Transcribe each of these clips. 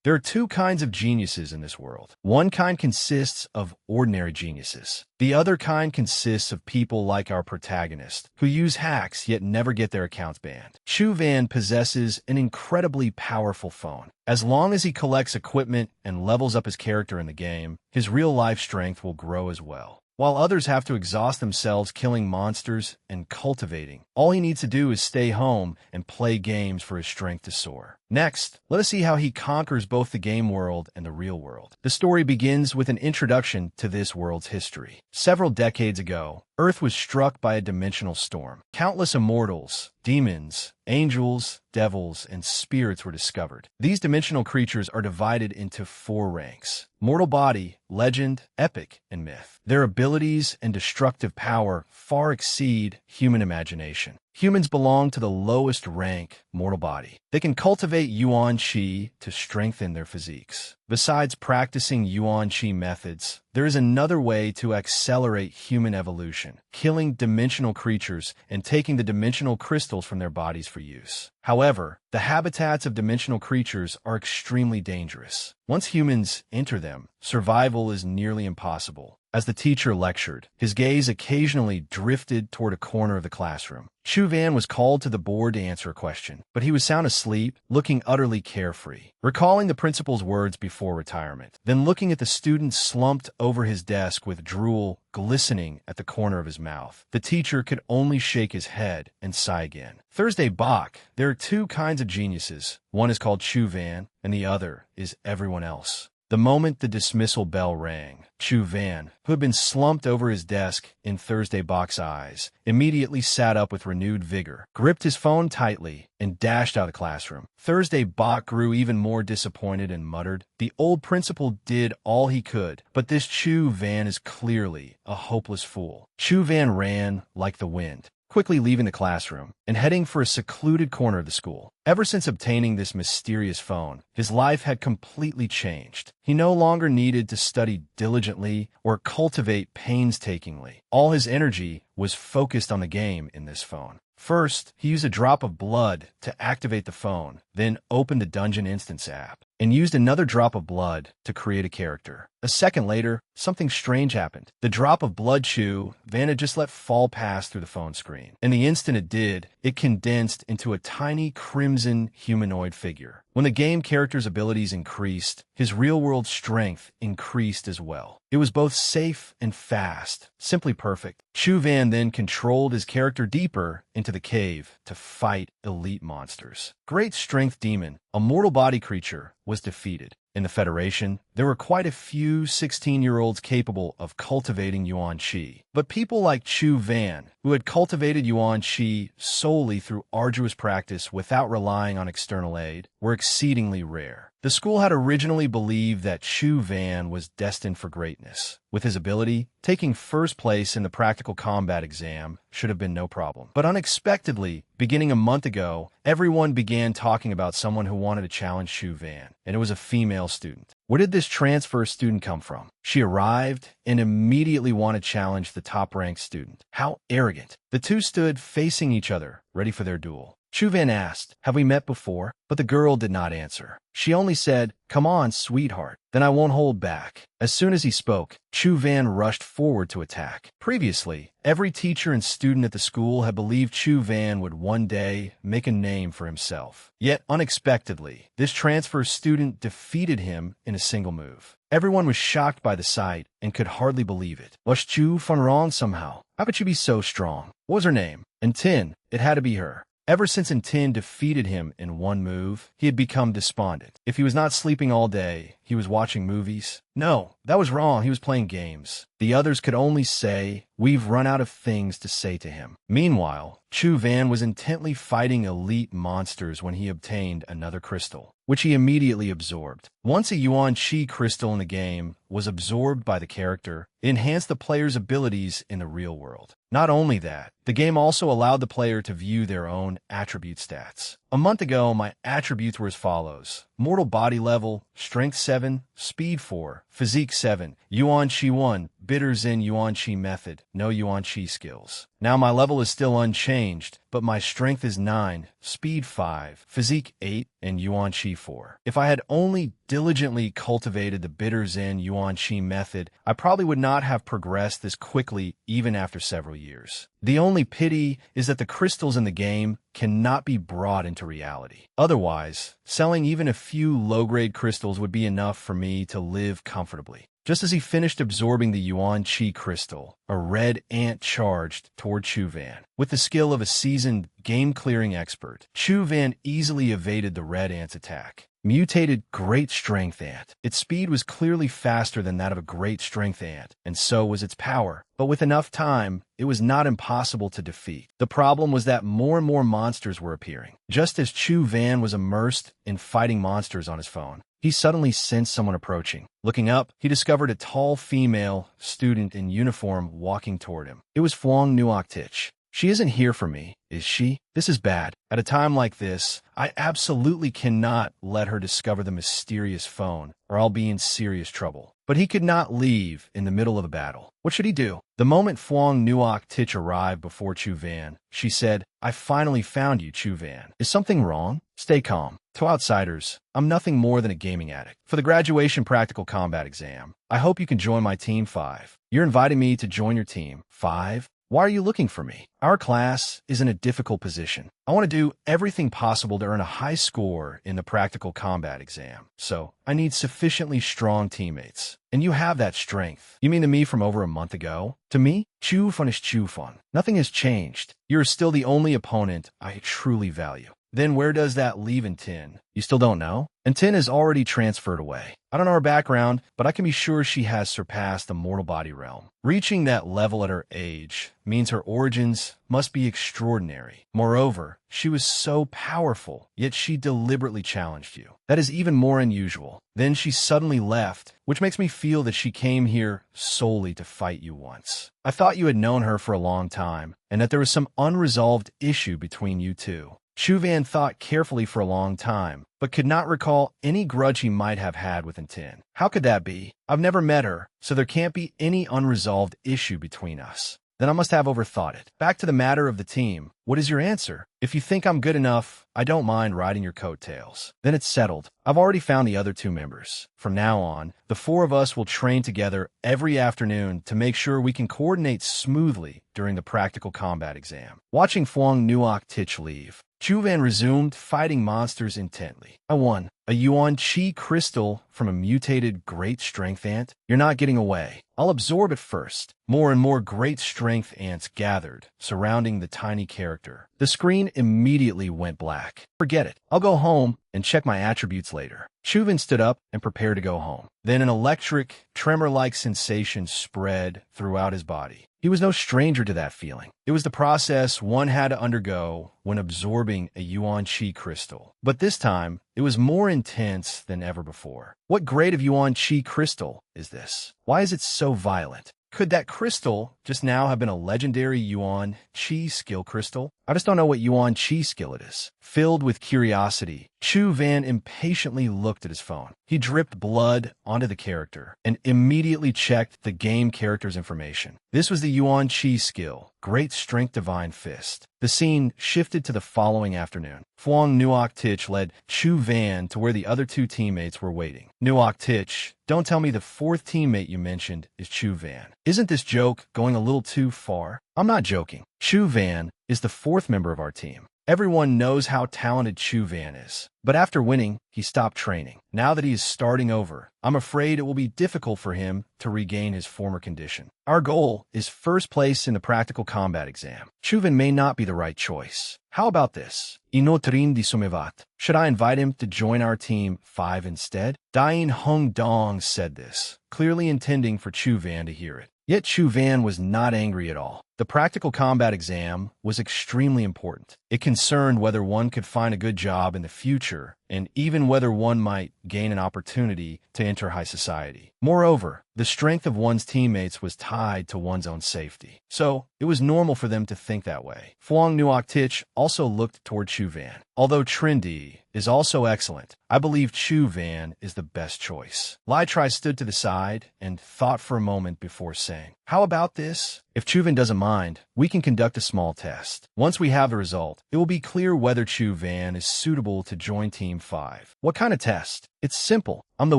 There are two kinds of geniuses in this world. One kind consists of ordinary geniuses. The other kind consists of people like our protagonist, who use hacks yet never get their accounts banned. Chu Van possesses an incredibly powerful phone. As long as he collects equipment and levels up his character in the game, his real-life strength will grow as well. While others have to exhaust themselves killing monsters and cultivating, all he needs to do is stay home and play games for his strength to soar. Next, let us see how he conquers both the game world and the real world. The story begins with an introduction to this world's history. Several decades ago, Earth was struck by a dimensional storm. Countless immortals, demons, angels, devils, and spirits were discovered. These dimensional creatures are divided into 4 ranks: mortal body, legend, epic, and myth. Their abilities and destructive power far exceed human imagination. Humans belong to the lowest rank, mortal body. They can cultivate Yuan Qi to strengthen their physiques. Besides practicing Yuan Qi methods, there is another way to accelerate human evolution: killing dimensional creatures and taking the dimensional crystals from their bodies for use. However, the habitats of dimensional creatures are extremely dangerous. Once humans enter them, survival is nearly impossible. As the teacher lectured, his gaze occasionally drifted toward a corner of the classroom. Chu Van was called to the board to answer a question, but he was sound asleep, looking utterly carefree, recalling the principal's words before retirement, then looking at the student slumped over his desk with drool glistening at the corner of his mouth. The teacher could only shake his head and sigh again. Thursday Bach, there are 2 kinds of geniuses. One is called Chu Van, and the other is everyone else. The moment the dismissal bell rang, Chu Van, who had been slumped over his desk in Thursday Bach's eyes, immediately sat up with renewed vigor, gripped his phone tightly, and dashed out of the classroom. Thursday Bach grew even more disappointed and muttered, "The old principal did all he could, but this Chu Van is clearly a hopeless fool." Chu Van ran like the wind, quickly leaving the classroom and heading for a secluded corner of the school. Ever since obtaining this mysterious phone, his life had completely changed. He no longer needed to study diligently or cultivate painstakingly. All his energy was focused on the game in this phone. First, he used a drop of blood to activate the phone, then opened the Dungeon Instance app, and used another drop of blood to create a character. A second later, something strange happened. The drop of blood Chu Van had just let fall past through the phone screen, and the instant it did, it condensed into a tiny crimson humanoid figure. When the game character's abilities increased, his real-world strength increased as well. It was both safe and fast, simply perfect. Chu Van then controlled his character deeper into the cave to fight elite monsters. Great Strength Demon, a mortal body creature, was defeated. In the Federation, there were quite a few 16-year-olds capable of cultivating Yuan Qi. But people like Chu Van, who had cultivated Yuan Qi solely through arduous practice without relying on external aid, were exceedingly rare. The school had originally believed that Chu Van was destined for greatness. With his ability, taking first place in the practical combat exam should have been no problem. But unexpectedly, beginning a month ago, everyone began talking about someone who wanted to challenge Chu Van, and it was a female student. Where did this transfer student come from? She arrived and immediately wanted to challenge the top-ranked student. How arrogant. The two stood facing each other, ready for their duel. Chu Van asked, "Have we met before?" But the girl did not answer. She only said, "Come on, sweetheart. Then I won't hold back." As soon as he spoke, Chu Van rushed forward to attack. Previously, every teacher and student at the school had believed Chu Van would one day make a name for himself. Yet, unexpectedly, this transfer student defeated him in a single move. Everyone was shocked by the sight and could hardly believe it. Was Chu Van wrong somehow? How could she be so strong? What was her name? Tin. It had to be her. Ever since Tin defeated him in one move, he had become despondent. If he was not sleeping all day, he was watching movies. No, that was wrong. He was playing games. The others could only say, "We've run out of things to say to him." Meanwhile, Chu Van was intently fighting elite monsters when he obtained another crystal, which he immediately absorbed. Once a Yuan Qi crystal in the game was absorbed by the character, it enhanced the player's abilities in the real world. Not only that, the game also allowed the player to view their own attribute stats. A month ago, my attributes were as follows: mortal body level, strength 7, speed 4, physique 7, Yuan Qi 1, bitter Zen Yuan Chi method, no Yuan Chi skills. Now my level is still unchanged, but my strength is 9, speed 5, physique 8, and Yuan Chi 4. If I had only diligently cultivated the bitter Zen Yuan Chi method, I probably would not have progressed this quickly even after several years. The only pity is that the crystals in the game cannot be brought into reality. Otherwise, selling even a few low-grade crystals would be enough for me to live comfortably. Just as he finished absorbing the Yuan Chi crystal, a red ant charged toward Chu Van. With the skill of a seasoned, game-clearing expert, Chu Van easily evaded the red ant's attack. Mutated Great Strength Ant. Its speed was clearly faster than that of a Great Strength Ant, and so was its power. But with enough time, it was not impossible to defeat. The problem was that more and more monsters were appearing. Just as Chu Van was immersed in fighting monsters on his phone, he suddenly sensed someone approaching. Looking up, he discovered a tall female student in uniform walking toward him. It was Phuong Nuoc Tich. She isn't here for me, is she? This is bad. At a time like this, I absolutely cannot let her discover the mysterious phone, or I'll be in serious trouble. But he could not leave in the middle of a battle. What should he do? The moment Phuong Nuoc Tich arrived before Chu Van, she said, "I finally found you, Chu Van. Is something wrong? Stay calm. To outsiders, I'm nothing more than a gaming addict. For the graduation practical combat exam, I hope you can join my Team 5. You're inviting me to join your Team 5? Why are you looking for me? Our class is in a difficult position. I want to do everything possible to earn a high score in the practical combat exam. So, I need sufficiently strong teammates. And you have that strength. You mean to me from over a month ago? To me? Chu Fun is Chu Fun. Nothing has changed. You're still the only opponent I truly value. Then where does that leave Tin? You still don't know? Tin is already transferred away. I don't know her background, but I can be sure she has surpassed the mortal body realm. Reaching that level at her age means her origins must be extraordinary. Moreover, she was so powerful, yet she deliberately challenged you. That is even more unusual. Then she suddenly left, which makes me feel that she came here solely to fight you once. I thought you had known her for a long time, and that there was some unresolved issue between you two. Chu Van thought carefully for a long time, but could not recall any grudge he might have had with Tin. How could that be? I've never met her, so there can't be any unresolved issue between us. Then I must have overthought it. Back to the matter of the team. What is your answer? If you think I'm good enough, I don't mind riding your coattails. Then it's settled. I've already found the other 2 members. From now on, the 4 of us will train together every afternoon to make sure we can coordinate smoothly during the practical combat exam. Watching Phuong Nuoc Tich leave, Chu Van resumed fighting monsters intently. I won. A Yuan Chi crystal from a mutated Great Strength Ant? You're not getting away. I'll absorb it first. More and more Great Strength Ants gathered, surrounding the tiny character. The screen immediately went black. Forget it. I'll go home and check my attributes later. Chu Van stood up and prepared to go home. Then an electric, tremor-like sensation spread throughout his body. He was no stranger to that feeling. It was the process one had to undergo when absorbing a Yuan Chi crystal. But this time, it was more intense than ever before. What grade of Yuan Chi crystal is this? Why is it so violent? Could that crystal just now have been a legendary Yuan Chi skill crystal? I just don't know what Yuan Chi skill it is. Filled with curiosity, Chu Van impatiently looked at his phone. He dripped blood onto the character and immediately checked the game character's information. This was the Yuan Chi skill, Great Strength Divine Fist. The scene shifted to the following afternoon. Phuong Nuoc Tich led Chu Van to where the other 2 teammates were waiting. Nuoc Tich, don't tell me the 4th teammate you mentioned is Chu Van. Isn't this joke going a little too far? I'm not joking. Chu Van is the 4th member of our team. Everyone knows how talented Chu Van is. But after winning, he stopped training. Now that he is starting over, I'm afraid it will be difficult for him to regain his former condition. Our goal is 1st place in the practical combat exam. Chu Van may not be the right choice. How about this? Inotrin di Sumevat. Should I invite him to join our team 5 instead? Dain Hung Dong said this, clearly intending for Chu Van to hear it. Yet Chu Van was not angry at all. The practical combat exam was extremely important. It concerned whether one could find a good job in the future and even whether one might gain an opportunity to enter high society. Moreover, the strength of one's teammates was tied to one's own safety. So, it was normal for them to think that way. Phuong Nuoc Tich also looked toward Chu Van. Although Trendy is also excellent, I believe Chu Van is the best choice. Lai Tri stood to the side and thought for a moment before saying, "How about this? If Chu Van doesn't mind, we can conduct a small test. Once we have the result, it will be clear whether Chu Van is suitable to join Team 5. What kind of test? It's simple. I'm the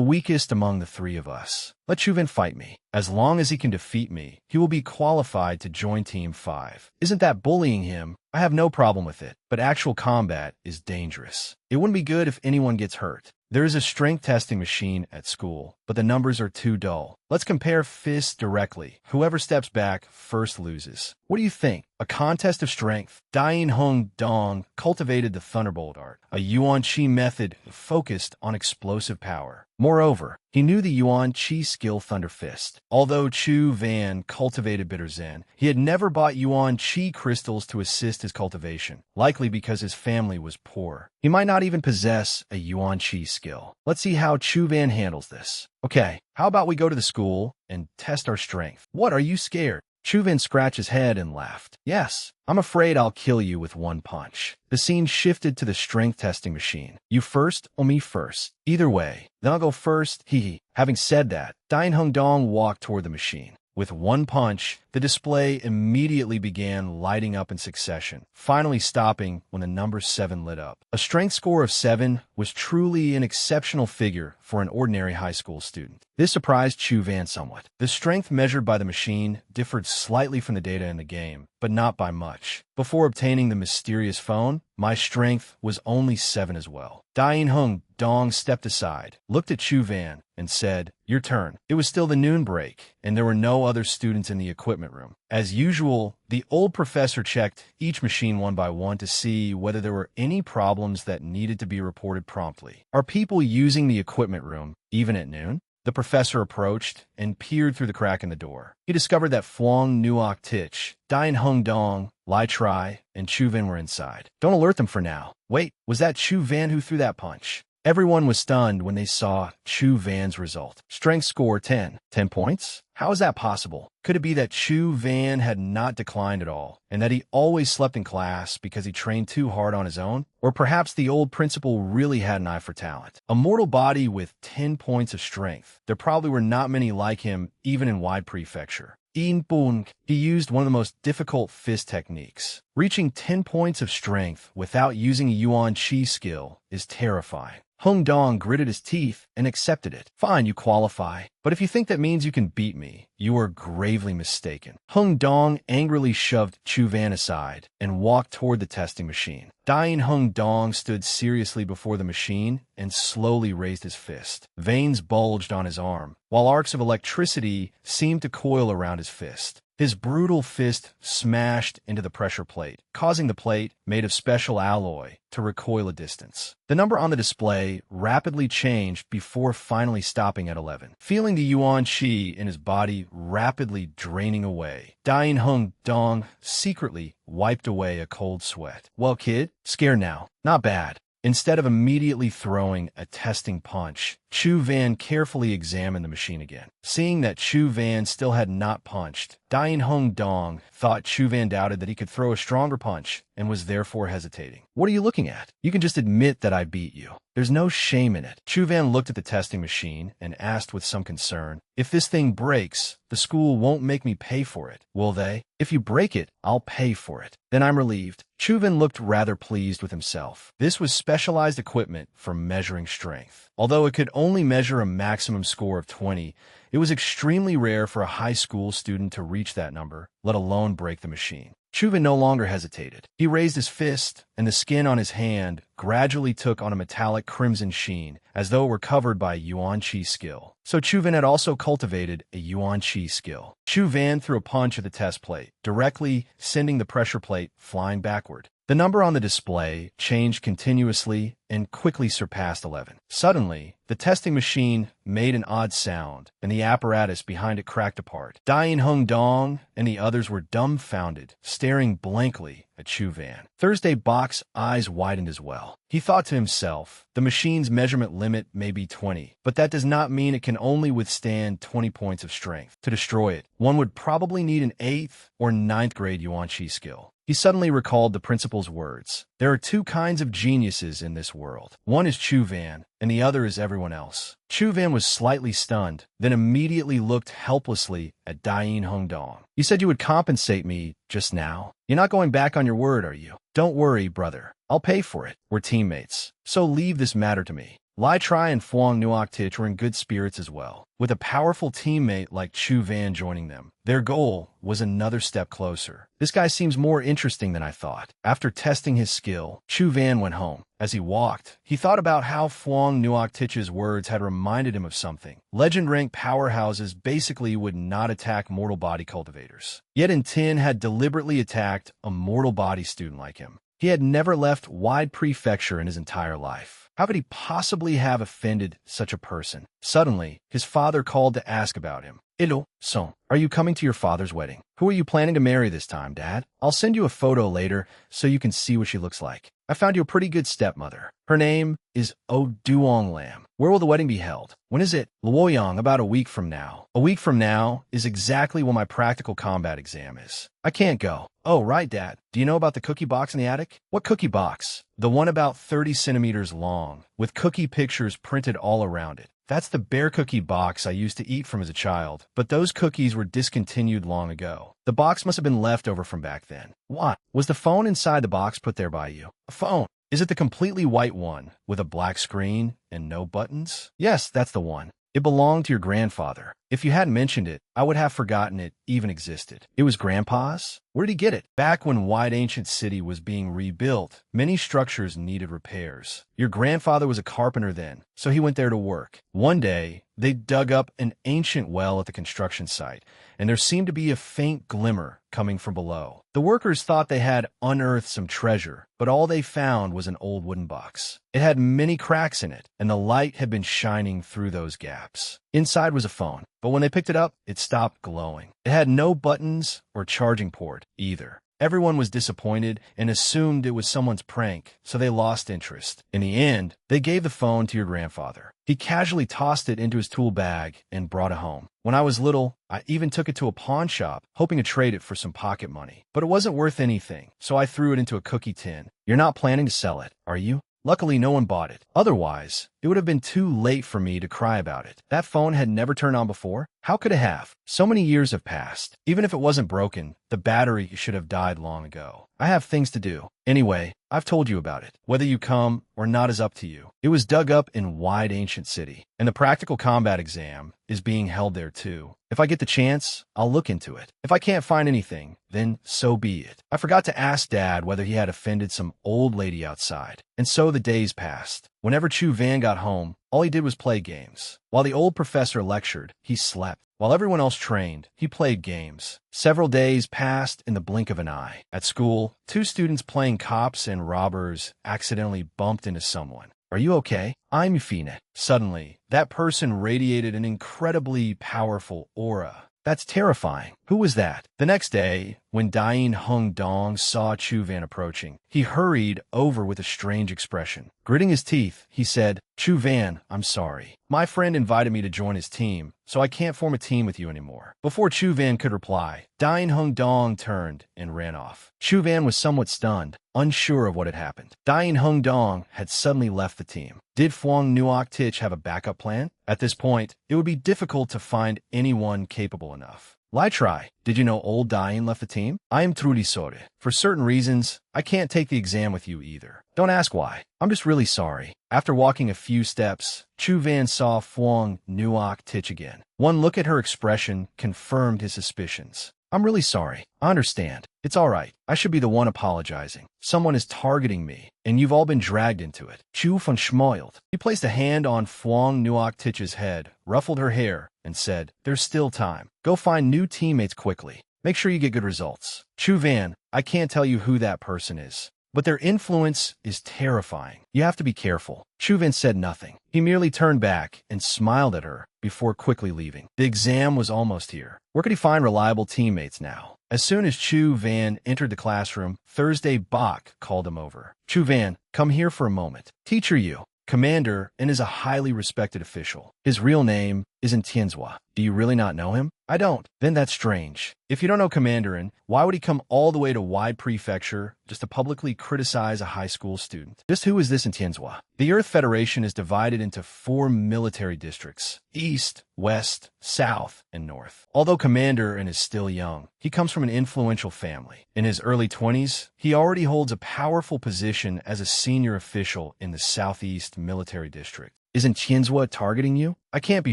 weakest among the three of us. Let Chu Van fight me. As long as he can defeat me, he will be qualified to join Team 5. Isn't that bullying him? I have no problem with it, but actual combat is dangerous. It wouldn't be good if anyone gets hurt. There is a strength testing machine at school, but the numbers are too dull. Let's compare fists directly. Whoever steps back first loses. What do you think? A contest of strength? Dai Hung Dong cultivated the Thunderbolt art, a Yuan Chi method focused on explosive power. Moreover, he knew the Yuan Chi skill Thunder Fist. Although Chu Van cultivated Bitter Zen, he had never bought Yuan Chi crystals to assist his cultivation, likely because his family was poor. He might not even possess a Yuan Chi skill. Let's see how Chu Van handles this. Okay, how about we go to the school and test our strength? What, are you scared? Chu Van scratched his head and laughed. Yes, I'm afraid I'll kill you with one punch. The scene shifted to the strength testing machine. You first or me first? Either way, then I'll go first, hee. Having said that, Dai Hung Dong walked toward the machine. With one punch, the display immediately began lighting up in succession, finally stopping when the number 7 lit up. A strength score of 7 was truly an exceptional figure for an ordinary high school student. This surprised Chu Van somewhat. The strength measured by the machine differed slightly from the data in the game, but not by much. Before obtaining the mysterious phone, my strength was only 7 as well. Dai Hung Dong stepped aside, looked at Chu Van, and said, "Your turn." It was still the noon break, and there were no other students in the equipment room. As usual, the old professor checked each machine one by one to see whether there were any problems that needed to be reported promptly. Are people using the equipment room even at noon? The professor approached and peered through the crack in the door. He discovered that Phuong Nuoc Tich, Dai Hung Dong, Lai Tri, and Chu Van were inside. Don't alert them for now. Wait, was that Chu Van who threw that punch? Everyone was stunned when they saw Chu Van's result. Strength score 10. 10 points? How is that possible? Could it be that Chu Van had not declined at all, and that he always slept in class because he trained too hard on his own? Or perhaps the old principal really had an eye for talent. A mortal body with 10 points of strength. There probably were not many like him, even in Wide Prefecture. Yin Bung, he used one of the most difficult fist techniques. Reaching 10 points of strength without using a Yuan Chi skill is terrifying. Hung Dong gritted his teeth and accepted it. Fine, you qualify. But if you think that means you can beat me, you are gravely mistaken. Hung Dong angrily shoved Chu Van aside and walked toward the testing machine. Dai Hung Dong stood seriously before the machine and slowly raised his fist. Veins bulged on his arm, while arcs of electricity seemed to coil around his fist. His brutal fist smashed into the pressure plate, causing the plate, made of special alloy, to recoil a distance. The number on the display rapidly changed before finally stopping at 11. Feeling the Yuan Chi in his body rapidly draining away, Dai Hung Dong secretly wiped away a cold sweat. Well, kid, scared now? Not bad. Instead of immediately throwing a testing punch, Chu Van carefully examined the machine again. Seeing that Chu Van still had not punched, Dai Hung Dong thought Chu Van doubted that he could throw a stronger punch and was therefore hesitating. What are you looking at? You can just admit that I beat you. There's no shame in it. Chu Van looked at the testing machine and asked with some concern, "If this thing breaks, the school won't make me pay for it, will they? If you break it, I'll pay for it." Then I'm relieved. Chu Van looked rather pleased with himself. This was specialized equipment for measuring strength. Although it could only measure a maximum score of 20, it was extremely rare for a high school student to reach that number, let alone break the machine. Chu Van no longer hesitated. He raised his fist, and the skin on his hand gradually took on a metallic crimson sheen, as though it were covered by a Yuan Chi skill. So Chu Van had also cultivated a Yuan Chi skill. Chu Van threw a punch at the test plate, directly sending the pressure plate flying backward. The number on the display changed continuously and quickly surpassed 11. Suddenly, the testing machine made an odd sound, and the apparatus behind it cracked apart. Dai Hung Dong and the others were dumbfounded, staring blankly at Chu Van. Thursday Bok's eyes widened as well. He thought to himself, the machine's measurement limit may be 20, but that does not mean it can only withstand 20 points of strength. To destroy it, one would probably need an 8th or 9th grade Yuan Qi skill. He suddenly recalled the principal's words. There are two kinds of geniuses in this world. One is Chu Van, and the other is everyone else. Chu Van was slightly stunned, then immediately looked helplessly at Dai Hung Dong. You said you would compensate me just now. You're not going back on your word, are you? Don't worry, brother. I'll pay for it. We're teammates. So leave this matter to me. Lai Tri and Phuong Nuoc Tich were in good spirits as well, with a powerful teammate like Chu Van joining them. Their goal was another step closer. This guy seems more interesting than I thought. After testing his skill, Chu Van went home. As he walked, he thought about how Phuong Nuoc Tich's words had reminded him of something. Legend-ranked powerhouses basically would not attack mortal body cultivators. Yet Tin had deliberately attacked a mortal body student like him. He had never left Wide Prefecture in his entire life. How could he possibly have offended such a person? Suddenly, his father called to ask about him. Hello, son. Are you coming to your father's wedding? Who are you planning to marry this time, Dad? I'll send you a photo later so you can see what she looks like. I found you a pretty good stepmother. Her name is O Duong Lam. Where will the wedding be held? When is it? Luoyang, about a week from now. A week from now is exactly when my practical combat exam is. I can't go. Oh, right, Dad. Do you know about the cookie box in the attic? What cookie box? The one about 30 centimeters long, with cookie pictures printed all around it. That's the bear cookie box I used to eat from as a child, but those cookies were discontinued long ago. The box must have been left over from back then. What? Was the phone inside the box put there by you? A phone? Is it the completely white one, with a black screen and no buttons? Yes, that's the one. It belonged to your grandfather. If you hadn't mentioned it, I would have forgotten it even existed. It was Grandpa's? Where did he get it? Back when Wide Ancient City was being rebuilt, many structures needed repairs. Your grandfather was a carpenter then, so he went there to work. One day, they dug up an ancient well at the construction site, and there seemed to be a faint glimmer coming from below. The workers thought they had unearthed some treasure, but all they found was an old wooden box. It had many cracks in it, and the light had been shining through those gaps. Inside was a phone, but when they picked it up, it stopped glowing. It had no buttons or charging port either. Everyone was disappointed and assumed it was someone's prank, so they lost interest. In the end, they gave the phone to your grandfather. He casually tossed it into his tool bag and brought it home. When I was little, I even took it to a pawn shop, hoping to trade it for some pocket money. But it wasn't worth anything, so I threw it into a cookie tin. You're not planning to sell it, are you? Luckily, no one bought it. Otherwise, it would have been too late for me to cry about it. That phone had never turned on before. How could it have? So many years have passed. Even if it wasn't broken, the battery should have died long ago. I have things to do. Anyway, I've told you about it. Whether you come or not is up to you. It was dug up in Wide Ancient City, and the practical combat exam is being held there too. If I get the chance, I'll look into it. If I can't find anything, then so be it. I forgot to ask Dad whether he had offended some old lady outside. And so the days passed. Whenever Chu Van got home, all he did was play games. While the old professor lectured, he slept. While everyone else trained, he played games. Several days passed in the blink of an eye. At school, two students playing cops and robbers accidentally bumped into someone. Are you okay? I'm Fina. Suddenly, that person radiated an incredibly powerful aura. That's terrifying. Who was that? The next day, when Dai Hung Dong saw Chu Van approaching, he hurried over with a strange expression. Gritting his teeth, he said, Chu Van, I'm sorry. My friend invited me to join his team, so I can't form a team with you anymore. Before Chu Van could reply, Dai Hung Dong turned and ran off. Chu Van was somewhat stunned, unsure of what had happened. Dai Hung Dong had suddenly left the team. Did Phuong Nuoc Tich have a backup plan? At this point, it would be difficult to find anyone capable enough. Lai Tri, did you know old Dain left the team? I am Trudy Sore. For certain reasons, I can't take the exam with you either. Don't ask why. I'm just really sorry. After walking a few steps, Chu Van saw Phuong Nuoc Tich again. One look at her expression confirmed his suspicions. I'm really sorry. I understand. It's all right. I should be the one apologizing. Someone is targeting me, and you've all been dragged into it. Chu von Schmoiled. He placed a hand on Phuong Nuoc Tich's head, ruffled her hair, and said, There's still time. Go find new teammates quickly. Make sure you get good results. Chu Van, I can't tell you who that person is. but their influence is terrifying. You have to be careful. Chuvan said nothing. He merely turned back and smiled at her before quickly leaving. The exam was almost here. Where could he find reliable teammates now? As soon as Chu Van entered the classroom, Thursday Bach called him over. Chu Van, come here for a moment. Teacher Yu, commander, and is a highly respected official. His real name is Tianzhua. Do you really not know him? I don't. Then that's strange. If you don't know Commanderin, why would he come all the way to Wide Prefecture just to publicly criticize a high school student? Just who is this in Tianzhua? The Earth Federation is divided into 4 military districts: East, West, South, and North. Although Commanderin is still young, he comes from an influential family. In his early 20s, he already holds a powerful position as a senior official in the Southeast Military District. Isn't Tianzhua targeting you? I can't be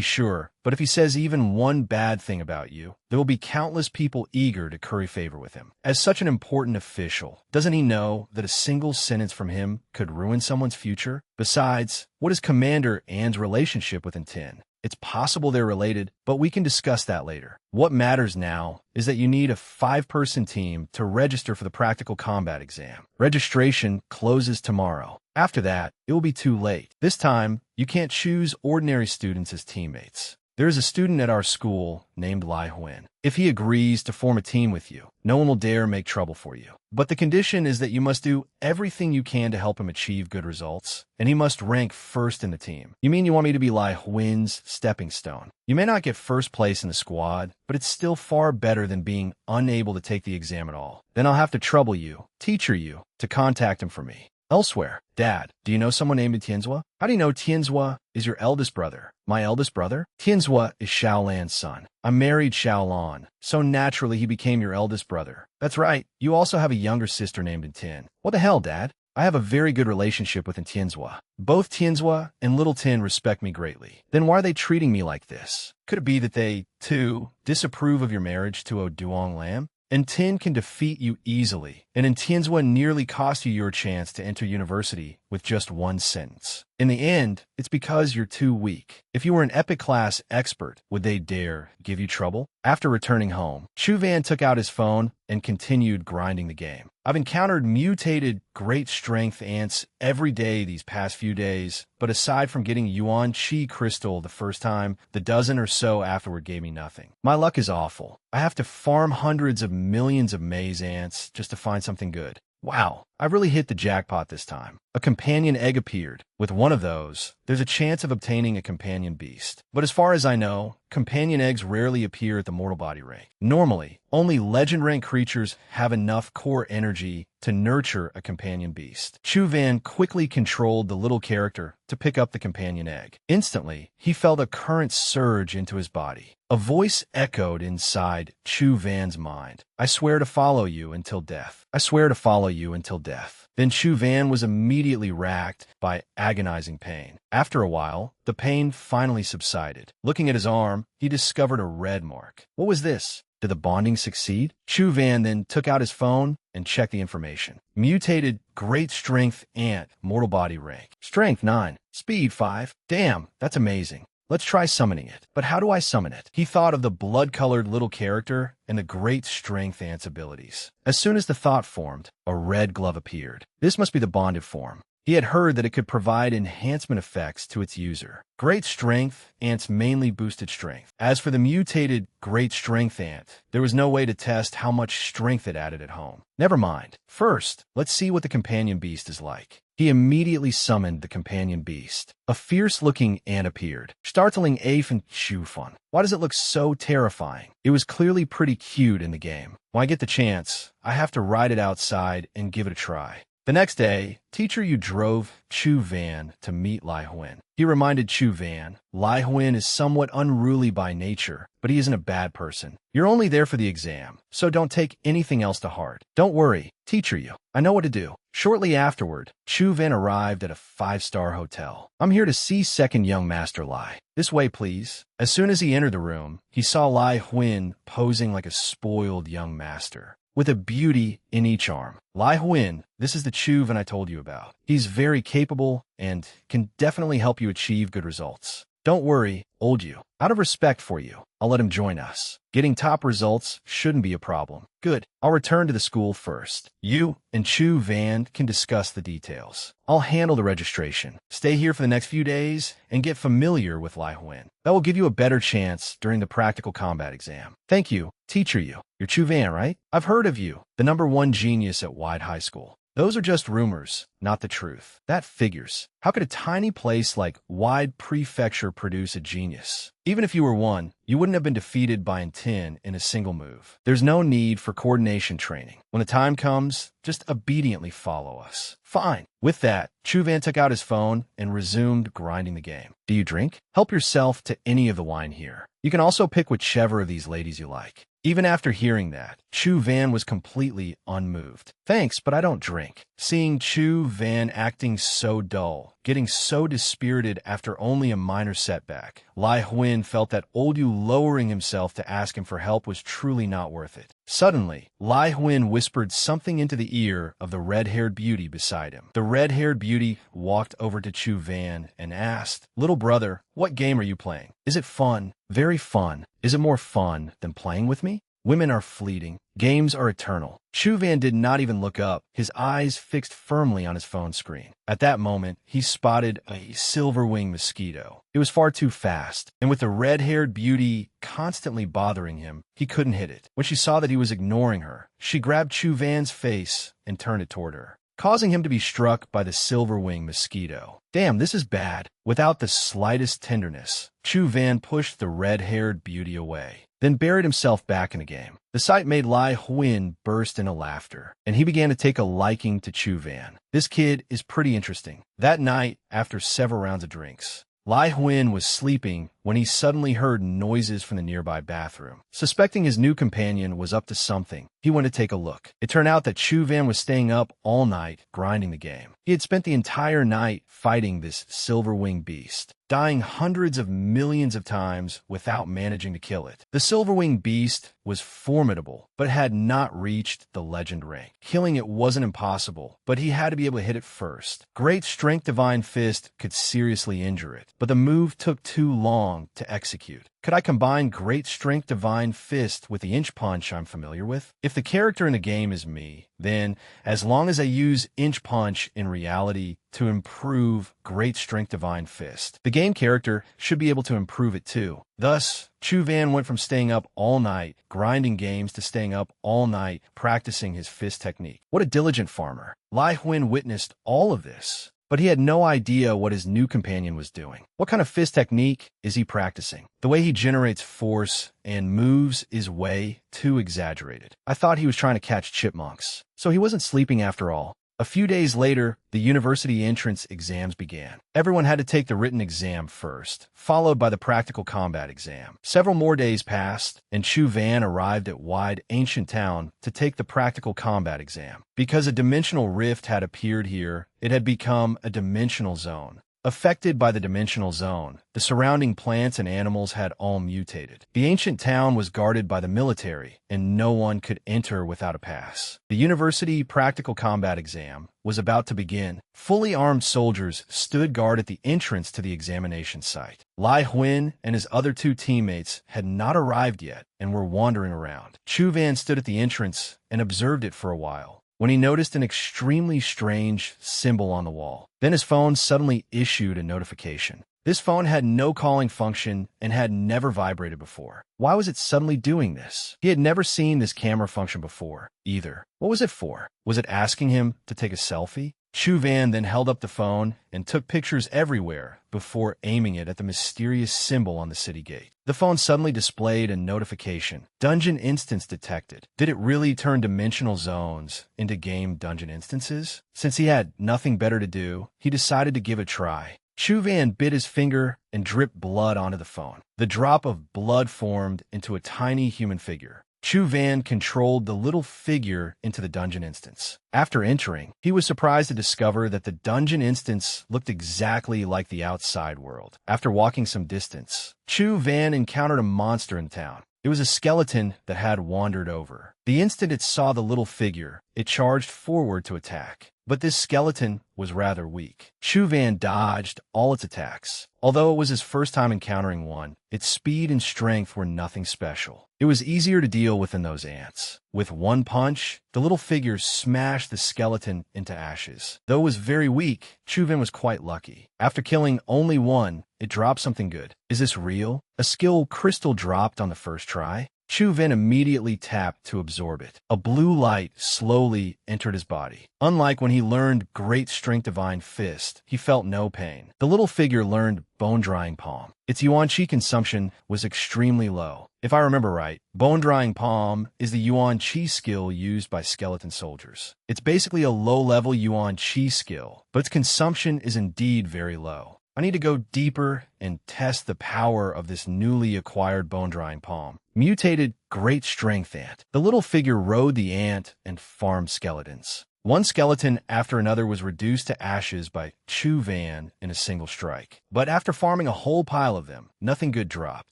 sure, but if he says even one bad thing about you, there will be countless people eager to curry favor with him. As such an important official, doesn't he know that a single sentence from him could ruin someone's future? Besides, what is Commander An's relationship with Tin? It's possible they're related, but we can discuss that later. What matters now is that you need a 5-person team to register for the practical combat exam. Registration closes tomorrow. After that, it will be too late. This time, you can't choose ordinary students as teammates. There is a student at our school named Lai Huan. If he agrees to form a team with you, no one will dare make trouble for you. But the condition is that you must do everything you can to help him achieve good results, and he must rank first in the team. You mean you want me to be Lai Huan's stepping stone? You may not get first place in the squad, but it's still far better than being unable to take the exam at all. Then I'll have to trouble you, teacher you, to contact him for me. Elsewhere, Dad, do you know someone named Tianzhua? How do you know Tianzhua is your eldest brother? My eldest brother? Tianzhua is Xiaolan's son. I married Xiaolan, so naturally he became your eldest brother. That's right, you also have a younger sister named Tin. What the hell, Dad? I have a very good relationship with Tianzhua. Both Tianzhua and Little Tin respect me greatly. Then why are they treating me like this? Could it be that they, too, disapprove of your marriage to Duong Lam? And Tin can defeat you easily, and Tianzhua nearly cost you your chance to enter university with just one sentence. In the end, it's because you're too weak. If you were an epic class expert, would they dare give you trouble? After returning home, Chu Van took out his phone and continued grinding the game. I've encountered mutated great strength ants every day these past few days, but aside from getting Yuan Chi crystal the first time, the dozen or so afterward gave me nothing. My luck is awful. I have to farm hundreds of millions of maze ants just to find something good. Wow, I really hit the jackpot this time. A companion egg appeared. With one of those, there's a chance of obtaining a companion beast. But as far as I know, companion eggs rarely appear at the mortal body rank. Normally, only legend rank creatures have enough core energy to nurture a companion beast. Chu Van quickly controlled the little character to pick up the companion egg. Instantly, he felt a current surge into his body. A voice echoed inside Chu Van's mind. I swear to follow you until death. I swear to follow you until death. Then Chu Van was immediately racked by agonizing pain. After a while, the pain finally subsided. Looking at his arm, he discovered a red mark. What was this? Did the bonding succeed? Chu Van then took out his phone and checked the information. Mutated great strength ant, mortal body rank. Strength 9, speed 5. Damn, that's amazing. Let's try summoning it. But how do I summon it? He thought of the blood-colored little character and the great strength ant's abilities. As soon as the thought formed, a red glove appeared. This must be the bonded form. He had heard that it could provide enhancement effects to its user. Great strength ants mainly boosted strength. As for the mutated great strength ant, there was no way to test how much strength it added at home. Never mind. First, let's see what the companion beast is like. He immediately summoned the companion beast. A fierce-looking ant appeared, startling Afe and Shufun. Why does it look so terrifying? It was clearly pretty cute in the game. When I get the chance, I have to ride it outside and give it a try. The next day, teacher Yu drove Chu Van to meet Lai Huan. He reminded Chu Van, Lai Huan is somewhat unruly by nature, but he isn't a bad person. You're only there for the exam, so don't take anything else to heart. Don't worry, teacher Yu. I know what to do. Shortly afterward, Chu Van arrived at a 5-star hotel. I'm here to see second young master Lai. This way, please. As soon as he entered the room, he saw Lai Huan posing like a spoiled young master, with a beauty in each arm. Lai Huan, this is the Chu Van I told you about. He's very capable and can definitely help you achieve good results. Don't worry, old you. Out of respect for you, I'll let him join us. Getting top results shouldn't be a problem. Good. I'll return to the school first. You and Chu Van can discuss the details. I'll handle the registration. Stay here for the next few days and get familiar with Lai Huan. That will give you a better chance during the practical combat exam. Thank you, teacher you. You're Chu Van, right? I've heard of you, the #1 genius at Wide High School. Those are just rumors, not the truth. That figures. How could a tiny place like Wide Prefecture produce a genius? Even if you were one, you wouldn't have been defeated by Tin in a single move. There's no need for coordination training. When the time comes, just obediently follow us. Fine. With that, Chu Van took out his phone and resumed grinding the game. Do you drink? Help yourself to any of the wine here. You can also pick whichever of these ladies you like. Even after hearing that, Chu Van was completely unmoved. Thanks, but I don't drink. Seeing Chu Van acting so dull, getting so dispirited after only a minor setback, Lai Huan felt that old Yu lowering himself to ask him for help was truly not worth it. Suddenly, Lai Huan whispered something into the ear of the red-haired beauty beside him. The red-haired beauty walked over to Chu Van and asked, "Little brother, what game are you playing? Is it fun? Very fun. Is it more fun than playing with me? Women are fleeting. Games are eternal." Chu Van did not even look up, his eyes fixed firmly on his phone screen. At that moment, he spotted a silver-winged mosquito. It was far too fast, and with the red-haired beauty constantly bothering him, he couldn't hit it. When she saw that he was ignoring her, she grabbed Chu Van's face and turned it toward her, causing him to be struck by the silver-winged mosquito. Damn, this is bad. Without the slightest tenderness, Chu Van pushed the red-haired beauty away, then buried himself back in the game. The sight made Lai Huan burst into laughter, and he began to take a liking to Chu Van. This kid is pretty interesting. That night, after several rounds of drinks, Lai Huan was sleeping when he suddenly heard noises from the nearby bathroom. Suspecting his new companion was up to something, he went to take a look. It turned out that Chu Van was staying up all night grinding the game. He had spent the entire night fighting this silver-winged beast, dying hundreds of millions of times without managing to kill it. The silver-winged beast was formidable, but had not reached the legend rank. Killing it wasn't impossible, but he had to be able to hit it first. Great Strength Divine Fist could seriously injure it, but the move took too long to execute. Could I combine Great Strength Divine Fist with the Inch Punch I'm familiar with? If the character in the game is me, then as long as I use Inch Punch in reality to improve Great Strength Divine Fist, the game character should be able to improve it too. Thus, Chu Van went from staying up all night grinding games to staying up all night practicing his fist technique. What a diligent farmer. Lai Huan witnessed all of this, but he had no idea what his new companion was doing. What kind of fist technique is he practicing? The way he generates force and moves is way too exaggerated. I thought he was trying to catch chipmunks. So he wasn't sleeping after all. A few days later, the university entrance exams began. Everyone had to take the written exam first, followed by the practical combat exam. Several more days passed, and Chu Van arrived at Wide Ancient Town to take the practical combat exam. Because a dimensional rift had appeared here, it had become a dimensional zone. Affected by the dimensional zone, the surrounding plants and animals had all mutated. The ancient town was guarded by the military, and no one could enter without a pass. The university practical combat exam was about to begin. Fully armed soldiers stood guard at the entrance to the examination site. Lai Huan and his other two teammates had not arrived yet and were wandering around. Chu Van stood at the entrance and observed it for a while, when he noticed an extremely strange symbol on the wall. Then his phone suddenly issued a notification. This phone had no calling function and had never vibrated before. Why was it suddenly doing this? He had never seen this camera function before, either. What was it for? Was it asking him to take a selfie? Chu Van then held up the phone and took pictures everywhere before aiming it at the mysterious symbol on the city gate. The phone suddenly displayed a notification. Dungeon instance detected. Did it really turn dimensional zones into game dungeon instances? Since he had nothing better to do, he decided to give it a try. Chu Van bit his finger and dripped blood onto the phone. The drop of blood formed into a tiny human figure. Chu Van controlled the little figure into the dungeon instance. After entering, he was surprised to discover that the dungeon instance looked exactly like the outside world. After walking some distance, Chu Van encountered a monster in town. It was a skeleton that had wandered over. The instant it saw the little figure, it charged forward to attack. But this skeleton was rather weak. Chu Van dodged all its attacks. Although it was his first time encountering one, its speed and strength were nothing special. It was easier to deal with than those ants. With one punch, the little figure smashed the skeleton into ashes. Though it was very weak, Chu Van was quite lucky. After killing only one, it dropped something good. Is this real? A skill crystal dropped on the first try? Chu Van immediately tapped to absorb it. A blue light slowly entered his body. Unlike when he learned Great Strength Divine Fist, he felt no pain. The little figure learned Bone Drying Palm. Its Yuan Qi consumption was extremely low. If I remember right, Bone Drying Palm is the Yuan Qi skill used by skeleton soldiers. It's basically a low-level Yuan Qi skill, but its consumption is indeed very low. I need to go deeper and test the power of this newly acquired Bone Drying Palm. Mutated Great Strength Ant. The little figure rode the ant and farmed skeletons. One skeleton after another was reduced to ashes by Chu Van in a single strike. But after farming a whole pile of them, nothing good dropped.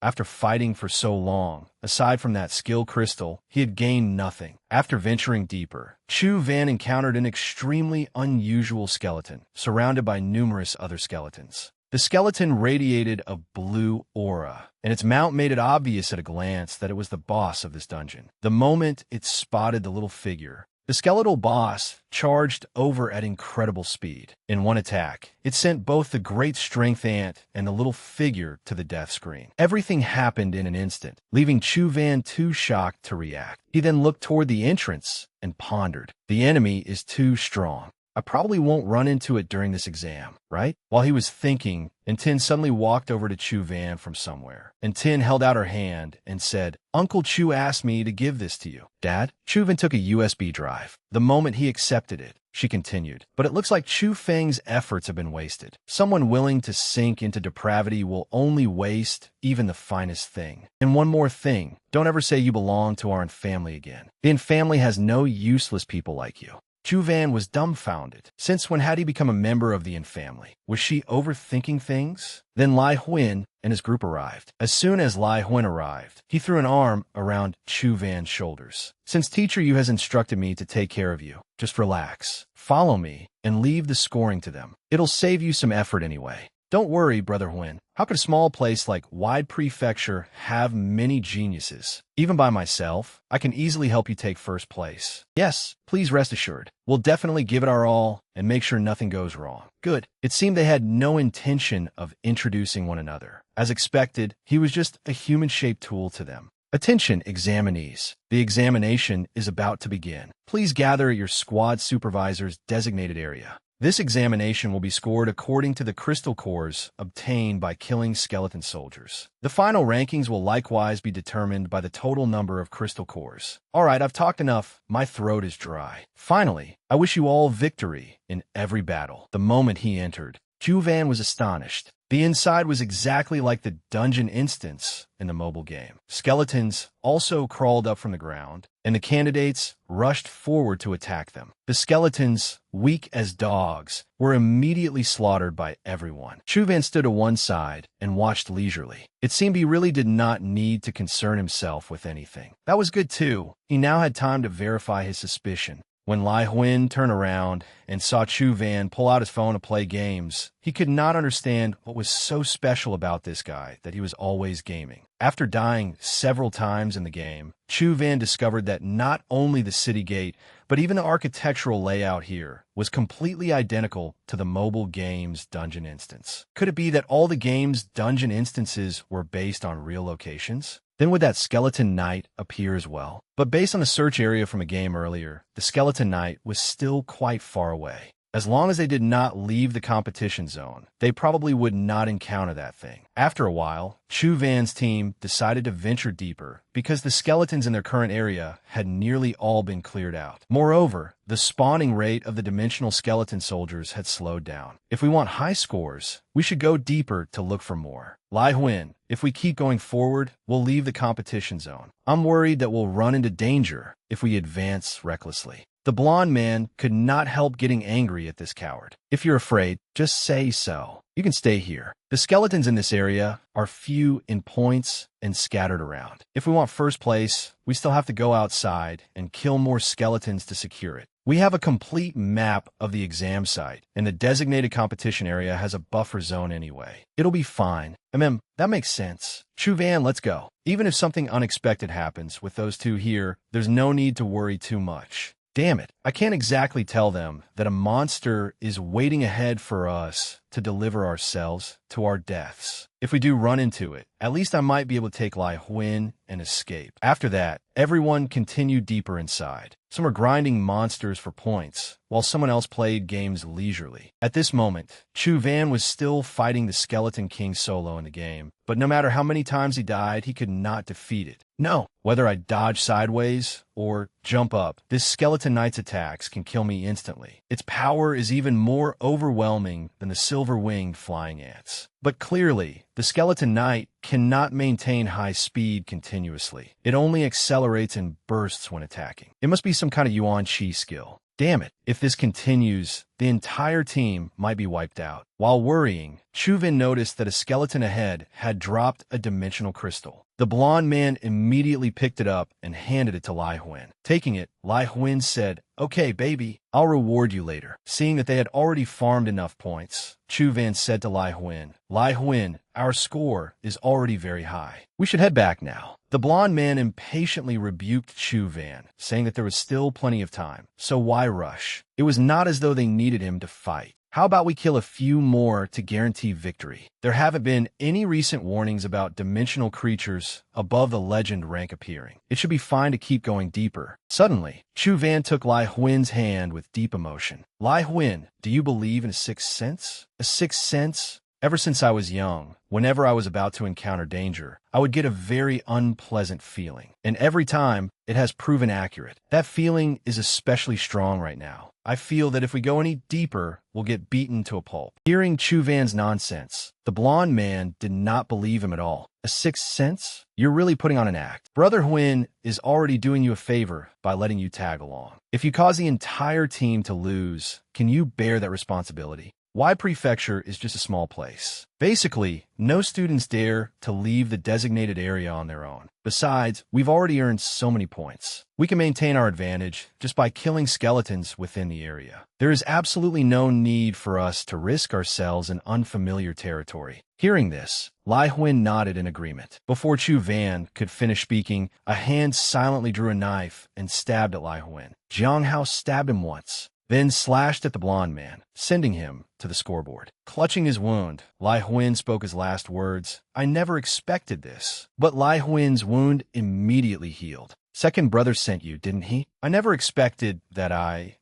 After fighting for so long, aside from that skill crystal, he had gained nothing. After venturing deeper, Chu Van encountered an extremely unusual skeleton, surrounded by numerous other skeletons. The skeleton radiated a blue aura, and its mount made it obvious at a glance that it was the boss of this dungeon. The moment it spotted the little figure, the skeletal boss charged over at incredible speed. In one attack, it sent both the Great Strength Ant and the little figure to the death screen. Everything happened in an instant, leaving Chu Van too shocked to react. He then looked toward the entrance and pondered. The enemy is too strong. I probably won't run into it during this exam, right? While he was thinking, Tin suddenly walked over to Chu Van from somewhere. Tin held out her hand and said, "Uncle Chu asked me to give this to you." "Dad?" Chu Van took a USB drive. The moment he accepted it, she continued, "But it looks like Chu Feng's efforts have been wasted. Someone willing to sink into depravity will only waste even the finest thing. And one more thing, don't ever say you belong to our family again. The family has no useless people like you." Chu Van was dumbfounded. Since when had he become a member of the Yin family? Was she overthinking things? Then Lai Huan and his group arrived. As soon as Lai Huan arrived, he threw an arm around Chu Van's shoulders. "Since Teacher Yu has instructed me to take care of you, just relax, follow me, and leave the scoring to them. It'll save you some effort anyway. Don't worry, Brother Huan. How could a small place like Wide Prefecture have many geniuses? Even by myself, I can easily help you take first place. Yes, please rest assured. We'll definitely give it our all and make sure nothing goes wrong." Good. It seemed they had no intention of introducing one another. As expected, he was just a human-shaped tool to them. "Attention, examinees. The examination is about to begin. Please gather at your squad supervisor's designated area. This examination will be scored according to the crystal cores obtained by killing skeleton soldiers. The final rankings will likewise be determined by the total number of crystal cores. All right, I've talked enough. My throat is dry. Finally, I wish you all victory in every battle." The moment he entered, Chu Van was astonished. The inside was exactly like the dungeon instance in the mobile game. Skeletons also crawled up from the ground, and the candidates rushed forward to attack them. The skeletons, weak as dogs, were immediately slaughtered by everyone. Chu Van stood to one side and watched leisurely. It seemed he really did not need to concern himself with anything. That was good too. He now had time to verify his suspicion. When Lai Huan turned around and saw Chu Van pull out his phone to play games, he could not understand what was so special about this guy that he was always gaming. After dying several times in the game, Chu Van discovered that not only the city gate, but even the architectural layout here was completely identical to the mobile game's dungeon instance. Could it be that all the game's dungeon instances were based on real locations? Then would that skeleton knight appear as well? But based on the search area from a game earlier, the skeleton knight was still quite far away. As long as they did not leave the competition zone, they probably would not encounter that thing. After a while, Chu Van's team decided to venture deeper because the skeletons in their current area had nearly all been cleared out. Moreover, the spawning rate of the dimensional skeleton soldiers had slowed down. If we want high scores, we should go deeper to look for more. Lai Huin, if we keep going forward, we'll leave the competition zone. I'm worried that we'll run into danger if we advance recklessly. The blonde man could not help getting angry at this coward. If you're afraid, just say so. You can stay here. The skeletons in this area are few in points and scattered around. If we want first place, we still have to go outside and kill more skeletons to secure it. We have a complete map of the exam site, and the designated competition area has a buffer zone anyway. It'll be fine. That makes sense. Chu Van, let's go. Even if something unexpected happens with those two here, there's no need to worry too much. Damn it, I can't exactly tell them that a monster is waiting ahead for us to deliver ourselves to our deaths. If we do run into it, at least I might be able to take Lai Huin and escape. After that, everyone continued deeper inside. Some were grinding monsters for points, while someone else played games leisurely. At this moment, Chu Van was still fighting the Skeleton King solo in the game, but no matter how many times he died, he could not defeat it. No, whether I dodge sideways or jump up, this Skeleton Knight's attacks can kill me instantly. Its power is even more overwhelming than the silver-winged flying ants. But clearly, the Skeleton Knight cannot maintain high speed continuously. It only accelerates in bursts when attacking. It must be some kind of Yuan Chi skill. Damn it, if this continues, the entire team might be wiped out. While worrying, Chu Van noticed that a skeleton ahead had dropped a dimensional crystal. The blonde man immediately picked it up and handed it to Lai Huin. Taking it, Lai Huin said, "Okay, baby, I'll reward you later." Seeing that they had already farmed enough points, Chu Van said to Lai Huin, our score is already very high. We should head back now. The blonde man impatiently rebuked Chu Van, saying that there was still plenty of time, so why rush? It was not as though they needed him to fight. How about we kill a few more to guarantee victory? There haven't been any recent warnings about dimensional creatures above the legend rank appearing. It should be fine to keep going deeper. Suddenly, Chu Van took Lai Huin's hand with deep emotion. Lai Huin, do you believe in a sixth sense? A sixth sense? Ever since I was young, whenever I was about to encounter danger, I would get a very unpleasant feeling. And every time, it has proven accurate. That feeling is especially strong right now. I feel that if we go any deeper, we'll get beaten to a pulp. Hearing Chu Van's nonsense, the blonde man did not believe him at all. A sixth sense? You're really putting on an act. Brother Huin is already doing you a favor by letting you tag along. If you cause the entire team to lose, can you bear that responsibility? Y Prefecture is just a small place. Basically, no students dare to leave the designated area on their own. Besides, we've already earned so many points. We can maintain our advantage just by killing skeletons within the area. There is absolutely no need for us to risk ourselves in unfamiliar territory. Hearing this, Lai Huin nodded in agreement. Before Chu Van could finish speaking, a hand silently drew a knife and stabbed at Lai Huin. Jiang Hao stabbed him once, then slashed at the blonde man, sending him to the scoreboard. Clutching his wound, Lai Huin spoke his last words. I never expected this. But Lai Huin's wound immediately healed. Second brother sent you, didn't he? I never expected that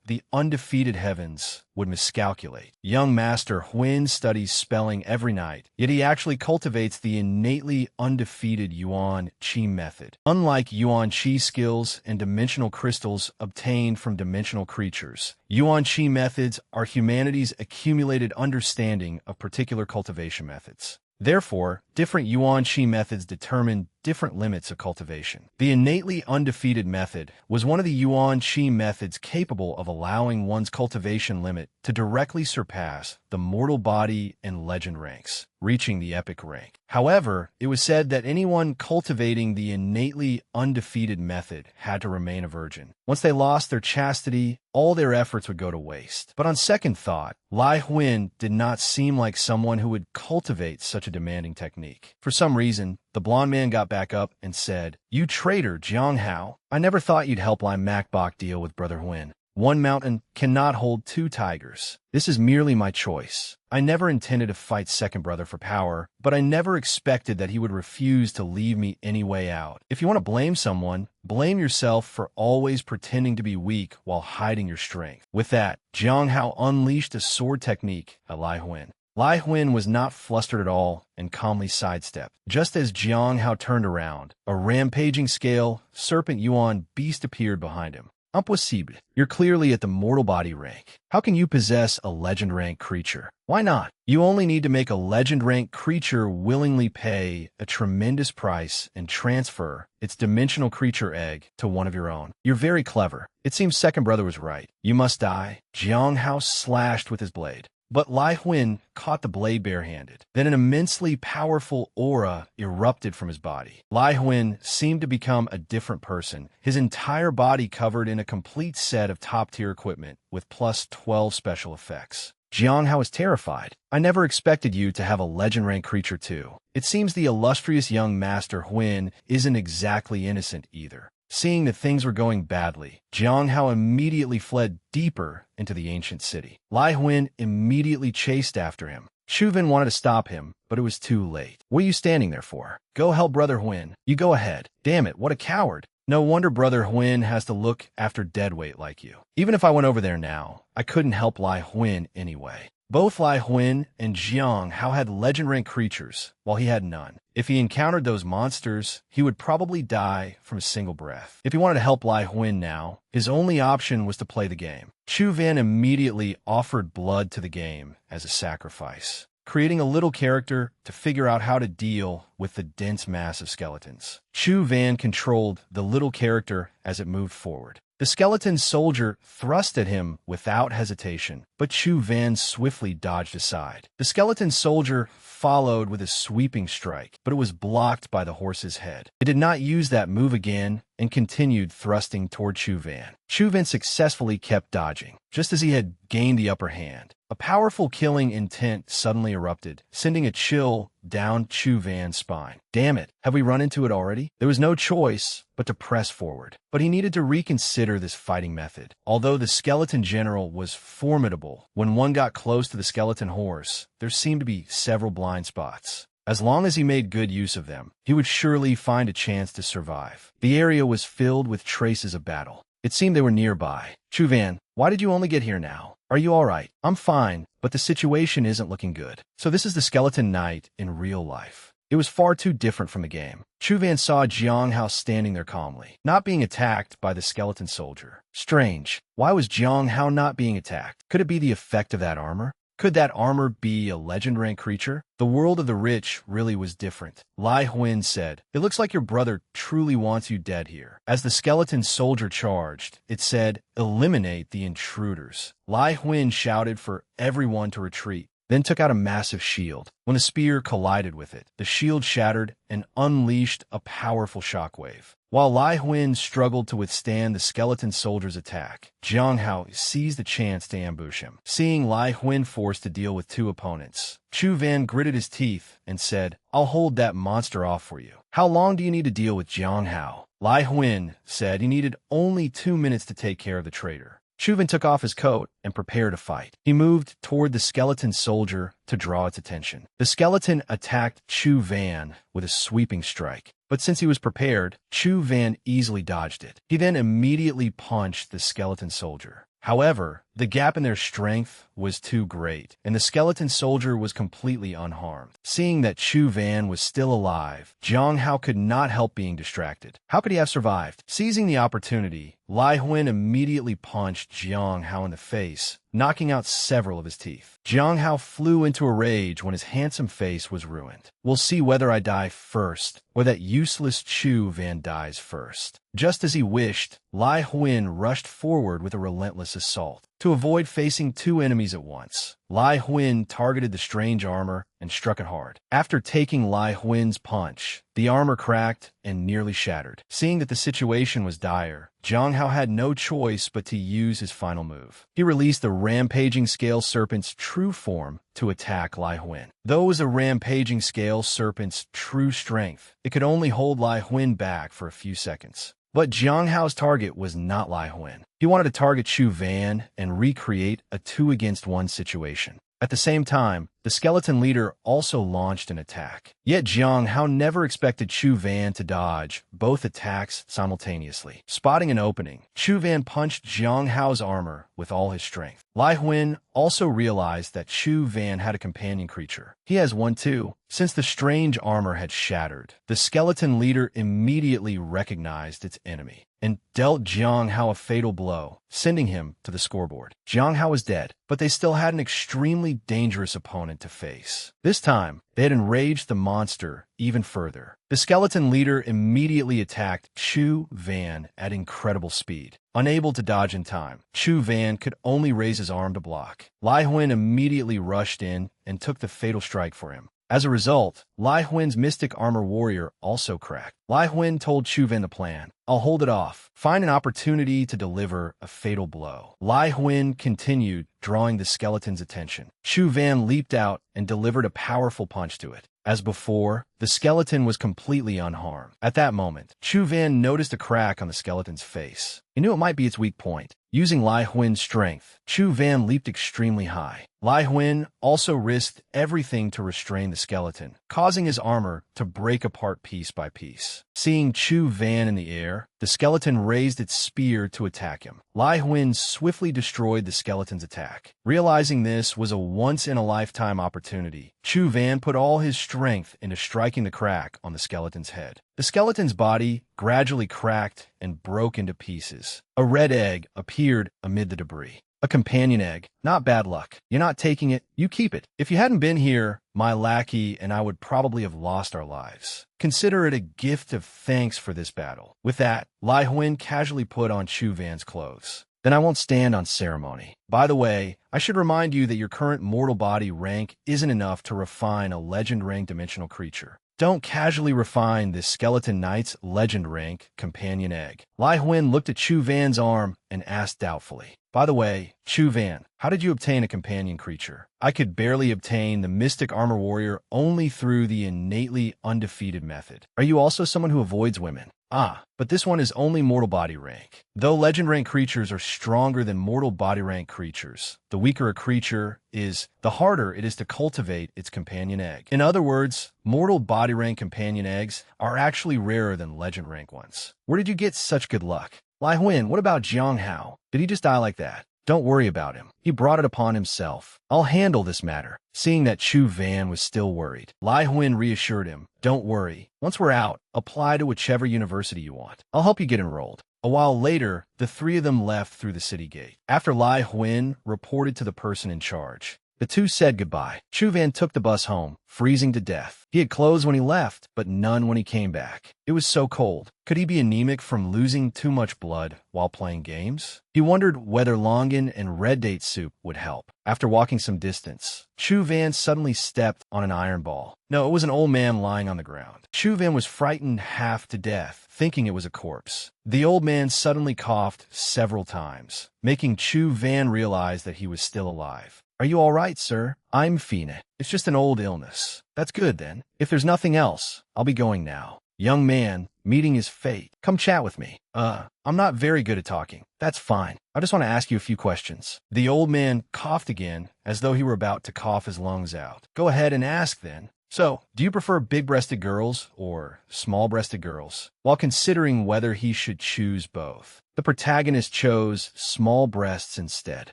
the undefeated heavens, would miscalculate. Young Master Huin studies spelling every night, yet he actually cultivates the innately undefeated Yuan Chi method. Unlike Yuan Chi skills and dimensional crystals obtained from dimensional creatures, Yuan Chi methods are humanity's accumulated understanding of particular cultivation methods. Therefore, different Yuan Chi methods determine different limits of cultivation. The innately undefeated method was one of the Yuan Chi methods capable of allowing one's cultivation limit to directly surpass the mortal body and legend ranks, reaching the epic rank. However, it was said that anyone cultivating the innately undefeated method had to remain a virgin. Once they lost their chastity, all their efforts would go to waste. But on second thought, Lai Huin did not seem like someone who would cultivate such a demanding technique. For some reason, the blonde man got back up and said, "You traitor, Jiang Hao. I never thought you'd help Lai Macbok deal with Brother Huin." One mountain cannot hold two tigers. This is merely my choice. I never intended to fight second brother for power, but I never expected that he would refuse to leave me any way out. If you want to blame someone, blame yourself for always pretending to be weak while hiding your strength. With that, Jiang Hao unleashed a sword technique at Lai Huan. Lai Huan was not flustered at all and calmly sidestepped. Just as Jiang Hao turned around, a rampaging scale, serpent Yuan beast appeared behind him. Impossible. You're clearly at the mortal body rank. How can you possess a legend rank creature? Why not? You only need to make a legend rank creature willingly pay a tremendous price and transfer its dimensional creature egg to one of your own. You're very clever. It seems second brother was right. You must die. Jiang Hao slashed with his blade. But Lai Huan caught the blade barehanded. Then an immensely powerful aura erupted from his body. Lai Huan seemed to become a different person, his entire body covered in a complete set of top-tier equipment with plus 12 special effects. Jiang Hao was terrified. I never expected you to have a legend rank creature too. It seems the illustrious young master Huan isn't exactly innocent either. Seeing that things were going badly, Jiang Hao immediately fled deeper into the ancient city. Lai Huan immediately chased after him. Chu Ven wanted to stop him, but it was too late. What are you standing there for? Go help Brother Huan. You go ahead. Damn it, what a coward. No wonder Brother Huan has to look after deadweight like you. Even if I went over there now, I couldn't help Lai Huan anyway. Both Lai Huan and Jiang Hao had legend rank creatures, while he had none. If he encountered those monsters, he would probably die from a single breath. If he wanted to help Lai Huan now, his only option was to play the game. Chu Ven immediately offered blood to the game as a sacrifice, creating a little character to figure out how to deal with the dense mass of skeletons. Chu Ven controlled the little character as it moved forward. The skeleton soldier thrust at him without hesitation, but Chu Ven swiftly dodged aside. The skeleton soldier followed with a sweeping strike, but it was blocked by the horse's head. It did not use that move again and continued thrusting toward Chu Ven. Chu Ven successfully kept dodging, just as he had gained the upper hand. A powerful killing intent suddenly erupted, sending a chill down Chu Ven's spine. Damn it, have we run into it already? There was no choice but to press forward. But he needed to reconsider this fighting method. Although the skeleton general was formidable, when one got close to the skeleton horse, there seemed to be several blind spots. As long as he made good use of them, he would surely find a chance to survive. The area was filled with traces of battle. It seemed they were nearby. Chu Ven, why did you only get here now? Are you all right? I'm fine, but the situation isn't looking good. So this is the skeleton knight in real life. It was far too different from the game. Chu Ven saw Jiang Hao standing there calmly, not being attacked by the skeleton soldier. Strange. Why was Jiang Hao not being attacked? Could it be the effect of that armor? Could that armor be a legend rank creature? The world of the rich really was different. Lai Huan said, "It looks like your brother truly wants you dead here." As the skeleton soldier charged, it said, "Eliminate the intruders." Lai Huan shouted for everyone to retreat, then took out a massive shield. When the spear collided with it, the shield shattered and unleashed a powerful shockwave. While Lai Huan struggled to withstand the skeleton soldier's attack, Jiang Hao seized the chance to ambush him. Seeing Lai Huan forced to deal with two opponents, Chu Ven gritted his teeth and said, "I'll hold that monster off for you." "How long do you need to deal with Jiang Hao?" Lai Huan said he needed only 2 minutes to take care of the traitor. Chu Ven took off his coat and prepared to fight. He moved toward the skeleton soldier to draw its attention. The skeleton attacked Chu Ven with a sweeping strike, but since he was prepared, Chu Ven easily dodged it. He then immediately punched the skeleton soldier. However, the gap in their strength was too great, and the skeleton soldier was completely unharmed. Seeing that Chu Ven was still alive, Jiang Hao could not help being distracted. How could he have survived? Seizing the opportunity, Lai Huan immediately punched Jiang Hao in the face, knocking out several of his teeth. Jiang Hao flew into a rage when his handsome face was ruined. "We'll see whether I die first, or that useless Chu Ven dies first." Just as he wished, Lai Huan rushed forward with a relentless assault. To avoid facing two enemies at once, Lai Huan targeted the strange armor and struck it hard. After taking Lai Huan's punch, the armor cracked and nearly shattered. Seeing that the situation was dire, Jiang Hao had no choice but to use his final move. He released the rampaging scale serpent's true form to attack Lai Huan. Though it was a rampaging scale serpent's true strength, it could only hold Lai Huan back for a few seconds. But Jiang Hao's target was not Lai Huan. He wanted to target Chu Van and recreate a 2-against-1 situation. At the same time, the skeleton leader also launched an attack. Yet Jiang Hao never expected Chu Van to dodge both attacks simultaneously. Spotting an opening, Chu Van punched Jiang Hao's armor with all his strength. Lai Huan also realized that Chu Van had a companion creature. He has one too. Since the strange armor had shattered, the skeleton leader immediately recognized its enemy and dealt Jiang Hao a fatal blow, sending him to the scoreboard. Jiang Hao was dead, but they still had an extremely dangerous opponent to face. This time, they had enraged the monster even further. The skeleton leader immediately attacked Chu Van at incredible speed. Unable to dodge in time, Chu Van could only raise his arm to block. Lai Huan immediately rushed in and took the fatal strike for him. As a result, Lai Huan's Mystic Armor Warrior also cracked. Lai Huan told Chu Van the plan. I'll hold it off. Find an opportunity to deliver a fatal blow. Lai Huan continued, drawing the skeleton's attention. Chu Van leaped out and delivered a powerful punch to it. As before, the skeleton was completely unharmed. At that moment, Chu Van noticed a crack on the skeleton's face. He knew it might be its weak point. Using Lai Huan's strength, Chu Van leaped extremely high. Lai Huan also risked everything to restrain the skeleton, causing his armor to break apart piece by piece. Seeing Chu Van in the air, the skeleton raised its spear to attack him. Lai Huan swiftly destroyed the skeleton's attack. Realizing this was a once-in-a-lifetime opportunity, Chu Van put all his strength into striking the crack on the skeleton's head. The skeleton's body gradually cracked and broke into pieces. A red egg appeared amid the debris. A companion egg. Not bad luck. You're not taking it, you keep it. If you hadn't been here, my lackey and I would probably have lost our lives. Consider it a gift of thanks for this battle. With that, Lai Huan casually put on Chu Van's clothes. Then I won't stand on ceremony. By the way, I should remind you that your current mortal body rank isn't enough to refine a legend rank dimensional creature. Don't casually refine this skeleton knight's legend rank companion egg. Lai Huan looked at Chu Van's arm and asked doubtfully. By the way, Chu Van, how did you obtain a companion creature? I could barely obtain the Mystic Armor Warrior only through the innately undefeated method. Are you also someone who avoids women? Ah, but this one is only mortal body rank. Though legend rank creatures are stronger than mortal body rank creatures, the weaker a creature is, the harder it is to cultivate its companion egg. In other words, mortal body rank companion eggs are actually rarer than legend rank ones. Where did you get such good luck? Lai Huan, what about Jiang Hao? Did he just die like that? Don't worry about him. He brought it upon himself. I'll handle this matter. Seeing that Chu Van was still worried, Lai Huan reassured him. Don't worry. Once we're out, apply to whichever university you want. I'll help you get enrolled. A while later, the three of them left through the city gate. After Lai Huan reported to the person in charge, the two said goodbye. Chu Van took the bus home, freezing to death. He had clothes when he left, but none when he came back. It was so cold. Could he be anemic from losing too much blood while playing games? He wondered whether longan and red date soup would help. After walking some distance, Chu Van suddenly stepped on an iron ball. No, it was an old man lying on the ground. Chu Van was frightened half to death, thinking it was a corpse. The old man suddenly coughed several times, making Chu Van realize that he was still alive. Are you all right, sir? I'm fine. It's just an old illness. That's good, then. If there's nothing else, I'll be going now. Young man, meeting his fate. Come chat with me. I'm not very good at talking. That's fine. I just want to ask you a few questions. The old man coughed again, as though he were about to cough his lungs out. Go ahead and ask, then. So, do you prefer big-breasted girls or small-breasted girls? While considering whether he should choose both, the protagonist chose small breasts instead.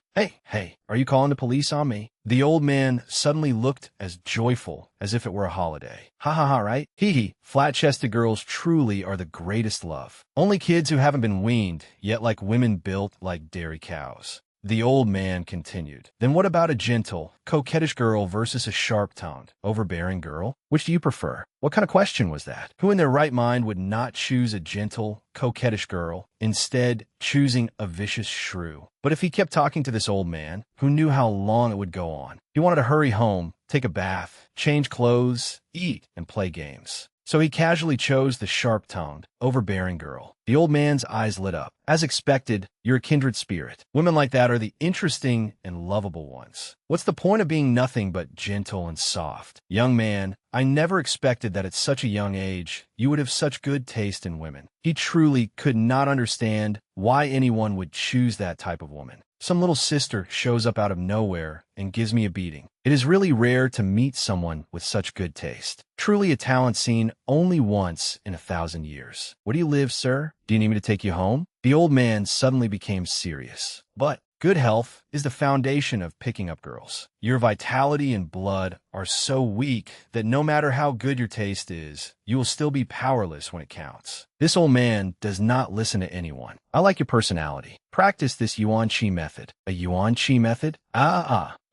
Hey, are you calling the police on me? The old man suddenly looked as joyful as if it were a holiday. Ha, right? Hee, flat-chested girls truly are the greatest love. Only kids who haven't been weaned, yet like women built like dairy cows. The old man continued. Then what about a gentle, coquettish girl versus a sharp-tongued, overbearing girl? Which do you prefer? What kind of question was that? Who in their right mind would not choose a gentle, coquettish girl, instead choosing a vicious shrew? But if he kept talking to this old man, who knew how long it would go on, he wanted to hurry home, take a bath, change clothes, eat, and play games. So he casually chose the sharp-tongued, overbearing girl. The old man's eyes lit up. As expected, you're a kindred spirit. Women like that are the interesting and lovable ones. What's the point of being nothing but gentle and soft? Young man, I never expected that at such a young age, you would have such good taste in women. He truly could not understand why anyone would choose that type of woman. Some little sister shows up out of nowhere and gives me a beating. It is really rare to meet someone with such good taste. Truly a talent seen only once in 1,000 years. Where do you live, sir? Do you need me to take you home? The old man suddenly became serious. But good health is the foundation of picking up girls. Your vitality and blood are so weak that no matter how good your taste is, you will still be powerless when it counts. This old man does not listen to anyone. I like your personality. Practice this Yuan Chi method. A Yuan Chi method?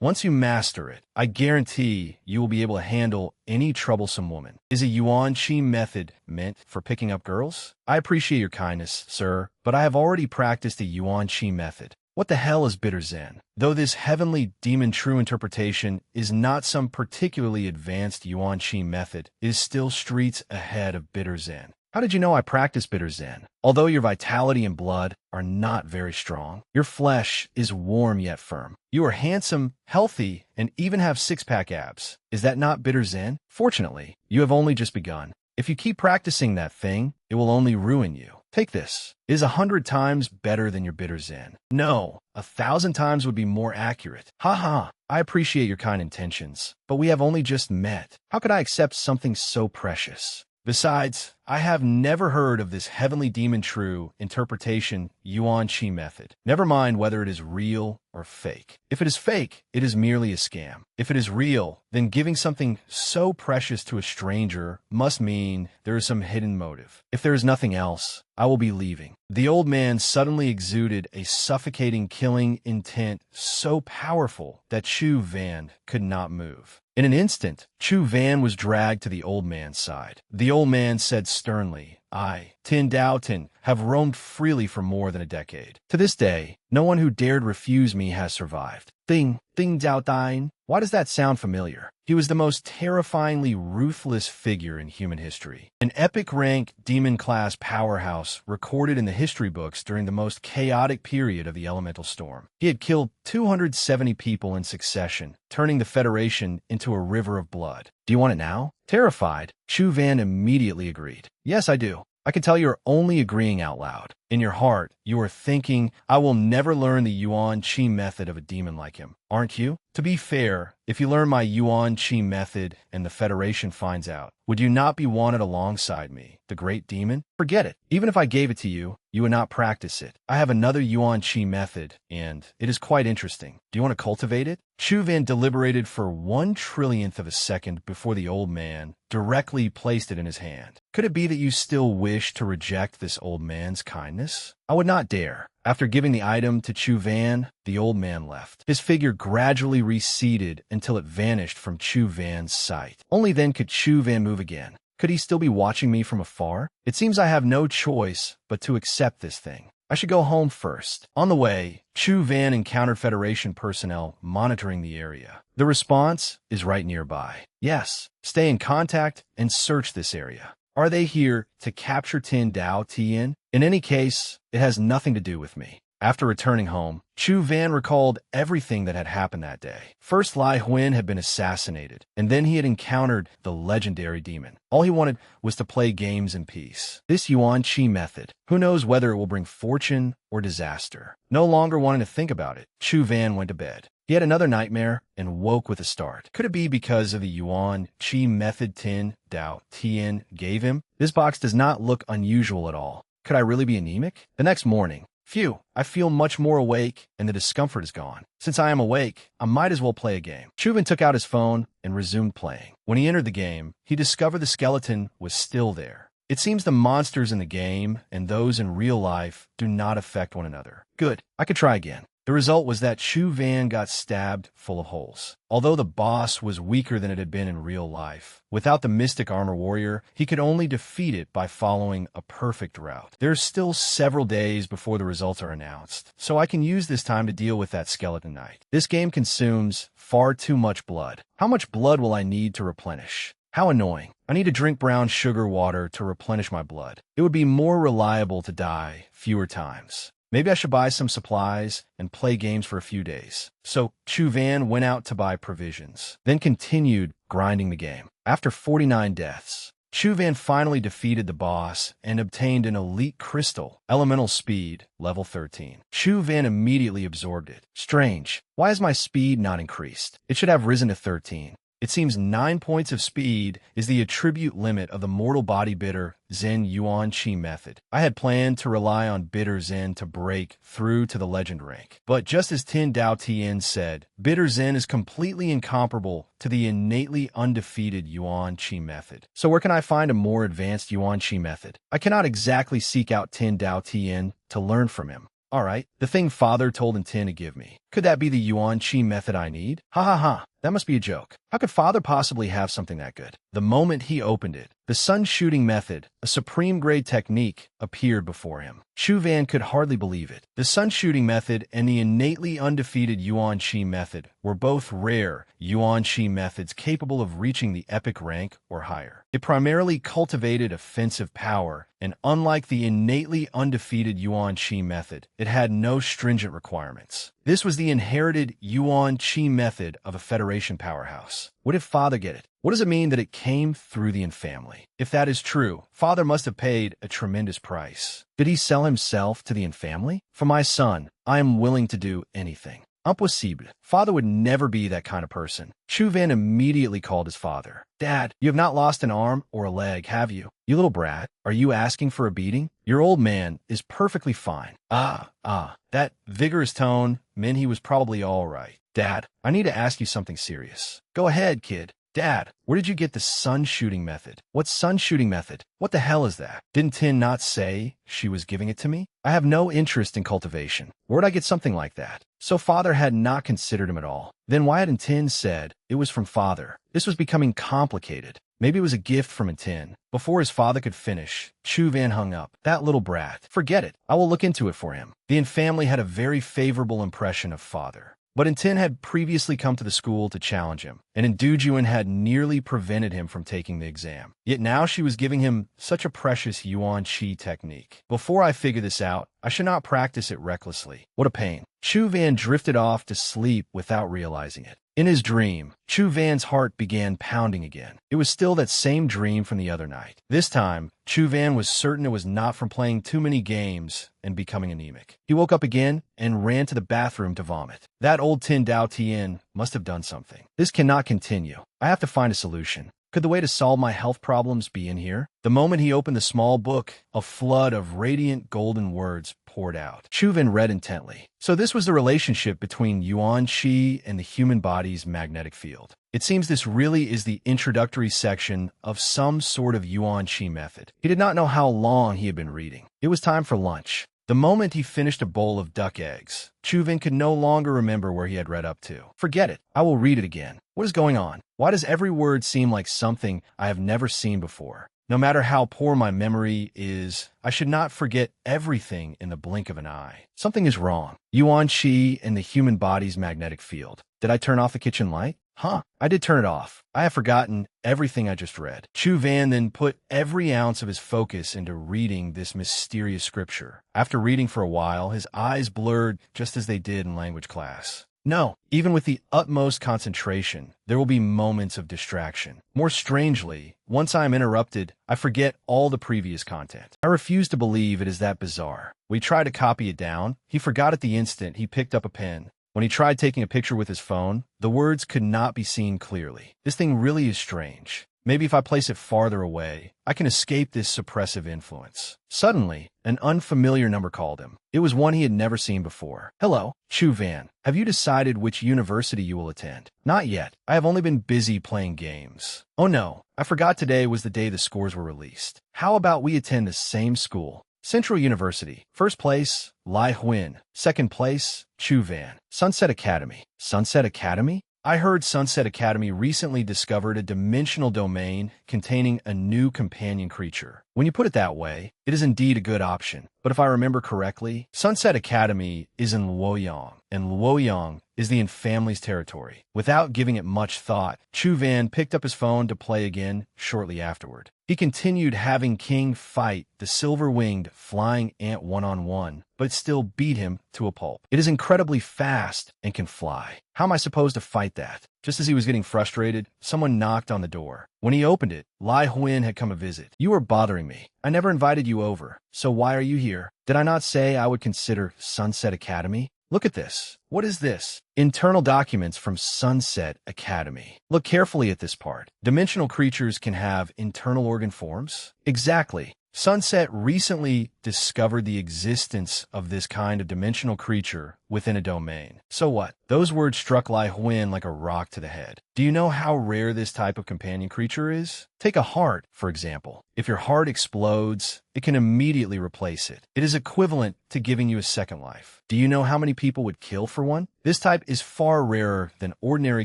Once you master it, I guarantee you will be able to handle any troublesome woman. Is a Yuan Chi method meant for picking up girls? I appreciate your kindness, sir, but I have already practiced the Yuan Chi method. What the hell is bitter Zen? Though this heavenly demon true interpretation is not some particularly advanced Yuan Chi method, it is still streets ahead of bitter Zen. How did you know I practice bitter Zen? Although your vitality and blood are not very strong, your flesh is warm yet firm. You are handsome, healthy, and even have six-pack abs. Is that not bitter Zen? Fortunately, you have only just begun. If you keep practicing that thing, it will only ruin you. Take this. It is 100 times better than your bitter Zen. No, 1,000 times would be more accurate. Ha. I appreciate your kind intentions, but we have only just met. How could I accept something so precious? Besides, I have never heard of this heavenly demon true interpretation Yuan Chi method. Never mind whether it is real or fake. If it is fake, it is merely a scam. If it is real, then giving something so precious to a stranger must mean there is some hidden motive. If there is nothing else, I will be leaving. The old man suddenly exuded a suffocating killing intent so powerful that Chu Van could not move. In an instant, Chu Van was dragged to the old man's side. The old man said sternly, I, Tin Dao Tin, have roamed freely for more than a decade. To this day, no one who dared refuse me has survived. Ding Dao Dine. Why does that sound familiar? He was the most terrifyingly ruthless figure in human history. An epic rank demon-class powerhouse recorded in the history books during the most chaotic period of the elemental storm. He had killed 270 people in succession, turning the Federation into a river of blood. Do you want it now? Terrified, Chu Van immediately agreed. Yes, I do. I can tell you're only agreeing out loud. In your heart, you are thinking, I will never learn the Yuan Chi method of a demon like him, aren't you? To be fair, if you learn my Yuan Chi method and the Federation finds out, would you not be wanted alongside me, the great demon? Forget it. Even if I gave it to you, you would not practice it. I have another Yuan Chi method, and it is quite interesting. Do you want to cultivate it? Chu Van deliberated for 1/1,000,000,000 of a second before the old man directly placed it in his hand. Could it be that you still wish to reject this old man's kindness? I would not dare. After giving the item to Chu Van, the old man left. His figure gradually receded until it vanished from Chu Van's sight. Only then could Chu Van move again. Could he still be watching me from afar? It seems I have no choice but to accept this thing. I should go home first. On the way, Chu Van encountered Federation personnel monitoring the area. The response is right nearby. Yes, stay in contact and search this area. Are they here to capture Tin Dao Tian? In any case, it has nothing to do with me. After returning home, Chu Van recalled everything that had happened that day. First, Lai Huan had been assassinated, and then he had encountered the legendary demon. All he wanted was to play games in peace. This Yuan Chi method, who knows whether it will bring fortune or disaster? No longer wanting to think about it, Chu Van went to bed. He had another nightmare and woke with a start. Could it be because of the Yuan Chi method Tin Dao Tian gave him? This box does not look unusual at all. Could I really be anemic? The next morning, phew, I feel much more awake and the discomfort is gone. Since I am awake, I might as well play a game. Chu Van took out his phone and resumed playing. When he entered the game, he discovered the skeleton was still there. It seems the monsters in the game and those in real life do not affect one another. Good, I could try again. The result was that Chu Van got stabbed full of holes. Although the boss was weaker than it had been in real life, without the mystic armor warrior, he could only defeat it by following a perfect route. There's still several days before the results are announced, so I can use this time to deal with that skeleton knight. This game consumes far too much blood. How much blood will I need to replenish? How annoying. I need to drink brown sugar water to replenish my blood. It would be more reliable to die fewer times. Maybe I should buy some supplies and play games for a few days. So Chu Van went out to buy provisions, then continued grinding the game. After 49 deaths, Chu Van finally defeated the boss and obtained an elite crystal, elemental speed, level 13. Chu Van immediately absorbed it. Strange, why has my speed not increased? It should have risen to 13. It seems 9 points of speed is the attribute limit of the mortal body bidder Zen Yuan Chi method. I had planned to rely on bidder Zen to break through to the legend rank. But just as Tin Dao Tien said, bidder Zen is completely incomparable to the innately undefeated Yuan Chi method. So where can I find a more advanced Yuan Chi method? I cannot exactly seek out Tin Dao Tien to learn from him. All right, the thing father told Tin to give me. Could that be the Yuan Chi method I need? Ha ha ha, that must be a joke. How could father possibly have something that good? The moment he opened it, the sun shooting method, a supreme grade technique, appeared before him. Chu Van could hardly believe it. The sun shooting method and the innately undefeated Yuan Chi method were both rare Yuan Chi methods capable of reaching the epic rank or higher. It primarily cultivated offensive power, and unlike the innately undefeated Yuan Chi method, it had no stringent requirements. This was the inherited Yuan Chi method of a Federation powerhouse. What did father get it? What does it mean that it came through the family? If that is true, father must have paid a tremendous price. Did he sell himself to the family? For my son, I am willing to do anything. Impossible. Father would never be that kind of person. Chu Van immediately called his father. Dad, you have not lost an arm or a leg, have you? You little brat, are you asking for a beating? Your old man is perfectly fine. That vigorous tone meant he was probably all right. Dad, I need to ask you something serious. Go ahead, kid. Dad, where did you get the sun shooting method? What sun shooting method? What the hell is that? Didn't Tin not say she was giving it to me? I have no interest in cultivation. Where'd I get something like that? So father had not considered him at all. Then why hadn't Tin said it was from father? This was becoming complicated. Maybe it was a gift from Tin. Before his father could finish, Chu Van hung up. That little brat. Forget it. I will look into it for him. The family had a very favorable impression of father. But Tin had previously come to the school to challenge him, and Dujuan had nearly prevented him from taking the exam. Yet now she was giving him such a precious Yuan Chi technique. Before I figure this out, I should not practice it recklessly. What a pain. Chu Van drifted off to sleep without realizing it. In his dream, Chu Van's heart began pounding again. It was still that same dream from the other night. This time, Chu Van was certain it was not from playing too many games and becoming anemic. He woke up again and ran to the bathroom to vomit. That old Tin Dao Tien must have done something. This cannot continue. I have to find a solution. Could the way to solve my health problems be in here? The moment he opened the small book, a flood of radiant golden words poured out. Chu Van read intently. So this was the relationship between Yuan Chi and the human body's magnetic field. It seems this really is the introductory section of some sort of Yuan Chi method. He did not know how long he had been reading. It was time for lunch. The moment he finished a bowl of duck eggs, Chu Van could no longer remember where he had read up to. Forget it. I will read it again. What is going on? Why does every word seem like something I have never seen before? No matter how poor my memory is, I should not forget everything in the blink of an eye. Something is wrong. Yuan Chi and the human body's magnetic field. Did I turn off the kitchen light? I did turn it off. I have forgotten everything I just read. Chu Van then put every ounce of his focus into reading this mysterious scripture. After reading for a while, his eyes blurred just as they did in language class. No, even with the utmost concentration, there will be moments of distraction. More strangely, once I am interrupted, I forget all the previous content. I refuse to believe it is that bizarre. We tried to copy it down. He forgot at the instant he picked up a pen. When he tried taking a picture with his phone, the words could not be seen clearly. This thing really is strange. Maybe if I place it farther away, I can escape this suppressive influence. Suddenly, an unfamiliar number called him. It was one he had never seen before. Hello, Chu Van. Have you decided which university you will attend? Not yet. I have only been busy playing games. Oh no, I forgot today was the day the scores were released. How about we attend the same school? Central University. First place, Lai Huin. Second place, Chu Van. Sunset Academy. Sunset Academy? I heard Sunset Academy recently discovered a dimensional domain containing a new companion creature. When you put it that way, it is indeed a good option. but if I remember correctly, Sunset Academy is in Luoyang, and Luoyang is the Yin family's territory. Without giving it much thought, Chu Van picked up his phone to play again shortly afterward. He continued having King fight the silver-winged flying ant one-on-one, but still beat him to a pulp. It is incredibly fast and can fly. How am I supposed to fight that? Just as he was getting frustrated, someone knocked on the door. When he opened it, Lai Huin had come a visit. You are bothering me. I never invited you over, so why are you here? Did I not say I would consider Sunset Academy? Look at this. What is this? Internal documents from Sunset Academy. Look carefully at this part. Dimensional creatures can have internal organ forms? Exactly. Sunset recently discovered the existence of this kind of dimensional creature within a domain. So what? Those words struck Lai Huin like a rock to the head. Do you know how rare this type of companion creature is? Take a heart, for example. If your heart explodes, it can immediately replace it. It is equivalent to giving you a second life. Do you know how many people would kill for one? This type is far rarer than ordinary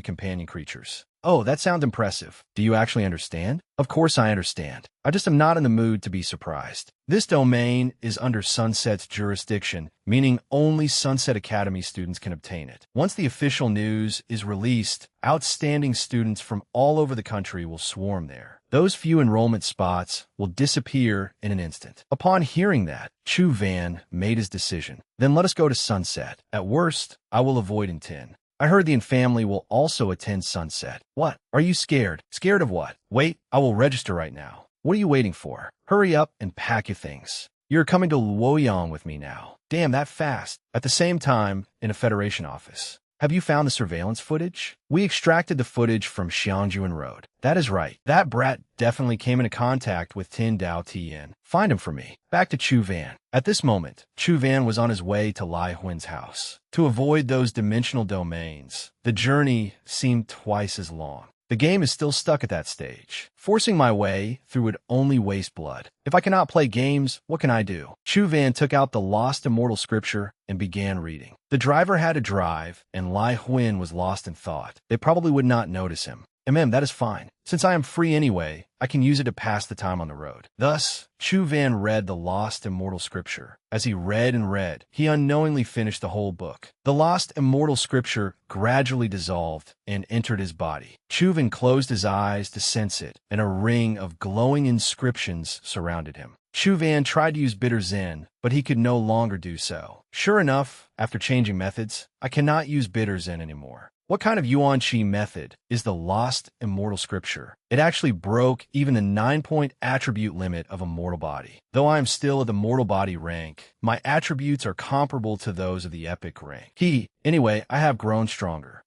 companion creatures. Oh, that sounds impressive. Do you actually understand? Of course I understand. I just am not in the mood to be surprised. This domain is under Sunset's jurisdiction, meaning only Sunset Academy students can obtain it. Once the official news is released, outstanding students from all over the country will swarm there. Those few enrollment spots will disappear in an instant. Upon hearing that, Chu Van made his decision. Then let us go to Sunset. At worst, I will avoid Intin. I heard the Yin family will also attend Sunset. What? Are you scared? Scared of what? Wait, I will register right now. What are you waiting for? Hurry up and pack your things. You're coming to Luoyang with me now. Damn, that fast. At the same time, in a Federation office. Have you found the surveillance footage? We extracted the footage from Xiangjuan Road. That is right. That brat definitely came into contact with Tin Dao Tian. Find him for me. Back to Chu Van. At this moment, Chu Van was on his way to Lai Huin's house. To avoid those dimensional domains, the journey seemed twice as long. The game is still stuck at that stage. Forcing my way through would only waste blood. If I cannot play games, what can I do? Chu Van took out the Lost Immortal Scripture and began reading. The driver had to drive, and Lai Huin was lost in thought. They probably would not notice him. That is fine. Since I am free anyway, I can use it to pass the time on the road. Thus, Chu Van read the Lost Immortal Scripture. As he read and read, he unknowingly finished the whole book. The Lost Immortal Scripture gradually dissolved and entered his body. Chu Van closed his eyes to sense it, and a ring of glowing inscriptions surrounded him. Chu Van tried to use Bitter Zen, but he could no longer do so. Sure enough, after changing methods, I cannot use Bitter Zen anymore. What kind of Yuan Qi method is the Lost Immortal Scripture? It actually broke even the 9-point attribute limit of a mortal body. Though I am still at the mortal body rank, my attributes are comparable to those of the epic rank. Anyway, I have grown stronger.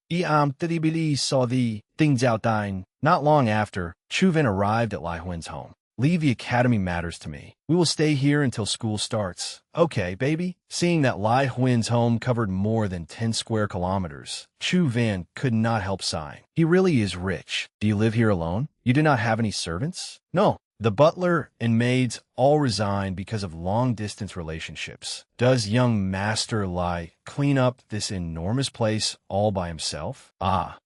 Not long after, Chu Van arrived at Lai Huin's home. Leave the academy matters to me. We will stay here until school starts. Okay, baby. Seeing that Lai Huin's home covered more than 10 square kilometers, Chu Van could not help sighing. He really is rich. Do you live here alone? You do not have any servants? No. The butler and maids all resigned because of long-distance relationships. Does young Master Lai clean up this enormous place all by himself?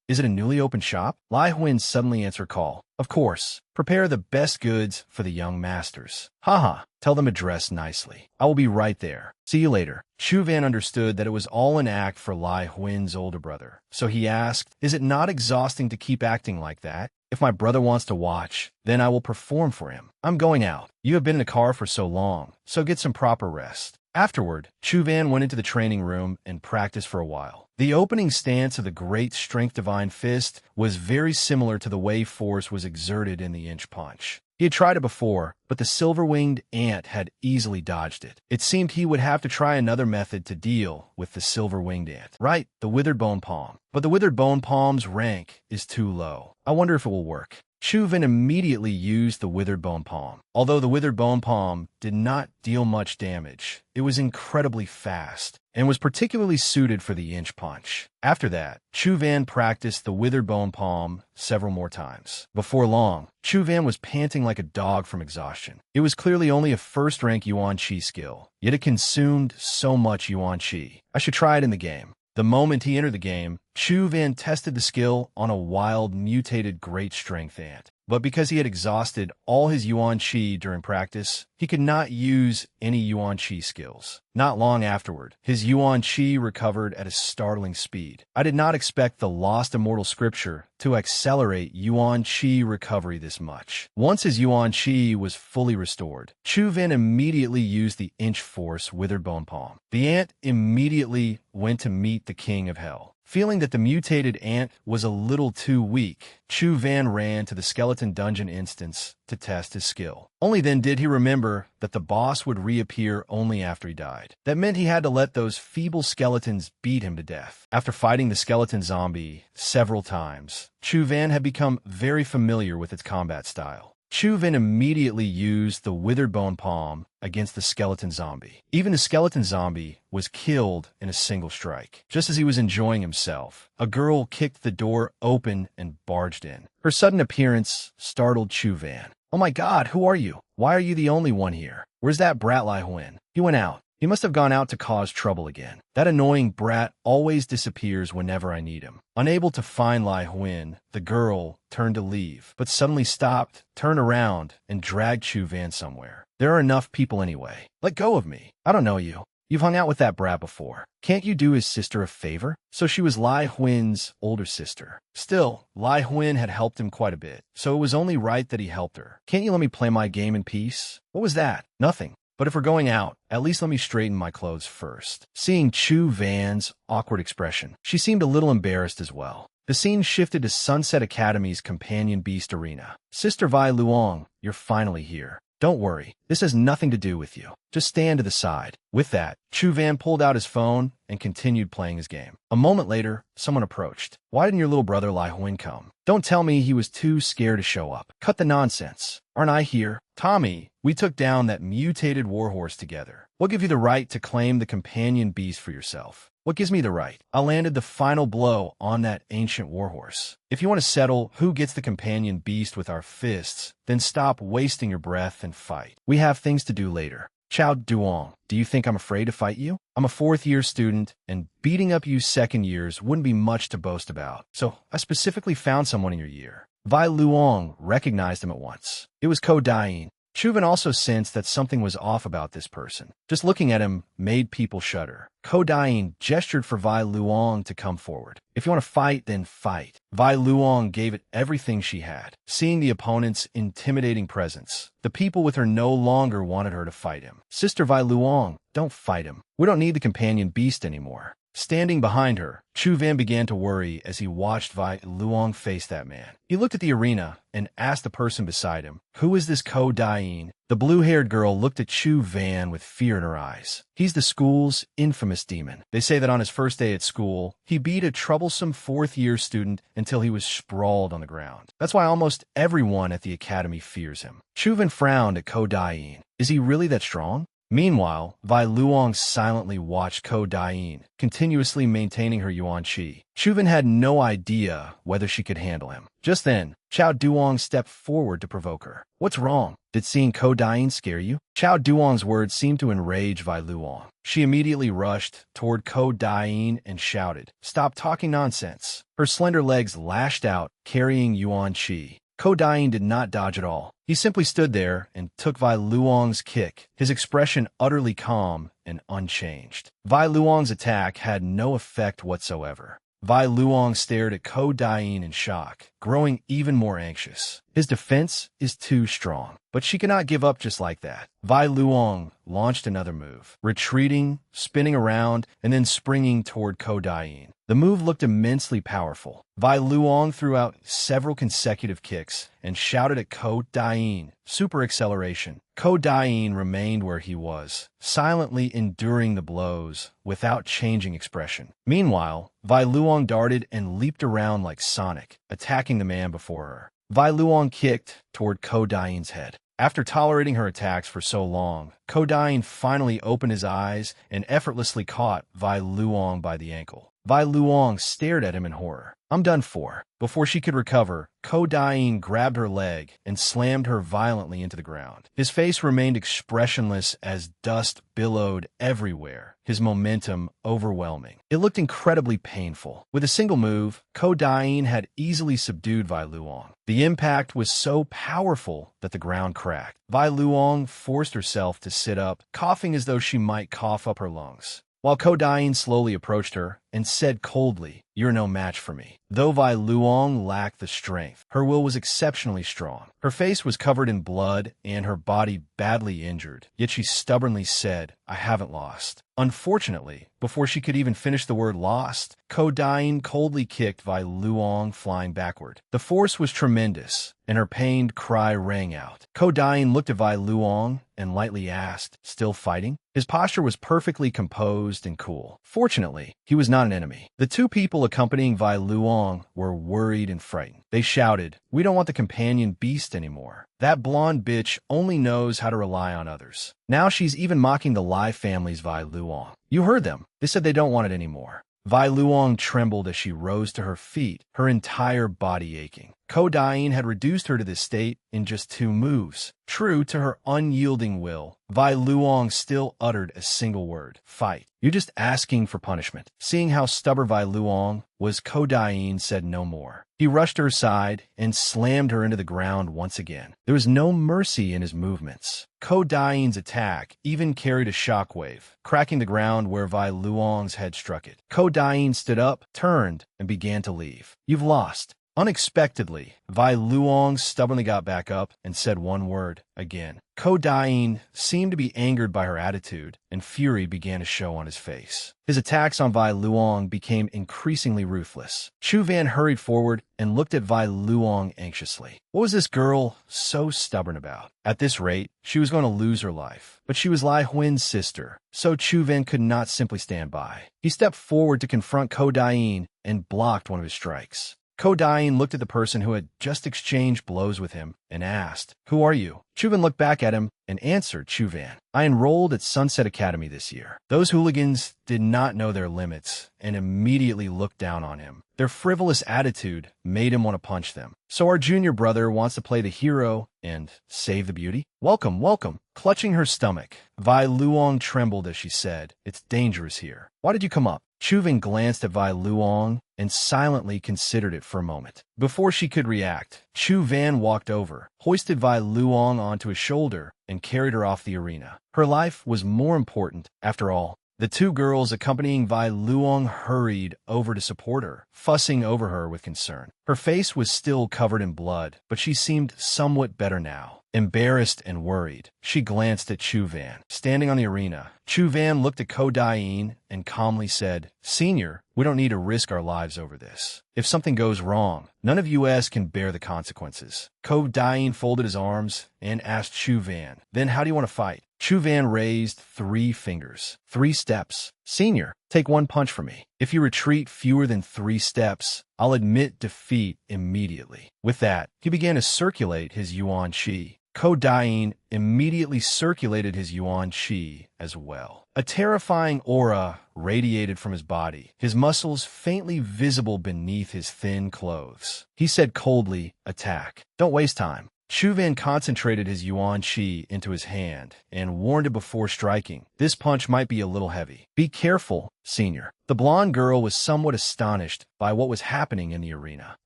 Is it a newly opened shop? Lai Huin suddenly answered call. Of course. Prepare the best goods for the young masters. Tell them to dress nicely. I will be right there. See you later. Chu Van understood that it was all an act for Lai Huin's older brother. So he asked, is it not exhausting to keep acting like that? If my brother wants to watch, then I will perform for him. I'm going out. You have been in the car for so long, so get some proper rest. Afterward, Chu Van went into the training room and practiced for a while. The opening stance of the Great Strength Divine Fist was very similar to the way force was exerted in the Inch Punch. He had tried it before, but the silver-winged ant had easily dodged it. It seemed he would have to try another method to deal with the silver-winged ant. Right, the Withered Bone Palm. But the Withered Bone Palm's rank is too low. I wonder if it will work. Chu Van immediately used the Withered Bone Palm. Although the Withered Bone Palm did not deal much damage, it was incredibly fast and was particularly suited for the Inch Punch. After that, Chu Van practiced the Withered Bone Palm several more times. Before long, Chu Van was panting like a dog from exhaustion. It was clearly only a first-rank Yuan Qi skill, yet it consumed so much Yuan Qi. I should try it in the game. The moment he entered the game, Chu Van tested the skill on a wild, mutated great strength ant. But because he had exhausted all his Yuan Qi during practice, he could not use any Yuan Qi skills. Not long afterward, his Yuan Qi recovered at a startling speed. I did not expect the lost immortal scripture to accelerate Yuan Qi recovery this much. Once his Yuan Qi was fully restored, Chu Vin immediately used the Inch Force Withered Bone Palm. The ant immediately went to meet the King of Hell. Feeling that the mutated ant was a little too weak, Chu Van ran to the skeleton dungeon instance to test his skill. Only then did he remember that the boss would reappear only after he died. That meant he had to let those feeble skeletons beat him to death. After fighting the skeleton zombie several times, Chu Van had become very familiar with its combat style. Chu Vin immediately used the Withered Bone Palm against the skeleton zombie. Even the skeleton zombie was killed in a single strike. Just as he was enjoying himself, a girl kicked the door open and barged in. Her sudden appearance startled Chu Van. "Oh my God, who are you? Why are you the only one here? Where's that brat Lai Huan?" He went out. He must have gone out to cause trouble again. That annoying brat always disappears whenever I need him. Unable to find Lai Huan, the girl turned to leave, but suddenly stopped, turned around, and dragged Chu Van somewhere. "There are enough people anyway. Let go of me. I don't know you. You've hung out with that brat before. Can't you do his sister a favor?" So she was Lai Huan's older sister. Still, Lai Huan had helped him quite a bit, so it was only right that he helped her. "Can't you let me play my game in peace?" "What was that?" "Nothing. But if we're going out, at least let me straighten my clothes first." Seeing Chu Van's awkward expression, she seemed a little embarrassed as well. The scene shifted to Sunset Academy's companion beast arena. "Sister Vi Luong, you're finally here. Don't worry, this has nothing to do with you. Just stand to the side." With that, Chu Van pulled out his phone and continued playing his game. A moment later, someone approached. "Why didn't your little brother Lai Huan come?" "Don't tell me he was too scared to show up. Cut the nonsense. Aren't I here?" "Tommy, we took down that mutated warhorse together. What gives you the right to claim the companion beast for yourself?" "What gives me the right? I landed the final blow on that ancient warhorse. If you want to settle who gets the companion beast with our fists, then stop wasting your breath and fight. We have things to do later." "Chao Duong, do you think I'm afraid to fight you? I'm a fourth-year student, and beating up you second years wouldn't be much to boast about. So I specifically found someone in your year." Vi Luong recognized him at once. It was Ko Dain. Chu Van also sensed that something was off about this person. Just looking at him made people shudder. Ko Dain gestured for Vi Luong to come forward. "If you want to fight, then fight." Vi Luong gave it everything she had. Seeing the opponent's intimidating presence, the people with her no longer wanted her to fight him. "Sister Vi Luong, don't fight him. We don't need the companion beast anymore." Standing behind her, Chu Van began to worry as he watched Vi Luong face that man. He looked at the arena and asked the person beside him, "Who is this Ko Dain?" The blue-haired girl looked at Chu Van with fear in her eyes. "He's the school's infamous demon. They say that on his first day at school, he beat a troublesome fourth-year student until he was sprawled on the ground. That's why almost everyone at the academy fears him." Chu Van frowned at Ko Dain. "Is he really that strong?" Meanwhile, Vi Luong silently watched Ko Dain, continuously maintaining her Yuan Qi. Chu Van had no idea whether she could handle him. Just then, Chao Duong stepped forward to provoke her. "What's wrong? Did seeing Ko Dain scare you?" Chao Duong's words seemed to enrage Vi Luong. She immediately rushed toward Ko Dain and shouted, "Stop talking nonsense." Her slender legs lashed out, carrying Yuan Qi. Ko Dain did not dodge at all. He simply stood there and took Vi Luong's kick, his expression utterly calm and unchanged. Vi Luong's attack had no effect whatsoever. Vi Luong stared at Ko Dain in shock, growing even more anxious. His defense is too strong, but she cannot give up just like that. Vi Luong launched another move, retreating, spinning around, and then springing toward Ko Dain. The move looked immensely powerful. Vi Luong threw out several consecutive kicks and shouted at Ko Dain, "Super acceleration." Ko Dain remained where he was, silently enduring the blows without changing expression. Meanwhile, Vi Luong darted and leaped around like Sonic, attacking the man before her. Vi Luong kicked toward Ko Dain's head. After tolerating her attacks for so long, Ko Dain finally opened his eyes and effortlessly caught Vi Luong by the ankle. Vai Luong stared at him in horror. I'm done for. Before she could recover, Ko Dain grabbed her leg and slammed her violently into the ground. His face remained expressionless as dust billowed everywhere, his momentum overwhelming. It looked incredibly painful. With a single move, Ko Dain had easily subdued Vai Luong. The impact was so powerful that the ground cracked. Vai Luong forced herself to sit up, coughing as though she might cough up her lungs, while Ko Dain slowly approached her and said coldly, "You're no match for me." Though Vai Luong lacked the strength, her will was exceptionally strong. Her face was covered in blood and her body badly injured, yet she stubbornly said, "I haven't lost." Unfortunately, before she could even finish the word lost, Ko Dain coldly kicked Vai Luong flying backward. The force was tremendous, and her pained cry rang out. Ko Dain looked at Vai Luong and lightly asked, "Still fighting?" His posture was perfectly composed and cool. Fortunately, he was not an enemy. The two people accompanying Vai Luong were worried and frightened. They shouted, "We don't want the companion beast anymore. That blonde bitch only knows how to rely on others. Now she's even mocking the Lai family's Vai Luong." You heard them. They said they don't want it anymore. Vai Luong trembled as she rose to her feet, her entire body aching. Ko Dain had reduced her to this state in just 2 moves. True to her unyielding will, Vai Luong still uttered a single word: "Fight." "You're just asking for punishment." Seeing how stubborn Vai Luong was, Ko Dain said no more. He rushed to her side and slammed her into the ground once again. There was no mercy in his movements. Ko Dain's attack even carried a shockwave, cracking the ground where Vai Luong's head struck it. Ko Dain stood up, turned, and began to leave. "You've lost." Unexpectedly, Vai Luong stubbornly got back up and said one word again. Ko Dain seemed to be angered by her attitude, and fury began to show on his face. His attacks on Vai Luong became increasingly ruthless. Chu Van hurried forward and looked at Vai Luong anxiously. What was this girl so stubborn about? At this rate, she was going to lose her life. But she was Lai Huin's sister, so Chu Van could not simply stand by. He stepped forward to confront Ko Dain and blocked one of his strikes. Ko Dain looked at the person who had just exchanged blows with him and asked, "Who are you?" Chu Van looked back at him and answered Chu Van, "I enrolled at Sunset Academy this year." Those hooligans did not know their limits and immediately looked down on him. Their frivolous attitude made him want to punch them. "So our junior brother wants to play the hero and save the beauty? Welcome, welcome." Clutching her stomach, Vai Luong trembled as she said, "It's dangerous here. Why did you come up?" Chu Van glanced at Vai Luong and silently considered it for a moment. Before she could react, Chu Van walked over, hoisted Vai Luong onto his shoulder, and carried her off the arena. Her life was more important, after all. The two girls accompanying Vai Luong hurried over to support her, fussing over her with concern. Her face was still covered in blood, but she seemed somewhat better now. Embarrassed and worried, she glanced at Chu Van, standing on the arena. Chu Van looked at Ko Dain and calmly said, "Senior, we don't need to risk our lives over this. If something goes wrong, none of us can bear the consequences." Ko Dain folded his arms and asked Chu Van, "Then how do you want to fight?" Chu Van raised 3 fingers. 3 steps. "Senior, take 1 punch from me. If you retreat fewer than 3 steps, I'll admit defeat immediately." With that, he began to circulate his Yuan Qi. Ko Dain immediately circulated his Yuan Qi as well. A terrifying aura radiated from his body, his muscles faintly visible beneath his thin clothes. He said coldly, "Attack. Don't waste time." Chu Van concentrated his Yuan Qi into his hand and warned him before striking, "This punch might be a little heavy. Be careful, senior." The blonde girl was somewhat astonished by what was happening in the arena.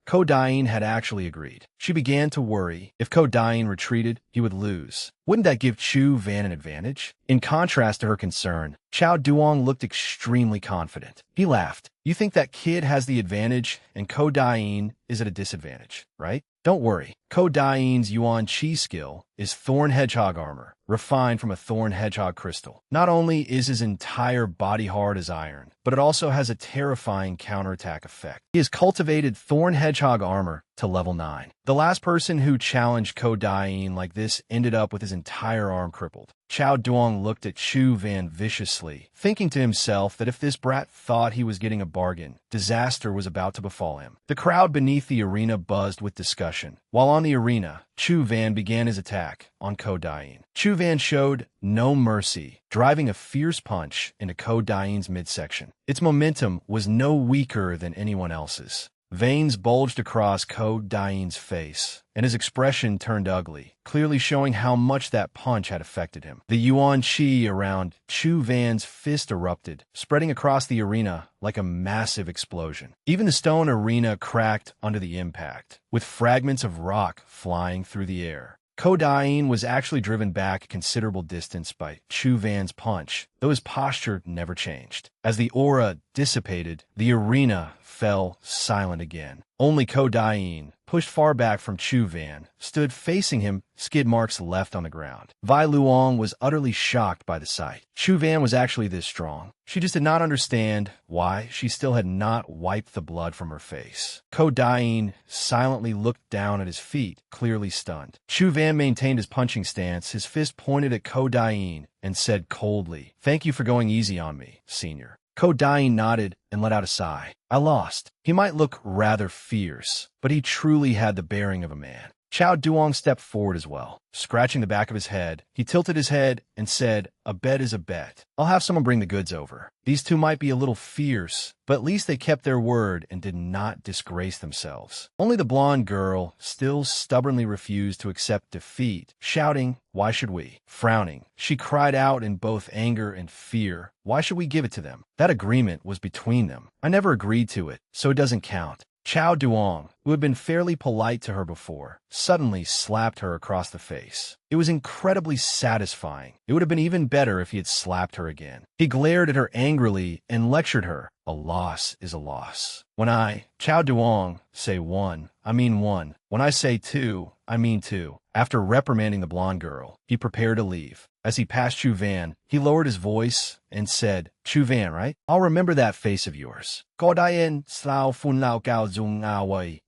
Ko Dain had actually agreed. She began to worry. If Ko Dain retreated, he would lose. Wouldn't that give Chu Van an advantage? In contrast to her concern, Chao Duong looked extremely confident. He laughed. "You think that kid has the advantage and Ko Dain is at a disadvantage, right? Don't worry. Ko Dain's Yuan Qi skill is Thorn Hedgehog armor, refined from a Thorn Hedgehog crystal. Not only is his entire body hard as iron, but it also has a terrifying counterattack effect. He has cultivated Thorn Hedgehog armor to level 9. The last person who challenged Ko Dain like this ended up with his entire arm crippled. Chao Duong looked at Chu Van viciously, thinking to himself that if this brat thought he was getting a bargain, disaster was about to befall him. The crowd beneath the arena buzzed with discussion. While on the arena, Chu Van began his attack on Ko Dain. Chu Van showed no mercy, driving a fierce punch into Ko Dain's midsection. Its momentum was no weaker than anyone else's. Veins bulged across Ko Dain's face, and his expression turned ugly, clearly showing how much that punch had affected him. The yuan qi around Chu Van's fist erupted, spreading across the arena like a massive explosion. Even the stone arena cracked under the impact, with fragments of rock flying through the air. Ko Dain was actually driven back a considerable distance by Chu Van's punch, though his posture never changed. As the aura dissipated, the arena fell silent again. Only Ko Dain, pushed far back from Chu Van, stood facing him, skid marks left on the ground. Vai Luong was utterly shocked by the sight. Chu Van was actually this strong. She just did not understand why she still had not wiped the blood from her face. Ko Dain silently looked down at his feet, clearly stunned. Chu Van maintained his punching stance, his fist pointed at Ko Dain, and said coldly, "Thank you for going easy on me, senior." Ko Dain nodded and let out a sigh. I lost. He might look rather fierce, but he truly had the bearing of a man. Chao Duong stepped forward as well. Scratching the back of his head, he tilted his head and said, "A bet is a bet. I'll have someone bring the goods over." These two might be a little fierce, but at least they kept their word and did not disgrace themselves. Only the blonde girl still stubbornly refused to accept defeat, shouting, "Why should we?" Frowning, she cried out in both anger and fear, "Why should we give it to them? That agreement was between them. I never agreed to it, so it doesn't count." Chao Duong, who had been fairly polite to her before, suddenly slapped her across the face. It was incredibly satisfying. It would have been even better if he had slapped her again. He glared at her angrily and lectured her. A loss is a loss. When I, Chao Duong, say one, I mean one. When I say two, I mean two. After reprimanding the blonde girl, he prepared to leave. As he passed Chu Van, he lowered his voice and said, "Chu Van, right? I'll remember that face of yours."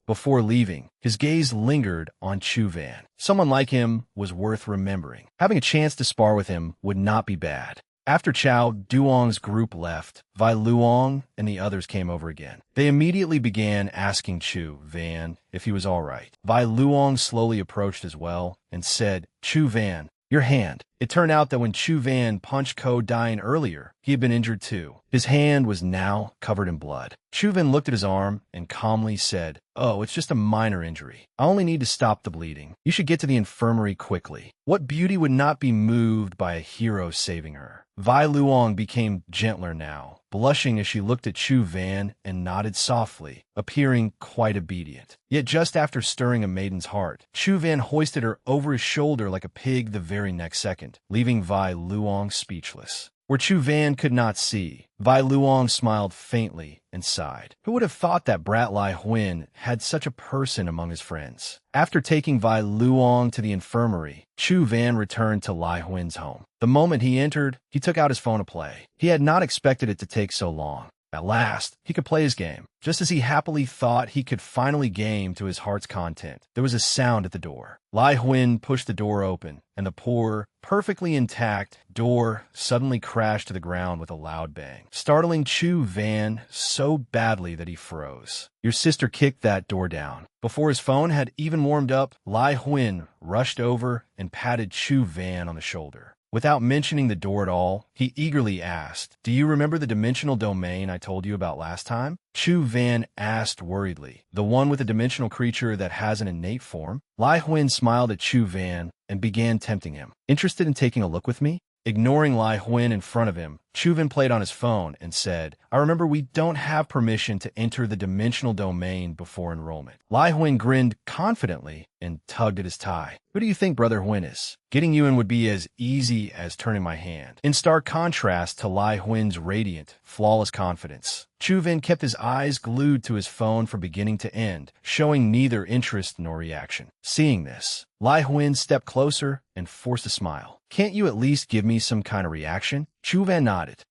Before leaving, his gaze lingered on Chu Van. Someone like him was worth remembering. Having a chance to spar with him would not be bad. After Chao Duong's group left, Vai Luong and the others came over again. They immediately began asking Chu Van if he was all right. Vai Luong slowly approached as well and said, "Chu Van, your hand." It turned out that when Chu Van punched Ko Dain earlier, he had been injured too. His hand was now covered in blood. Chu Van looked at his arm and calmly said, "Oh, it's just a minor injury. I only need to stop the bleeding. You should get to the infirmary quickly." What beauty would not be moved by a hero saving her? Vai Luong became gentler now, blushing as she looked at Chu Van and nodded softly, appearing quite obedient. Yet just after stirring a maiden's heart, Chu Van hoisted her over his shoulder like a pig the very next second, leaving Vai Luong speechless. Where Chu Van could not see, Vai Luong smiled faintly and sighed. Who would have thought that brat Lai Huin had such a person among his friends? After taking Vai Luong to the infirmary, Chu Van returned to Lai Huin's home. The moment he entered, he took out his phone to play. He had not expected it to take so long. At last, he could play his game. Just as he happily thought he could finally game to his heart's content, there was a sound at the door. Lai Huin pushed the door open, and the poor, perfectly intact door suddenly crashed to the ground with a loud bang, startling Chu Van so badly that he froze. Your sister kicked that door down. Before his phone had even warmed up, Lai Huin rushed over and patted Chu Van on the shoulder. Without mentioning the door at all, he eagerly asked, "Do you remember the dimensional domain I told you about last time?" Chu Van asked worriedly, "The one with a dimensional creature that has an innate form?" Lai Huin smiled at Chu Van and began tempting him. "Interested in taking a look with me?" Ignoring Lai Huin in front of him, Chu Van played on his phone and said, "I remember we don't have permission to enter the dimensional domain before enrollment." Lai Huin grinned confidently and tugged at his tie. "Who do you think Brother Huin is? Getting you in would be as easy as turning my hand." In stark contrast to Lai Huin's radiant, flawless confidence, Chu Van kept his eyes glued to his phone from beginning to end, showing neither interest nor reaction. Seeing this, Lai Huin stepped closer and forced a smile. "Can't you at least give me some kind of reaction?" Chu Van nodded.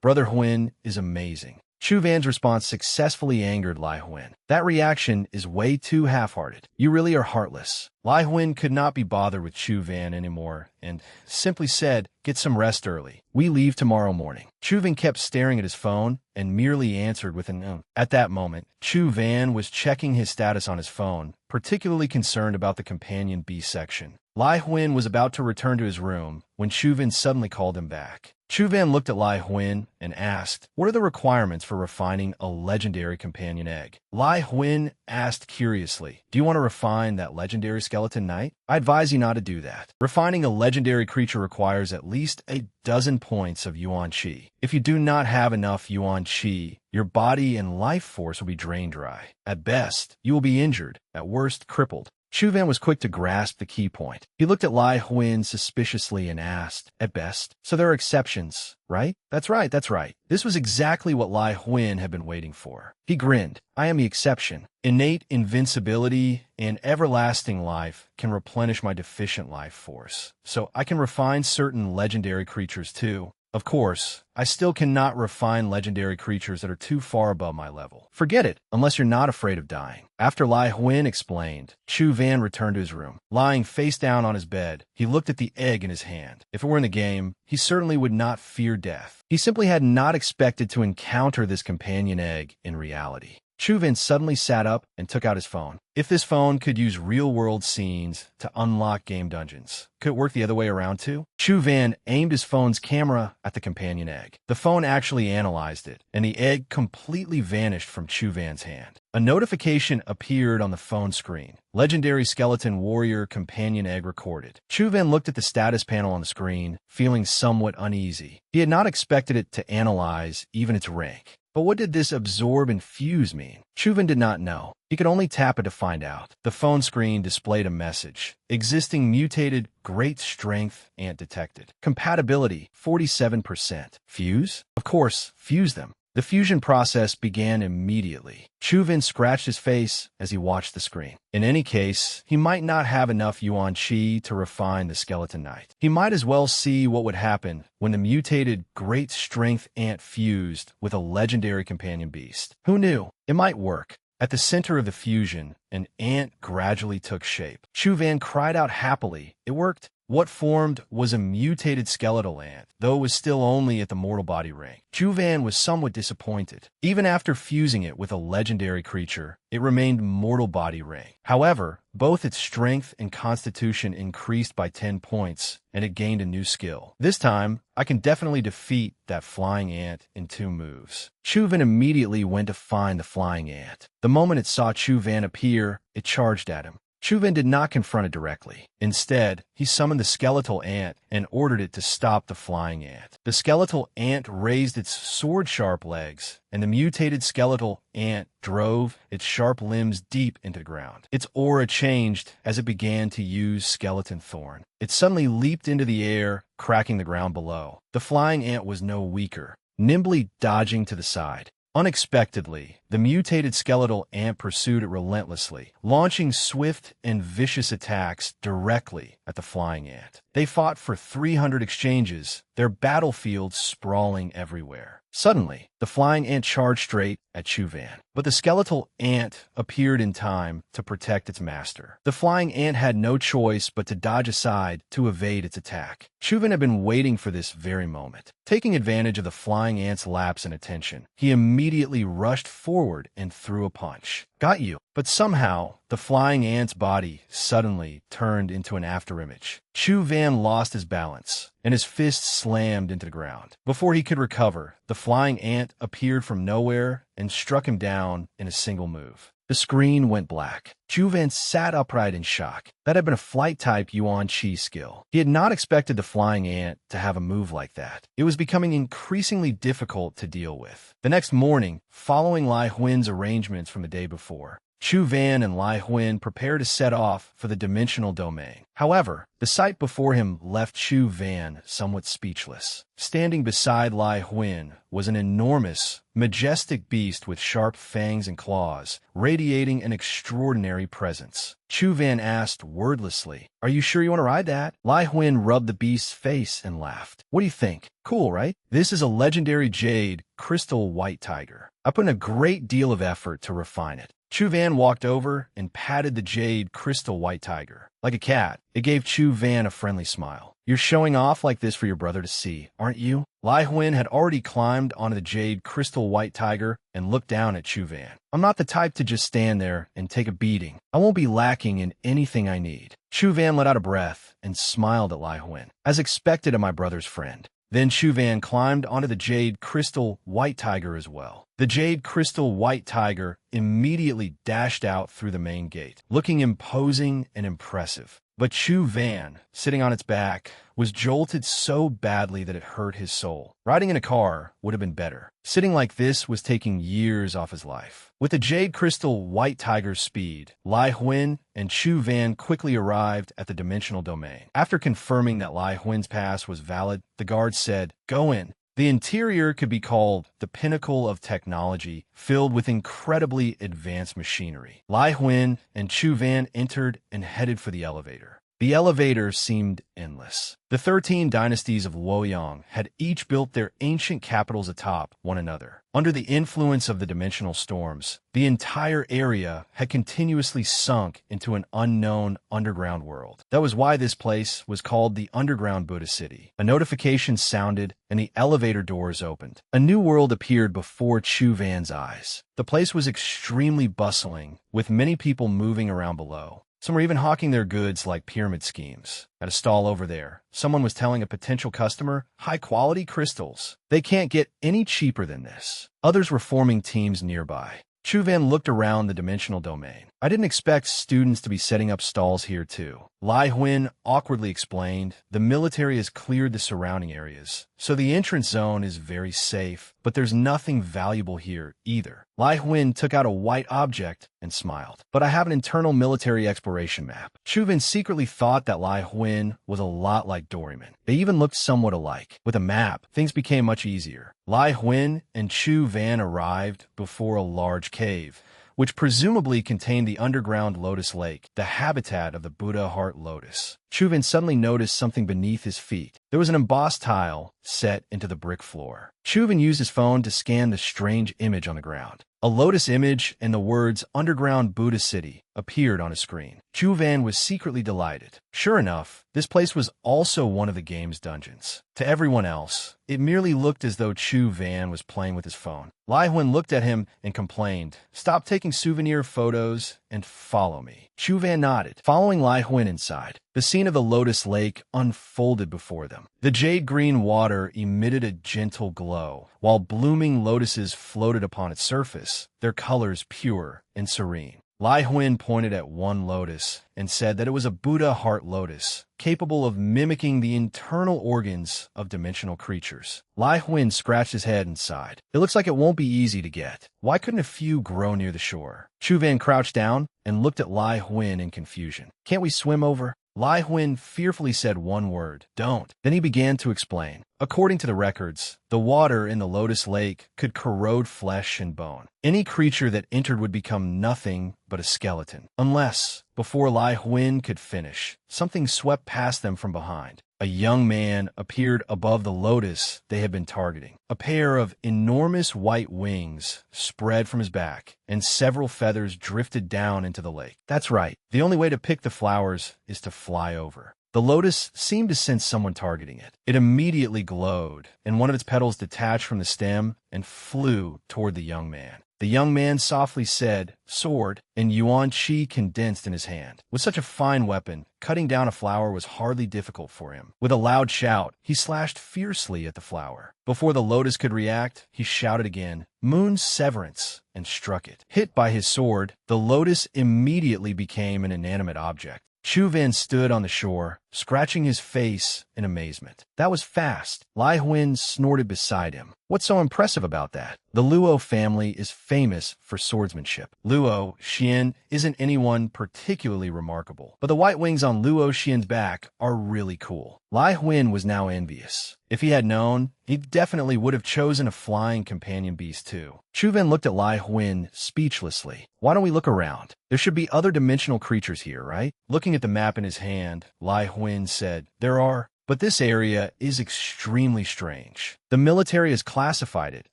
Brother Huin is amazing. Chu Van's response successfully angered Lai Huan. That reaction is way too half-hearted. You really are heartless. Lai Huan could not be bothered with Chu Van anymore and simply said, "Get some rest early. We leave tomorrow morning." Chu Van kept staring at his phone and merely answered with an At that moment, Chu Van was checking his status on his phone, particularly concerned about the companion B section. Lai Huan was about to return to his room when Chu Van suddenly called him back. Chu Van looked at Lai Huan and asked, "What are the requirements for refining a legendary companion egg?" Lai Huan asked curiously, "Do you want to refine that legendary skeleton knight? I advise you not to do that. Refining a legendary creature requires at least a dozen points of Yuan Qi. If you do not have enough Yuan Qi, your body and life force will be drained dry. At best, you will be injured, at worst crippled." Chu Van was quick to grasp the key point. He looked at Lai Huan suspiciously and asked, "At best? So there are exceptions, right?" That's right. This was exactly what Lai Huan had been waiting for. He grinned. "I am the exception. Innate invincibility and everlasting life can replenish my deficient life force. So I can refine certain legendary creatures too. Of course, I still cannot refine legendary creatures that are too far above my level. Forget it, unless you're not afraid of dying." After Lai Huan explained, Chu Van returned to his room. Lying face down on his bed, he looked at the egg in his hand. If it were in the game, he certainly would not fear death. He simply had not expected to encounter this companion egg in reality. Chu Van suddenly sat up and took out his phone. If this phone could use real-world scenes to unlock game dungeons, could it work the other way around too? Chu Van aimed his phone's camera at the companion egg. The phone actually analyzed it, and the egg completely vanished from Chu Van's hand. A notification appeared on the phone screen. Legendary Skeleton Warrior Companion Egg recorded. Chu Van looked at the status panel on the screen, feeling somewhat uneasy. He had not expected it to analyze even its rank. But what did this absorb and fuse mean? Chu Van did not know. He could only tap it to find out. The phone screen displayed a message. Existing mutated great strength ant detected. Compatibility 47%. Fuse? Of course, fuse them. The fusion process began immediately. Chu Van scratched his face as he watched the screen. In any case, he might not have enough Yuan Qi to refine the Skeleton Knight. He might as well see what would happen when the mutated great strength ant fused with a legendary companion beast. Who knew? It might work. At the center of the fusion, an ant gradually took shape. Chu Van cried out happily. It worked. What formed was a mutated skeletal ant, though it was still only at the mortal body rank. Chu Van was somewhat disappointed. Even after fusing it with a legendary creature, it remained mortal body rank. However, both its strength and constitution increased by 10 points, and it gained a new skill. This time, I can definitely defeat that flying ant in 2 moves. Chu Van immediately went to find the flying ant. The moment it saw Chu Van appear, it charged at him. Chu Van did not confront it directly. Instead, he summoned the skeletal ant and ordered it to stop the flying ant. The skeletal ant raised its sword-sharp legs, and the mutated skeletal ant drove its sharp limbs deep into the ground. Its aura changed as it began to use skeleton thorn. It suddenly leaped into the air, cracking the ground below. The flying ant was no weaker, nimbly dodging to the side. Unexpectedly, the mutated skeletal ant pursued it relentlessly, launching swift and vicious attacks directly at the flying ant. They fought for 300 exchanges, their battlefield sprawling everywhere. Suddenly, the flying ant charged straight at Chu Van, but the skeletal ant appeared in time to protect its master. The flying ant had no choice but to dodge aside to evade its attack. Chu Van had been waiting for this very moment. Taking advantage of the flying ant's lapse in attention, he immediately rushed forward and threw a punch. Got you. But somehow, the flying ant's body suddenly turned into an afterimage. Chu Van lost his balance, and his fist slammed into the ground. Before he could recover, the flying ant appeared from nowhere and struck him down in a single move. The screen went black. Chu Van sat upright in shock. That had been a flight-type Yuan Qi skill. He had not expected the flying ant to have a move like that. It was becoming increasingly difficult to deal with. The next morning, following Lai Huan's arrangements from the day before, Chu Van and Lai Huan prepared to set off for the dimensional domain. However, the sight before him left Chu Van somewhat speechless. Standing beside Lai Huan was an enormous, majestic beast with sharp fangs and claws, radiating an extraordinary presence. Chu Van asked wordlessly, "Are you sure you want to ride that?" Lai Huan rubbed the beast's face and laughed. "What do you think? Cool, right? This is a legendary jade crystal white tiger. I put in a great deal of effort to refine it." Chu Van walked over and patted the jade crystal white tiger. Like a cat, it gave Chu Van a friendly smile. "You're showing off like this for your brother to see, aren't you?" Lai Huan had already climbed onto the jade crystal white tiger and looked down at Chu Van. "I'm not the type to just stand there and take a beating. I won't be lacking in anything I need." Chu Van let out a breath and smiled at Lai Huan, as expected of my brother's friend. Then Chu Van climbed onto the jade crystal white tiger as well. The jade crystal white tiger immediately dashed out through the main gate, looking imposing and impressive. But Chu Van, sitting on its back, was jolted so badly that it hurt his soul. Riding in a car would have been better. Sitting like this was taking years off his life. With the jade crystal white tiger's speed, Lai Huan and Chu Van quickly arrived at the dimensional domain. After confirming that Lai Huan's pass was valid, the guard said, "Go in." The interior could be called the pinnacle of technology, filled with incredibly advanced machinery. Lai Huan and Chu Van entered and headed for the elevator. The elevator seemed endless. The 13 dynasties of Luoyang had each built their ancient capitals atop one another. Under the influence of the dimensional storms, the entire area had continuously sunk into an unknown underground world. That was why this place was called the Underground Buddha City. A notification sounded and the elevator doors opened. A new world appeared before Chu Van's eyes. The place was extremely bustling, with many people moving around below. Some were even hawking their goods like pyramid schemes. At a stall over there, someone was telling a potential customer, "High-quality crystals. They can't get any cheaper than this." Others were forming teams nearby. Chu Van looked around the dimensional domain. "I didn't expect students to be setting up stalls here too." Lai Huan awkwardly explained, "The military has cleared the surrounding areas, so the entrance zone is very safe, but there's nothing valuable here either." Lai Huan took out a white object and smiled. "But I have an internal military exploration map." Chu Van secretly thought that Lai Huan was a lot like Doraemon. They even looked somewhat alike. With a map, things became much easier. Lai Huan and Chu Van arrived before a large cave, which presumably contained the underground lotus lake, the habitat of the Buddha heart lotus. Chu Van suddenly noticed something beneath his feet. There was an embossed tile set into the brick floor. Chu Van used his phone to scan the strange image on the ground. A lotus image and the words "Underground Buddha City" appeared on a screen. Chu Van was secretly delighted. Sure enough, this place was also one of the game's dungeons. To everyone else, it merely looked as though Chu Van was playing with his phone. Lai Huan looked at him and complained, "Stop taking souvenir photos and follow me." Chu Van nodded, following Lai Huan inside. The scene of the Lotus Lake unfolded before them. The jade-green water emitted a gentle glow, while blooming lotuses floated upon its surface, their colors pure and serene. Lai Huan pointed at one lotus and said that it was a Buddha heart lotus, capable of mimicking the internal organs of dimensional creatures. Lai Huan scratched his head and sighed. "It looks like it won't be easy to get. Why couldn't a few grow near the shore?" Chu Van crouched down and looked at Lai Huan in confusion. "Can't we swim over?" Lai Huan fearfully said one word, "Don't." Then he began to explain. According to the records, the water in the Lotus Lake could corrode flesh and bone. Any creature that entered would become nothing but a skeleton. Unless, before Lai Huan could finish, something swept past them from behind. A young man appeared above the lotus they had been targeting. A pair of enormous white wings spread from his back, and several feathers drifted down into the lake. That's right. The only way to pick the flowers is to fly over. The lotus seemed to sense someone targeting it. It immediately glowed, and one of its petals detached from the stem and flew toward the young man. The young man softly said, "Sword," and Yuan Qi condensed in his hand. With such a fine weapon, cutting down a flower was hardly difficult for him. With a loud shout, he slashed fiercely at the flower. Before the lotus could react, he shouted again, "Moon's Severance," and struck it. Hit by his sword, the lotus immediately became an inanimate object. Chu Van stood on the shore, scratching his face in amazement. That was fast. Lai Huin snorted beside him. What's so impressive about that? The Luo family is famous for swordsmanship. Luo Xian isn't anyone particularly remarkable, but the white wings on Luo Xian's back are really cool. Lai Huin was now envious. If he had known, he definitely would have chosen a flying companion beast too. Chu Ven looked at Lai Huin speechlessly. Why don't we look around? There should be other dimensional creatures here, right? Looking at the map in his hand, Lai Huin said, There are. But this area is extremely strange. The military has classified it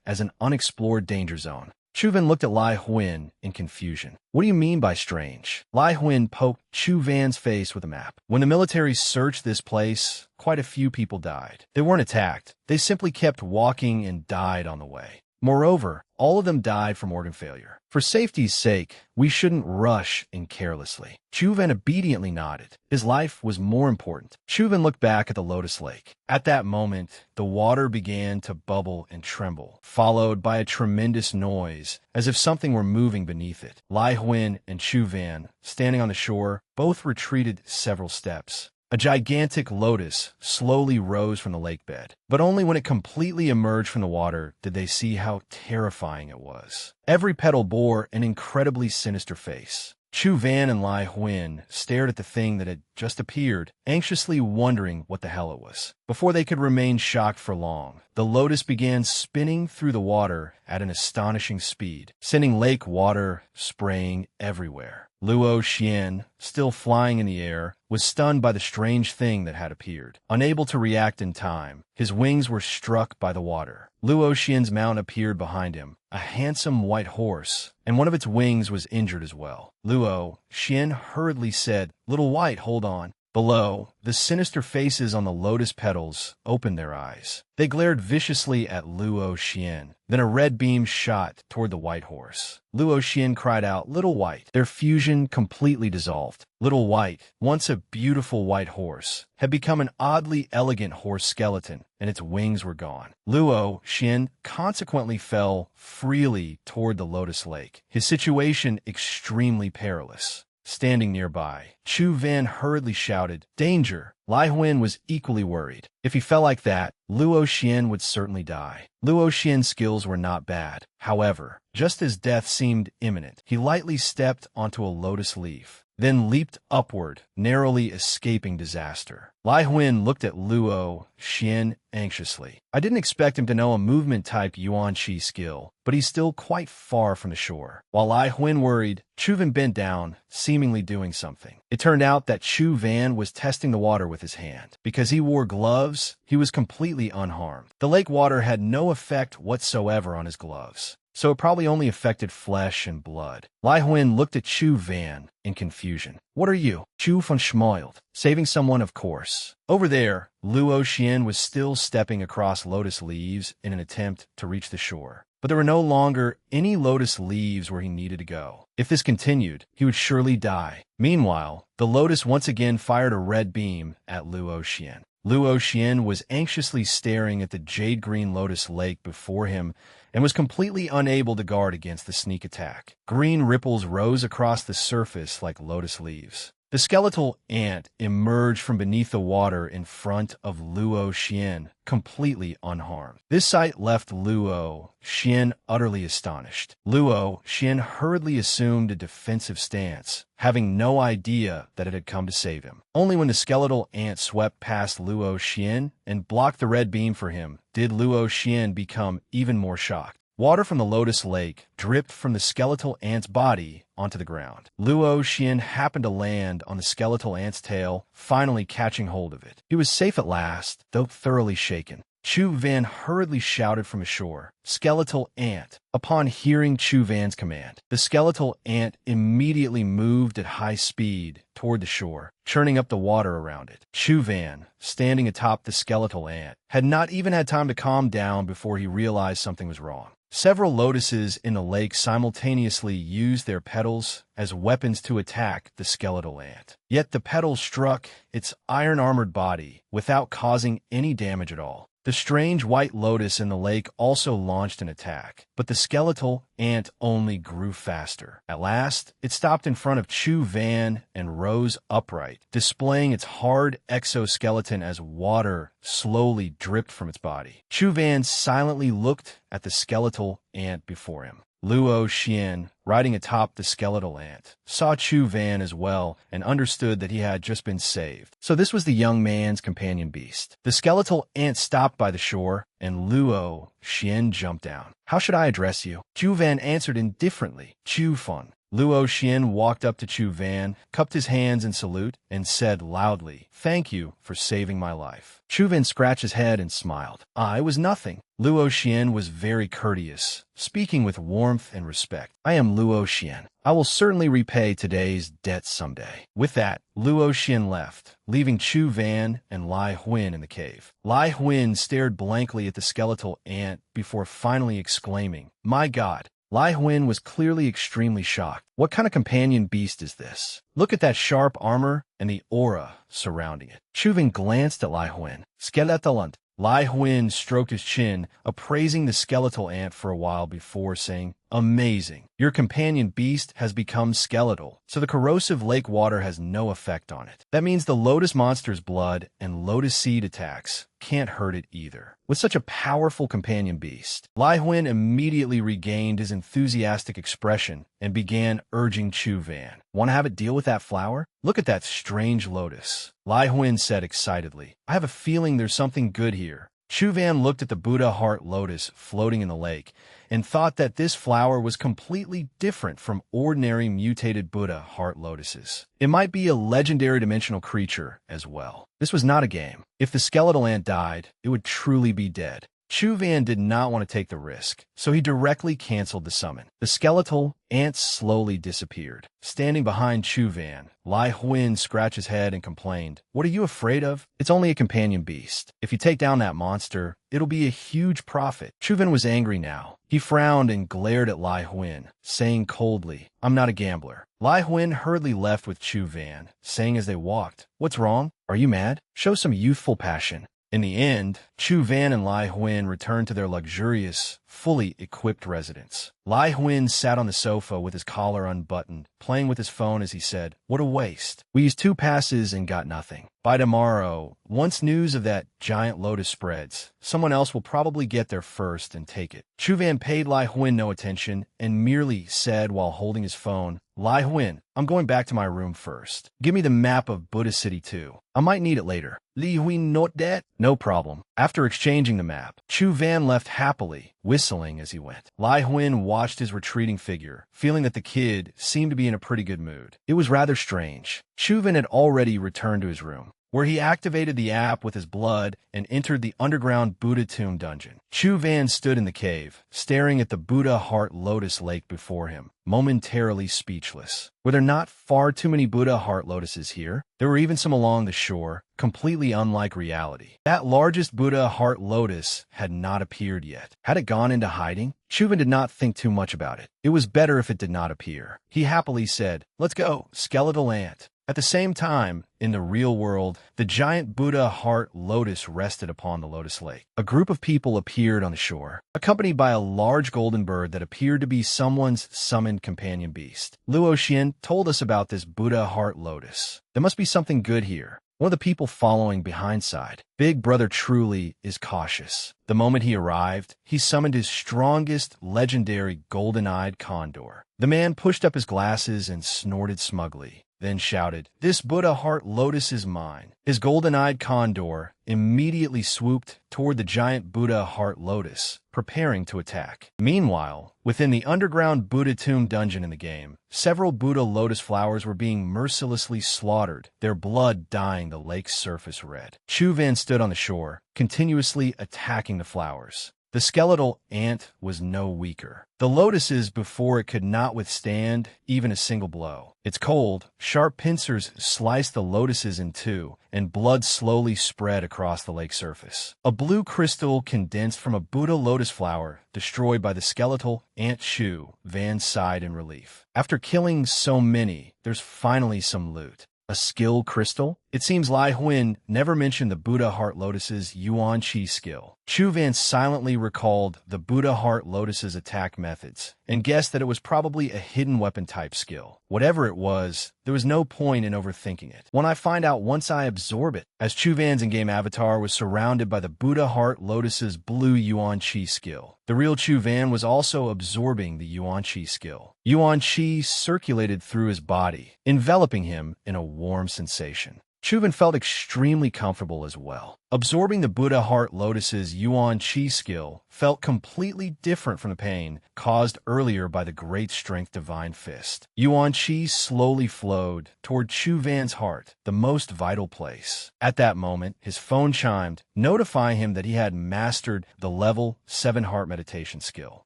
as an unexplored danger zone. Chu Ven looked at Lai Huin in confusion. What do you mean by strange? Lai Huin poked Chu Ven's face with a map. When the military searched this place, quite a few people died. They weren't attacked. They simply kept walking and died on the way. Moreover, all of them died from organ failure. For safety's sake, we shouldn't rush in carelessly. Chu Ven obediently nodded. His life was more important. Chu Ven looked back at the Lotus Lake. At that moment, the water began to bubble and tremble, followed by a tremendous noise, as if something were moving beneath it. Lai Huin and Chu Ven, standing on the shore, both retreated several steps. A gigantic lotus slowly rose from the lake bed, but only when it completely emerged from the water did they see how terrifying it was. Every petal bore an incredibly sinister face. Chu Ven and Lai Huin stared at the thing that had just appeared, anxiously wondering what the hell it was. Before they could remain shocked for long, the lotus began spinning through the water at an astonishing speed, sending lake water spraying everywhere. Luo Xian, still flying in the air, was stunned by the strange thing that had appeared. Unable to react in time, his wings were struck by the water. Luo Xian's mount appeared behind him, a handsome white horse, and one of its wings was injured as well. Luo Xian hurriedly said, Little White, hold on. Below, the sinister faces on the lotus petals opened their eyes. They glared viciously at Luo Xian. Then a red beam shot toward the white horse. Luo Xian cried out, Little White. Their fusion completely dissolved. Little White, once a beautiful white horse, had become an oddly elegant horse skeleton, and its wings were gone. Luo Xian consequently fell freely toward the Lotus Lake, his situation extremely perilous. Standing nearby, Chu Ven hurriedly shouted, Danger! Lai Huin was equally worried. If he fell like that, Luo Xian would certainly die. Luo Xian's skills were not bad. However, just as death seemed imminent, he lightly stepped onto a lotus leaf, then leaped upward, narrowly escaping disaster. Lai Huin looked at Luo Xian anxiously. I didn't expect him to know a movement-type Yuan Qi skill, but he's still quite far from the shore. While Lai Huin worried, Chu Ven bent down, seemingly doing something. It turned out that Chu Ven was testing the water with his hand. Because he wore gloves, he was completely unharmed. The lake water had no effect whatsoever on his gloves, so it probably only affected flesh and blood. Lai Huin looked at Chu Ven in confusion. What are you? Chu Fen smiled. Saving someone, of course. Over there, Luo Xian was still stepping across lotus leaves in an attempt to reach the shore. But there were no longer any lotus leaves where he needed to go. If this continued, he would surely die. Meanwhile, the lotus once again fired a red beam at Luo Xian. Luo Xian was anxiously staring at the jade-green lotus lake before him and was completely unable to guard against the sneak attack. Green ripples rose across the surface like lotus leaves. The skeletal ant emerged from beneath the water in front of Luo Xian, completely unharmed. This sight left Luo Xian utterly astonished. Luo Xian hurriedly assumed a defensive stance, having no idea that it had come to save him. Only when the skeletal ant swept past Luo Xian and blocked the red beam for him did Luo Xian become even more shocked. Water from the lotus lake dripped from the skeletal ant's body onto the ground. Luo Xian happened to land on the skeletal ant's tail, finally catching hold of it. He was safe at last, though thoroughly shaken. Chu Ven hurriedly shouted from ashore, Skeletal ant. Upon hearing Chu Ven's command, the skeletal ant immediately moved at high speed toward the shore, churning up the water around it. Chu Ven, standing atop the skeletal ant, had not even had time to calm down before he realized something was wrong. Several lotuses in the lake simultaneously used their petals as weapons to attack the skeletal ant. Yet the petals struck its iron-armored body without causing any damage at all. The strange white lotus in the lake also launched an attack, but the skeletal ant only grew faster. At last, it stopped in front of Chu Van and rose upright, displaying its hard exoskeleton as water slowly dripped from its body. Chu Van silently looked at the skeletal ant before him. Luo Xian, riding atop the skeletal ant, saw Chu Van as well and understood that he had just been saved. So this was the young man's companion beast. The skeletal ant stopped by the shore, and Luo Xian jumped down. "How should I address you?" Chu Van answered indifferently, "Chu Fun." Luo Xian walked up to Chu Van, cupped his hands in salute, and said loudly, "Thank you for saving my life." Chu Van scratched his head and smiled. "I was nothing." Luo Xian was very courteous, speaking with warmth and respect. "I am Luo Xian. I will certainly repay today's debt someday." With that, Luo Xian left, leaving Chu Van and Lai Huin in the cave. Lai Huin stared blankly at the skeletal ant before finally exclaiming, "My God!" Lai Huin was clearly extremely shocked. What kind of companion beast is this? Look at that sharp armor and the aura surrounding it. Chu Van glanced at Lai Huin. "Skeletal." Lai Huin stroked his chin, appraising the skeletal ant for a while before saying, "Amazing. Your companion beast has become skeletal, so the corrosive lake water has no effect on it. That means the lotus monster's blood and lotus seed attacks can't hurt it either." With such a powerful companion beast, Lai Huin immediately regained his enthusiastic expression and began urging Chu Van. "Want to have it deal with that flower? Look at that strange lotus." Lai Huin said excitedly, "I have a feeling there's something good here." Chu Van looked at the Buddha heart lotus floating in the lake and thought that this flower was completely different from ordinary mutated Buddha heart lotuses. It might be a legendary dimensional creature as well. This was not a game. If the skeletal ant died, it would truly be dead. Chu Van did not want to take the risk, so he directly canceled the summon. The skeletal ant slowly disappeared. Standing behind Chu Van, Lai Huin scratched his head and complained, "What are you afraid of? It's only a companion beast. If you take down that monster, it'll be a huge profit." Chu Van was angry now. He frowned and glared at Lai Huin, saying coldly, "I'm not a gambler." Lai Huin hurriedly left with Chu Van, saying as they walked, "What's wrong? Are you mad? Show some youthful passion." In the end, Chu Van and Lai Huin returned to their luxurious, fully equipped residence. Lai Huin sat on the sofa with his collar unbuttoned, playing with his phone as he said, "What a waste. We used 2 passes and got nothing. By tomorrow, once news of that giant lotus spreads, someone else will probably get there first and take it." Chu Van paid Lai Huin no attention and merely said while holding his phone, "Lai Huin, I'm going back to my room first. Give me the map of Buddha City too. I might need it later." Li Huin note that? No problem. After exchanging the map, Chu Van left happily, whistling as he went. Lai Huin watched his retreating figure, feeling that the kid seemed to be in a pretty good mood. It was rather strange. Chu Van had already returned to his room, where he activated the app with his blood and entered the underground Buddha tomb dungeon. Chu Van stood in the cave, staring at the Buddha heart lotus lake before him, momentarily speechless. Were there not far too many Buddha heart lotuses here? There were even some along the shore, completely unlike reality. That largest Buddha heart lotus had not appeared yet. Had it gone into hiding? Chu Van did not think too much about it. It was better if it did not appear. He happily said, "Let's go, skeletal ant." At the same time, in the real world, the giant Buddha heart lotus rested upon the lotus lake. A group of people appeared on the shore, accompanied by a large golden bird that appeared to be someone's summoned companion beast. Luo Xian told us about this Buddha heart lotus. There must be something good here. One of the people following behind sighed, "Big brother truly is cautious." The moment he arrived, he summoned his strongest legendary golden-eyed condor. The man pushed up his glasses and snorted smugly, then shouted, "This Buddha heart lotus is mine." His golden-eyed condor immediately swooped toward the giant Buddha heart lotus, preparing to attack. Meanwhile, within the underground Buddha tomb dungeon in the game, several Buddha lotus flowers were being mercilessly slaughtered, their blood dyeing the lake's surface red. Chu Van stood on the shore, continuously attacking the flowers. The skeletal ant was no weaker. The lotuses before it could not withstand even a single blow. Its cold, sharp pincers sliced the lotuses in two, and blood slowly spread across the lake surface. A blue crystal condensed from a Buddha lotus flower, destroyed by the skeletal ant. Chu Van sighed in relief. After killing so many, there's finally some loot. A skill crystal? It seems Lai Huan never mentioned the Buddha Heart Lotus's Yuan Qi skill. Chu Van silently recalled the Buddha Heart Lotus's attack methods and guessed that it was probably a hidden weapon type skill. Whatever it was, there was no point in overthinking it. When I find out once I absorb it, as Chu Van's in-game avatar was surrounded by the Buddha Heart Lotus's blue Yuan Qi skill. The real Chu Van was also absorbing the Yuan Qi skill. Yuan Qi circulated through his body, enveloping him in a warm sensation. Chu Van felt extremely comfortable as well. Absorbing the Buddha Heart Lotus's Yuan Qi skill felt completely different from the pain caused earlier by the Great Strength Divine Fist. Yuan Qi slowly flowed toward Chu Van's heart, the most vital place. At that moment, his phone chimed, notifying him that he had mastered the level 7 heart meditation skill.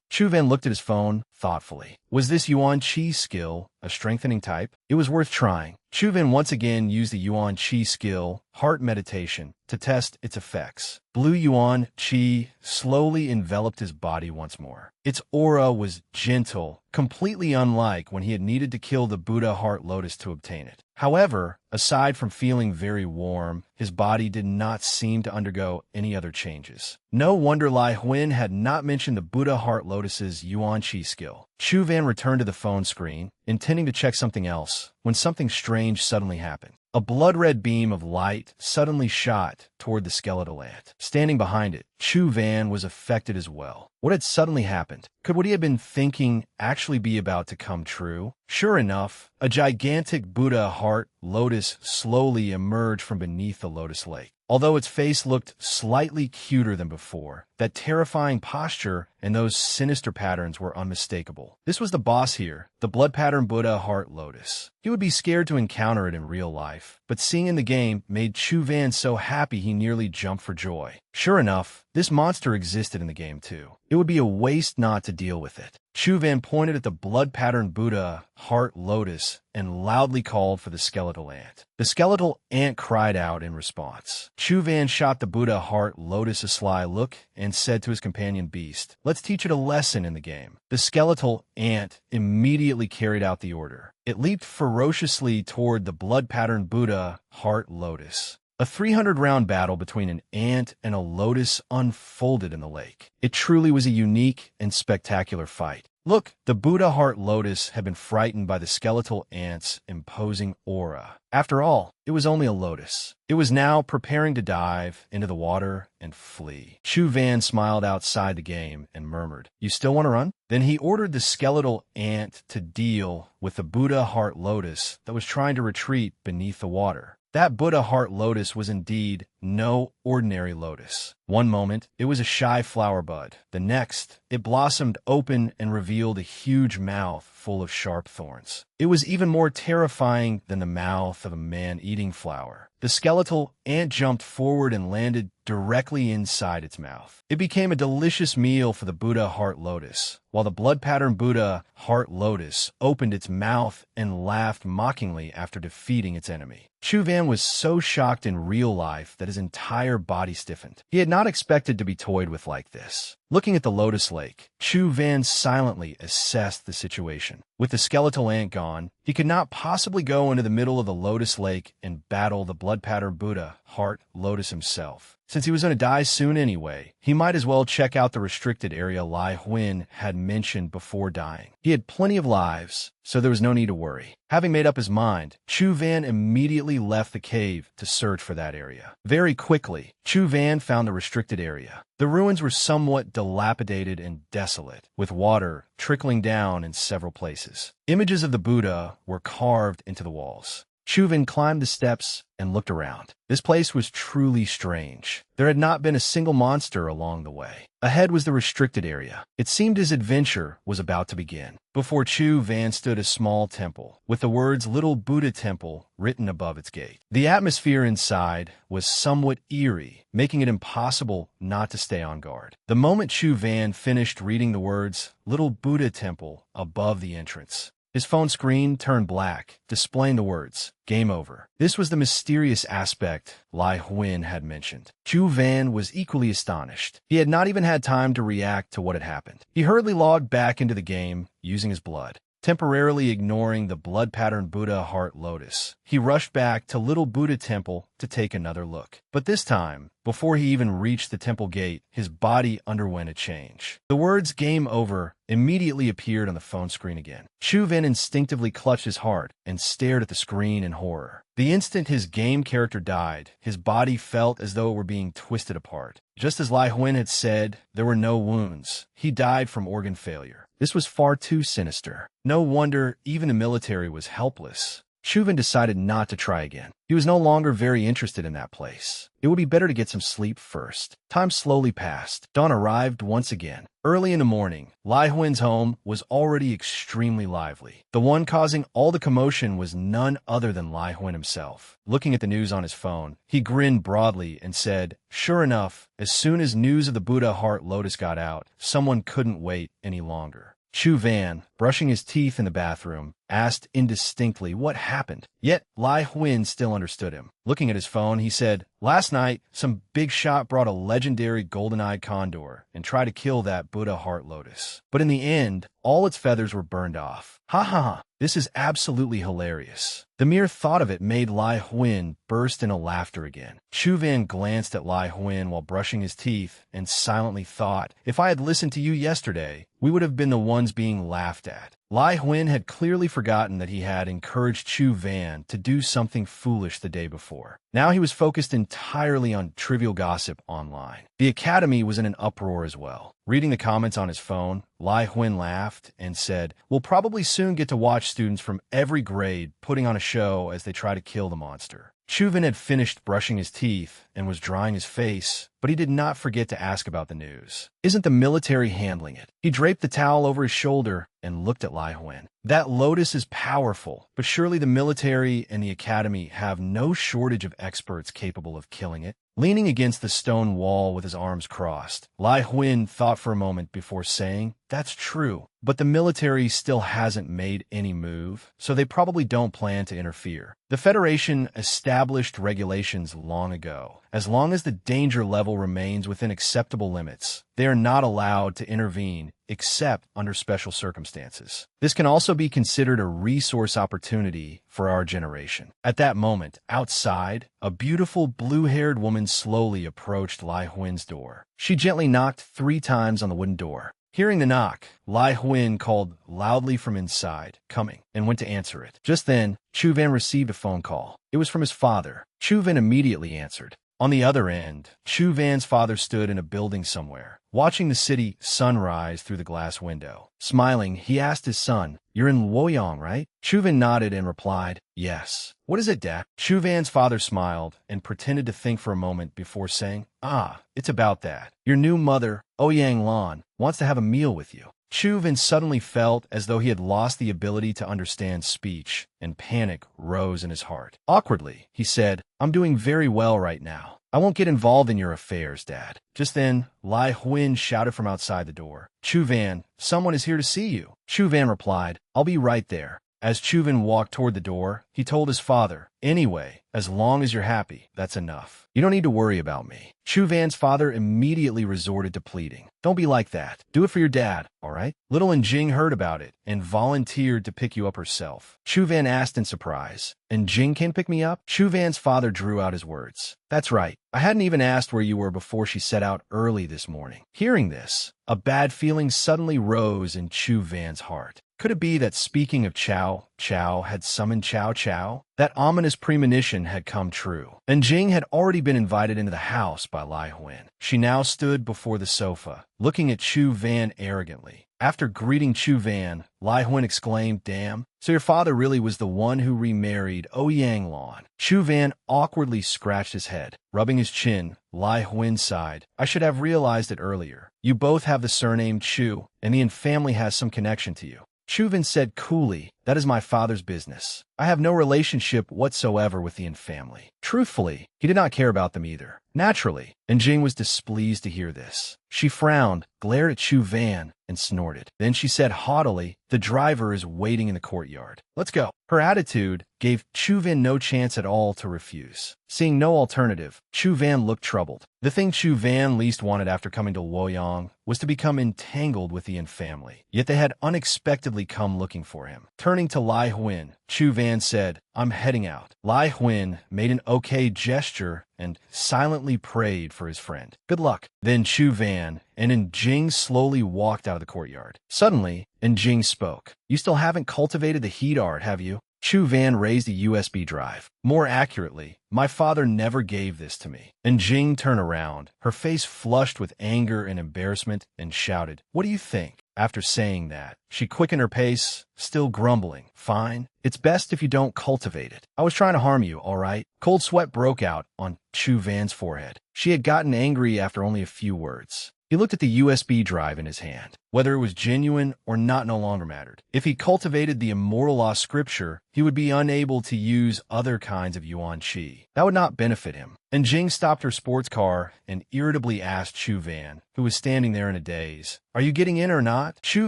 Chu Van looked at his phone thoughtfully. Was this Yuan Qi skill a strengthening type? It was worth trying. Chu Van once again used the Yuan Qi skill, heart meditation, to test its effects. Blue Yuan Qi slowly enveloped his body once more. Its aura was gentle, completely unlike when he had needed to kill the Buddha Heart Lotus to obtain it. However, aside from feeling very warm, his body did not seem to undergo any other changes. No wonder Lai Huan had not mentioned the Buddha Heart Lotus's Yuan Qi skill. Chu Van returned to the phone screen, intending to check something else, when something strange suddenly happened. A blood-red beam of light suddenly shot toward the skeletal ant. Standing behind it, Chu Van was affected as well. What had suddenly happened? Could what he had been thinking actually be about to come true? Sure enough, a gigantic Buddha Heart Lotus slowly emerged from beneath the Lotus Lake. Although its face looked slightly cuter than before, that terrifying posture and those sinister patterns were unmistakable. This was the boss here, the blood pattern Buddha Heart Lotus. He would be scared to encounter it in real life, but seeing in the game made Chu Van so happy he nearly jumped for joy. Sure enough, this monster existed in the game too. It would be a waste not to deal with it. Chu Van pointed at the blood pattern Buddha Heart Lotus and loudly called for the skeletal ant. The skeletal ant cried out in response. Chu Van shot the Buddha Heart Lotus a sly look and said to his companion beast, "Let's teach it a lesson in the game." The skeletal ant immediately carried out the order. It leaped ferociously toward the blood pattern Buddha Heart Lotus. A 300-round battle between an ant and a lotus unfolded in the lake. It truly was a unique and spectacular fight. Look, the Buddha Heart Lotus had been frightened by the skeletal ant's imposing aura. After all, it was only a lotus. It was now preparing to dive into the water and flee. Chu Van smiled outside the game and murmured, "You still want to run?" Then he ordered the skeletal ant to deal with the Buddha Heart Lotus that was trying to retreat beneath the water. That Buddha Heart Lotus was indeed no ordinary lotus. One moment, it was a shy flower bud. The next, it blossomed open and revealed a huge mouth full of sharp thorns. It was even more terrifying than the mouth of a man-eating flower. The skeletal ant jumped forward and landed directly inside its mouth. It became a delicious meal for the Buddha Heart Lotus, while the blood pattern Buddha Heart Lotus opened its mouth and laughed mockingly after defeating its enemy. Chu Van was so shocked in real life that his entire body stiffened. He had not expected to be toyed with like this. Looking at the Lotus Lake, Chu Van silently assessed the situation. With the skeletal ant gone, he could not possibly go into the middle of the Lotus Lake and battle the blood pattern Buddha Heart Lotus himself. Since he was going to die soon anyway, he might as well check out the restricted area Lai Huan had mentioned before dying. He had plenty of lives, so there was no need to worry. Having made up his mind, Chu Van immediately left the cave to search for that area. Very quickly, Chu Van found the restricted area. The ruins were somewhat dilapidated and desolate, with water trickling down in several places. Images of the Buddha were carved into the walls. Chu Van climbed the steps and looked around. This place was truly strange. There had not been a single monster along the way. Ahead was the restricted area. It seemed his adventure was about to begin. Before Chu Van stood a small temple, with the words "Little Buddha Temple" written above its gate. The atmosphere inside was somewhat eerie, making it impossible not to stay on guard. The moment Chu Van finished reading the words "Little Buddha Temple" above the entrance, his phone screen turned black, displaying the words, "Game over." This was the mysterious aspect Lai Huan had mentioned. Chu Van was equally astonished. He had not even had time to react to what had happened. He hurriedly logged back into the game, using his blood. temporarily ignoring the blood-patterned Buddha heart lotus. He rushed back to Little Buddha Temple to take another look. But this time, before he even reached the temple gate, his body underwent a change. The words "Game Over" immediately appeared on the phone screen again. Chu-Vin instinctively clutched his heart and stared at the screen in horror. The instant his game character died, his body felt as though it were being twisted apart. Just as Lai Huan had said, there were no wounds. He died from organ failure. This was far too sinister. No wonder even the military was helpless. Chu-Vin decided not to try again. He was no longer very interested in that place. It would be better to get some sleep first. Time slowly passed. Dawn arrived once again. Early in the morning, Lai Huan's home was already extremely lively. The one causing all the commotion was none other than Lai Huan himself. Looking at the news on his phone, he grinned broadly and said, "Sure enough, as soon as news of the Buddha heart lotus got out, someone couldn't wait any longer." Chu-Van, brushing his teeth in the bathroom, asked indistinctly what happened. Yet Lai Huan still understood him. Looking at his phone, he said, "Last night, some big shot brought a legendary golden-eyed condor and tried to kill that Buddha heart lotus. But in the end, all its feathers were burned off. Ha ha ha, this is absolutely hilarious." The mere thought of it made Lai Huan burst into laughter again. Chu-Van glanced at Lai Huan while brushing his teeth and silently thought, "If I had listened to you yesterday, we would have been the ones being laughed at." Lai Huan had clearly forgotten that he had encouraged Chu-Van to do something foolish the day before. Now he was focused entirely on trivial gossip online. The academy was in an uproar as well. Reading the comments on his phone, Lai Huan laughed and said, "We'll probably soon get to watch students from every grade putting on a show as they try to kill the monster." Chu-Vin had finished brushing his teeth and was drying his face, but he did not forget to ask about the news. "Isn't the military handling it?" He draped the towel over his shoulder and looked at Lai Huan. "That lotus is powerful, but surely the military and the academy have no shortage of experts capable of killing it." Leaning against the stone wall with his arms crossed, Lai Huan thought for a moment before saying, "That's true, but the military still hasn't made any move, so they probably don't plan to interfere. The Federation established regulations long ago. As long as the danger level remains within acceptable limits, they are not allowed to intervene except under special circumstances. This can also be considered a resource opportunity for our generation." At that moment, outside, a beautiful blue-haired woman slowly approached Lai Huan's door. She gently knocked 3 times on the wooden door. Hearing the knock, Lai Huan called loudly from inside, "Coming," and went to answer it. Just then, Chu-Van received a phone call. It was from his father. Chu-Van immediately answered. On the other end, Chu-Van's father stood in a building somewhere, watching the city sunrise through the glass window. Smiling, he asked his son, "You're in Luoyang, right?" Chu-Van nodded and replied, "Yes." "What is it, Dad?" Chu-Van's father smiled and pretended to think for a moment before saying, "Ah, it's about that. Your new mother, Ouyang Lan, wants to have a meal with you." Chu-Van suddenly felt as though he had lost the ability to understand speech, and panic rose in his heart. Awkwardly, he said, "I'm doing very well right now. I won't get involved in your affairs, Dad." Just then, Lai Huan shouted from outside the door, "Chu-Van, someone is here to see you." Chu-Van replied, "I'll be right there." As Chu-Van walked toward the door, he told his father, "Anyway, as long as you're happy, that's enough. You don't need to worry about me." Chu-Van's father immediately resorted to pleading. "Don't be like that. Do it for your dad, all right?" Little Jing heard about it and volunteered to pick you up herself. Chu-Van asked in surprise, "And Jing can pick me up?" Chu-Van's father drew out his words. "That's right. I hadn't even asked where you were before she set out early this morning." Hearing this, a bad feeling suddenly rose in Chu-Van's heart. Could it be that speaking of Chow, Chow had summoned Chow Chow? That ominous premonition had come true. And Jing had already been invited into the house by Lai Huan. She now stood before the sofa, looking at Chu-Van arrogantly. After greeting Chu-Van, Lai Huan exclaimed, "Damn, so your father really was the one who remarried Ouyang Lan." Chu-Van awkwardly scratched his head. Rubbing his chin, Lai Huan sighed, "I should have realized it earlier. You both have the surname Chu, and the Yin family has some connection to you." Chu-Van said coolly, That is my father's business. I have no relationship whatsoever with the Yin family. Truthfully, he did not care about them either. Naturally, and Jing was displeased to hear this. She frowned, glared at Chu Van, and snorted. Then she said haughtily, "The driver is waiting in the courtyard. Let's go." Her attitude gave Chu Van no chance at all to refuse. Seeing no alternative, Chu Van looked troubled. The thing Chu Van least wanted after coming to Luoyang was to become entangled with the Yin family. Yet they had unexpectedly come looking for him. Turning to Lai Huin, Chu Van said, "I'm heading out." Lai Huin made an okay gesture and silently prayed for his friend. "Good luck." Then Chu Van and Jing slowly walked out of the courtyard. Suddenly, Jing spoke. "You still haven't cultivated the heat art, have you?" Chu Van raised a USB drive. "More accurately, my father never gave this to me." And Jing turned around, her face flushed with anger and embarrassment, and shouted, "What do you think?" After saying that, she quickened her pace, still grumbling. "Fine. It's best if you don't cultivate it. I was trying to harm you, all right?" Cold sweat broke out on Chu Van's forehead. She had gotten angry after only a few words. He looked at the USB drive in his hand. Whether it was genuine or not no longer mattered. If he cultivated the immortal law scripture, he would be unable to use other kinds of yuan qi. That would not benefit him. And Jing stopped her sports car and irritably asked Chu Van, who was standing there in a daze, "Are you getting in or not?" Chu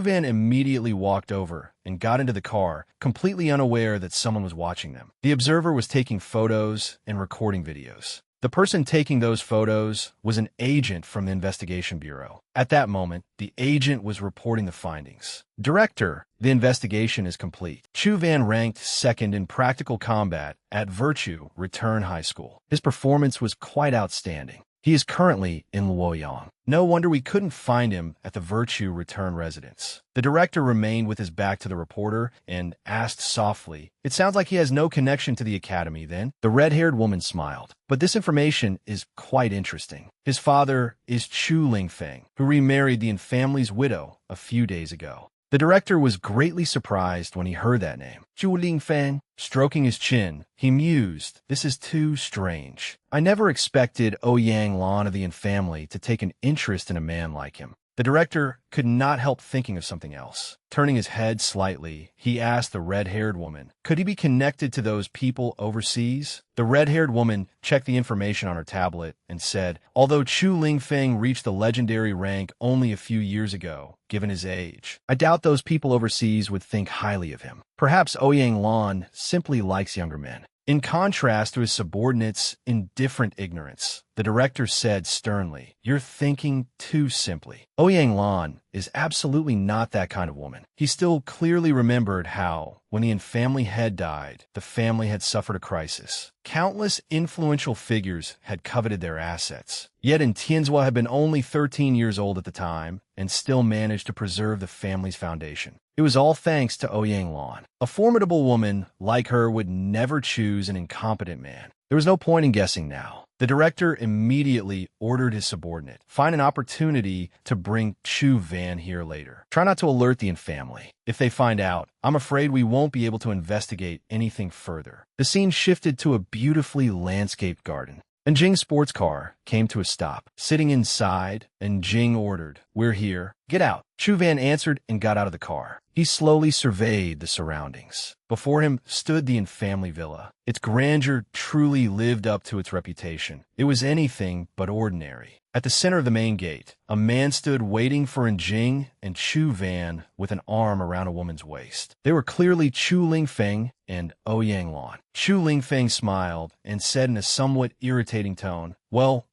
Van immediately walked over and got into the car, completely unaware that someone was watching them. The observer was taking photos and recording videos. The person taking those photos was an agent from the Investigation Bureau. At that moment, the agent was reporting the findings. "Director, the investigation is complete." Chu Van ranked second in practical combat at Virtue Return High School. His performance was quite outstanding. He is currently in Luoyang. No wonder we couldn't find him at the Virtue Return residence. The director remained with his back to the reporter and asked softly, "It sounds like he has no connection to the academy, then?" The red-haired woman smiled. "But this information is quite interesting. His father is Chu Lingfeng, who remarried the Yin family's widow a few days ago." The director was greatly surprised when he heard that name. Chu Lingfeng. Stroking his chin, he mused, "This is too strange. I never expected Ouyang Lan of the Yin family to take an interest in a man like him." The director could not help thinking of something else. Turning his head slightly, he asked the red-haired woman, "Could he be connected to those people overseas?" The red-haired woman checked the information on her tablet and said, "Although Chu Lingfeng reached the legendary rank only a few years ago, given his age, I doubt those people overseas would think highly of him. Perhaps Ouyang Lan simply likes younger men." In contrast to his subordinates' indifferent ignorance, the director said sternly, "You're thinking too simply. Ouyang Lan is absolutely not that kind of woman." He still clearly remembered how, when the Yin family head died, the family had suffered a crisis. Countless influential figures had coveted their assets. Yet Tianzhua had been only 13 years old at the time and still managed to preserve the family's foundation. It was all thanks to Ouyang Lan. A formidable woman like her would never choose an incompetent man. There was no point in guessing now. The director immediately ordered his subordinate, "Find an opportunity to bring Chu Van here later. Try not to alert the Yin family. If they find out, I'm afraid we won't be able to investigate anything further." The scene shifted to a beautifully landscaped garden. And Jing's sports car came to a stop. Sitting inside, and Jing ordered, "We're here. Get out." Chu Van answered and got out of the car. He slowly surveyed the surroundings. Before him stood the Yin family villa. Its grandeur truly lived up to its reputation. It was anything but ordinary. At the center of the main gate, a man stood waiting for Jing and Chu Van with an arm around a woman's waist. They were clearly Chu Lingfeng and Ouyang Lan. Chu Lingfeng smiled and said in a somewhat irritating tone, Well,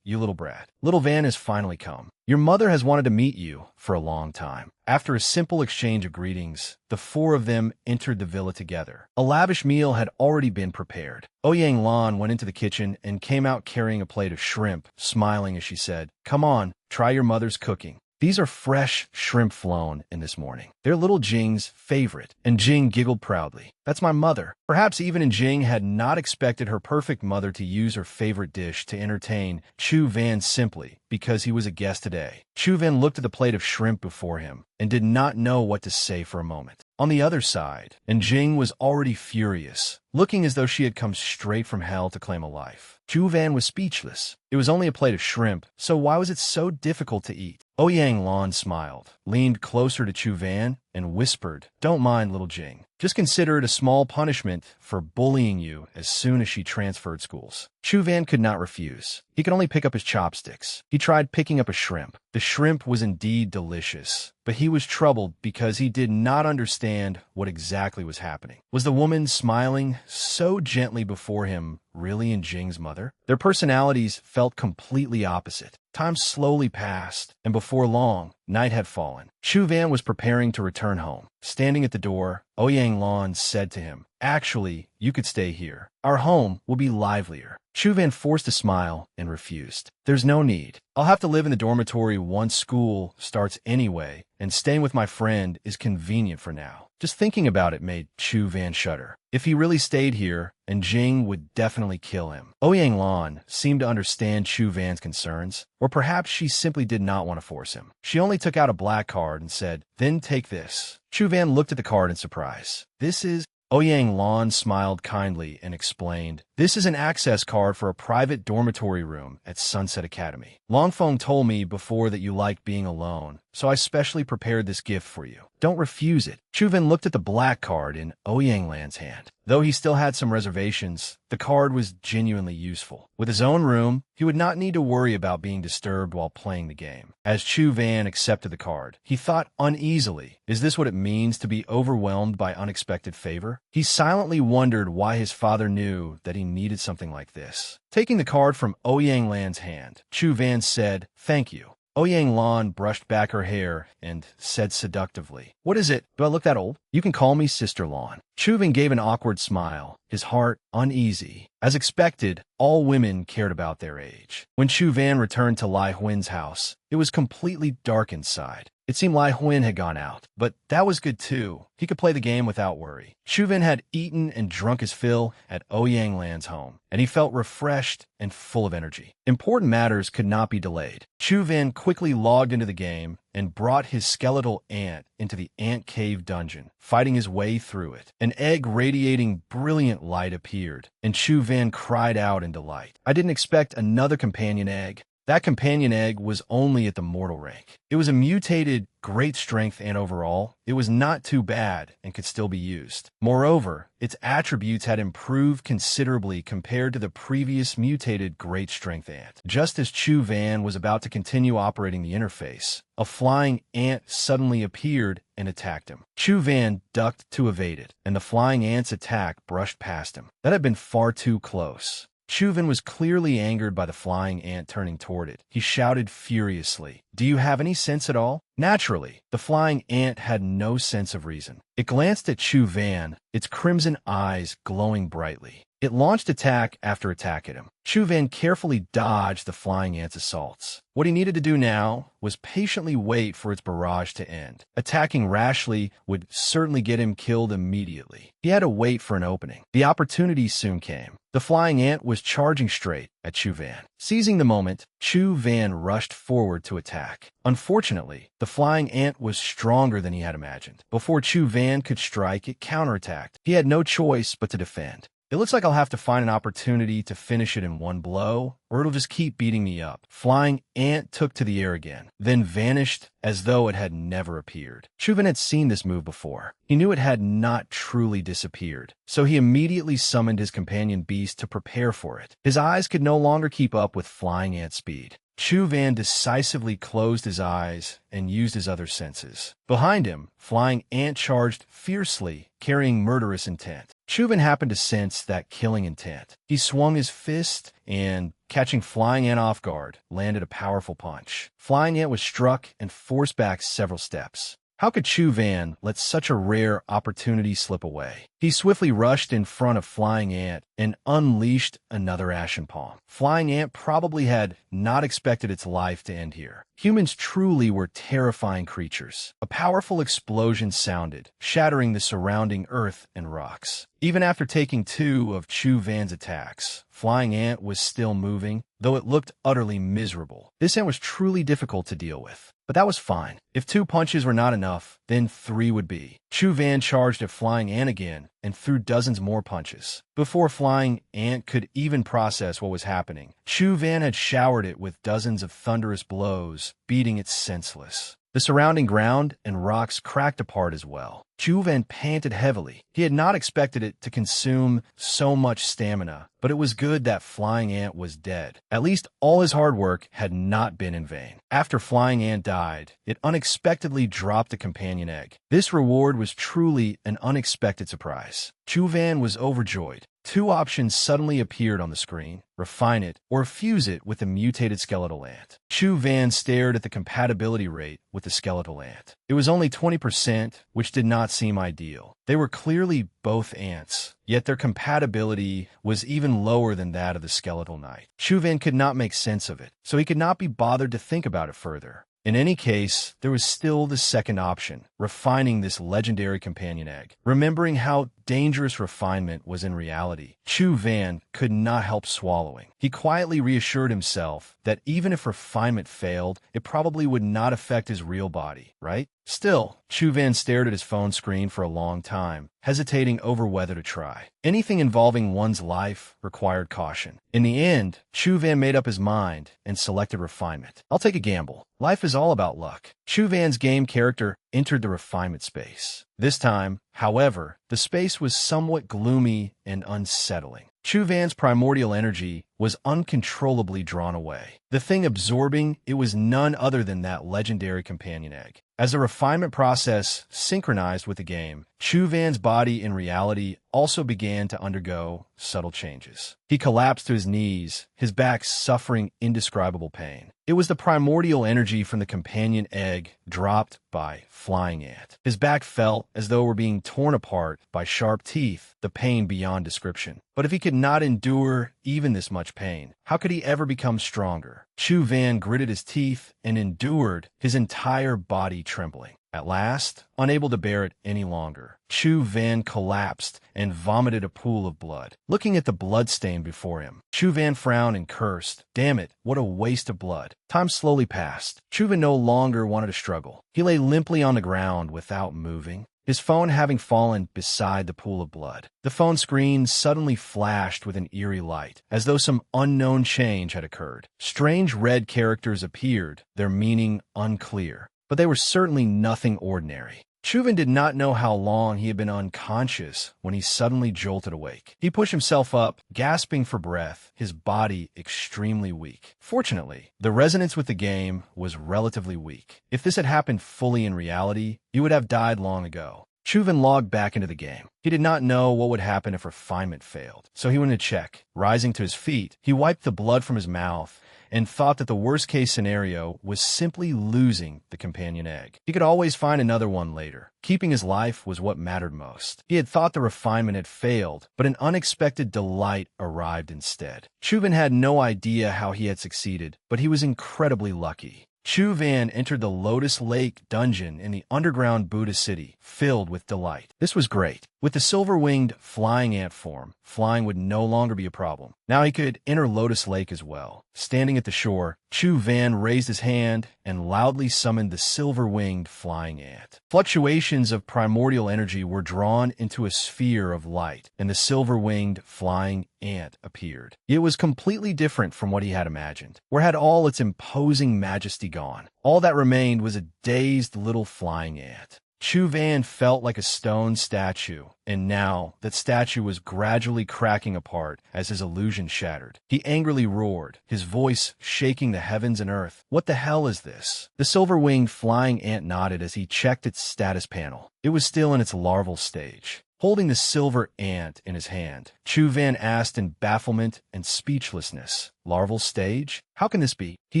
you little brat. Little Van has finally come. Your mother has wanted to meet you for a long time." After a simple exchange of greetings, the four of them entered the villa together. A lavish meal had already been prepared. Ouyang Lan went into the kitchen and came out carrying a plate of shrimp, smiling as she said, "Come on, try your mother's cooking. These are fresh shrimp flown in this morning. They're little Jing's favorite." And Jing giggled proudly. "That's my mother." Perhaps even Jing had not expected her perfect mother to use her favorite dish to entertain Chu Van simply because he was a guest today. Chu Van looked at the plate of shrimp before him and did not know what to say for a moment. On the other side, Jing was already furious, looking as though she had come straight from hell to claim a life. Chu Van was speechless. It was only a plate of shrimp, so why was it so difficult to eat? Ouyang Lan smiled, leaned closer to Chu Van, and whispered, "Don't mind little Jing. Just consider it a small punishment for bullying you as soon as she transferred schools." Chu Van could not refuse. He could only pick up his chopsticks. He tried picking up a shrimp. The shrimp was indeed delicious, but he was troubled because he did not understand what exactly was happening. Was the woman smiling so gently before him really Jing's mother? Their personalities felt completely opposite. Time slowly passed, and before long, night had fallen. Chu Van was preparing to return home. Standing at the door, Ouyang Lan said to him, "Actually, you could stay here. Our home will be livelier." Chu Van forced a smile and refused. "There's no need. I'll have to live in the dormitory once school starts anyway, and staying with my friend is convenient for now." Just thinking about it made Chu Van shudder. If he really stayed here, and Jing would definitely kill him. Ouyang Lan seemed to understand Chu Van's concerns, or perhaps she simply did not want to force him. She only took out a black card and said, "Then take this." Chu Van looked at the card in surprise. "This is..." Ouyang Lan smiled kindly and explained, "This is an access card for a private dormitory room at Sunset Academy. Longfeng told me before that you liked being alone, so I specially prepared this gift for you. Don't refuse it." Chu Van looked at the black card in Ouyang Lan's hand. Though he still had some reservations, the card was genuinely useful. With his own room, he would not need to worry about being disturbed while playing the game. As Chu Van accepted the card, he thought uneasily, is this what it means to be overwhelmed by unexpected favor? He silently wondered why his father knew that he needed something like this. Taking the card from Ouyang Lan's hand, Chu Van said, "Thank you." Ouyang Lan brushed back her hair and said seductively, "What is it? Do I look that old? You can call me Sister Lan." Chu Van gave an awkward smile, his heart uneasy. As expected, all women cared about their age. When Chu Van returned to Lai Huin's house, it was completely dark inside. It seemed Lai Huin had gone out, but that was good too. He could play the game without worry. Chu Van had eaten and drunk his fill at Ouyang Lan's home, and he felt refreshed and full of energy. Important matters could not be delayed. Chu Van quickly logged into the game and brought his skeletal ant into the ant cave dungeon, fighting his way through it. An egg radiating brilliant light appeared, and Chu Van cried out in delight. "I didn't expect another companion egg." That companion egg was only at the mortal rank. It was a mutated, great strength, and overall, it was not too bad and could still be used. Moreover, its attributes had improved considerably compared to the previous mutated great strength ant. Just as Chu Van was about to continue operating the interface, a flying ant suddenly appeared and attacked him. Chu Van ducked to evade it, and the flying ant's attack brushed past him. That had been far too close. Chu Van was clearly angered by the flying ant turning toward it. He shouted furiously, "Do you have any sense at all?" Naturally, the flying ant had no sense of reason. It glanced at Chu Van, its crimson eyes glowing brightly. It launched attack after attack at him. Chu Van carefully dodged the flying ant's assaults. What he needed to do now was patiently wait for its barrage to end. Attacking rashly would certainly get him killed immediately. He had to wait for an opening. The opportunity soon came. The flying ant was charging straight at Chu Van. Seizing the moment, Chu Van rushed forward to attack. Unfortunately, the flying ant was stronger than he had imagined. Before Chu Van could strike, it counterattacked. He had no choice but to defend. "It looks like I'll have to find an opportunity to finish it in one blow, or it'll just keep beating me up." Flying ant took to the air again, then vanished as though it had never appeared. Chu Van had seen this move before. He knew it had not truly disappeared, so he immediately summoned his companion beast to prepare for it. His eyes could no longer keep up with flying ant speed. Chu Van decisively closed his eyes and used his other senses. Behind him, flying ant charged fiercely, carrying murderous intent. Chu Van happened to sense that killing intent. He swung his fist and, catching flying ant off guard, landed a powerful punch. Flying ant was struck and forced back several steps. How could Chu Van let such a rare opportunity slip away? He swiftly rushed in front of Flying Ant and unleashed another Ashen Palm. Flying Ant probably had not expected its life to end here. Humans truly were terrifying creatures. A powerful explosion sounded, shattering the surrounding earth and rocks. Even after taking 2 of Chu Van's attacks, Flying Ant was still moving, though it looked utterly miserable. This ant was truly difficult to deal with. But that was fine. If 2 punches were not enough, then 3 would be. Chu Van charged at Flying Ant again and threw dozens more punches. Before Flying Ant could even process what was happening, Chu Van had showered it with dozens of thunderous blows, beating it senseless. The surrounding ground and rocks cracked apart as well. Chu Van panted heavily. He had not expected it to consume so much stamina, but it was good that Flying Ant was dead. At least all his hard work had not been in vain. After Flying Ant died, it unexpectedly dropped a companion egg. This reward was truly an unexpected surprise. Chu Van was overjoyed. Two options suddenly appeared on the screen: refine it or fuse it with the mutated skeletal ant. Chu Van stared at the compatibility rate with the skeletal ant. It was only 20%, which did not seem ideal. They were clearly both ants, yet their compatibility was even lower than that of the skeletal knight. Chu Van could not make sense of it, so he could not be bothered to think about it further. In any case, there was still the second option: refining this legendary companion egg. Remembering how dangerous refinement was in reality, Chu Van could not help swallowing. He quietly reassured himself that even if refinement failed, it probably would not affect his real body, right? Still, Chu Van stared at his phone screen for a long time, hesitating over whether to try. Anything involving one's life required caution. In the end, Chu Van made up his mind and selected refinement. I'll take a gamble. Life is all about luck. Chu Van's game character entered the refinement space. This time, however, the space was somewhat gloomy and unsettling. Chu Van's primordial energy was uncontrollably drawn away. The thing absorbing it was none other than that legendary companion egg. As the refinement process synchronized with the game, Chu Van's body in reality also began to undergo subtle changes. He collapsed to his knees, his back suffering indescribable pain. It was the primordial energy from the companion egg dropped by Flying Ant. His back felt as though it were being torn apart by sharp teeth, the pain beyond description. But if he could not endure even this much pain, how could he ever become stronger? Chu Van gritted his teeth and endured, his entire body trembling. At last, unable to bear it any longer, Chu Van collapsed and vomited a pool of blood. Looking at the blood stain before him, Chu Van frowned and cursed. Damn it, what a waste of blood. Time slowly passed. Chu Van no longer wanted to struggle. He lay limply on the ground without moving, his phone having fallen beside the pool of blood. The phone screen suddenly flashed with an eerie light, as though some unknown change had occurred. Strange red characters appeared, their meaning unclear, but they were certainly nothing ordinary. Chu Van did not know how long he had been unconscious when he suddenly jolted awake. He pushed himself up, gasping for breath, his body extremely weak. Fortunately, the resonance with the game was relatively weak. If this had happened fully in reality, he would have died long ago. Chu Van logged back into the game. He did not know what would happen if refinement failed, so he went to check. Rising to his feet, he wiped the blood from his mouth and thought that the worst-case scenario was simply losing the companion egg. He could always find another one later. Keeping his life was what mattered most. He had thought the refinement had failed, but an unexpected delight arrived instead. Chu Van had no idea how he had succeeded, but he was incredibly lucky. Chu Van entered the Lotus Lake dungeon in the underground Buddha city, filled with delight. This was great. With the silver-winged flying ant form, flying would no longer be a problem. Now he could enter Lotus Lake as well. Standing at the shore, Chu Van raised his hand and loudly summoned the silver-winged flying ant. Fluctuations of primordial energy were drawn into a sphere of light, and the silver-winged flying ant appeared. It was completely different from what he had imagined. Where had all its imposing majesty gone? All that remained was a dazed little flying ant. Chu Van felt like a stone statue, and now that statue was gradually cracking apart as his illusion shattered. He angrily roared, his voice shaking the heavens and earth. What the hell is this? The silver-winged flying ant nodded as he checked its status panel. It was still in its larval stage. Holding the silver ant in his hand, Chu Van asked in bafflement and speechlessness, "Larval stage? How can this be?" He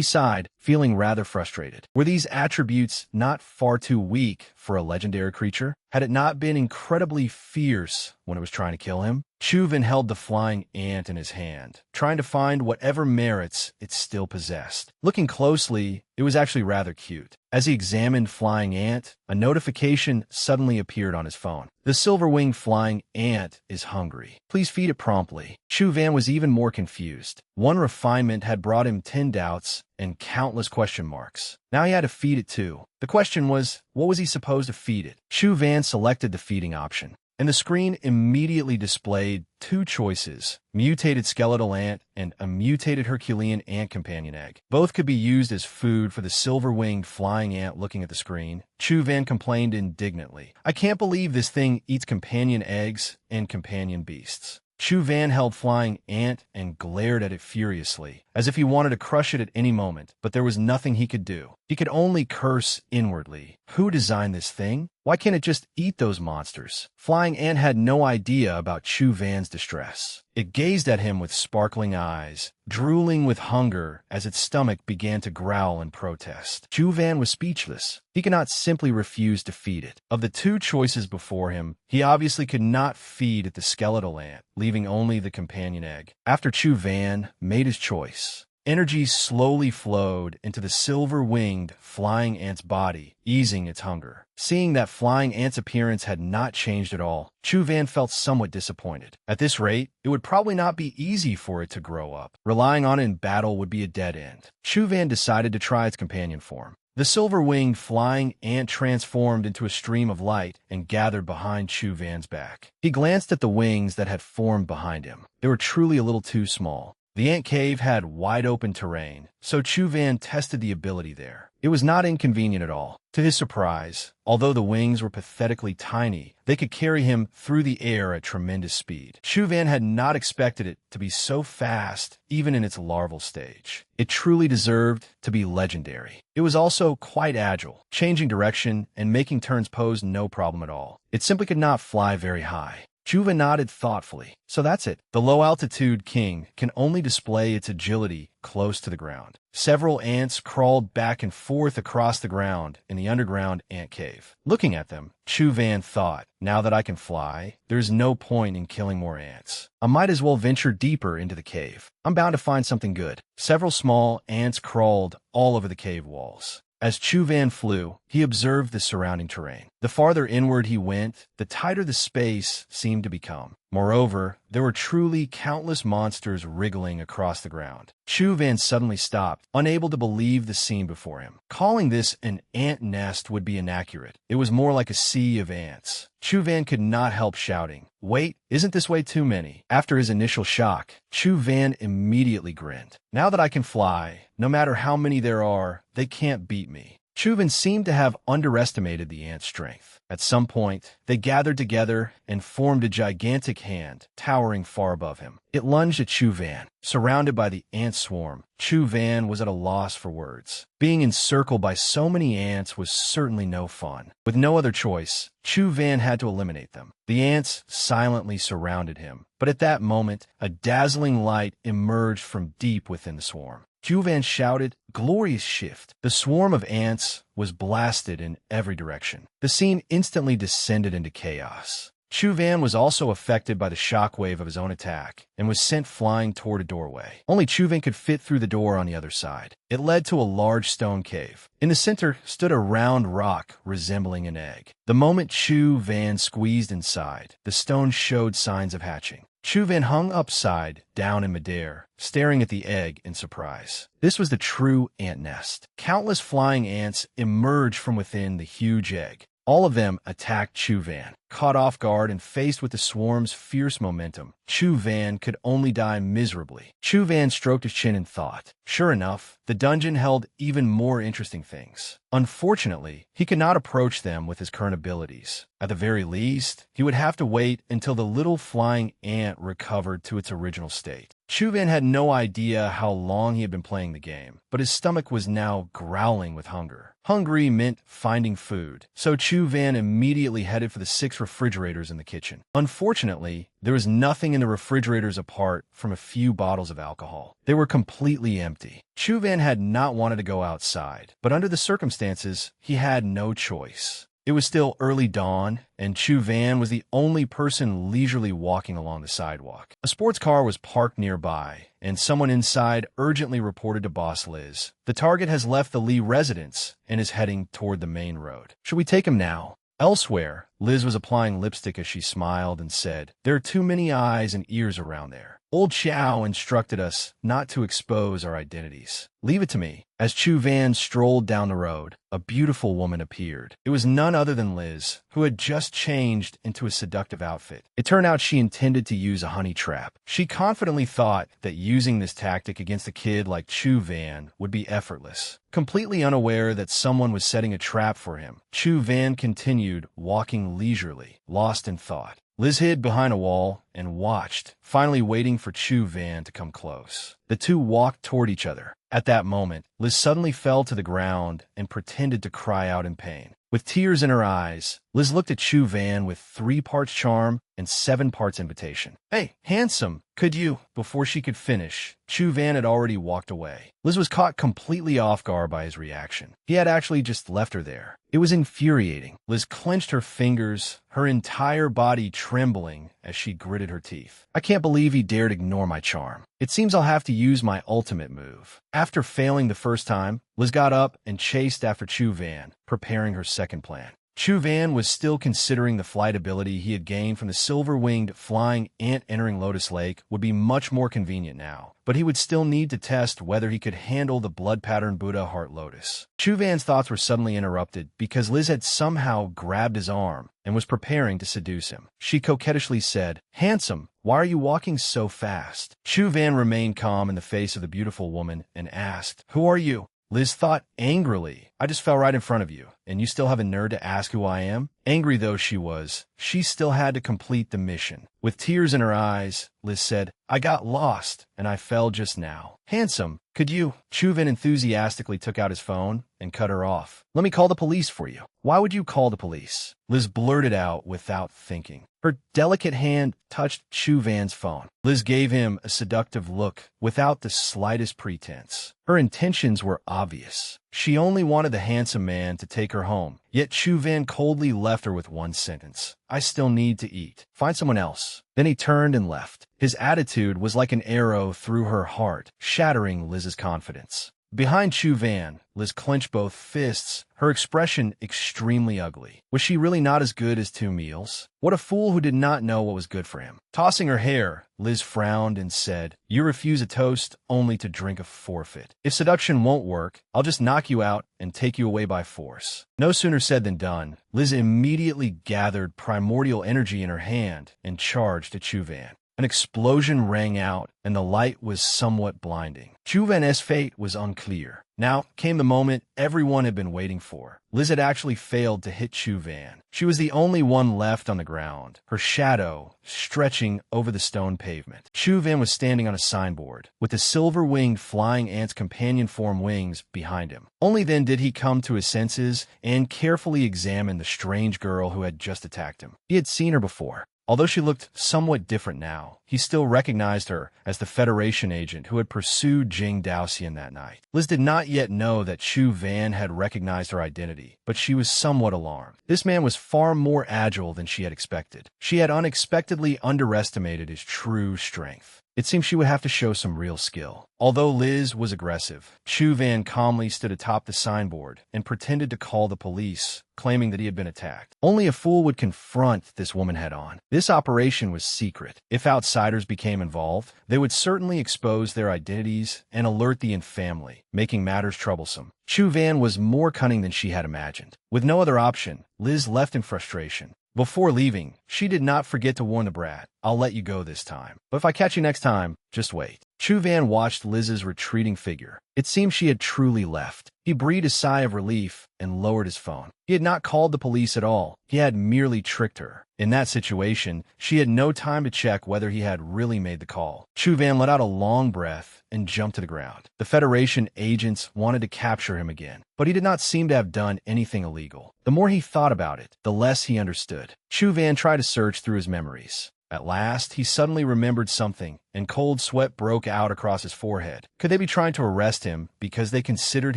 sighed, feeling rather frustrated. Were these attributes not far too weak for a legendary creature? Had it not been incredibly fierce when it was trying to kill him? Chu Van held the flying ant in his hand, trying to find whatever merits it still possessed. Looking closely, it was actually rather cute. As he examined Flying Ant, a notification suddenly appeared on his phone. The silver-winged flying ant is hungry. Please feed it promptly. Chu Van was even more confused. One refinement had brought him 10 doubts and countless question marks. Now he had to feed it too. The question was, what was he supposed to feed it? Chu Van selected the feeding option. and the screen immediately displayed two choices: mutated skeletal ant and a mutated Herculean ant companion egg. Both could be used as food for the silver-winged flying ant. Looking at the screen, Chu Van complained indignantly. "I can't believe this thing eats companion eggs and companion beasts." Chu Van held flying ant and glared at it furiously, as if he wanted to crush it at any moment, but there was nothing he could do. He could only curse inwardly. Who designed this thing? Why can't it just eat those monsters? Flying ant had no idea about Chu Van's distress. It gazed at him with sparkling eyes, drooling with hunger as its stomach began to growl in protest. Chu Van was speechless. He could not simply refuse to feed it. Of the two choices before him, he obviously could not feed at the skeletal ant, leaving only the companion egg. After Chu Van made his choice, energy slowly flowed into the silver-winged flying ant's body, easing its hunger. Seeing that flying ant's appearance had not changed at all, Chu Van felt somewhat disappointed. At this rate, it would probably not be easy for it to grow up. Relying on it in battle would be a dead end. Chu Van decided to try its companion form. The silver-winged flying ant transformed into a stream of light and gathered behind Chu Van's back. He glanced at the wings that had formed behind him. They were truly a little too small. The ant cave had wide-open terrain, so Chu Van tested the ability there. It was not inconvenient at all. To his surprise, although the wings were pathetically tiny, they could carry him through the air at tremendous speed. Chu Van had not expected it to be so fast, even in its larval stage. It truly deserved to be legendary. It was also quite agile. Changing direction and making turns posed no problem at all. It simply could not fly very high. Chu Van nodded thoughtfully. So that's it. The low-altitude king can only display its agility close to the ground. Several ants crawled back and forth across the ground in the underground ant cave. Looking at them, Chu Van thought, now that I can fly, there's no point in killing more ants. I might as well venture deeper into the cave. I'm bound to find something good. Several small ants crawled all over the cave walls. As Chu Van flew, he observed the surrounding terrain. The farther inward he went, the tighter the space seemed to become. Moreover, there were truly countless monsters wriggling across the ground. Chu Van suddenly stopped, unable to believe the scene before him. Calling this an ant nest would be inaccurate. It was more like a sea of ants. Chu Van could not help shouting, "Wait, isn't this way too many?" After his initial shock, Chu Van immediately grinned. "Now that I can fly, no matter how many there are, they can't beat me." Chu Van seemed to have underestimated the ant's strength. At some point, they gathered together and formed a gigantic hand, towering far above him. It lunged at Chu Van. Surrounded by the ant swarm, Chu Van was at a loss for words. Being encircled by so many ants was certainly no fun. With no other choice, Chu Van had to eliminate them. The ants silently surrounded him, but at that moment, a dazzling light emerged from deep within the swarm. Chu Van shouted, "Glorious shift!" The swarm of ants was blasted in every direction. The scene instantly descended into chaos. Chu Van was also affected by the shockwave of his own attack and was sent flying toward a doorway. Only Chu Van could fit through the door on the other side. It led to a large stone cave. In the center stood a round rock resembling an egg. The moment Chu Van squeezed inside, the stone showed signs of hatching. Chu Van hung upside down in midair, staring at the egg in surprise. This was the true ant nest. Countless flying ants emerged from within the huge egg. All of them attacked Chu Van. Caught off guard and faced with the swarm's fierce momentum, Chu Van could only die miserably. Chu Van stroked his chin and thought. Sure enough, the dungeon held even more interesting things. Unfortunately, he could not approach them with his current abilities. At the very least, he would have to wait until the little flying ant recovered to its original state. Chu Van had no idea how long he had been playing the game, but his stomach was now growling with hunger. Hungry meant finding food, so Chu Van immediately headed for the 6 refrigerators in the kitchen. Unfortunately, there was nothing in the refrigerators apart from a few bottles of alcohol. They were completely empty. Chu Van had not wanted to go outside, but under the circumstances, he had no choice. It was still early dawn, and Chu Van was the only person leisurely walking along the sidewalk. A sports car was parked nearby, and someone inside urgently reported to Boss Liz. The target has left the Lee residence and is heading toward the main road. Should we take him now? Elsewhere, Liz was applying lipstick as she smiled and said, "There are too many eyes and ears around there. Old Chow instructed us not to expose our identities. Leave it to me. As Chu Van strolled down the road, a beautiful woman appeared. It was none other than Liz, who had just changed into a seductive outfit. It turned out she intended to use a honey trap. She confidently thought that using this tactic against a kid like Chu Van would be effortless. Completely unaware that someone was setting a trap for him, Chu Van continued walking leisurely, lost in thought. Liz hid behind a wall and watched, finally waiting for Chu Van to come close. The two walked toward each other. At that moment, Liz suddenly fell to the ground and pretended to cry out in pain. With tears in her eyes, Liz looked at Chu Van with 3 parts charm and 7 parts invitation. "Hey, handsome, could you?" Before she could finish, Chu Van had already walked away. Liz was caught completely off guard by his reaction. He had actually just left her there. It was infuriating. Liz clenched her fingers, her entire body trembling as she gritted her teeth. "I can't believe he dared ignore my charm. It seems I'll have to use my ultimate move." After failing the first time, Liz got up and chased after Chu Van, preparing her second plan. Chu Van was still considering the flight ability he had gained from the silver-winged flying ant entering Lotus Lake would be much more convenient now, but he would still need to test whether he could handle the blood-patterned Buddha Heart Lotus. Chu Van's thoughts were suddenly interrupted because Liz had somehow grabbed his arm and was preparing to seduce him. She coquettishly said, "Handsome, why are you walking so fast?" Chu Van remained calm in the face of the beautiful woman and asked, "Who are you?" Liz thought angrily, "I just fell right in front of you, and you still have a nerve to ask who I am?" Angry though she was, she still had to complete the mission. With tears in her eyes, Liz said, "I got lost, and I fell just now." "Handsome, could you?" Chu Van enthusiastically took out his phone and cut her off. "Let me call the police for you." "Why would you call the police?" Liz blurted out without thinking. Her delicate hand touched Chu Van's phone. Liz gave him a seductive look without the slightest pretense. Her intentions were obvious. She only wanted the handsome man to take her home, yet Chu Van coldly left her with one sentence: "I still need to eat. Find someone else." Then he turned and left. His attitude was like an arrow through her heart, shattering Liz's confidence. Behind Chu Van, Liz clenched both fists, her expression extremely ugly. Was she really not as good as 2 meals? What a fool who did not know what was good for him. Tossing her hair, Liz frowned and said, "You refuse a toast only to drink a forfeit. If seduction won't work, I'll just knock you out and take you away by force." No sooner said than done. Liz immediately gathered primordial energy in her hand and charged at Chu Van. An explosion rang out, and the light was somewhat blinding. Chu Van's fate was unclear. Now came the moment everyone had been waiting for. Liz had actually failed to hit Chu Van. She was the only one left on the ground, her shadow stretching over the stone pavement. Chu Van was standing on a signboard, with the silver-winged flying ant's companion form wings behind him. Only then did he come to his senses and carefully examine the strange girl who had just attacked him. He had seen her before. Although she looked somewhat different now, he still recognized her as the Federation agent who had pursued Jing Daoxian that night. Liz did not yet know that Chu Van had recognized her identity, but she was somewhat alarmed. This man was far more agile than she had expected. She had unexpectedly underestimated his true strength. It seemed she would have to show some real skill. Although Liz was aggressive, Chu Van calmly stood atop the signboard and pretended to call the police, claiming that he had been attacked. Only a fool would confront this woman head-on. This operation was secret. If outsiders became involved, they would certainly expose their identities and alert the family, making matters troublesome. Chu Van was more cunning than she had imagined. With no other option, Liz left in frustration. Before leaving, she did not forget to warn the brat, "I'll let you go this time. But if I catch you next time, just wait." Chu Van watched Liz's retreating figure. It seemed she had truly left. He breathed a sigh of relief and lowered his phone. He had not called the police at all. He had merely tricked her. In that situation, she had no time to check whether he had really made the call. Chu Van let out a long breath and jumped to the ground. The Federation agents wanted to capture him again, but he did not seem to have done anything illegal. The more he thought about it, the less he understood. Chu Van tried to search through his memories. At last, he suddenly remembered something, and cold sweat broke out across his forehead. Could they be trying to arrest him because they considered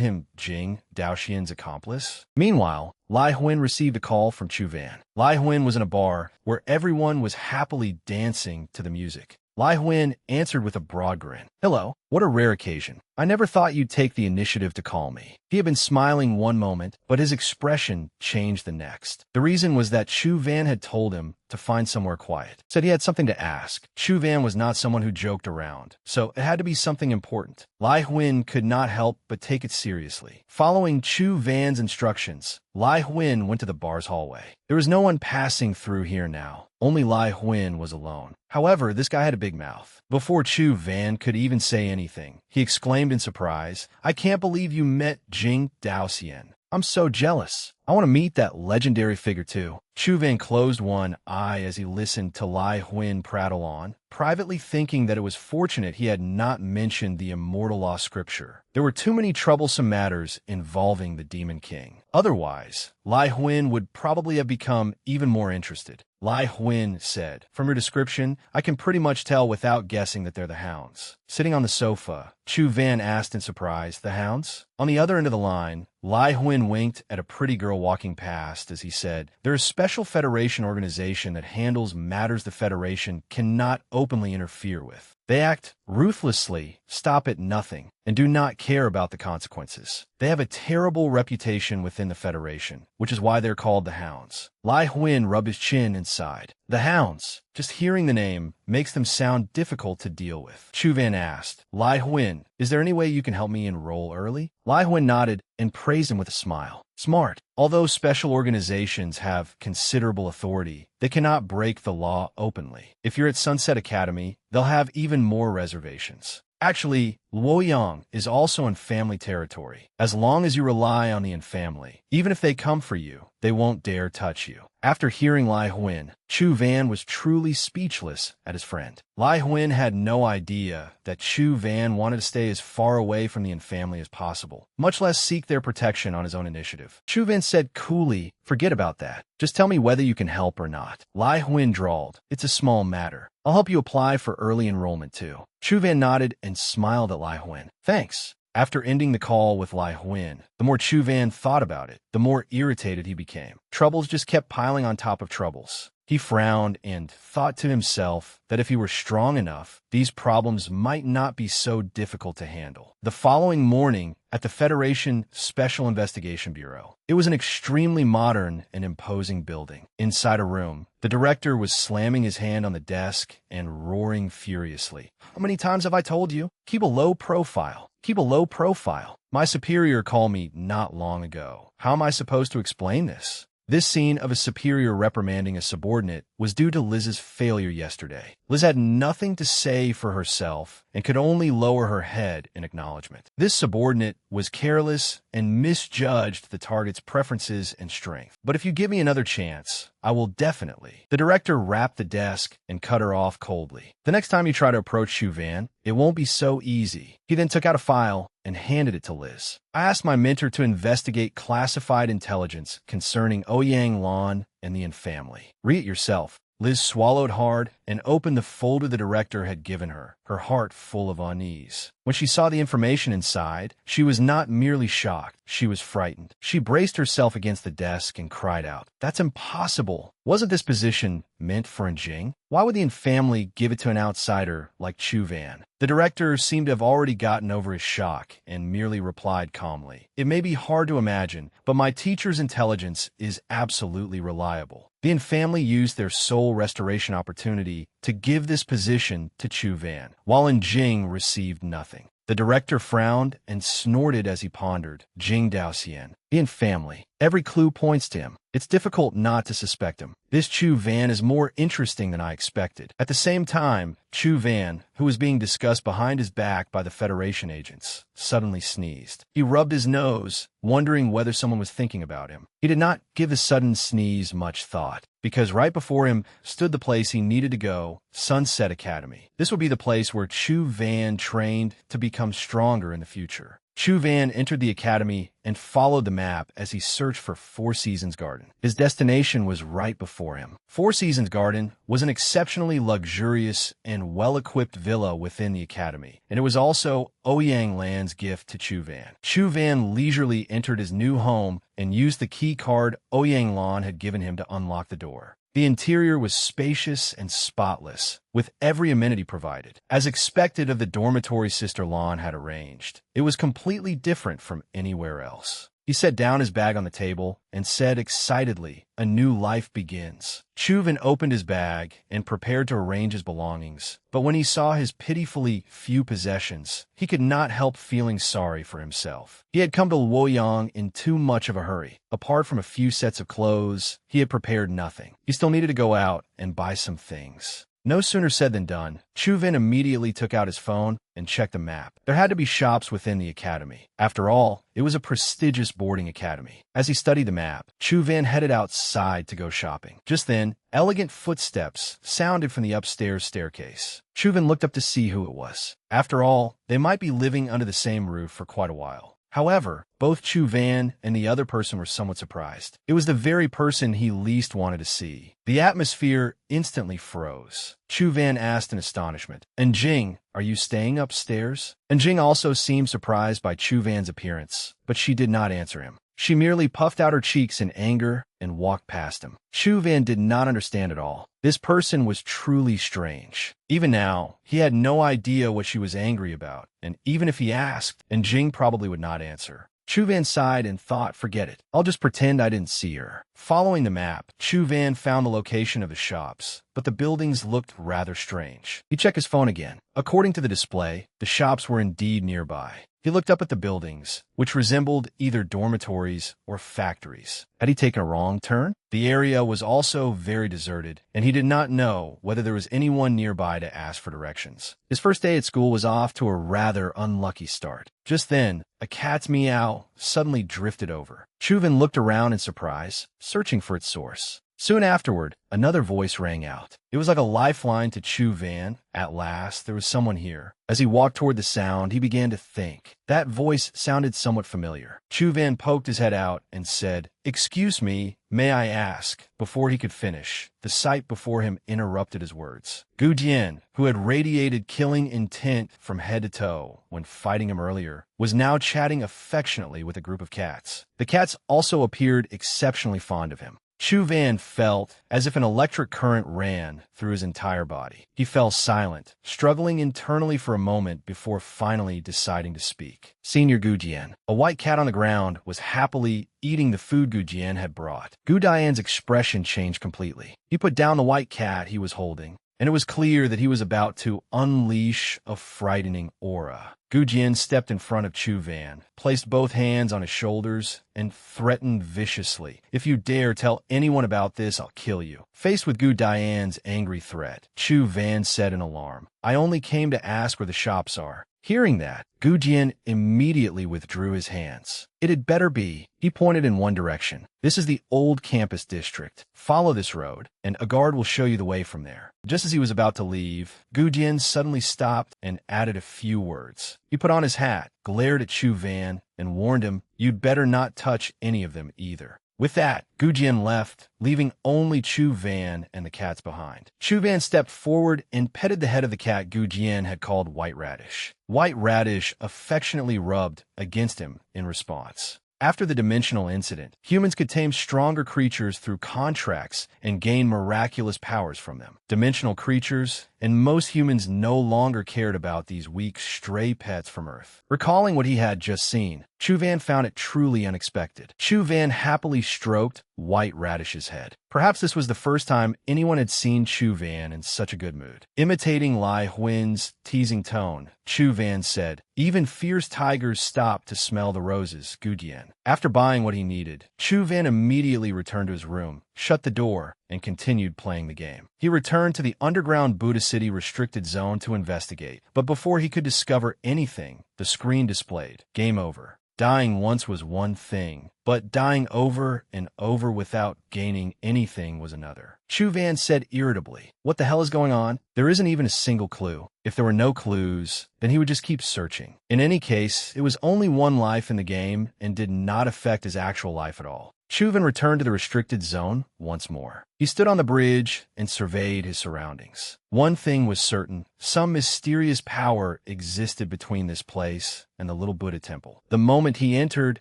him Jing Daoxian's accomplice? Meanwhile, Lai Huan received a call from Chu Van. Lai Huan was in a bar where everyone was happily dancing to the music. Lai Huan answered with a broad grin. "Hello, what a rare occasion. I never thought you'd take the initiative to call me. He had been smiling one moment, but his expression changed the next. The reason was that Chu Van had told him to find somewhere quiet. Said he had something to ask. Chu Van was not someone who joked around, so it had to be something important. Lai Huin could not help but take it seriously. Following Chu Van's instructions, Lai Huin went to the bar's hallway. There was no one passing through here now. Only Lai Huin was alone. However, this guy had a big mouth. Before Chu Van could even say anything, he exclaimed in surprise, "I can't believe you met Jing Daoxian. I'm so jealous. I want to meet that legendary figure too." Chu Van closed one eye as he listened to Lai Huin prattle on, privately thinking that it was fortunate he had not mentioned the immortal law scripture. There were too many troublesome matters involving the Demon King. Otherwise, Lai Huin would probably have become even more interested. Lai Huin said, "From your description, I can pretty much tell without guessing that they're the hounds." Sitting on the sofa, Chu Van asked in surprise, "The hounds?" On the other end of the line, Lai Huin winked at a pretty girl walking past as he said, "There is a special Federation organization that handles matters the Federation cannot openly interfere with. They act ruthlessly, stop at nothing, and do not care about the consequences. They have a terrible reputation within the Federation, which is why they're called the Hounds." Lai Huin rubbed his chin and sighed. "The Hounds. Just hearing the name makes them sound difficult to deal with." Chu Van asked, "Lai Huin, is there any way you can help me enroll early?" Lai Huin nodded and praised him with a smile. "Smart. Although special organizations have considerable authority, they cannot break the law openly. If you're at Sunset Academy, they'll have even more reservations. Actually, Luoyang is also in family territory. As long as you rely on the in family, even if they come for you, they won't dare touch you." After hearing Lai Huin, Chu Van was truly speechless at his friend. Lai Huin had no idea that Chu Van wanted to stay as far away from the in family as possible, much less seek their protection on his own initiative. Chu Van said coolly, "Forget about that. Just tell me whether you can help or not." Lai Huin drawled, "It's a small matter. I'll help you apply for early enrollment too." Chu Van nodded and smiled at Lai Huin. "Thanks." After ending the call with Lai Huin, the more Chu Van thought about it, the more irritated he became. Troubles just kept piling on top of troubles. He frowned and thought to himself that if he were strong enough, these problems might not be so difficult to handle. The following morning, at the Federation Special Investigation Bureau, it was an extremely modern and imposing building. Inside a room, the director was slamming his hand on the desk and roaring furiously. "How many times have I told you? Keep a low profile. Keep a low profile. My superior called me not long ago. How am I supposed to explain this?" This scene of a superior reprimanding a subordinate was due to Liz's failure yesterday. Liz had nothing to say for herself and could only lower her head in acknowledgement. This subordinate was careless and misjudged the target's preferences and strength. "But if you give me another chance, I will definitely." The director rapped the desk and cut her off coldly. "The next time you try to approach Chu Van, it won't be so easy." He then took out a file and handed it to Liz. "I asked my mentor to investigate classified intelligence concerning Ouyang Lan and the In family. Read it yourself." Liz swallowed hard and opened the folder the director had given her, her heart full of unease. When she saw the information inside, she was not merely shocked, she was frightened. She braced herself against the desk and cried out, "That's impossible! Wasn't this position meant for Jing? Why would the In family give it to an outsider like Chu Van?" The director seemed to have already gotten over his shock and merely replied calmly, "It may be hard to imagine, but my teacher's intelligence is absolutely reliable. The In family used their soul restoration opportunity to give this position to Chu Van, while Jing received nothing." The director frowned and snorted as he pondered. Jing Daoxian, the In family. Every clue points to him. It's difficult not to suspect him. This Chu Van is more interesting than I expected. At the same time, Chu Van, who was being discussed behind his back by the Federation agents, suddenly sneezed. He rubbed his nose, wondering whether someone was thinking about him. He did not give his sudden sneeze much thought, because right before him stood the place he needed to go, Sunset Academy. This would be the place where Chu Van trained to become stronger in the future. Chu Van entered the academy and followed the map as he searched for Four Seasons Garden. His destination was right before him. Four Seasons Garden was an exceptionally luxurious and well-equipped villa within the academy, and it was also Ouyang Lan's gift to Chu Van. Chu Van leisurely entered his new home and used the key card Ouyang Lan had given him to unlock the door. The interior was spacious and spotless, with every amenity provided. As expected of the dormitory Sister Lan had arranged, it was completely different from anywhere else. He set down his bag on the table and said excitedly, "A new life begins." Chuven opened his bag and prepared to arrange his belongings, but when he saw his pitifully few possessions, he could not help feeling sorry for himself. He had come to Luoyang in too much of a hurry. Apart from a few sets of clothes, he had prepared nothing. He still needed to go out and buy some things. No sooner said than done. Chuven immediately took out his phone and checked the map. There had to be shops within the academy. After all, it was a prestigious boarding academy. As he studied the map, Chuven headed outside to go shopping. Just then, elegant footsteps sounded from the upstairs staircase. Chuven looked up to see who it was. After all, they might be living under the same roof for quite a while. However, both Chu Van and the other person were somewhat surprised. It was the very person he least wanted to see. The atmosphere instantly froze. Chu Van asked in astonishment, "And Jing, are you staying upstairs?" And Jing also seemed surprised by Chu Van's appearance, but she did not answer him. She merely puffed out her cheeks in anger and walked past him. Chu Van did not understand at all. This person was truly strange. Even now, he had no idea what she was angry about, and even if he asked, and Jing probably would not answer. Chu Van sighed and thought, forget it. I'll just pretend I didn't see her. Following the map, Chu Van found the location of the shops, but the buildings looked rather strange. He checked his phone again. According to the display, the shops were indeed nearby. He looked up at the buildings, which resembled either dormitories or factories. Had he taken a wrong turn? The area was also very deserted, and he did not know whether there was anyone nearby to ask for directions. His first day at school was off to a rather unlucky start. Just then, a cat's meow suddenly drifted over. Chuven looked around in surprise, searching for its source. Soon afterward, another voice rang out. It was like a lifeline to Chu Van. At last, there was someone here. As he walked toward the sound, he began to think. That voice sounded somewhat familiar. Chu Van poked his head out and said, "Excuse me, may I ask?" Before he could finish, the sight before him interrupted his words. Gu Jian, who had radiated killing intent from head to toe when fighting him earlier, was now chatting affectionately with a group of cats. The cats also appeared exceptionally fond of him. Chu Van felt as if an electric current ran through his entire body. He fell silent, struggling internally for a moment before finally deciding to speak. Senior Gu Jian, a white cat on the ground, was happily eating the food Gu Jian had brought. Gu Dian's expression changed completely. He put down the white cat he was holding, and it was clear that he was about to unleash a frightening aura. Gu Jian stepped in front of Chu Van, placed both hands on his shoulders, and threatened viciously, "If you dare tell anyone about this, I'll kill you." Faced with Gu Dian's angry threat, Chu Van said in alarm, "I only came to ask where the shops are." Hearing that, Gu Jian immediately withdrew his hands. "It had better be." He pointed in one direction. "This is the old campus district. Follow this road, and a guard will show you the way from there." Just as he was about to leave, Gu Jian suddenly stopped and added a few words. He put on his hat, glared at Chu Van, and warned him, "You'd better not touch any of them either." With that, Gu Jian left, leaving only Chu Van and the cats behind. Chu Van stepped forward and petted the head of the cat Gu Jian had called White Radish. White Radish affectionately rubbed against him in response. After the dimensional incident, humans could tame stronger creatures through contracts and gain miraculous powers from them. Dimensional creatures, and most humans no longer cared about these weak, stray pets from Earth. Recalling what he had just seen, Chu Van found it truly unexpected. Chu Van happily stroked White Radish's head. Perhaps this was the first time anyone had seen Chu Van in such a good mood. Imitating Lai Huin's teasing tone, Chu Van said, "Even fierce tigers stop to smell the roses, Gu Jian." After buying what he needed, Chu Van immediately returned to his room, shut the door, and continued playing the game. He returned to the underground Buddha City restricted zone to investigate, but before he could discover anything, the screen displayed, "Game over." Dying once was one thing, but dying over and over without gaining anything was another. Chu Van said irritably, "What the hell is going on? There isn't even a single clue." If there were no clues, then he would just keep searching. In any case, it was only one life in the game and did not affect his actual life at all. Chu Van returned to the restricted zone once more. He stood on the bridge and surveyed his surroundings. One thing was certain, some mysterious power existed between this place and the little Buddha temple. The moment he entered,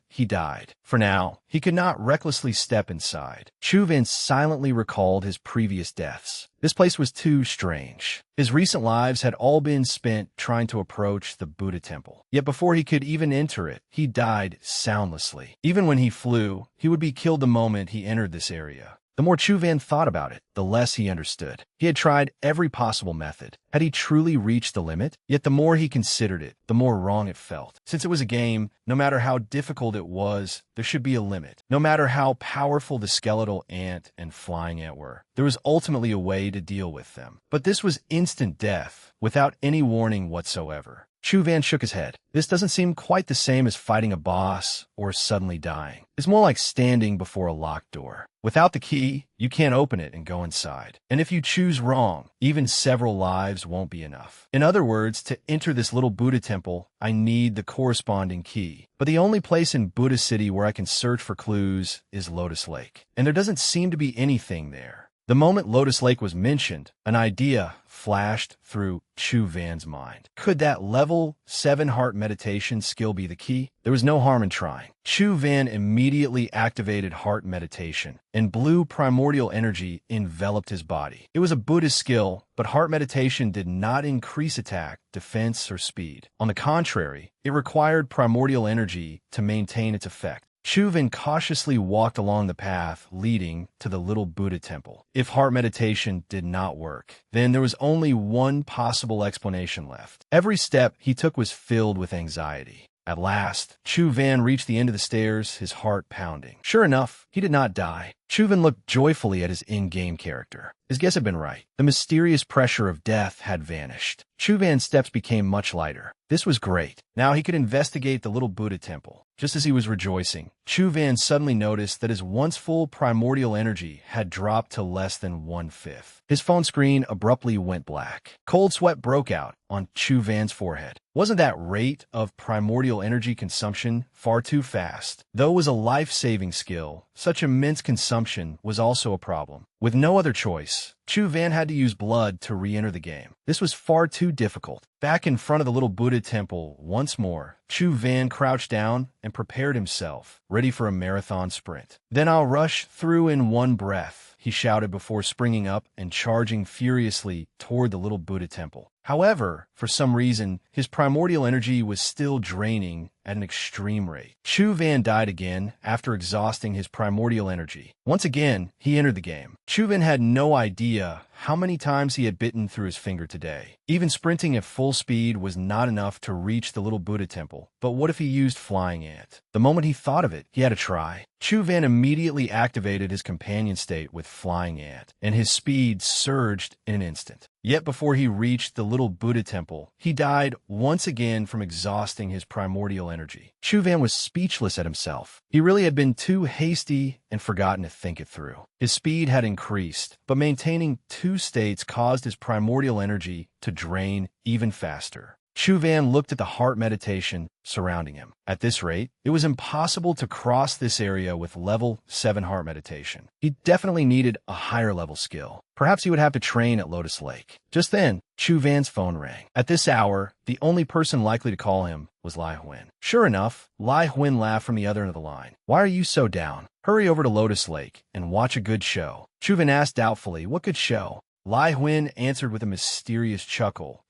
he died. For now, he could not recklessly step inside. Chuvan silently recalled his previous deaths. This place was too strange. His recent lives had all been spent trying to approach the Buddha temple. Yet before he could even enter it, he died soundlessly. Even when he flew, he would be killed the moment he entered this area. The more Chuvan thought about it, the less he understood. He had tried every possible method. Had he truly reached the limit? Yet the more he considered it, the more wrong it felt. Since it was a game, no matter how difficult it was, there should be a limit. No matter how powerful the skeletal ant and flying ant were, there was ultimately a way to deal with them. But this was instant death, without any warning whatsoever. Chuvan shook his head. This doesn't seem quite the same as fighting a boss or suddenly dying. It's more like standing before a locked door. Without the key, you can't open it and go inside. And if you choose wrong, even several lives won't be enough. In other words, to enter this little Buddha temple, I need the corresponding key. But the only place in Buddha City where I can search for clues is Lotus Lake. And there doesn't seem to be anything there. The moment Lotus Lake was mentioned, an idea flashed through Chuvan's mind. Could that level 7 heart meditation skill be the key? There was no harm in trying. Chuvan immediately activated heart meditation, and blue primordial energy enveloped his body. It was a Buddhist skill, but heart meditation did not increase attack, defense, or speed. On the contrary, it required primordial energy to maintain its effect. Chuvan cautiously walked along the path leading to the little Buddha temple. If heart meditation did not work, then there was only one possible explanation left. Every step he took was filled with anxiety. At last, Chuvan reached the end of the stairs, his heart pounding. Sure enough, he did not die. Chuvan looked joyfully at his in-game character. His guess had been right. The mysterious pressure of death had vanished. Chuvan's steps became much lighter. This was great. Now he could investigate the little Buddha temple. Just as he was rejoicing, Chuvan suddenly noticed that his once full primordial energy had dropped to less than 1/5. His phone screen abruptly went black. Cold sweat broke out on Chuvan's forehead. Wasn't that rate of primordial energy consumption far too fast? Though it was a life-saving skill, such immense consumption was also a problem. With no other choice, Chuvan had to use blood to re-enter the game. This was far too difficult. Back in front of the little Buddha temple once more, Chuvan crouched down and prepared himself, ready for a marathon sprint. Then I'll rush through in one breath, he shouted before springing up and charging furiously toward the little Buddha temple. However, for some reason, his primordial energy was still draining at an extreme rate. Chuvan died again after exhausting his primordial energy. Once again, he entered the game. Chuvan had no idea how many times he had bitten through his finger today. Even sprinting at full speed was not enough to reach the little Buddha temple. But what if he used Flying Ant? The moment he thought of it, he had to try. Chuvan immediately activated his companion state with Flying Ant, and his speed surged in an instant. Yet before he reached the little Buddha temple, he died once again from exhausting his primordial energy. Chuvan was speechless at himself. He really had been too hasty and forgotten to think it through. His speed had increased, but maintaining 2 states caused his primordial energy to drain even faster. Chuvan looked at the heart meditation surrounding him. At this rate, it was impossible to cross this area with level 7 heart meditation. He definitely needed a higher level skill. Perhaps he would have to train at Lotus Lake. Just then, Chuvan's phone rang. At this hour, the only person likely to call him was Lai Huin. Sure enough, Lai Huin laughed from the other end of the line. "Why are you so down? Hurry over to Lotus Lake and watch a good show." Chuvan asked doubtfully, "What good show?" Lai Huin answered with a mysterious chuckle.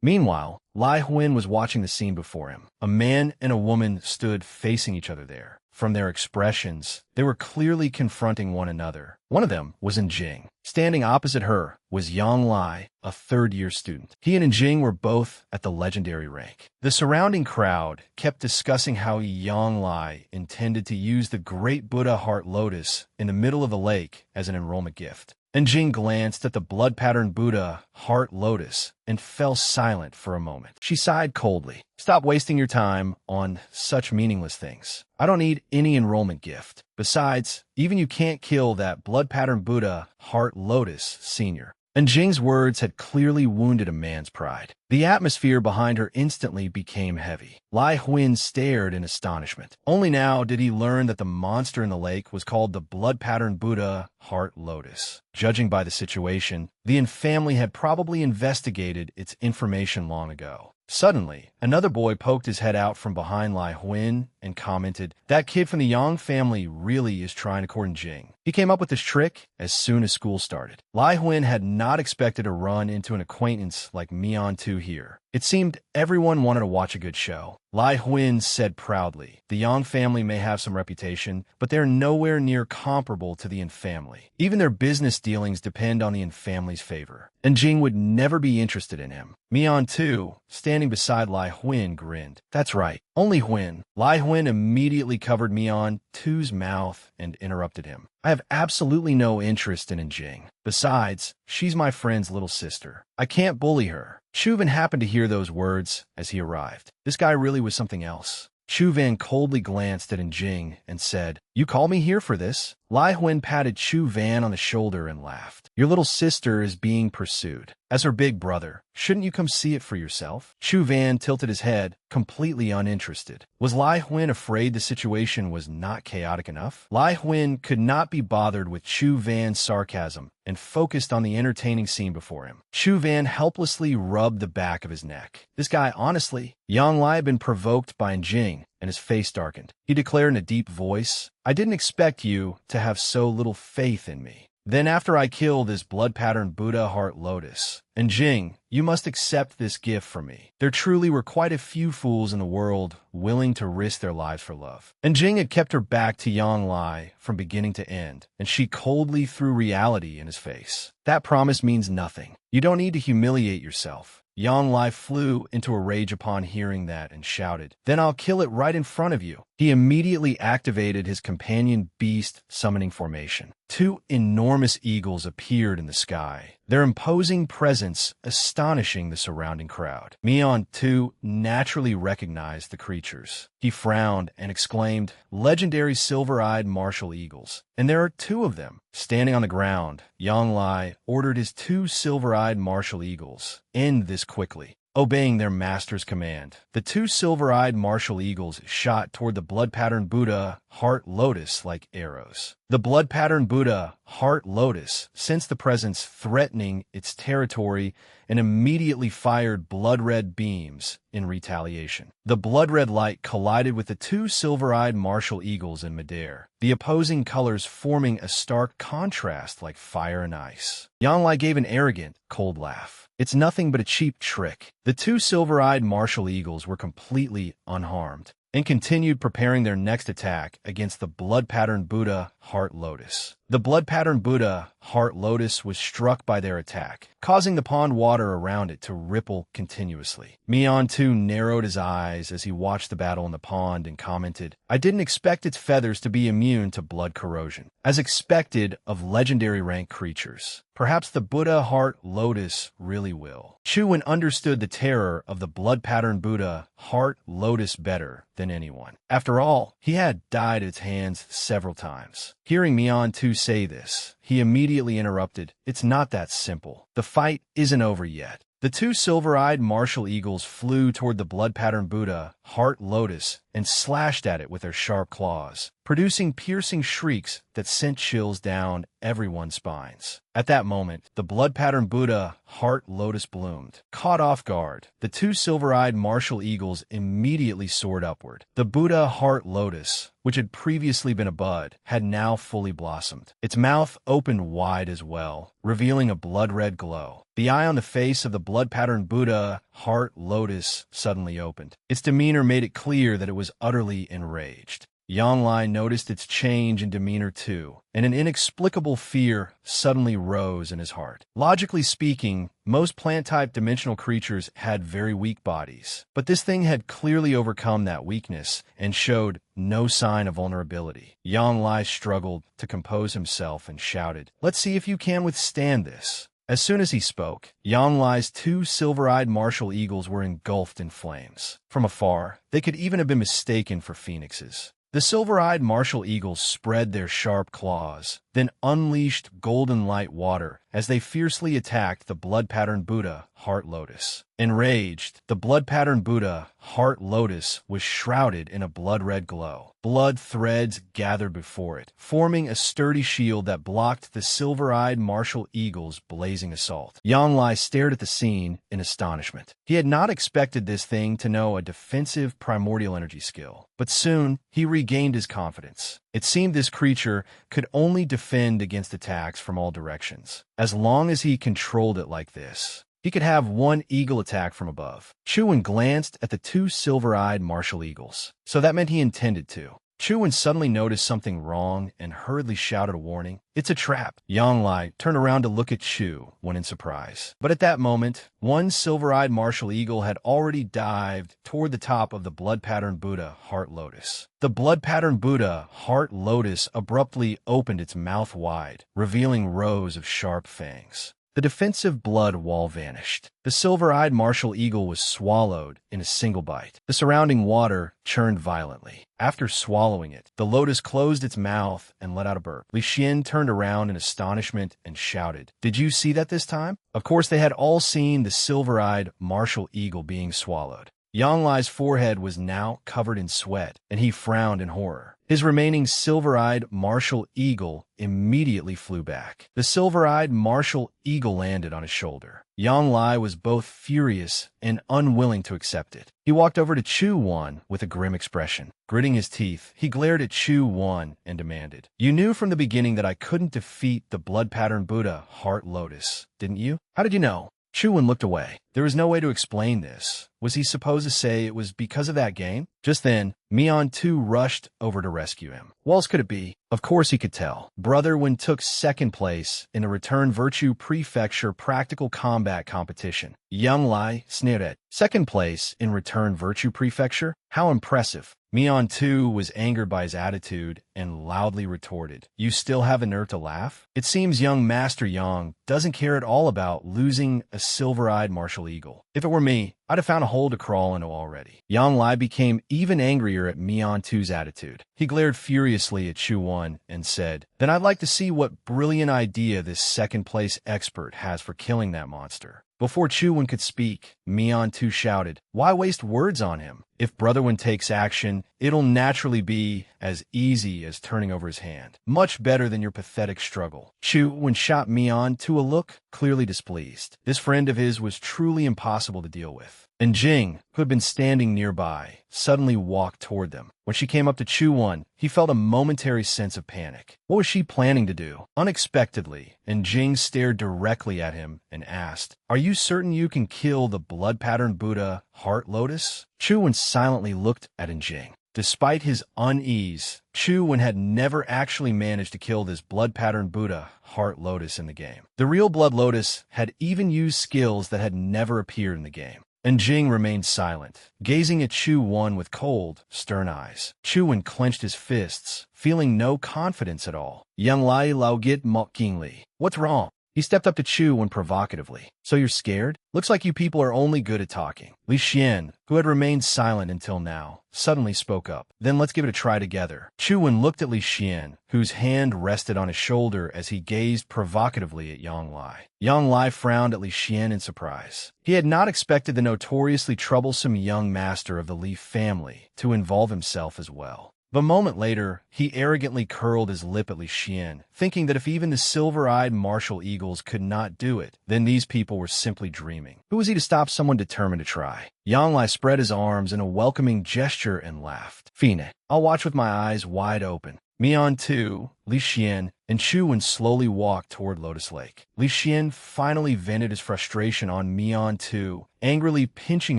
Meanwhile, Lai Huin was watching the scene before him. A man and a woman stood facing each other there. From their expressions, they were clearly confronting one another. One of them was Jing. Standing opposite her was Yang Lai, a third-year student. He and Jing were both at the legendary rank. The surrounding crowd kept discussing how Yang Lai intended to use the Great Buddha Heart Lotus in the middle of the lake as an enrollment gift. And Jing glanced at the blood-patterned Buddha Heart Lotus and fell silent for a moment. She sighed coldly. "Stop wasting your time on such meaningless things. I don't need any enrollment gift. Besides, even you can't kill that blood-patterned Buddha Heart Lotus Senior." And Jing's words had clearly wounded a man's pride. The atmosphere behind her instantly became heavy. Lai Huin stared in astonishment. Only now did he learn that the monster in the lake was called the blood-patterned Buddha Heart Lotus. Judging by the situation, the Yin family had probably investigated its information long ago. Suddenly, another boy poked his head out from behind Lai Huin and commented, "That kid from the Yang family really is trying to court Jing. He came up with this trick as soon as school started." Lai Huin had not expected to run into an acquaintance like Mian Tu here. It seemed everyone wanted to watch a good show. Lai Huin said proudly, "The Yang family may have some reputation, but they're nowhere near comparable to the Yin family. Even their business dealings depend on the Yin family's favor. And Jing would never be interested in him." Mian Tu, standing beside Lai Huin, grinned. "That's right, only Huin." Lai Huin immediately covered Mian Tu's mouth and interrupted him. "I have absolutely no interest in Jing. Besides, she's my friend's little sister. I can't bully her." Chu Van happened to hear those words as he arrived. This guy really was something else. Chu Van coldly glanced at Jing and said, "You call me here for this?" Lai Huin patted Chu Van on the shoulder and laughed. "Your little sister is being pursued. As her big brother, shouldn't you come see it for yourself?" Chu Van tilted his head, completely uninterested. Was Lai Huin afraid the situation was not chaotic enough? Lai Huin could not be bothered with Chu Van's sarcasm and focused on the entertaining scene before him. Chu Van helplessly rubbed the back of his neck. This guy, honestly, Yang Lai had been provoked by Jing, and his face darkened. He declared in a deep voice, "I didn't expect you to have so little faith in me. Then after I kill this blood-patterned Buddha heart lotus, and Jing, you must accept this gift from me." There truly were quite a few fools in the world willing to risk their lives for love. And Jing had kept her back to Yang Lai from beginning to end, and she coldly threw reality in his face. "That promise means nothing. You don't need to humiliate yourself." Yang Lai flew into a rage upon hearing that and shouted, "Then I'll kill it right in front of you." He immediately activated his companion beast summoning formation. Two enormous eagles appeared in the sky, their imposing presence astonishing the surrounding crowd. Mian Tu naturally recognized the creatures. He frowned and exclaimed, "Legendary silver-eyed martial eagles. And there are two of them." Standing on the ground, Yang Lai ordered his two silver-eyed martial eagles, "End this quickly." Obeying their master's command, the two silver-eyed martial eagles shot toward the blood-patterned Buddha heart lotus like arrows. The blood-patterned Buddha heart lotus sensed the presence threatening its territory and immediately fired blood-red beams in retaliation. The blood-red light collided with the two silver-eyed martial eagles in midair, the opposing colors forming a stark contrast like fire and ice. Yang Lai gave an arrogant, cold laugh. "It's nothing but a cheap trick." The two silver-eyed martial eagles were completely unharmed and continued preparing their next attack against the blood-patterned Buddha heart lotus. The blood-patterned Buddha heart lotus was struck by their attack, causing the pond water around it to ripple continuously. Mian Tu narrowed his eyes as he watched the battle in the pond and commented, "I didn't expect its feathers to be immune to blood corrosion, as expected of legendary rank creatures. Perhaps the Buddha heart lotus really will." Chu Wen understood the terror of the blood-patterned Buddha heart lotus better than anyone. After all, he had died at its hands several times. Hearing Mian Tu say this, he immediately interrupted, "It's not that simple. The fight isn't over yet." The two silver-eyed martial eagles flew toward the blood-patterned Buddha heart lotus and slashed at it with their sharp claws, producing piercing shrieks that sent chills down everyone's spines. At that moment, the blood-patterned Buddha heart lotus bloomed. Caught off guard, the two silver-eyed martial eagles immediately soared upward. The Buddha heart lotus, which had previously been a bud, had now fully blossomed. Its mouth opened wide as well, revealing a blood-red glow. The eye on the face of the blood-patterned Buddha heart lotus suddenly opened. Its demeanor made it clear that it was utterly enraged. Yang Lai noticed its change in demeanor too, and an inexplicable fear suddenly rose in his heart. Logically speaking, most plant-type dimensional creatures had very weak bodies, but this thing had clearly overcome that weakness and showed no sign of vulnerability. Yang Lai struggled to compose himself and shouted, "Let's see if you can withstand this." As soon as he spoke, Yang Lai's two silver-eyed martial eagles were engulfed in flames. From afar, they could even have been mistaken for phoenixes. The silver-eyed martial eagles spread their sharp claws, then unleashed golden light water as they fiercely attacked the blood-patterned Buddha, Heart Lotus. Enraged, the blood-patterned Buddha, Heart Lotus, was shrouded in a blood-red glow. Blood threads gathered before it, forming a sturdy shield that blocked the silver-eyed martial eagle's blazing assault. Yang Lai stared at the scene in astonishment. He had not expected this thing to know a defensive primordial energy skill, but soon he regained his confidence. It seemed this creature could only defend against attacks from all directions. As long as he controlled it like this, he could have one eagle attack from above. Chuan glanced at the two silver-eyed martial eagles, so that meant he intended to. Chuan suddenly noticed something wrong and hurriedly shouted a warning. "It's a trap!" Yang Lai turned around to look at Chu when in surprise. But at that moment, one silver-eyed martial eagle had already dived toward the top of the blood-patterned Buddha, Heart Lotus. The blood-patterned Buddha, Heart Lotus, abruptly opened its mouth wide, revealing rows of sharp fangs. The defensive blood wall vanished. The silver-eyed martial eagle was swallowed in a single bite. The surrounding water churned violently. After swallowing it, the lotus closed its mouth and let out a burp. Li Xian turned around in astonishment and shouted, "Did you see that this time?" Of course, they had all seen the silver-eyed martial eagle being swallowed. Yang Lai's forehead was now covered in sweat, and he frowned in horror. His remaining silver-eyed martial eagle immediately flew back. The silver-eyed martial eagle landed on his shoulder. Yang Lai was both furious and unwilling to accept it. He walked over to Chu Wan with a grim expression. Gritting his teeth, he glared at Chu Wan and demanded, "You knew from the beginning that I couldn't defeat the blood-patterned Buddha, Heart Lotus, didn't you? How did you know?" Chu Wan looked away. There was no way to explain this. Was he supposed to say it was because of that game? Just then, Mian Tu rushed over to rescue him. What else could it be? Of course he could tell. Brother Wen took second place in a Return Virtue Prefecture Practical Combat competition. Yang Lai sneered at second place in Return Virtue Prefecture? How impressive. Mian Tu was angered by his attitude and loudly retorted, "You still have a nerve to laugh?" It seems young Master Yang doesn't care at all about losing a silver-eyed martial eagle. If it were me, I'd have found a hole to crawl into already. Yang Lai became even angrier at Mian Tu's attitude. He glared furiously at Chu Wan and said, "Then I'd like to see what brilliant idea this second-place expert has for killing that monster." Before Chu Wan could speak, Mian Tu shouted, "Why waste words on him? If Brother Wen takes action, it'll naturally be as easy as turning over his hand. Much better than your pathetic struggle." Chu Wan shot Mian Tu a look, clearly displeased. This friend of his was truly impossible to deal with. And Jing, who had been standing nearby, suddenly walked toward them. When she came up to Chu Wan, he felt a momentary sense of panic. What was she planning to do? Unexpectedly, and Jing stared directly at him and asked, "Are you certain you can kill the blood-patterned Buddha, Heart Lotus?" Chu Wan silently looked at Jing. Despite his unease, Chu Wan had never actually managed to kill this blood-patterned Buddha, Heart Lotus, in the game. The real Blood Lotus had even used skills that had never appeared in the game. And Jing remained silent, gazing at Chu Wan with cold, stern eyes. Chu Wan clenched his fists, feeling no confidence at all. Yang Lai Lao Git Mok King Li. What's wrong? He stepped up to Chu Wan provocatively. "So you're scared? Looks like you people are only good at talking." Li Xian, who had remained silent until now, suddenly spoke up. "Then let's give it a try together." Chu Wan looked at Li Xian, whose hand rested on his shoulder as he gazed provocatively at Yang Lai. Yang Lai frowned at Li Xian in surprise. He had not expected the notoriously troublesome young master of the Li family to involve himself as well. But a moment later, he arrogantly curled his lip at Li Xian, thinking that if even the silver-eyed martial eagles could not do it, then these people were simply dreaming. Who was he to stop someone determined to try? Yang Lai spread his arms in a welcoming gesture and laughed. "Fine, I'll watch with my eyes wide open." Mian Tu, Li Xian, and Chu Wan slowly walked toward Lotus Lake. Li Xian finally vented his frustration on Mian Tu, angrily pinching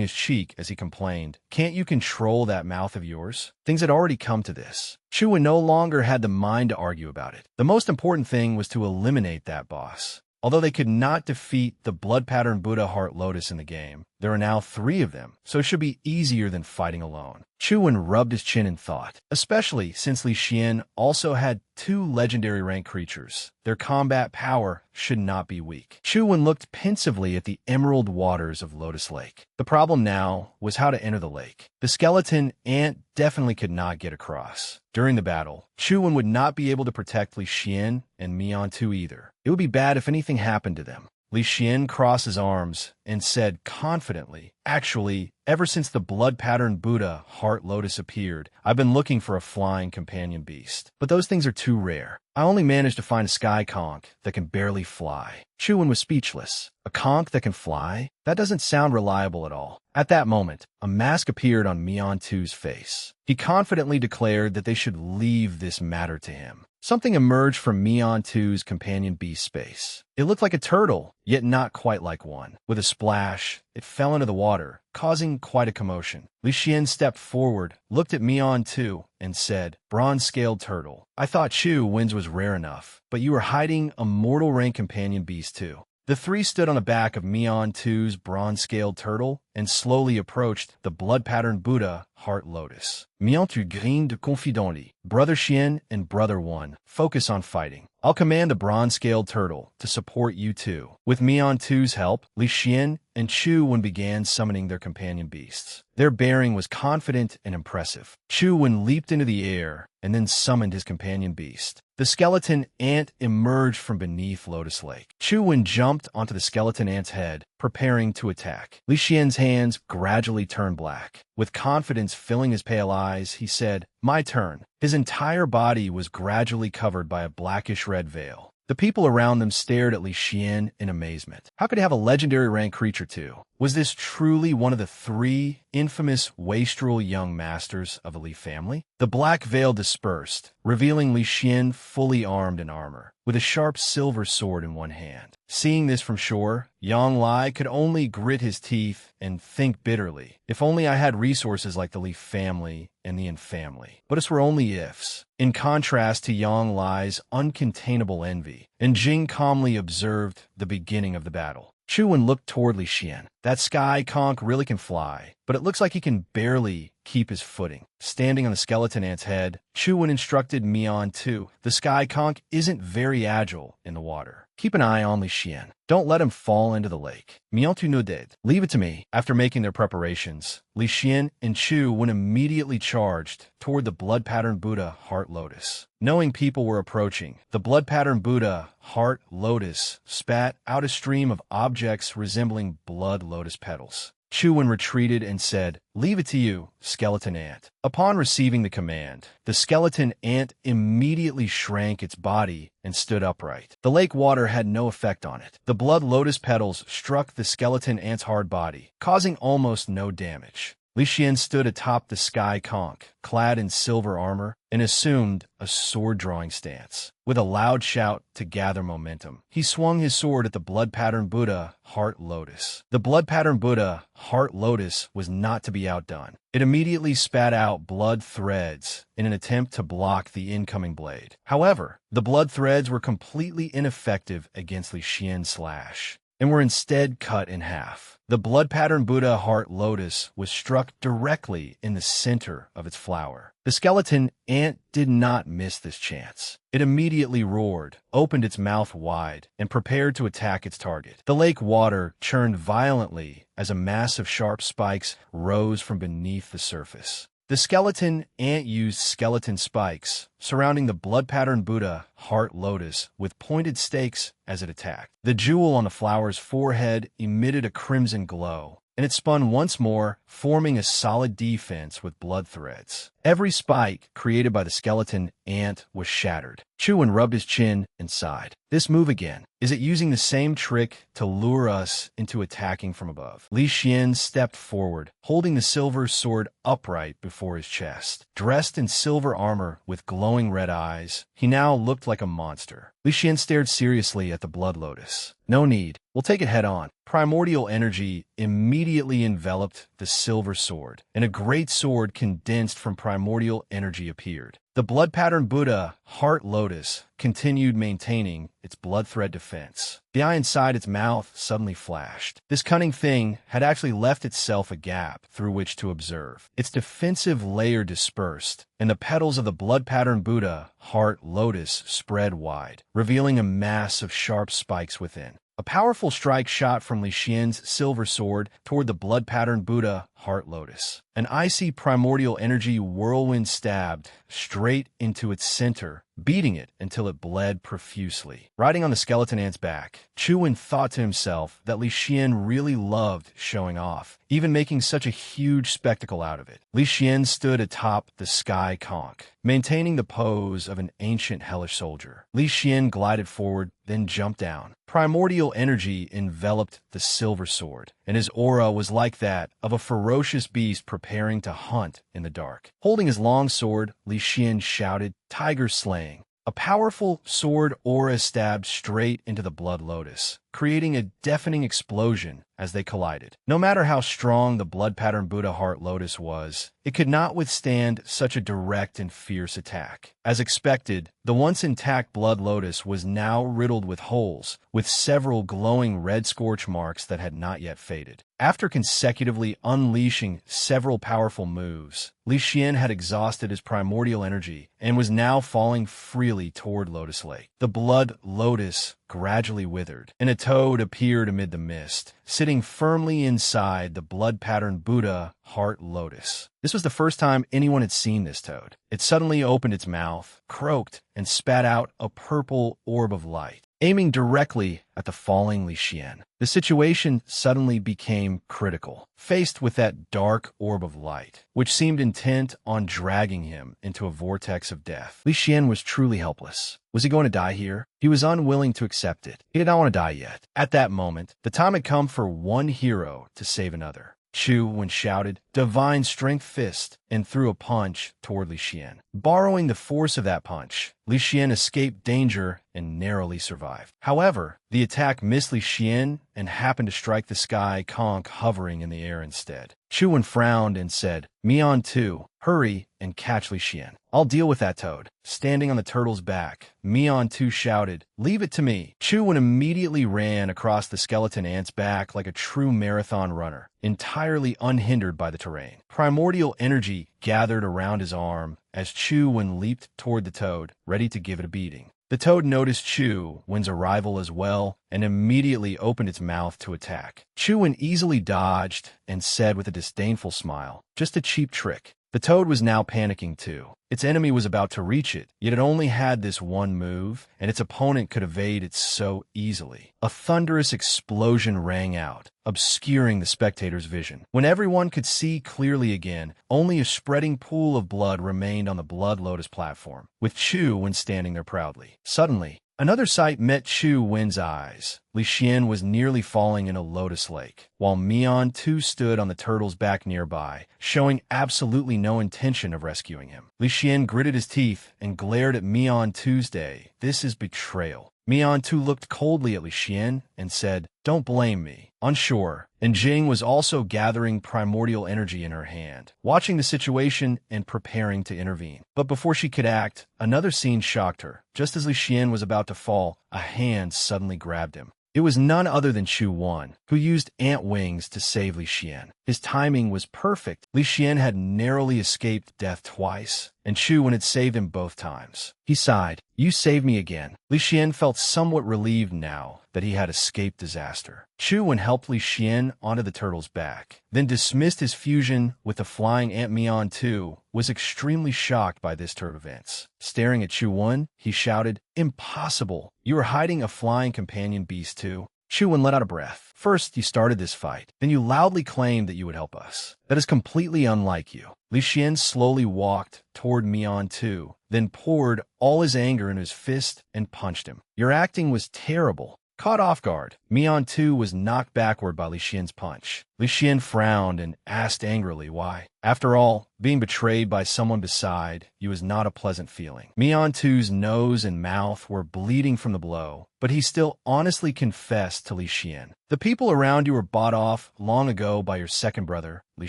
his cheek as he complained, "Can't you control that mouth of yours?" Things had already come to this. Chu Wan no longer had the mind to argue about it. The most important thing was to eliminate that boss. Although they could not defeat the blood-patterned Buddha Heart Lotus in the game, There are now 3 of them, so it should be easier than fighting alone. Chuan rubbed his chin in thought, especially since Li Xian also had 2 legendary rank creatures. Their combat power should not be weak. Chuan looked pensively at the emerald waters of Lotus Lake. The problem now was how to enter the lake. The skeleton ant definitely could not get across. During the battle, Chuan would not be able to protect Li Xian and Mian Tu either. It would be bad if anything happened to them. Li Xian crossed his arms and said confidently, "Actually, ever since the blood-patterned Buddha Heart Lotus appeared, I've been looking for a flying companion beast. But those things are too rare. I only managed to find a sky conch that can barely fly." Chuan was speechless. A conch that can fly? That doesn't sound reliable at all. At that moment, a mask appeared on Mian Tu's face. He confidently declared that they should leave this matter to him. Something emerged from Mian Tu's companion beast space. It looked like a turtle, yet not quite like one. With a splash, it fell into the water, causing quite a commotion. Li Xian stepped forward, looked at Mian Tu, and said, "Bronze-scaled turtle. I thought Chu Win's was rare enough, but you were hiding a mortal rank companion beast too." The 3 stood on the back of Mian Tu's bronze-scaled turtle and slowly approached the blood-patterned Buddha Heart Lotus. Mian Tu grinned confidently. "Brother Xian and Brother One, focus on fighting. I'll command the bronze-scaled turtle to support you too." With Mian Tu's help, Li Xian and Chu Wen began summoning their companion beasts. Their bearing was confident and impressive. Chu Wen leaped into the air and then summoned his companion beast. The skeleton ant emerged from beneath Lotus Lake. Chu Wen jumped onto the skeleton ant's head, preparing to attack. Li Xian's hands gradually turned black. With confidence filling his pale eyes, he said, "My turn." His entire body was gradually covered by a blackish-red veil. The people around them stared at Li Xian in amazement. How could he have a legendary rank creature too? Was this truly one of the 3 infamous wastrel young masters of the Li family? The black veil dispersed, revealing Li Xian fully armed in armor, with a sharp silver sword in one hand. Seeing this from shore, Yang Lai could only grit his teeth and think bitterly, "If only I had resources like the Li family and the Yin family." But it's were only ifs. In contrast to Yang Lai's uncontainable envy, and Jing calmly observed the beginning of the battle. Chu Wen looked toward Li Xian. That sky conch really can fly, but it looks like he can barely keep his footing. Standing on the skeleton ant's head, Chu Wen instructed Mian Tu, "The sky conch isn't very agile in the water. Keep an eye on Li Xian. Don't let him fall into the lake." Mian Tu nodded. "Leave it to me." After making their preparations, Li Xian and Chu Wen immediately charged toward the blood-patterned Buddha Heart Lotus. Knowing people were approaching, the blood-patterned Buddha Heart Lotus spat out a stream of objects resembling blood lotus petals. Chu Wen retreated and said, "Leave it to you, skeleton ant." Upon receiving the command, the skeleton ant immediately shrank its body and stood upright. The lake water had no effect on it. The blood lotus petals struck the skeleton ant's hard body, causing almost no damage. Li Xian stood atop the sky conch, clad in silver armor, and assumed a sword-drawing stance. With a loud shout to gather momentum, he swung his sword at the blood-patterned Buddha Heart Lotus. The blood-patterned Buddha Heart Lotus was not to be outdone. It immediately spat out blood threads in an attempt to block the incoming blade. However, the blood threads were completely ineffective against Li Xian's slash, and were instead cut in half. The blood-patterned Buddha Heart Lotus was struck directly in the center of its flower. The skeleton ant did not miss this chance. It immediately roared, opened its mouth wide, and prepared to attack its target. The lake water churned violently as a mass of sharp spikes rose from beneath the surface. The skeleton ant used skeleton spikes surrounding the blood-patterned Buddha Heart Lotus with pointed stakes as it attacked. The jewel on the flower's forehead emitted a crimson glow, and it spun once more, forming a solid defense with blood threads. Every spike created by the skeleton ant was shattered. Chu Wen rubbed his chin and sighed. This move again. Is it using the same trick to lure us into attacking from above? Li Xian stepped forward, holding the silver sword upright before his chest. Dressed in silver armor with glowing red eyes, he now looked like a monster. Li Xian stared seriously at the blood lotus. "No need. We'll take it head on." Primordial energy immediately enveloped the silver sword, and a great sword condensed from primordial energy appeared. The blood pattern Buddha, Heart Lotus, continued maintaining its blood thread defense. The eye inside its mouth suddenly flashed. This cunning thing had actually left itself a gap through which to observe. Its defensive layer dispersed, and the petals of the blood pattern Buddha, Heart Lotus, spread wide, revealing a mass of sharp spikes within. A powerful strike shot from Li Xian's silver sword toward the blood pattern Buddha, Heart Lotus. An icy primordial energy whirlwind stabbed straight into its center, beating it until it bled profusely. Riding on the skeleton ant's back, Chuan thought to himself that Li Xian really loved showing off, even making such a huge spectacle out of it. Li Xian stood atop the sky conch, maintaining the pose of an ancient hellish soldier. Li Xian glided forward, then jumped down. Primordial energy enveloped the silver sword, and his aura was like that of a ferocious beast preparing to hunt in the dark. Holding his long sword, Li Xian shouted, "Tiger slaying." A powerful sword aura stabbed straight into the blood lotus, creating a deafening explosion as they collided. No matter how strong the blood pattern Buddha Heart Lotus was, it could not withstand such a direct and fierce attack. As expected, the once intact blood lotus was now riddled with holes, with several glowing red scorch marks that had not yet faded. After consecutively unleashing several powerful moves, Li Xian had exhausted his primordial energy and was now falling freely toward Lotus Lake. The blood lotus gradually withered, and a toad appeared amid the mist, sitting firmly inside the blood-patterned Buddha Heart Lotus. This was the first time anyone had seen this toad. It suddenly opened its mouth, croaked, and spat out a purple orb of light, aiming directly at the falling Li Xian. The situation suddenly became critical. Faced with that dark orb of light, which seemed intent on dragging him into a vortex of death, Li Xian was truly helpless. Was he going to die here? He was unwilling to accept it. He did not want to die yet. At that moment, the time had come for one hero to save another. Chuan shouted, "Divine Strength Fist," and threw a punch toward Li Xian. Borrowing the force of that punch, Li Xian escaped danger and narrowly survived. However, the attack missed Li Xian and happened to strike the sky conch hovering in the air instead. Chuan frowned and said, "Mian too, hurry and catch Li Xian. I'll deal with that toad." Standing on the turtle's back, Mian too shouted, "Leave it to me." Chuan immediately ran across the skeleton ant's back like a true marathon runner, entirely unhindered by the terrain. Primordial energy gathered around his arm as Chuan leaped toward the toad, ready to give it a beating. The toad noticed Chuan's arrival as well and immediately opened its mouth to attack. Chuan easily dodged and said with a disdainful smile, "Just a cheap trick." The toad was now panicking too. Its enemy was about to reach it, yet it only had this one move, and its opponent could evade it so easily. A thunderous explosion rang out, obscuring the spectator's vision. When everyone could see clearly again, only a spreading pool of blood remained on the blood lotus platform, with Chuan standing there proudly. Suddenly, another sight met Chuan's eyes. Li Xian was nearly falling in a lotus lake, while Mian too stood on the turtle's back nearby, showing absolutely no intention of rescuing him. Li Xian gritted his teeth and glared at Mian Tuesday. "This is betrayal." Mian too looked coldly at Li Xian and said, "Don't blame me." On shore, and Jing was also gathering primordial energy in her hand, watching the situation and preparing to intervene. But before she could act, another scene shocked her. Just as Li Xian was about to fall, a hand suddenly grabbed him. It was none other than Chuan, who used ant wings to save Li Xian. His timing was perfect. Li Xian had narrowly escaped death twice, and Chuan had saved him both times. He sighed, "You saved me again." Li Xian felt somewhat relieved now that he had escaped disaster. Chuan helped Li Xian onto the turtle's back, then dismissed his fusion with the flying ant. Mian too was extremely shocked by this turn of events. Staring at Chuan, he shouted, "Impossible! You are hiding a flying companion beast too?" Chuan let out a breath. "First, you started this fight. Then you loudly claimed that you would help us. That is completely unlike you." Li Xian slowly walked toward Mian too, then poured all his anger into his fist and punched him. "Your acting was terrible." Caught off guard, Mian too was knocked backward by Li Xian's punch. Li Xian frowned and asked angrily why. After all, being betrayed by someone beside you is not a pleasant feeling. Mian-Tu's nose and mouth were bleeding from the blow, but he still honestly confessed to Li Xian. The people around you were bought off long ago by your second brother, Li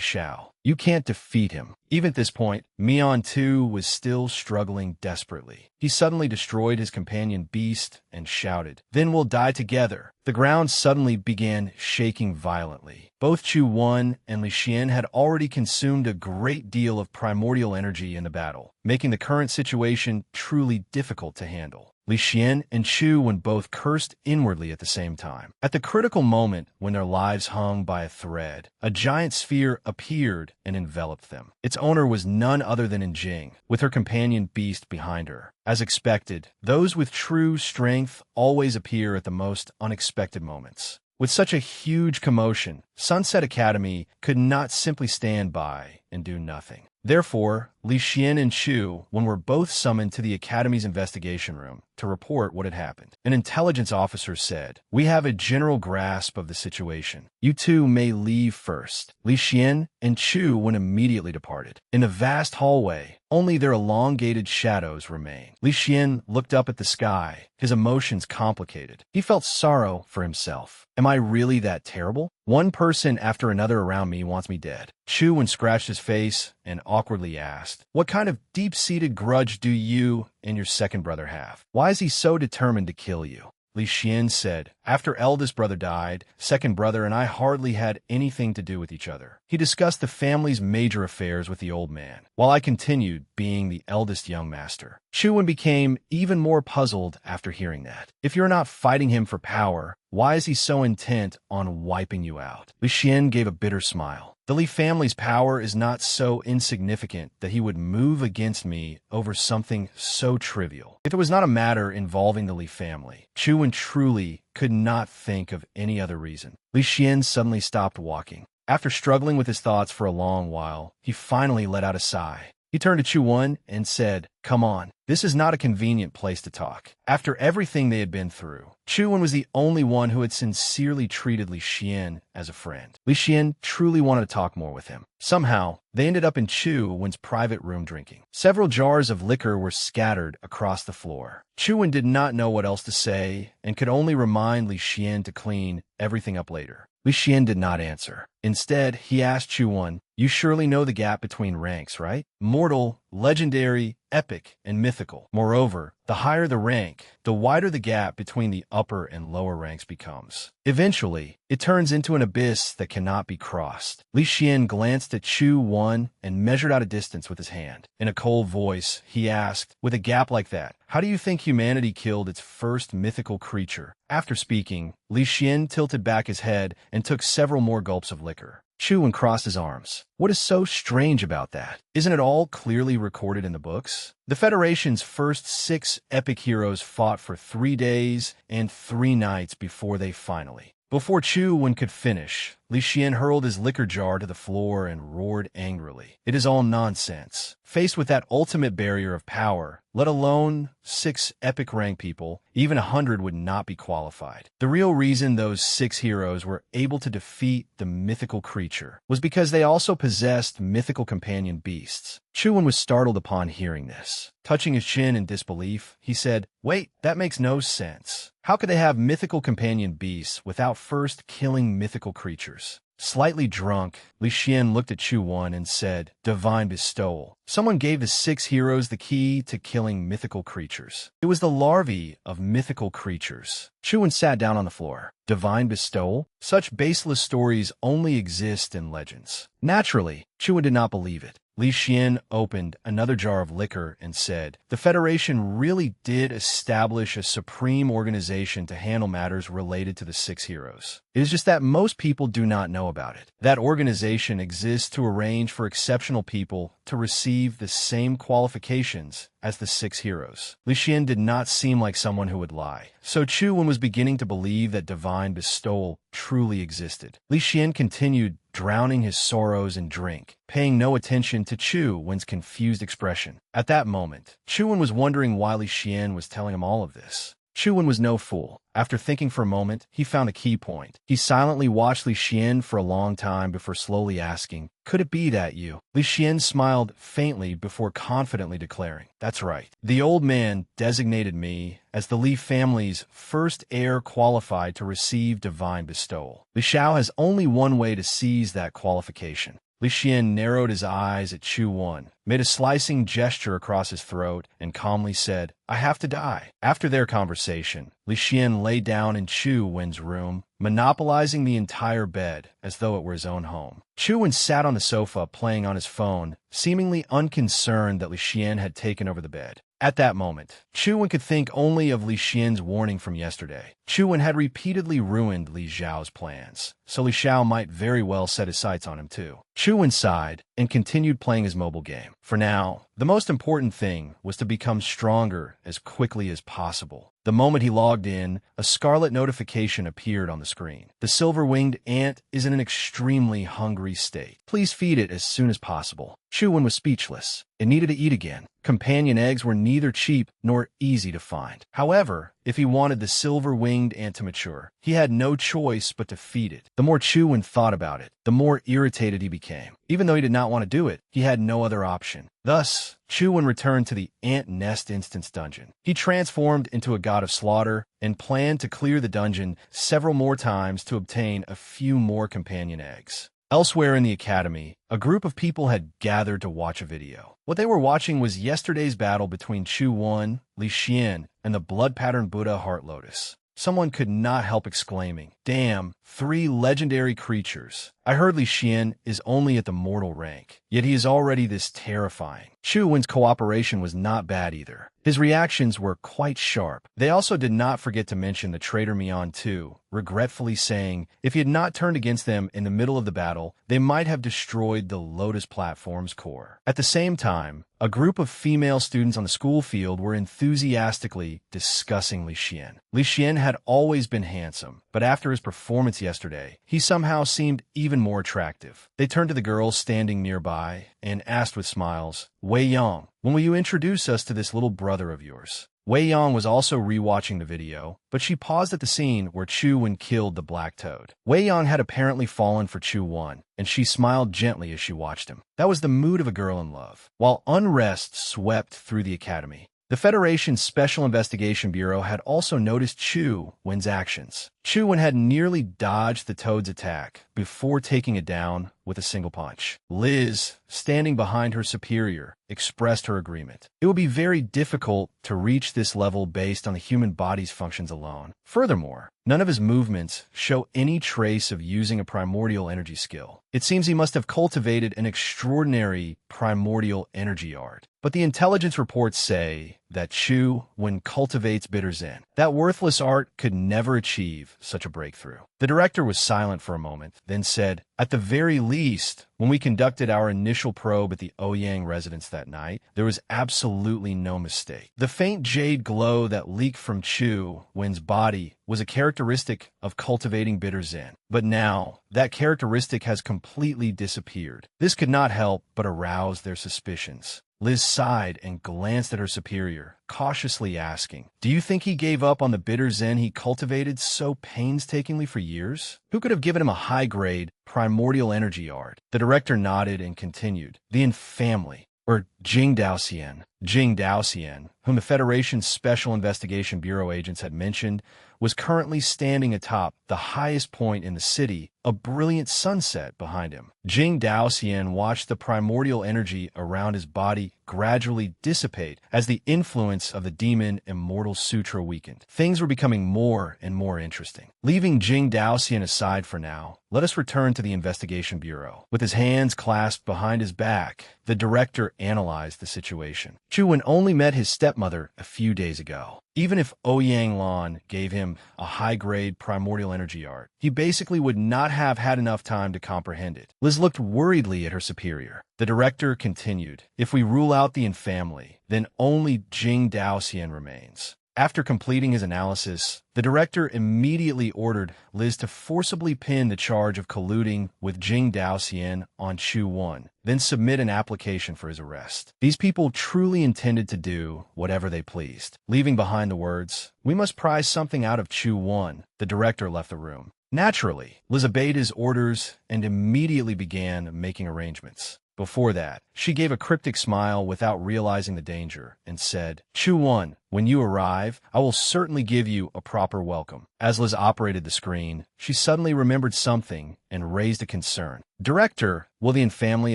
Xiao. You can't defeat him. Even at this point, Mian-Tu was still struggling desperately. He suddenly destroyed his companion beast and shouted, "Then we'll die together." The ground suddenly began shaking violently. Both Chu Wan and Li Xian had already consumed a great deal of primordial energy in the battle, making the current situation truly difficult to handle. Li Xian and Chu Wan both cursed inwardly at the same time. At the critical moment when their lives hung by a thread, a giant sphere appeared and enveloped them. Its owner was none other than Jing, with her companion beast behind her. As expected, those with true strength always appear at the most unexpected moments. With such a huge commotion, Sunset Academy could not simply stand by and do nothing. Therefore, Li Xian and Chu Wan were both summoned to the Academy's investigation room to report what had happened. An intelligence officer said, "We have a general grasp of the situation. You two may leave first." Li Xian and Chu Wan immediately departed. In the vast hallway, only their elongated shadows remained. Li Xian looked up at the sky, his emotions complicated. He felt sorrow for himself. Am I really that terrible? One person after another around me wants me dead. Chu Wan scratched his face and awkwardly asked, "What kind of deep-seated grudge do you and your second brother have? Why is he so determined to kill you?" Li Xian said, "After eldest brother died, second brother and I hardly had anything to do with each other." He discussed the family's major affairs with the old man, while I continued being the eldest young master. Chu Wan became even more puzzled after hearing that. If you're not fighting him for power, why is he so intent on wiping you out? Li Xian gave a bitter smile. The Li family's power is not so insignificant that he would move against me over something so trivial. If it was not a matter involving the Li family, Chu Wan truly could not think of any other reason. Li Xian suddenly stopped walking. After struggling with his thoughts for a long while, he finally let out a sigh. He turned to Chu Wan and said, "Come on, this is not a convenient place to talk." After everything they had been through, Chu Wan was the only one who had sincerely treated Li Xian as a friend. Li Xian truly wanted to talk more with him. Somehow, they ended up in Chu Wan's private room drinking. Several jars of liquor were scattered across the floor. Chu Wan did not know what else to say and could only remind Li Xian to clean everything up later. Li Xian did not answer. Instead, he asked Chu Wan, "You surely know the gap between ranks, right? Mortal, legendary, epic, and mythical. Moreover, the higher the rank, the wider the gap between the upper and lower ranks becomes. Eventually, it turns into an abyss that cannot be crossed." Li Xian glanced at Chu Wan and measured out a distance with his hand. In a cold voice, he asked, "With a gap like that, how do you think humanity killed its first mythical creature?" After speaking, Li Xian tilted back his head and took several more gulps of liquor. Chu Wan crossed his arms. What is so strange about that? Isn't it all clearly recorded in the books? The Federation's first 6 epic heroes fought for 3 days and 3 nights before they finally. Before Chu Wan could finish, Li Xian hurled his liquor jar to the floor and roared angrily. "It is all nonsense. Faced with that ultimate barrier of power, let alone 6 epic rank people, even 100 would not be qualified. The real reason those 6 heroes were able to defeat the mythical creature was because they also possessed mythical companion beasts." Chu Wan was startled upon hearing this. Touching his chin in disbelief, he said, "Wait, that makes no sense. How could they have mythical companion beasts without first killing mythical creatures?" Slightly drunk, Li Xian looked at Chu Wan and said, "Divine bestowal. Someone gave the 6 heroes the key to killing mythical creatures. It was the larvae of mythical creatures." Chu Wan sat down on the floor. Divine bestowal? Such baseless stories only exist in legends. Naturally, Chu Wan did not believe it. Li Xian opened another jar of liquor and said, "The Federation really did establish a supreme organization to handle matters related to the 6 heroes. It is just that most people do not know about it. That organization exists to arrange for exceptional people to receive the same qualifications as the 6 heroes." Li Xian did not seem like someone who would lie, so Chu Wan was beginning to believe that divine bestowal truly existed. Li Xian continued drowning his sorrows in drink, paying no attention to Chu Wan's confused expression. At that moment, Chu Wan was wondering why Li Xian was telling him all of this. Chu Wen was no fool. After thinking for a moment, he found a key point. He silently watched Li Xian for a long time before slowly asking, "Could it be that you?" Li Xian smiled faintly before confidently declaring, "That's right. The old man designated me as the Li family's first heir qualified to receive divine bestowal. Li Xiao has only one way to seize that qualification." Li Xian narrowed his eyes at Chu Wen, made a slicing gesture across his throat, and calmly said, "I have to die." After their conversation, Li Xian lay down in Chu Wen's room, monopolizing the entire bed as though it were his own home. Chu Wen sat on the sofa playing on his phone, seemingly unconcerned that Li Xian had taken over the bed. At that moment, Chu Wen could think only of Li Xian's warning from yesterday. Chu Wen had repeatedly ruined Li Xiao's plans, so Li Xiao might very well set his sights on him too. Chu Wen sighed and continued playing his mobile game. For now, the most important thing was to become stronger as quickly as possible. The moment he logged in, a scarlet notification appeared on the screen. "The silver-winged ant is in an extremely hungry state. Please feed it as soon as possible." Chu Wen was speechless. It needed to eat again. Companion eggs were neither cheap nor easy to find. However, if he wanted the silver-winged ant to mature, he had no choice but to feed it. The more Chu Wen thought about it, the more irritated he became. Even though he did not want to do it, he had no other option. Thus, Chu Wen returned to the Ant Nest Instance dungeon. He transformed into a god of slaughter and planned to clear the dungeon several more times to obtain a few more companion eggs. Elsewhere in the academy, a group of people had gathered to watch a video. What they were watching was yesterday's battle between Chu Wen, Li Xian, and the blood-patterned Buddha Heart Lotus. Someone could not help exclaiming, "Damn, 3 legendary creatures. I heard Li Xian is only at the mortal rank, yet he is already this terrifying." Chu Wen's cooperation was not bad either. His reactions were quite sharp. They also did not forget to mention the traitor Mian too, regretfully saying if he had not turned against them in the middle of the battle, they might have destroyed the Lotus Platform's core. At the same time, a group of female students on the school field were enthusiastically discussing Li Xian. Li Xian had always been handsome, but after his performance yesterday, he somehow seemed even more attractive. They turned to the girls standing nearby and asked with smiles, "Wei Yang, when will you introduce us to this little brother of yours?" Wei Yang was also rewatching the video, but she paused at the scene where Chu Wen killed the black toad. Wei Yang had apparently fallen for Chu Wen, and she smiled gently as she watched him. That was the mood of a girl in love. While unrest swept through the academy, the Federation's Special Investigation Bureau had also noticed Chu Wen's actions. Chu Wen had nearly dodged the toad's attack before taking it down with a single punch. Liz, standing behind her superior, expressed her agreement. It would be very difficult to reach this level based on the human body's functions alone. Furthermore, none of his movements show any trace of using a primordial energy skill. It seems he must have cultivated an extraordinary primordial energy art. But the intelligence reports say that Chu Wen cultivates bitter Zen. That worthless art could never achieve such a breakthrough. The director was silent for a moment, then said, "At the very least, when we conducted our initial probe at the Ouyang residence that night, there was absolutely no mistake. The faint jade glow that leaked from Chu Wen's body was a characteristic of cultivating bitter Zen. But now, that characteristic has completely disappeared. This could not help but arouse their suspicions." Liz sighed and glanced at her superior, cautiously asking, "Do you think he gave up on the bitter Zen he cultivated so painstakingly for years? Who could have given him a high-grade, primordial energy art?" The director nodded and continued, "The infamily, or Jing Daoxian." Jing Daoxian, whom the Federation's Special Investigation Bureau agents had mentioned, was currently standing atop the highest point in the city, a brilliant sunset behind him. Jing Daoxian watched the primordial energy around his body gradually dissipate as the influence of the demon Immortal Sutra weakened. Things were becoming more and more interesting. Leaving Jing Daoxian aside for now, let us return to the Investigation Bureau. With his hands clasped behind his back, the director analyzed the situation. Chu Wen only met his stepmother a few days ago. Even if Ouyang Lan gave him a high-grade primordial energy art, he basically would not have had enough time to comprehend it. Liz looked worriedly at her superior. The director continued, "If we rule out the infamily, then only Jing Daoxian remains. After completing his analysis, the director immediately ordered Liz to forcibly pin the charge of colluding with Jing Daoxian on Chu Wan, then submit an application for his arrest. These people truly intended to do whatever they pleased. Leaving behind the words, "We must prize something out of Chu Wan," the director left the room. Naturally, Liz obeyed his orders and immediately began making arrangements. Before that, she gave a cryptic smile without realizing the danger and said, "Chu Wan, when you arrive, I will certainly give you a proper welcome." As Liz operated the screen, she suddenly remembered something and raised a concern. "Director, will the family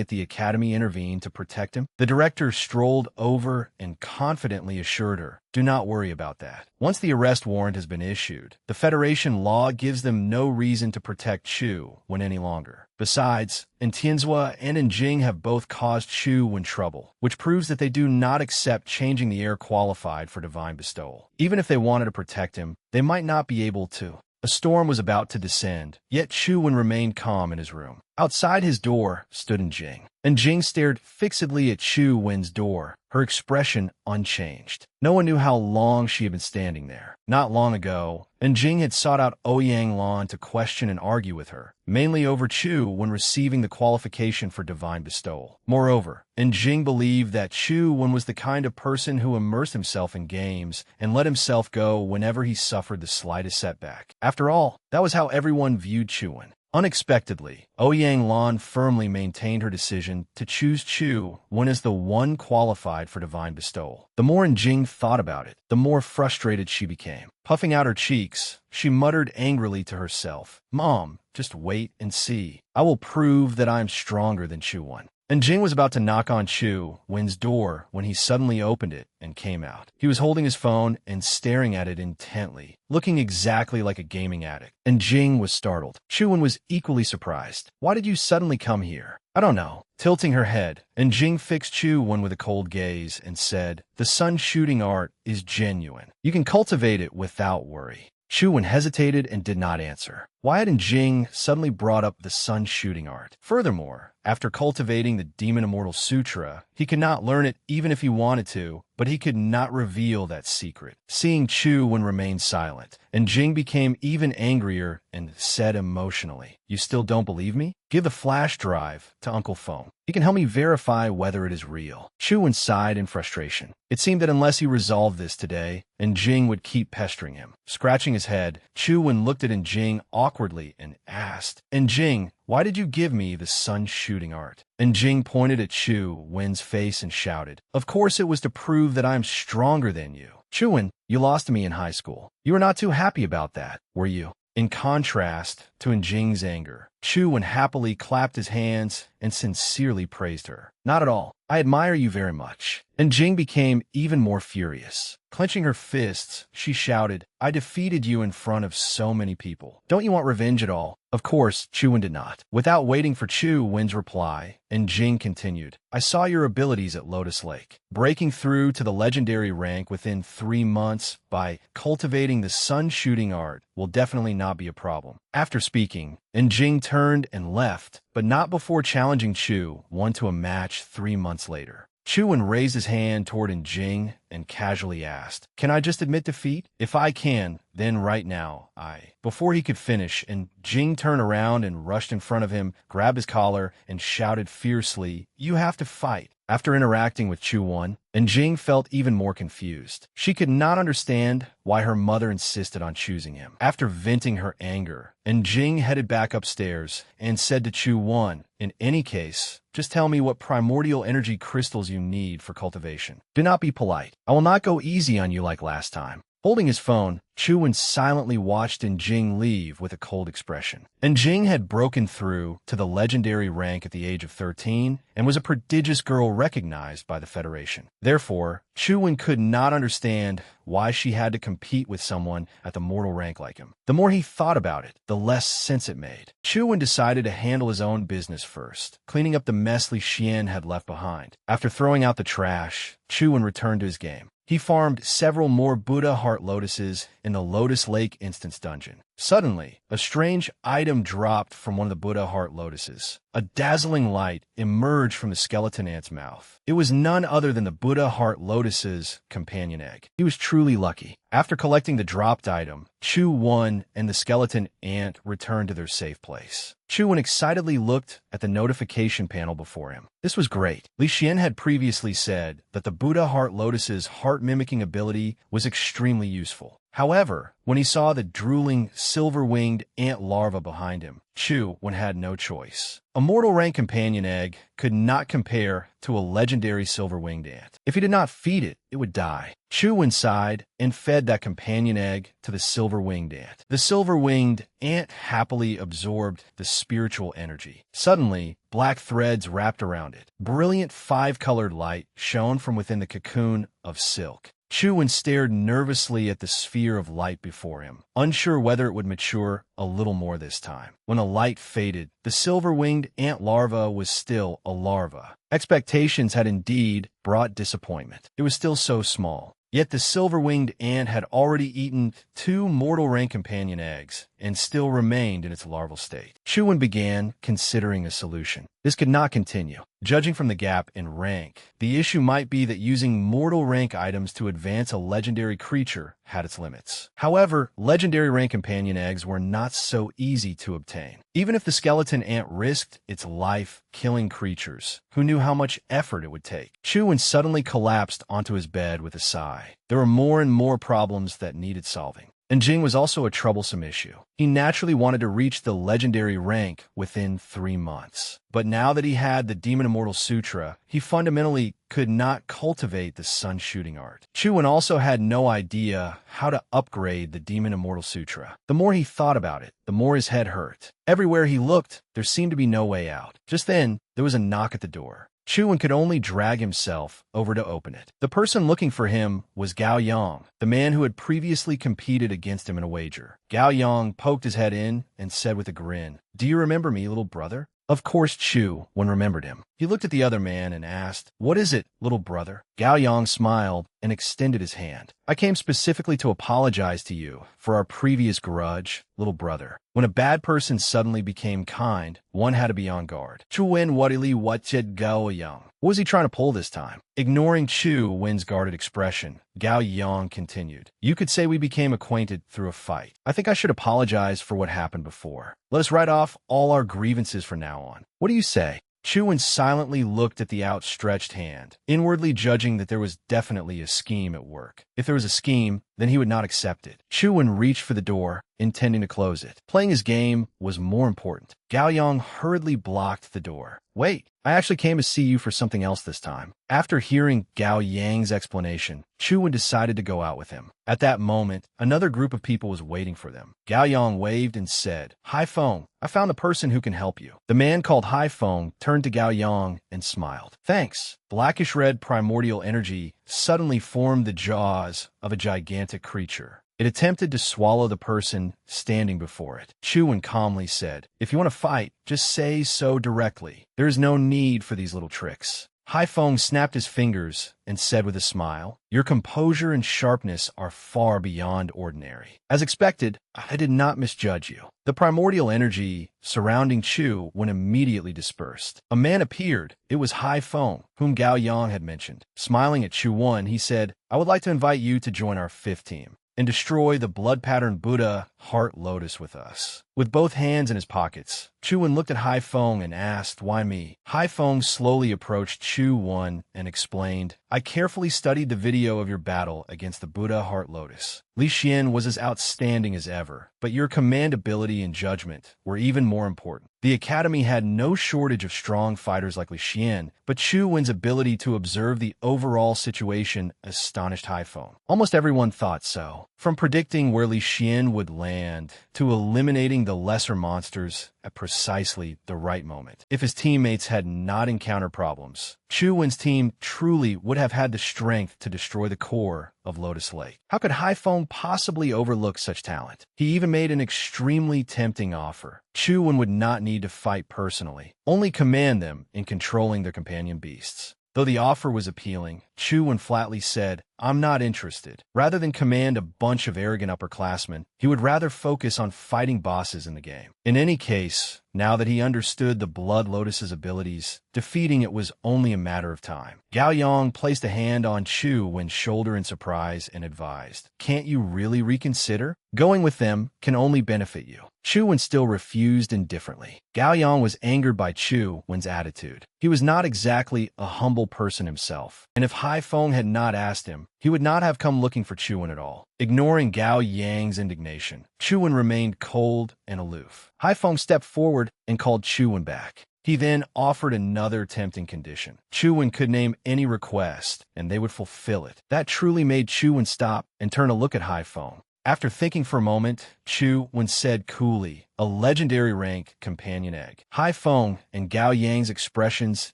at the academy intervene to protect him?" The director strolled over and confidently assured her, "Do not worry about that. Once the arrest warrant has been issued, the Federation law gives them no reason to protect Chu Wan any longer. Besides, Tianzhua and Jing have both caused Chu Wan trouble, which proves that they do not accept changing the heir qualified for divine bestowal. Even if they wanted to protect him, they might not be able to." A storm was about to descend, yet Chu Wan remained calm in his room. Outside his door stood Jing, and Jing stared fixedly at Chu Wan's door, her expression unchanged. No one knew how long she had been standing there. Not long ago, Jing had sought out Ouyang Lan to question and argue with her, mainly over Chu when receiving the qualification for divine bestowal. Moreover, Jing believed that Chu Wan was the kind of person who immersed himself in games and let himself go whenever he suffered the slightest setback. After all, that was how everyone viewed Chu Wan. Unexpectedly, Ouyang Lan firmly maintained her decision to choose Chu Wan as the one qualified for divine bestowal. The more Jing thought about it, the more frustrated she became. Puffing out her cheeks, she muttered angrily to herself, "Mom, just wait and see. I will prove that I am stronger than Chu Wan." Jing was about to knock on Chu Wan's door when he suddenly opened it and came out. He was holding his phone and staring at it intently, looking exactly like a gaming addict. Jing was startled. Chu Wan was equally surprised. "Why did you suddenly come here?" "I don't know." Tilting her head, Jing fixed Chu Wan with a cold gaze and said, "The sun shooting art is genuine. You can cultivate it without worry." Chu Wan hesitated and did not answer. Why hadn't Jing suddenly brought up the sun shooting art? Furthermore, after cultivating the Demon Immortal Sutra, he could not learn it even if he wanted to, but he could not reveal that secret. Seeing Chu Wan remain silent, Jing became even angrier and said emotionally, "You still don't believe me? Give the flash drive to Uncle Phone. He can help me verify whether it is real." Chu Wan sighed in frustration. It seemed that unless he resolved this today, Jing would keep pestering him. Scratching his head, Chu Wan looked at Jing awkwardly and asked, "Jing, why did you give me the sun shooting art?" Jing pointed at Chu Wan's face and shouted, "Of course it was to prove that I am stronger than you. Chu Wan, you lost to me in high school. You were not too happy about that, were you?" In contrast to Jing's anger, Chu Wan happily clapped his hands and sincerely praised her. "Not at all. I admire you very much." Jing became even more furious. Clenching her fists, she shouted, "I defeated you in front of so many people. Don't you want revenge at all?" Of course, Chu Wan did not. Without waiting for Chu Wan's reply, Jing continued, "I saw your abilities at Lotus Lake. Breaking through to the legendary rank within 3 months by cultivating the sun shooting art will definitely not be a problem." After speaking, Jing turned and left, but not before challenging Chu Wan to a match 3 months later. Chu Wan raised his hand toward Jing and casually asked, "Can I just admit defeat? If I can, then right now, I..." Before he could finish, Jing turned around and rushed in front of him, grabbed his collar, and shouted fiercely, "You have to fight." After interacting with Chu Wan, Jing felt even more confused. She could not understand why her mother insisted on choosing him. After venting her anger, Jing headed back upstairs and said to Chu Wan, "In any case, just tell me what primordial energy crystals you need for cultivation. Do not be polite. I will not go easy on you like last time." Holding his phone, Chu Wan silently watched Jing leave with a cold expression. Jing had broken through to the legendary rank at the age of 13 and was a prodigious girl recognized by the Federation. Therefore, Chu Wan could not understand why she had to compete with someone at the mortal rank like him. The more he thought about it, the less sense it made. Chu Wan decided to handle his own business first, cleaning up the mess Li Xian had left behind. After throwing out the trash, Chu Wan returned to his game. He farmed several more Buddha Heart Lotuses in the Lotus Lake Instance Dungeon. Suddenly, a strange item dropped from one of the Buddha heart lotuses. A dazzling light emerged from the skeleton ant's mouth. It was none other than the Buddha heart lotus's companion egg. He was truly lucky. After collecting the dropped item, Chu-Wen and the skeleton ant returned to their safe place. Chu-Wen excitedly looked at the notification panel before him. This was great. Li Xian had previously said that the Buddha heart lotus's heart-mimicking ability was extremely useful. However, when he saw the drooling, silver-winged ant larva behind him, Chu-Wen had no choice. A mortal rank companion egg could not compare to a legendary silver-winged ant. If he did not feed it, it would die. Chu-Wen sighed and fed that companion egg to the silver-winged ant. The silver-winged ant happily absorbed the spiritual energy. Suddenly, black threads wrapped around it. Brilliant five-colored light shone from within the cocoon of silk. Chu-Wen stared nervously at the sphere of light before him, unsure whether it would mature a little more this time. When the light faded, the silver-winged ant larva was still a larva. Expectations had indeed brought disappointment. It was still so small. Yet the silver-winged ant had already eaten 2 mortal-rank companion eggs and still remained in its larval state. Chu-Wen began considering a solution. This could not continue. Judging from the gap in rank, the issue might be that using mortal rank items to advance a legendary creature had its limits. However, legendary rank companion eggs were not so easy to obtain. Even if the skeleton ant risked its life killing creatures, who knew how much effort it would take? Chu-Wen suddenly collapsed onto his bed with a sigh. There were more and more problems that needed solving. And Jing was also a troublesome issue. He naturally wanted to reach the legendary rank within 3 months. But now that he had the Demon Immortal Sutra, he fundamentally could not cultivate the sun shooting art. Chu-Wen also had no idea how to upgrade the Demon Immortal Sutra. The more he thought about it, the more his head hurt. Everywhere he looked, there seemed to be no way out. Just then, there was a knock at the door. Chu-Wen could only drag himself over to open it. The person looking for him was Gao Yang, the man who had previously competed against him in a wager. Gao Yang poked his head in and said with a grin, "Do you remember me, little brother?" Of course Chu-Wen remembered him. He looked at the other man and asked, "What is it, little brother?" Gao Yang smiled and extended his hand. "I came specifically to apologize to you for our previous grudge, little brother. When a bad person suddenly became kind, one had to be on guard." Chu-Wen wadili watched Gao Yang. What was he trying to pull this time? Ignoring Chu-Wen's guarded expression, Gao Yang continued, "You could say we became acquainted through a fight. I think I should apologize for what happened before. Let us write off all our grievances from now on. What do you say?" Chu-Wen silently looked at the outstretched hand, inwardly judging that there was definitely a scheme at work. If there was a scheme, then he would not accept it. Chu-Wen reached for the door, intending to close it. Playing his game was more important. Gao Yang hurriedly blocked the door. "Wait, I actually came to see you for something else this time." After hearing Gao Yang's explanation, Chu-Wen decided to go out with him. At that moment, another group of people was waiting for them. Gao Yang waved and said, "Hai Feng, I found a person who can help you." The man called Hai Feng turned to Gao Yang and smiled. "Thanks." Blackish-red primordial energy suddenly formed the jaws of a gigantic creature. It attempted to swallow the person standing before it. Chu-Wen calmly said, "If you want to fight, just say so directly. There is no need for these little tricks." Hai Feng snapped his fingers and said with a smile, "Your composure and sharpness are far beyond ordinary. As expected, I did not misjudge you." The primordial energy surrounding Chu-Wen immediately dispersed. A man appeared. It was Hai Feng, whom Gao Yang had mentioned. Smiling at Chu-Wen, he said, "I would like to invite you to join our 5th team and destroy the blood-patterned Buddha heart lotus with us." With both hands in his pockets, Chu-Wen looked at Hai Feng and asked, "Why me?" Hai Feng slowly approached Chu-Wen and explained, "I carefully studied the video of your battle against the Buddha heart lotus. Li Xian was as outstanding as ever, but your command ability and judgment were even more important. The academy had no shortage of strong fighters like Li Xian, but Chu-Wen's ability to observe the overall situation astonished Hai Feng. Almost everyone thought so. From predicting where Li Xian would land to eliminating the lesser monsters at precisely the right moment. If his teammates had not encountered problems, Chu-Wen's team truly would have had the strength to destroy the core of Lotus Lake. How could Hai Feng possibly overlook such talent? He even made an extremely tempting offer. Chu-Wen would not need to fight personally, only command them in controlling their companion beasts. Though the offer was appealing, Chuan flatly said, I'm not interested. Rather than command a bunch of arrogant upperclassmen, he would rather focus on fighting bosses in the game. In any case, now that he understood the Blood Lotus's abilities, defeating it was only a matter of time. Gao Yang placed a hand on Chuan's shoulder in surprise and advised, Can't you really reconsider? Going with them can only benefit you. Chuan still refused indifferently. Gao Yang was angered by Chuan's attitude. He was not exactly a humble person himself, and if Haifeng had not asked him, he would not have come looking for Chuan at all. Ignoring Gao Yang's indignation, Chuan remained cold and aloof. Haifeng stepped forward and called Chuan back. He then offered another tempting condition. Chuan could name any request, and they would fulfill it. That truly made Chuan stop and turn a look at Haifeng. After thinking for a moment, Chuan said coolly, a legendary rank companion egg. Haifeng and Gao Yang's expressions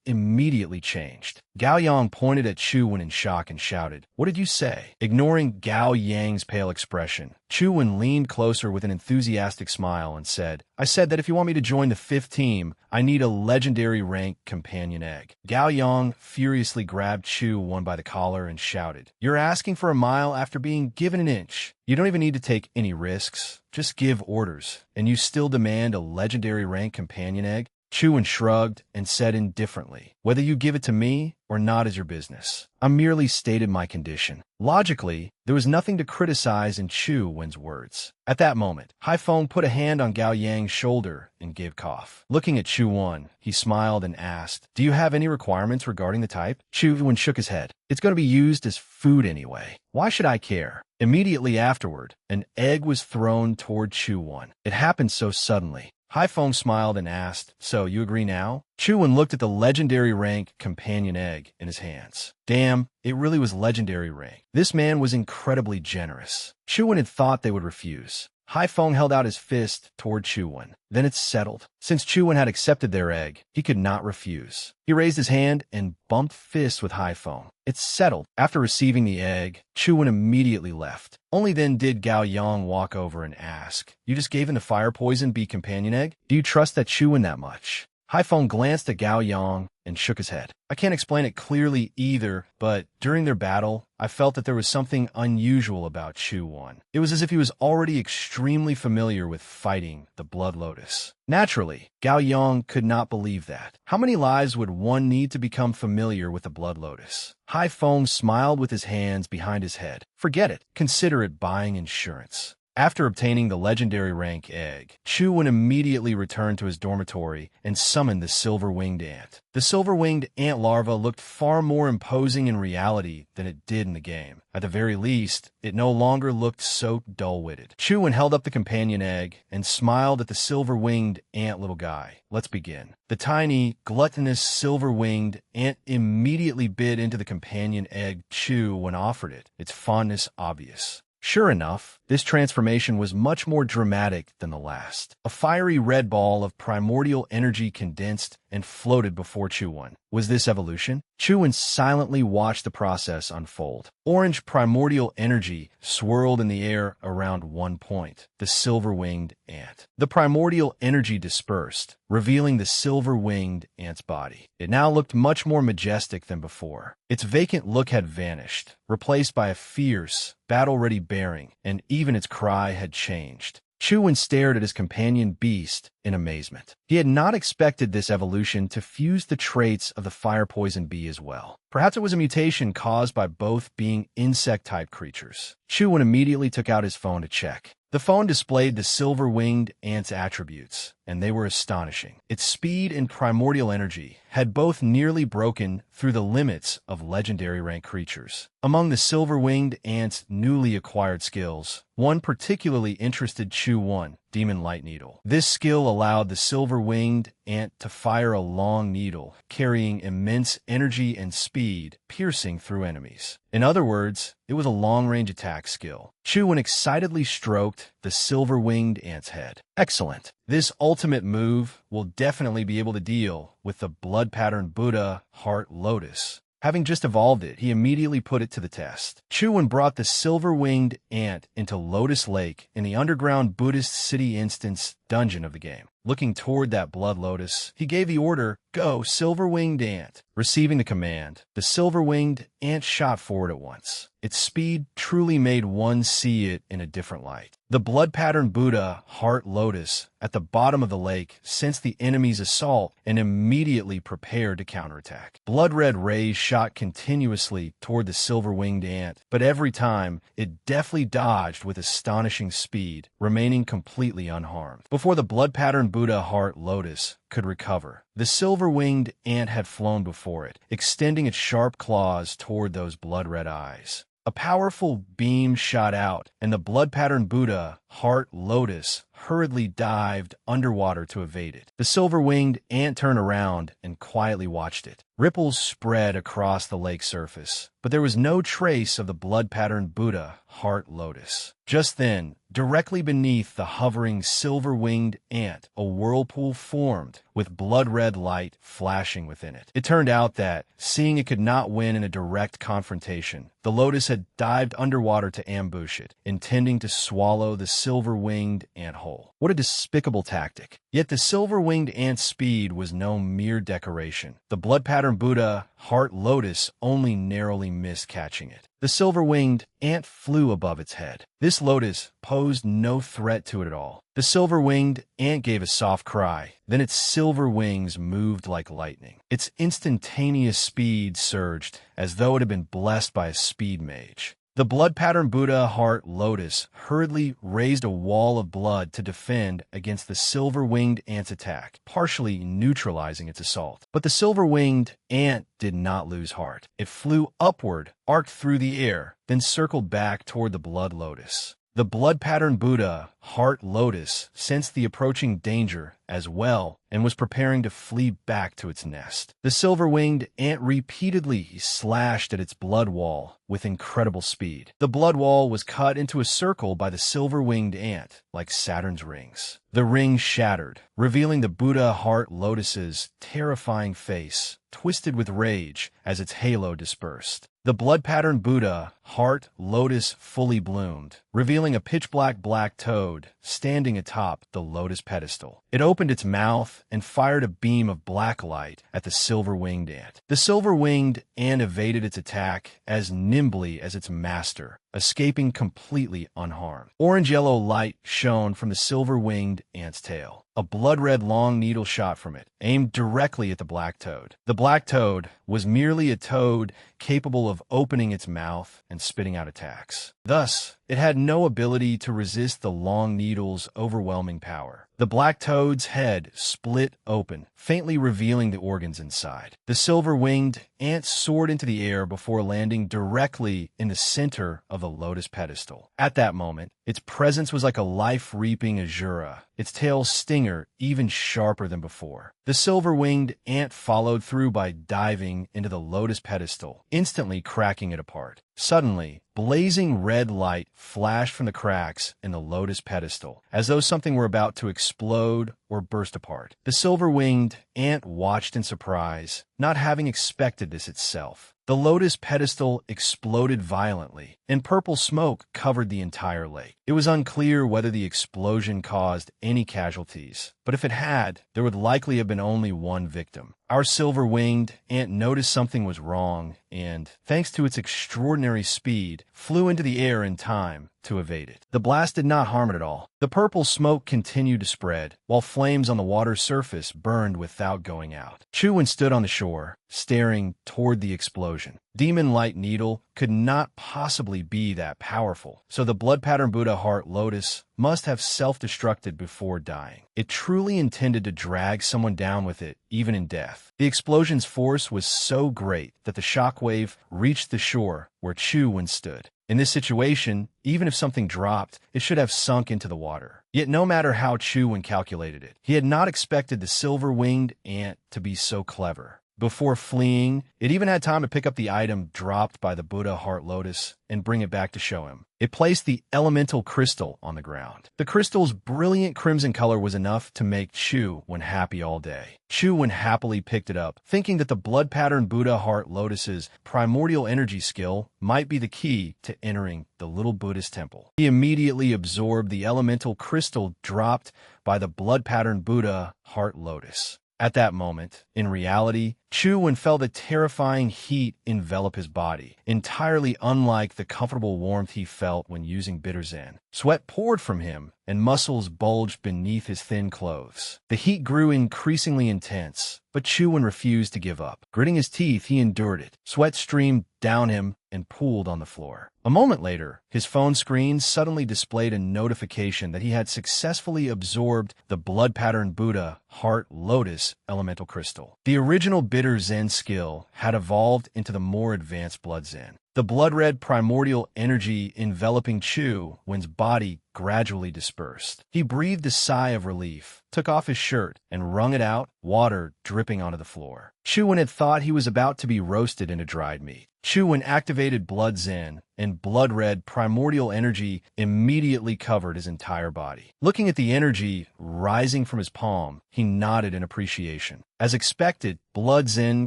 immediately changed. Gao Yang pointed at Chuan in shock and shouted, What did you say? Ignoring Gao Yang's pale expression, Chuan leaned closer with an enthusiastic smile and said, I said that if you want me to join the 5th team, I need a legendary rank companion egg. Gao Yang furiously grabbed Chuan by the collar and shouted, You're asking for a mile after being given an inch. You don't even need to take any risks. Just give orders, and you still demand a legendary rank companion egg? Chuan shrugged and said indifferently, Whether you give it to me or not is your business. I merely stated my condition. Logically, there was nothing to criticize in Chuan's words. At that moment, Haifeng put a hand on Gao Yang's shoulder and gave cough. Looking at Chuan, he smiled and asked, Do you have any requirements regarding the type? Chuan shook his head. It's going to be used as food anyway. Why should I care? Immediately afterward, an egg was thrown toward Chuan. It happened so suddenly. Haifeng smiled and asked, So, you agree now? Chuan looked at the legendary rank companion egg in his hands. Damn, it really was legendary rank. This man was incredibly generous. Chuan had thought they would refuse. Haifeng held out his fist toward Chuan. Then it's settled. Since Chuan had accepted their egg, he could not refuse. He raised his hand and bumped fists with Haifeng. It's settled. After receiving the egg, Chuan immediately left. Only then did Gao Yang walk over and ask, You just gave him the fire poison bee companion egg? Do you trust that Chuan that much? Haifeng glanced at Gao Yang and shook his head. I can't explain it clearly either, but during their battle, I felt that there was something unusual about Chuan. It was as if he was already extremely familiar with fighting the Blood Lotus. Naturally, Gao Yang could not believe that. How many lives would one need to become familiar with the Blood Lotus? Haifeng smiled with his hands behind his head. Forget it. Consider it buying insurance. After obtaining the legendary rank egg, Chuan immediately returned to his dormitory and summoned the silver-winged ant. The silver-winged ant larva looked far more imposing in reality than it did in the game. At the very least, it no longer looked so dull-witted. Chuan held up the companion egg and smiled at the silver-winged ant little guy. Let's begin. The tiny, gluttonous silver-winged ant immediately bit into the companion egg Chuan offered it, its fondness obvious. Sure enough, this transformation was much more dramatic than the last. A fiery red ball of primordial energy condensed and floated before Chuan. Was this evolution? Chuan silently watched the process unfold. Orange primordial energy swirled in the air around one point, the silver-winged ant. The primordial energy dispersed, revealing the silver-winged ant's body. It now looked much more majestic than before. Its vacant look had vanished, replaced by a fierce, battle-ready bearing, and even its cry had changed. Chuan stared at his companion beast in amazement. He had not expected this evolution to fuse the traits of the fire poison bee as well. Perhaps it was a mutation caused by both being insect-type creatures. Chuan immediately took out his phone to check. The phone displayed the silver-winged ant's attributes, and they were astonishing. Its speed and primordial energy had both nearly broken through the limits of legendary rank creatures. Among the silver-winged ant's newly acquired skills, one particularly interested Chuan, Demon Light Needle. This skill allowed the silver-winged ant to fire a long needle, carrying immense energy and speed, piercing through enemies. In other words, it was a long-range attack skill. Chuan excitedly stroked the silver-winged ant's head. Excellent. This ultimate move will definitely be able to deal with the blood pattern Buddha Heart Lotus. Having just evolved it, he immediately put it to the test. Chuan brought the silver-winged ant into Lotus Lake in the underground Buddhist city instance dungeon of the game. Looking toward that blood lotus, he gave the order, "Go, silver-winged ant." Receiving the command, the silver-winged ant shot forward at once. Its speed truly made one see it in a different light. The blood-patterned Buddha, heart lotus, at the bottom of the lake sensed the enemy's assault and immediately prepared to counterattack. Blood-red rays shot continuously toward the silver-winged ant, but every time it deftly dodged with astonishing speed, remaining completely unharmed. Before the blood-patterned Buddha, heart lotus, could recover, the silver-winged ant had flown before it, extending its sharp claws toward those blood-red eyes. A powerful beam shot out, and the blood-patterned Buddha, heart lotus, hurriedly dived underwater to evade it. The silver-winged ant turned around and quietly watched it. Ripples spread across the lake surface, but there was no trace of the blood-patterned Buddha, heart lotus. Just then, directly beneath the hovering silver-winged ant, a whirlpool formed, with blood-red light flashing within it. It turned out that, seeing it could not win in a direct confrontation, the lotus had dived underwater to ambush it, intending to swallow the silver-winged ant whole. What a despicable tactic. Yet the silver-winged ant's speed was no mere decoration. The blood-patterned Buddha, heart lotus, only narrowly missed catching it. The silver-winged ant flew above its head. This lotus posed no threat to it at all. The silver-winged ant gave a soft cry. Then its silver wings moved like lightning. Its instantaneous speed surged, as though it had been blessed by a speed mage. The blood-patterned Buddha, heart lotus, hurriedly raised a wall of blood to defend against the silver-winged ant's attack, partially neutralizing its assault. But the silver-winged ant did not lose heart. It flew upward, arced through the air, then circled back toward the blood lotus. The blood-patterned Buddha, heart lotus, sensed the approaching danger as well and was preparing to flee back to its nest. The silver-winged ant repeatedly slashed at its blood wall with incredible speed. The blood wall was cut into a circle by the silver-winged ant, like Saturn's rings. The rings shattered, revealing the Buddha, heart lotus's terrifying face, twisted with rage as its halo dispersed. The blood-patterned Buddha, heart lotus, fully bloomed, revealing a pitch-black black toad standing atop the lotus pedestal. It opened its mouth and fired a beam of black light at the silver-winged ant. The silver-winged ant evaded its attack as nimbly as its master, escaping completely unharmed. Orange-yellow light shone from the silver-winged ant's tail. A blood-red long needle shot from it, aimed directly at the black toad. The black toad was merely a toad capable of opening its mouth and spitting out attacks. Thus, it had no ability to resist the long needle's overwhelming power. The black toad's head split open, faintly revealing the organs inside. The silver-winged ant soared into the air before landing directly in the center of the lotus pedestal. At that moment, its presence was like a life-reaping azura, its tail's stinger even sharper than before. The silver-winged ant followed through by diving into the lotus pedestal, instantly cracking it apart. Suddenly, blazing red light flashed from the cracks in the lotus pedestal, as though something were about to explode or burst apart. The silver-winged ant watched in surprise, not having expected this itself. The lotus pedestal exploded violently, and purple smoke covered the entire lake. It was unclear whether the explosion caused any casualties, but if it had, there would likely have been only one victim. Our silver-winged ant noticed something was wrong and, thanks to its extraordinary speed, flew into the air in time to evade it. The blast did not harm it at all. The purple smoke continued to spread, while flames on the water's surface burned without going out. Chuwen stood on the shore, staring toward the explosion. Demon Light Needle could not possibly be that powerful, so the blood-patterned Buddha, heart lotus, must have self-destructed before dying. It truly intended to drag someone down with it, even in death. The explosion's force was so great that the shockwave reached the shore where Chuwen stood. In this situation, even if something dropped, it should have sunk into the water. Yet no matter how Chuwen calculated it, he had not expected the silver-winged ant to be so clever. Before fleeing, it even had time to pick up the item dropped by the Buddha heart lotus and bring it back to show him. It placed the elemental crystal on the ground. The crystal's brilliant crimson color was enough to make Chu-Wen happy all day. Chu-Wen happily picked it up, thinking that the blood pattern Buddha heart lotus's primordial energy skill might be the key to entering the little Buddhist temple. He immediately absorbed the elemental crystal dropped by the blood pattern Buddha heart lotus. At that moment, in reality, Chu-Wen felt a terrifying heat envelop his body, entirely unlike the comfortable warmth he felt when using bitter Zen. Sweat poured from him, and muscles bulged beneath his thin clothes. The heat grew increasingly intense, but Chu-Wen refused to give up. Gritting his teeth, he endured it. Sweat streamed down him and pooled on the floor. A moment later, his phone screen suddenly displayed a notification that he had successfully absorbed the blood pattern Buddha heart lotus elemental crystal. The original bitter Zen skill had evolved into the more advanced blood Zen. The blood-red primordial energy enveloping Chu-Wen's body gradually dispersed. He breathed a sigh of relief, took off his shirt, and wrung it out, water dripping onto the floor. Chu-Wen had thought he was about to be roasted into dried meat. Chu-Wen activated blood Zen, and blood-red primordial energy immediately covered his entire body. Looking at the energy rising from his palm, he nodded in appreciation. As expected, blood Zen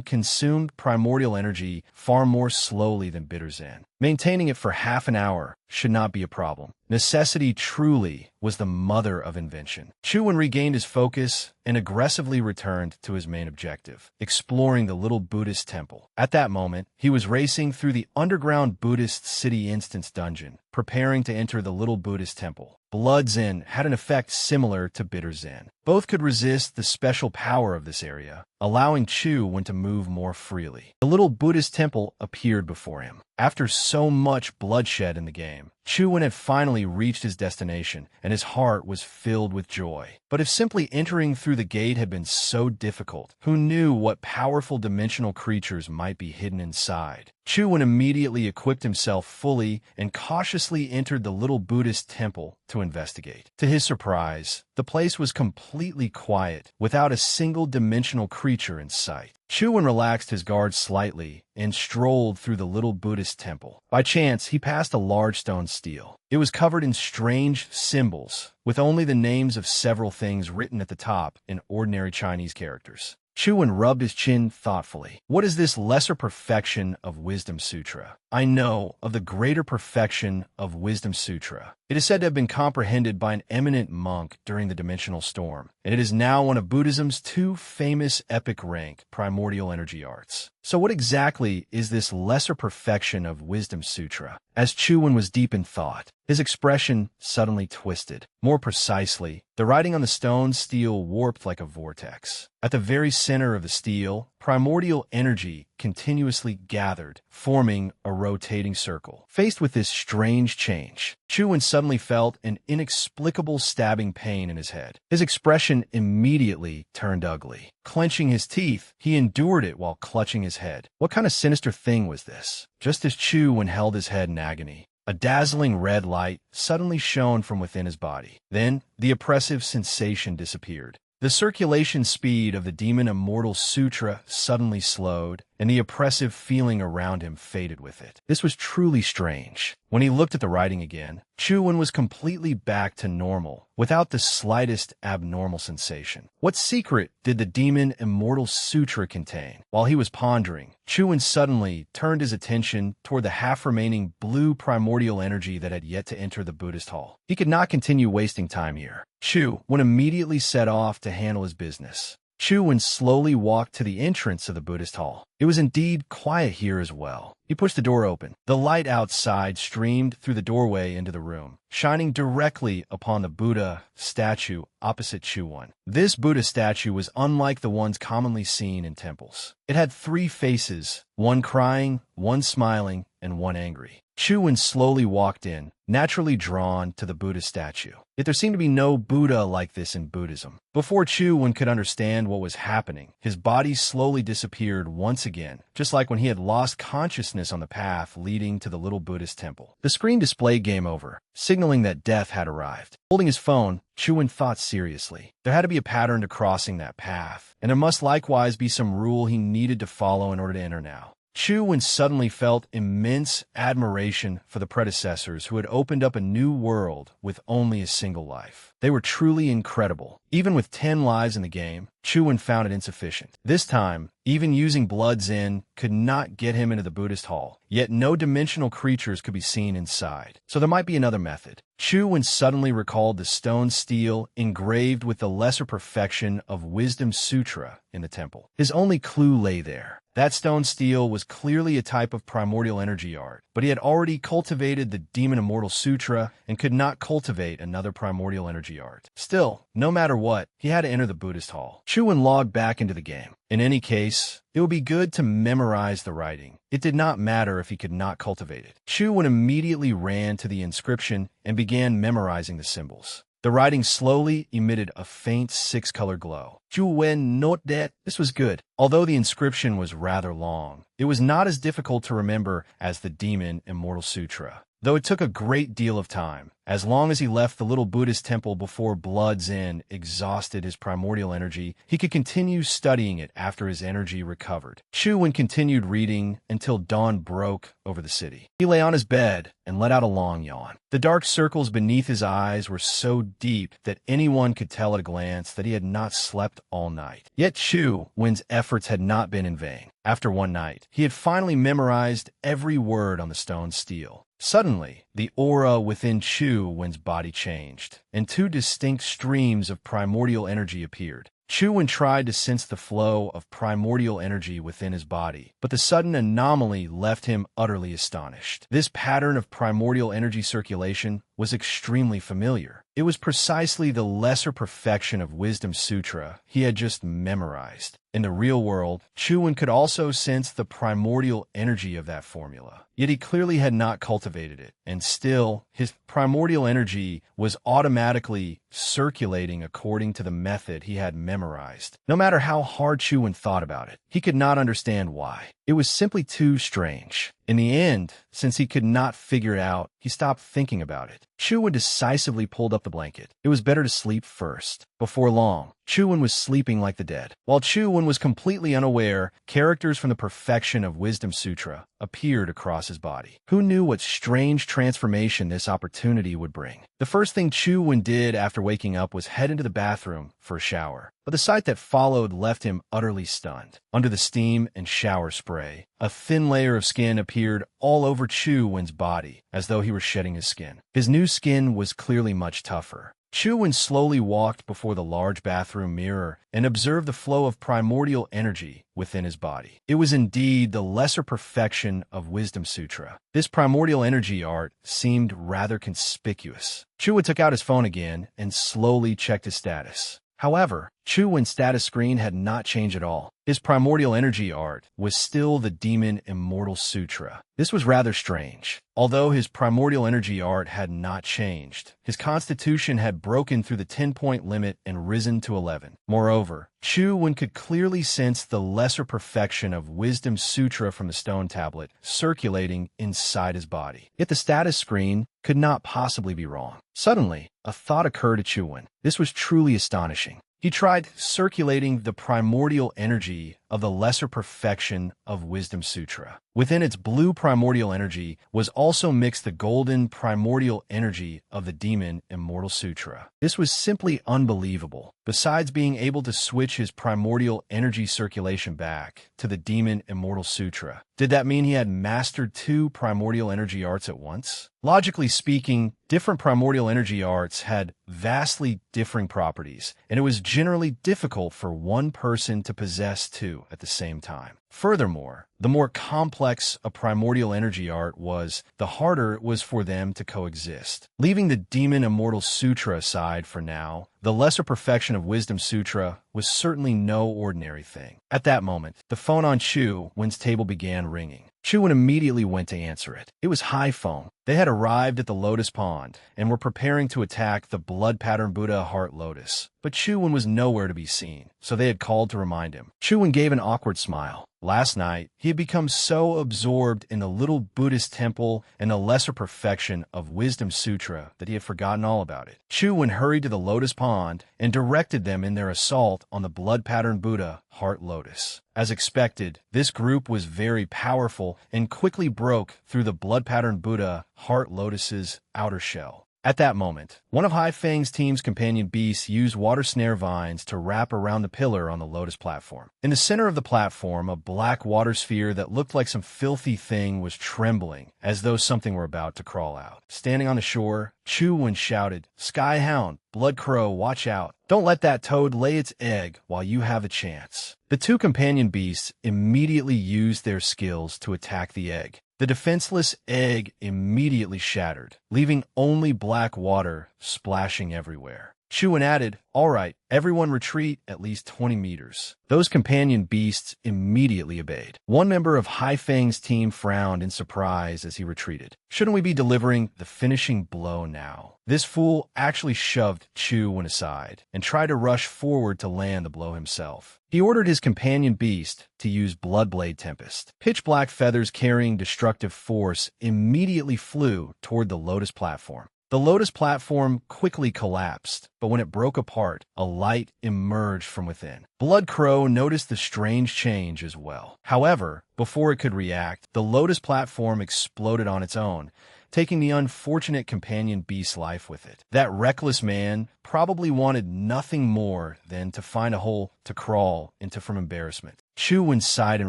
consumed primordial energy far more slowly than bitter Zen. Maintaining it for half an hour should not be a problem. Necessity truly was the mother of invention. Chu-Wen regained his focus and aggressively returned to his main objective, exploring the little Buddhist temple. At that moment, he was racing through the underground Buddhist city instance dungeon, preparing to enter the little Buddhist temple. Blood Zen had an effect similar to bitter Zen. Both could resist the special power of this area, allowing Chu-Wen to move more freely. The little Buddhist temple appeared before him. After so much bloodshed in the game, Chu-Wen had finally reached his destination, and his heart was filled with joy. But if simply entering through the gate had been so difficult, who knew what powerful dimensional creatures might be hidden inside? Chu-Wen immediately equipped himself fully and cautiously entered the little Buddhist temple to investigate. To his surprise, the place was completely quiet, without a single dimensional creature in sight. Chu-Wen relaxed his guard slightly and strolled through the little Buddhist temple. By chance, he passed a large stone stele. It was covered in strange symbols, with only the names of several things written at the top in ordinary Chinese characters. Chu-Wen rubbed his chin thoughtfully. What is this lesser perfection of Wisdom Sutra? I know of the greater perfection of Wisdom Sutra. It is said to have been comprehended by an eminent monk during the dimensional storm, and it is now one of Buddhism's two famous epic rank primordial energy arts. So what exactly is this lesser perfection of Wisdom Sutra? As Chu-Wen was deep in thought, his expression suddenly twisted. More precisely, the writing on the stone stele warped like a vortex. At the very center of the stele, primordial energy continuously gathered, forming a rotating circle. Faced with this strange change, Chu-Wen suddenly felt an inexplicable stabbing pain in his head. His expression immediately turned ugly. Clenching his teeth, he endured it while clutching his head. What kind of sinister thing was this? Just as Chu-Wen held his head in agony, a dazzling red light suddenly shone from within his body. Then, the oppressive sensation disappeared. The circulation speed of the Demon Immortal Sutra suddenly slowed, and the oppressive feeling around him faded with it. This was truly strange. When he looked at the writing again, Chu-Wen was completely back to normal, without the slightest abnormal sensation. What secret did the Demon Immortal Sutra contain? While he was pondering, Chu-Wen suddenly turned his attention toward the half-remaining blue primordial energy that had yet to enter the Buddhist hall. He could not continue wasting time here. Chu-Wen immediately set off to handle his business. Chu-Wen slowly walked to the entrance of the Buddhist hall. It was indeed quiet here as well. He pushed the door open. The light outside streamed through the doorway into the room, shining directly upon the Buddha statue opposite Chu-Wen. This Buddha statue was unlike the ones commonly seen in temples. It had three faces, one crying, one smiling, and one angry. Chu-Wen slowly walked in, naturally drawn to the Buddha statue. Yet there seemed to be no Buddha like this in Buddhism. Before Chu-Wen could understand what was happening, his body slowly disappeared once again, just like when he had lost consciousness on the path leading to the little Buddhist temple. The screen displayed game over, signaling signaling that death had arrived. Holding his phone, Chuan thought seriously. There had to be a pattern to crossing that path, and there must likewise be some rule he needed to follow in order to enter now. Chuan suddenly felt immense admiration for the predecessors who had opened up a new world with only a single life. They were truly incredible. Even with 10 lives in the game, Chuan found it insufficient. This time, even using Blood's End could not get him into the Buddhist hall, yet no dimensional creatures could be seen inside. So there might be another method. Chuan suddenly recalled the stone stele engraved with the lesser perfection of Wisdom Sutra in the temple. His only clue lay there. That stone stele was clearly a type of primordial energy art, but he had already cultivated the Demon Immortal Sutra and could not cultivate another primordial energy art. Still, no matter what, he had to enter the Buddhist hall. Chuan logged back into the game. In any case, it would be good to memorize the writing. It did not matter if he could not cultivate it. Chuan immediately ran to the inscription and began memorizing the symbols. The writing slowly emitted a faint 6-color glow. Chuan note that this was good. Although the inscription was rather long, it was not as difficult to remember as the Demon Immortal Sutra. Though it took a great deal of time, as long as he left the little Buddhist temple before Blood's End exhausted his primordial energy, he could continue studying it after his energy recovered. Chuan continued reading until dawn broke over the city. He lay on his bed and let out a long yawn. The dark circles beneath his eyes were so deep that anyone could tell at a glance that he had not slept all night. Yet Chuan's efforts had not been in vain. After one night, he had finally memorized every word on the stone stele. Suddenly, the aura within Chuan's body changed, and 2 distinct streams of primordial energy appeared. Chuan tried to sense the flow of primordial energy within his body, but the sudden anomaly left him utterly astonished. This pattern of primordial energy circulation was extremely familiar. It was precisely the lesser perfection of Wisdom Sutra he had just memorized. In the real world, Chuan could also sense the primordial energy of that formula. Yet he clearly had not cultivated it, and still, his primordial energy was automatically circulating according to the method he had memorized. No matter how hard Chuan thought about it, he could not understand why. It was simply too strange. In the end, since he could not figure it out, he stopped thinking about it. Chuan decisively pulled up the blanket. It was better to sleep first. Before long, Chuan was sleeping like the dead. While Chuan was completely unaware, characters from the perfection of Wisdom Sutra appeared across his body. Who knew what strange transformation this opportunity would bring? The first thing Chuan did after waking up was head into the bathroom for a shower. But the sight that followed left him utterly stunned. Under the steam and shower spray, a thin layer of skin appeared all over Chuan's body, as though he were shedding his skin. His new skin was clearly much tougher. Chuan slowly walked before the large bathroom mirror and observed the flow of primordial energy within his body. It was indeed the lesser perfection of Wisdom Sutra. This primordial energy art seemed rather conspicuous. Chuan took out his phone again and slowly checked his status. However, Chuan's status screen had not changed at all. His primordial energy art was still the Demon Immortal Sutra. This was rather strange. Although his primordial energy art had not changed, his constitution had broken through the 10-point limit and risen to 11. Moreover, Chuan could clearly sense the lesser perfection of Wisdom Sutra from the stone tablet circulating inside his body. Yet the status screen could not possibly be wrong. Suddenly, a thought occurred to Chuan. This was truly astonishing. He tried circulating the primordial energy of the lesser perfection of Wisdom Sutra. Within its blue primordial energy was also mixed the golden primordial energy of the Demon Immortal Sutra. This was simply unbelievable. Besides being able to switch his primordial energy circulation back to the Demon Immortal Sutra, did that mean he had mastered 2 primordial energy arts at once? Logically speaking, different primordial energy arts had vastly differing properties, and it was generally difficult for one person to possess 2 at the same time. Furthermore, the more complex a primordial energy art was, the harder it was for them to coexist. Leaving the Demon Immortal Sutra aside for now, the lesser perfection of Wisdom Sutra was certainly no ordinary thing. At that moment, the phone on Chuan's table began ringing. Chuan immediately went to answer it. It was High Phone. They had arrived at the Lotus Pond and were preparing to attack the Blood Pattern Buddha Heart Lotus. But Chuan was nowhere to be seen, so they had called to remind him. Chuan gave an awkward smile. Last night, he had become so absorbed in the little Buddhist temple and the lesser perfection of Wisdom Sutra that he had forgotten all about it. Chu-Wen hurried to the lotus pond and directed them in their assault on the blood-patterned Buddha Heart Lotus. As expected, this group was very powerful and quickly broke through the blood-patterned Buddha Heart Lotus's outer shell. At that moment, one of Hai Feng's team's companion beasts used water snare vines to wrap around the pillar on the lotus platform. In the center of the platform, a black water sphere that looked like some filthy thing was trembling, as though something were about to crawl out. Standing on the shore, Chu-Wen shouted, "Skyhound, Blood Crow, watch out. Don't let that toad lay its egg while you have a chance." The two companion beasts immediately used their skills to attack the egg. The defenseless egg immediately shattered, leaving only black water splashing everywhere. Chu-Wen added, "All right, everyone retreat at least 20 meters." Those companion beasts immediately obeyed. One member of Hai Feng's team frowned in surprise as he retreated. "Shouldn't we be delivering the finishing blow now?" This fool actually shoved Chu-Wen aside and tried to rush forward to land the blow himself. He ordered his companion beast to use Bloodblade Tempest. Pitch-black feathers carrying destructive force immediately flew toward the lotus platform. The lotus platform quickly collapsed, but when it broke apart, a light emerged from within. Blood Crow noticed the strange change as well. However, before it could react, the lotus platform exploded on its own, taking the unfortunate companion beast's life with it. That reckless man probably wanted nothing more than to find a hole to crawl into from embarrassment. Chu-Wen sighed in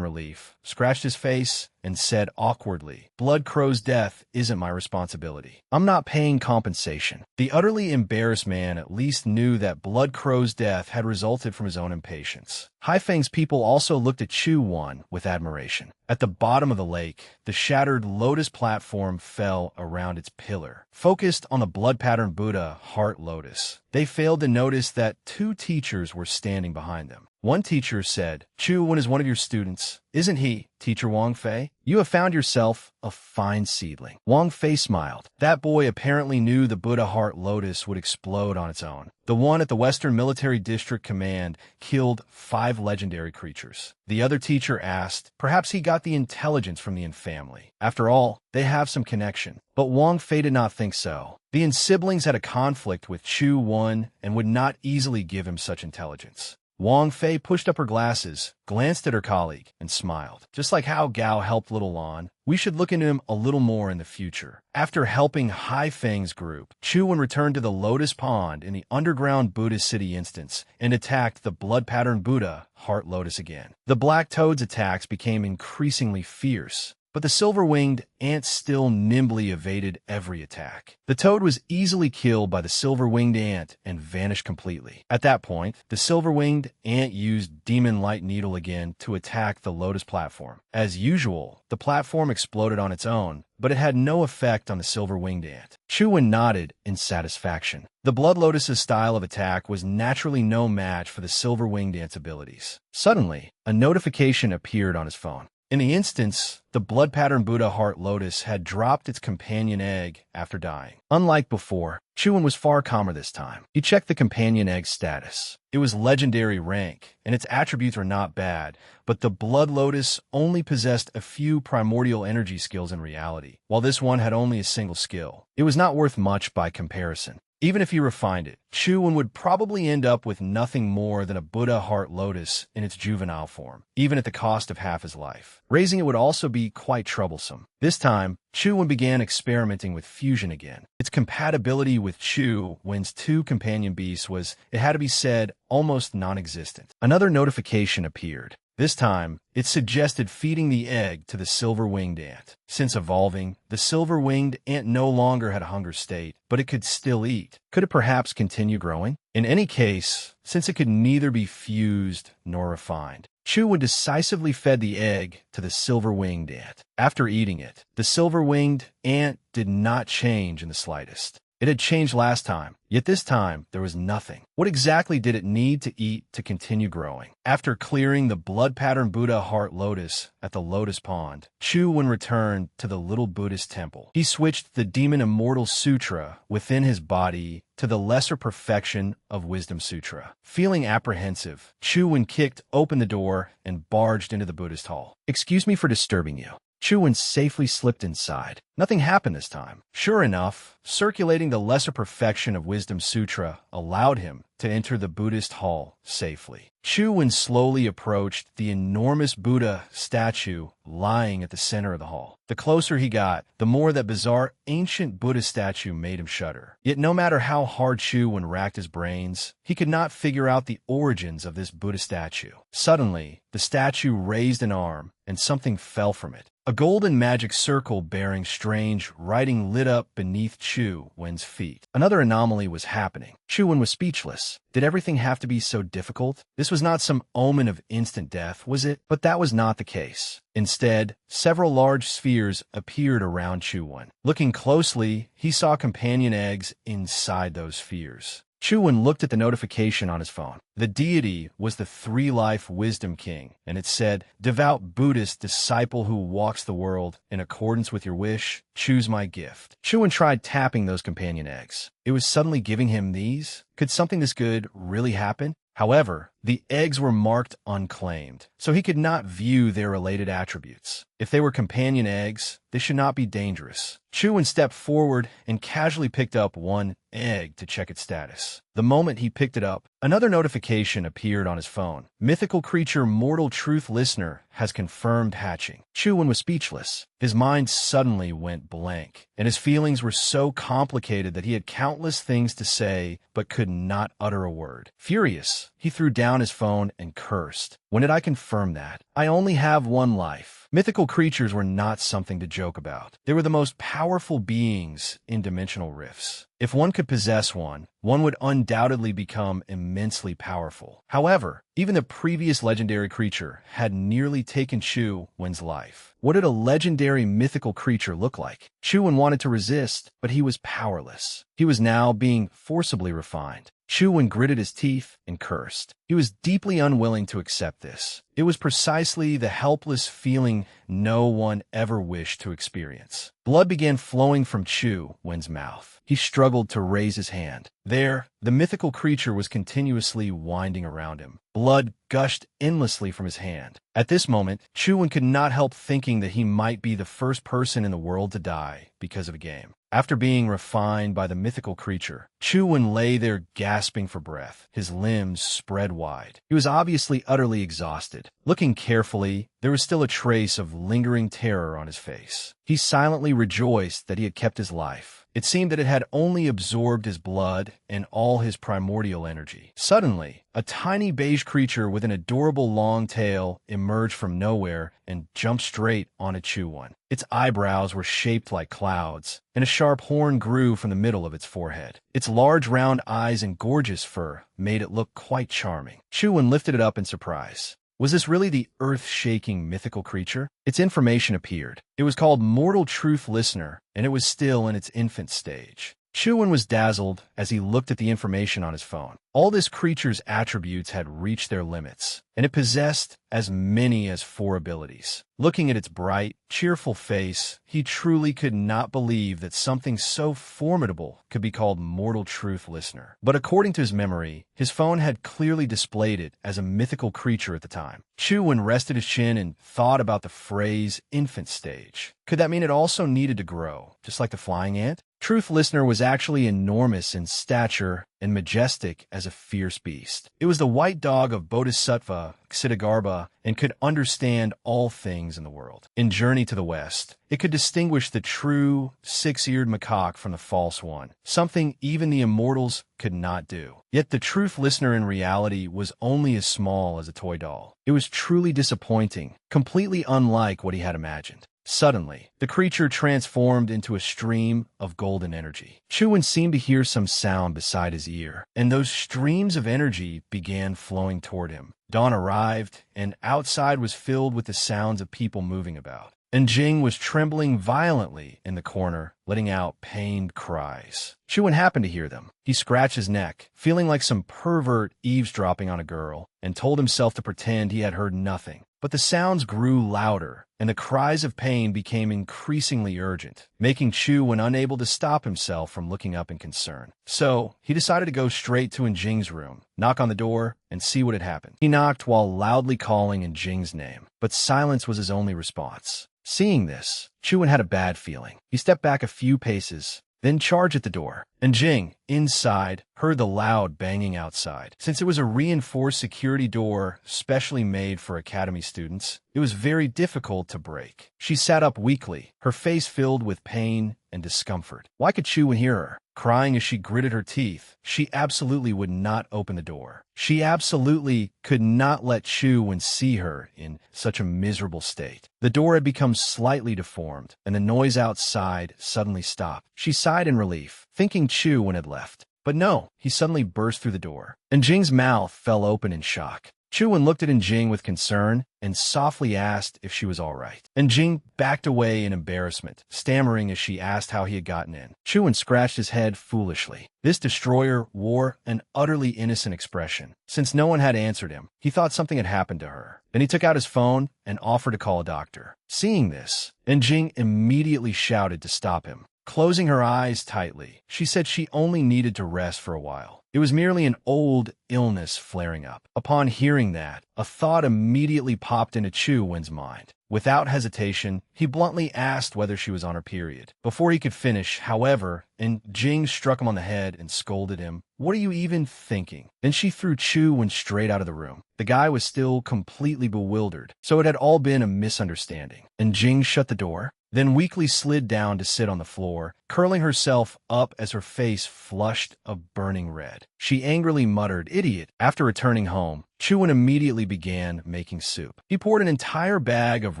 relief, scratched his face, and said awkwardly, "Blood Crow's death isn't my responsibility. I'm not paying compensation." The utterly embarrassed man at least knew that Blood Crow's death had resulted from his own impatience. Hai Feng's people also looked at Chu-Wen with admiration. At the bottom of the lake, the shattered lotus platform fell around its pillar, focused on the blood-patterned Buddha Heart Lotus. They failed to notice that two teachers were standing behind them. One teacher said, "Chu-Wen is one of your students, isn't he, Teacher Wang Fei? You have found yourself a fine seedling." Wang Fei smiled. That boy apparently knew the Buddha Heart Lotus would explode on its own. The one at the Western Military District Command killed 5 legendary creatures. The other teacher asked, perhaps he got the intelligence from the Yin family. After all, they have some connection. But Wang Fei did not think so. The Yin siblings had a conflict with Chu-Wen and would not easily give him such intelligence. Wang Fei pushed up her glasses, glanced at her colleague, and smiled. Just like how Gao helped little Lan, we should look into him a little more in the future. After helping Hai Feng's group, Chu-Wen returned to the Lotus Pond in the underground Buddhist city instance and attacked the blood-patterned Buddha Heart Lotus again. The Black Toad's attacks became increasingly fierce, but the silver-winged ant still nimbly evaded every attack. The toad was easily killed by the silver-winged ant and vanished completely. At that point, the silver-winged ant used Demon Light Needle again to attack the lotus platform. As usual, the platform exploded on its own, but it had no effect on the silver-winged ant. Chu-Wen nodded in satisfaction. The Blood Lotus's style of attack was naturally no match for the silver-winged ant's abilities. Suddenly, a notification appeared on his phone. In the instance, the blood-patterned Buddha Heart Lotus had dropped its companion egg after dying. Unlike before, Chu-Wen was far calmer this time. He checked the companion egg's status. It was legendary rank, and its attributes were not bad, but the Blood Lotus only possessed a few primordial energy skills in reality, while this one had only a single skill. It was not worth much by comparison. Even if he refined it, Chu-Wen would probably end up with nothing more than a Buddha Heart Lotus in its juvenile form, even at the cost of half his life. Raising it would also be quite troublesome. This time, Chu-Wen began experimenting with fusion again. Its compatibility with Chu-Wen's 2 companion beasts was, it had to be said, almost non-existent. Another notification appeared. This time, it suggested feeding the egg to the silver-winged ant. Since evolving, the silver-winged ant no longer had a hunger state, but it could still eat. Could it perhaps continue growing? In any case, since it could neither be fused nor refined, Chu-Wen decisively fed the egg to the silver-winged ant. After eating it, the silver-winged ant did not change in the slightest. It had changed last time, yet this time there was nothing. What exactly did it need to eat to continue growing? After clearing the blood-patterned Buddha Heart Lotus at the Lotus Pond, Chu-Wen returned to the little Buddhist temple. He switched the Demon Immortal Sutra within his body to the lesser perfection of Wisdom Sutra. Feeling apprehensive, Chu-Wen kicked open the door and barged into the Buddhist hall. "Excuse me for disturbing you." Chu-Wen safely slipped inside. Nothing happened this time. Sure enough, circulating the lesser perfection of Wisdom Sutra allowed him to enter the Buddhist hall safely. Chu-Wen slowly approached the enormous Buddha statue lying at the center of the hall. The closer he got, the more that bizarre ancient Buddha statue made him shudder. Yet no matter how hard Chu-Wen racked his brains, he could not figure out the origins of this Buddha statue. Suddenly, the statue raised an arm, and something fell from it. A golden magic circle bearing strange writing lit up beneath Chu-Wen's feet. Another anomaly was happening. Chu-Wen was speechless. Did everything have to be so difficult? This was not some omen of instant death, was it? But that was not the case. Instead, several large spheres appeared around Chu-Wen. Looking closely, he saw companion eggs inside those spheres. Chu-Wen looked at the notification on his phone. The deity was the three-life Wisdom King, and it said, "Devout Buddhist disciple who walks the world, in accordance with your wish, choose my gift." Chu-Wen tried tapping those companion eggs. It was suddenly giving him these? Could something this good really happen? However, the eggs were marked unclaimed, so he could not view their related attributes. If they were companion eggs, they should not be dangerous. Chu-Wen stepped forward and casually picked up one egg to check its status. The moment he picked it up, another notification appeared on his phone. Mythical creature Mortal Truth Listener has confirmed hatching. Chu-Wen was speechless. His mind suddenly went blank, and his feelings were so complicated that he had countless things to say but could not utter a word. Furious, he threw down his phone and cursed. When did I confirm that? I only have one life. Mythical creatures were not something to joke about. They were the most powerful beings in dimensional rifts. If one could possess one would undoubtedly become immensely powerful. However, even the previous legendary creature had nearly taken Chu-Wen's life. What did a legendary mythical creature look like? Chu-Wen wanted to resist, but he was powerless. He was now being forcibly refined. Chu-Wen gritted his teeth and cursed. He was deeply unwilling to accept this. It was precisely the helpless feeling no one ever wished to experience. Blood began flowing from Chu-Wen's mouth. He struggled to raise his hand. There, the mythical creature was continuously winding around him. Blood gushed endlessly from his hand. At this moment, Chu-Wen could not help thinking that he might be the first person in the world to die because of a game. After being refined by the mythical creature, Chu-Wen lay there gasping for breath, his limbs spread wide. He was obviously utterly exhausted. Looking carefully, there was still a trace of lingering terror on his face. He silently rejoiced that he had kept his life. It seemed that it had only absorbed his blood and all his primordial energy. Suddenly, a tiny beige creature with an adorable long tail emerged from nowhere and jumped straight onto Chu-Wen. Its eyebrows were shaped like clouds, and a sharp horn grew from the middle of its forehead. Its large round eyes and gorgeous fur made it look quite charming. Chu-Wen lifted it up in surprise. Was this really the earth-shaking mythical creature? Its information appeared. It was called Mortal Truth Listener, and it was still in its infant stage. Chu-Wen was dazzled as he looked at the information on his phone. All this creature's attributes had reached their limits, and it possessed as many as 4 abilities. Looking at its bright, cheerful face, he truly could not believe that something so formidable could be called Mortal Truth Listener. But according to his memory, his phone had clearly displayed it as a mythical creature at the time. Chu-Wen rested his chin and thought about the phrase infant stage. Could that mean it also needed to grow, just like the flying ant? Truth Listener was actually enormous in stature and majestic as a fierce beast. It was the white dog of Bodhisattva Ksitigarbha and could understand all things in the world. In Journey to the West, it could distinguish the true six-eared macaque from the false one, something even the immortals could not do. Yet the Truth Listener in reality was only as small as a toy doll. It was truly disappointing, completely unlike what he had imagined. Suddenly, the creature transformed into a stream of golden energy. Chu-Wen seemed to hear some sound beside his ear, and those streams of energy began flowing toward him. Dawn arrived, and outside was filled with the sounds of people moving about. And Jing was trembling violently in the corner, letting out pained cries. Chu-Wen happened to hear them. He scratched his neck, feeling like some pervert eavesdropping on a girl, and told himself to pretend he had heard nothing. But the sounds grew louder, and the cries of pain became increasingly urgent, making Chu-Wen unable to stop himself from looking up in concern. So, he decided to go straight to Jing's room, knock on the door, and see what had happened. He knocked while loudly calling Jing's name, but silence was his only response. Seeing this, Chu-Wen had a bad feeling. He stepped back a few paces, then charged at the door. And Jing, inside, heard the loud banging outside. Since it was a reinforced security door specially made for academy students, it was very difficult to break. She sat up weakly, her face filled with pain and discomfort. Why could Chu-Wen hear her? Crying as she gritted her teeth, she absolutely would not open the door. She absolutely could not let Chu-Wen see her in such a miserable state. The door had become slightly deformed, and the noise outside suddenly stopped. She sighed in relief, thinking Chu-Wen had left. But no, he suddenly burst through the door, and Jing's mouth fell open in shock. Chu-Wen looked at Jing with concern and softly asked if she was all right. And Jing backed away in embarrassment, stammering as she asked how he had gotten in. Chu-Wen scratched his head foolishly. This destroyer wore an utterly innocent expression. Since no one had answered him, he thought something had happened to her. Then he took out his phone and offered to call a doctor. Seeing this, Jing immediately shouted to stop him. Closing her eyes tightly, she said she only needed to rest for a while. It was merely an old illness flaring up. Upon hearing that, a thought immediately popped into Chu-Wen's mind. Without hesitation, he bluntly asked whether she was on her period. Before he could finish, however, Jing struck him on the head and scolded him. "What are you even thinking?" Then she threw Chu-Wen straight out of the room. The guy was still completely bewildered, so it had all been a misunderstanding. And Jing shut the door, then weakly slid down to sit on the floor, curling herself up as her face flushed a burning red. She angrily muttered, "Idiot." After returning home, Chu-Wen immediately began making soup. He poured an entire bag of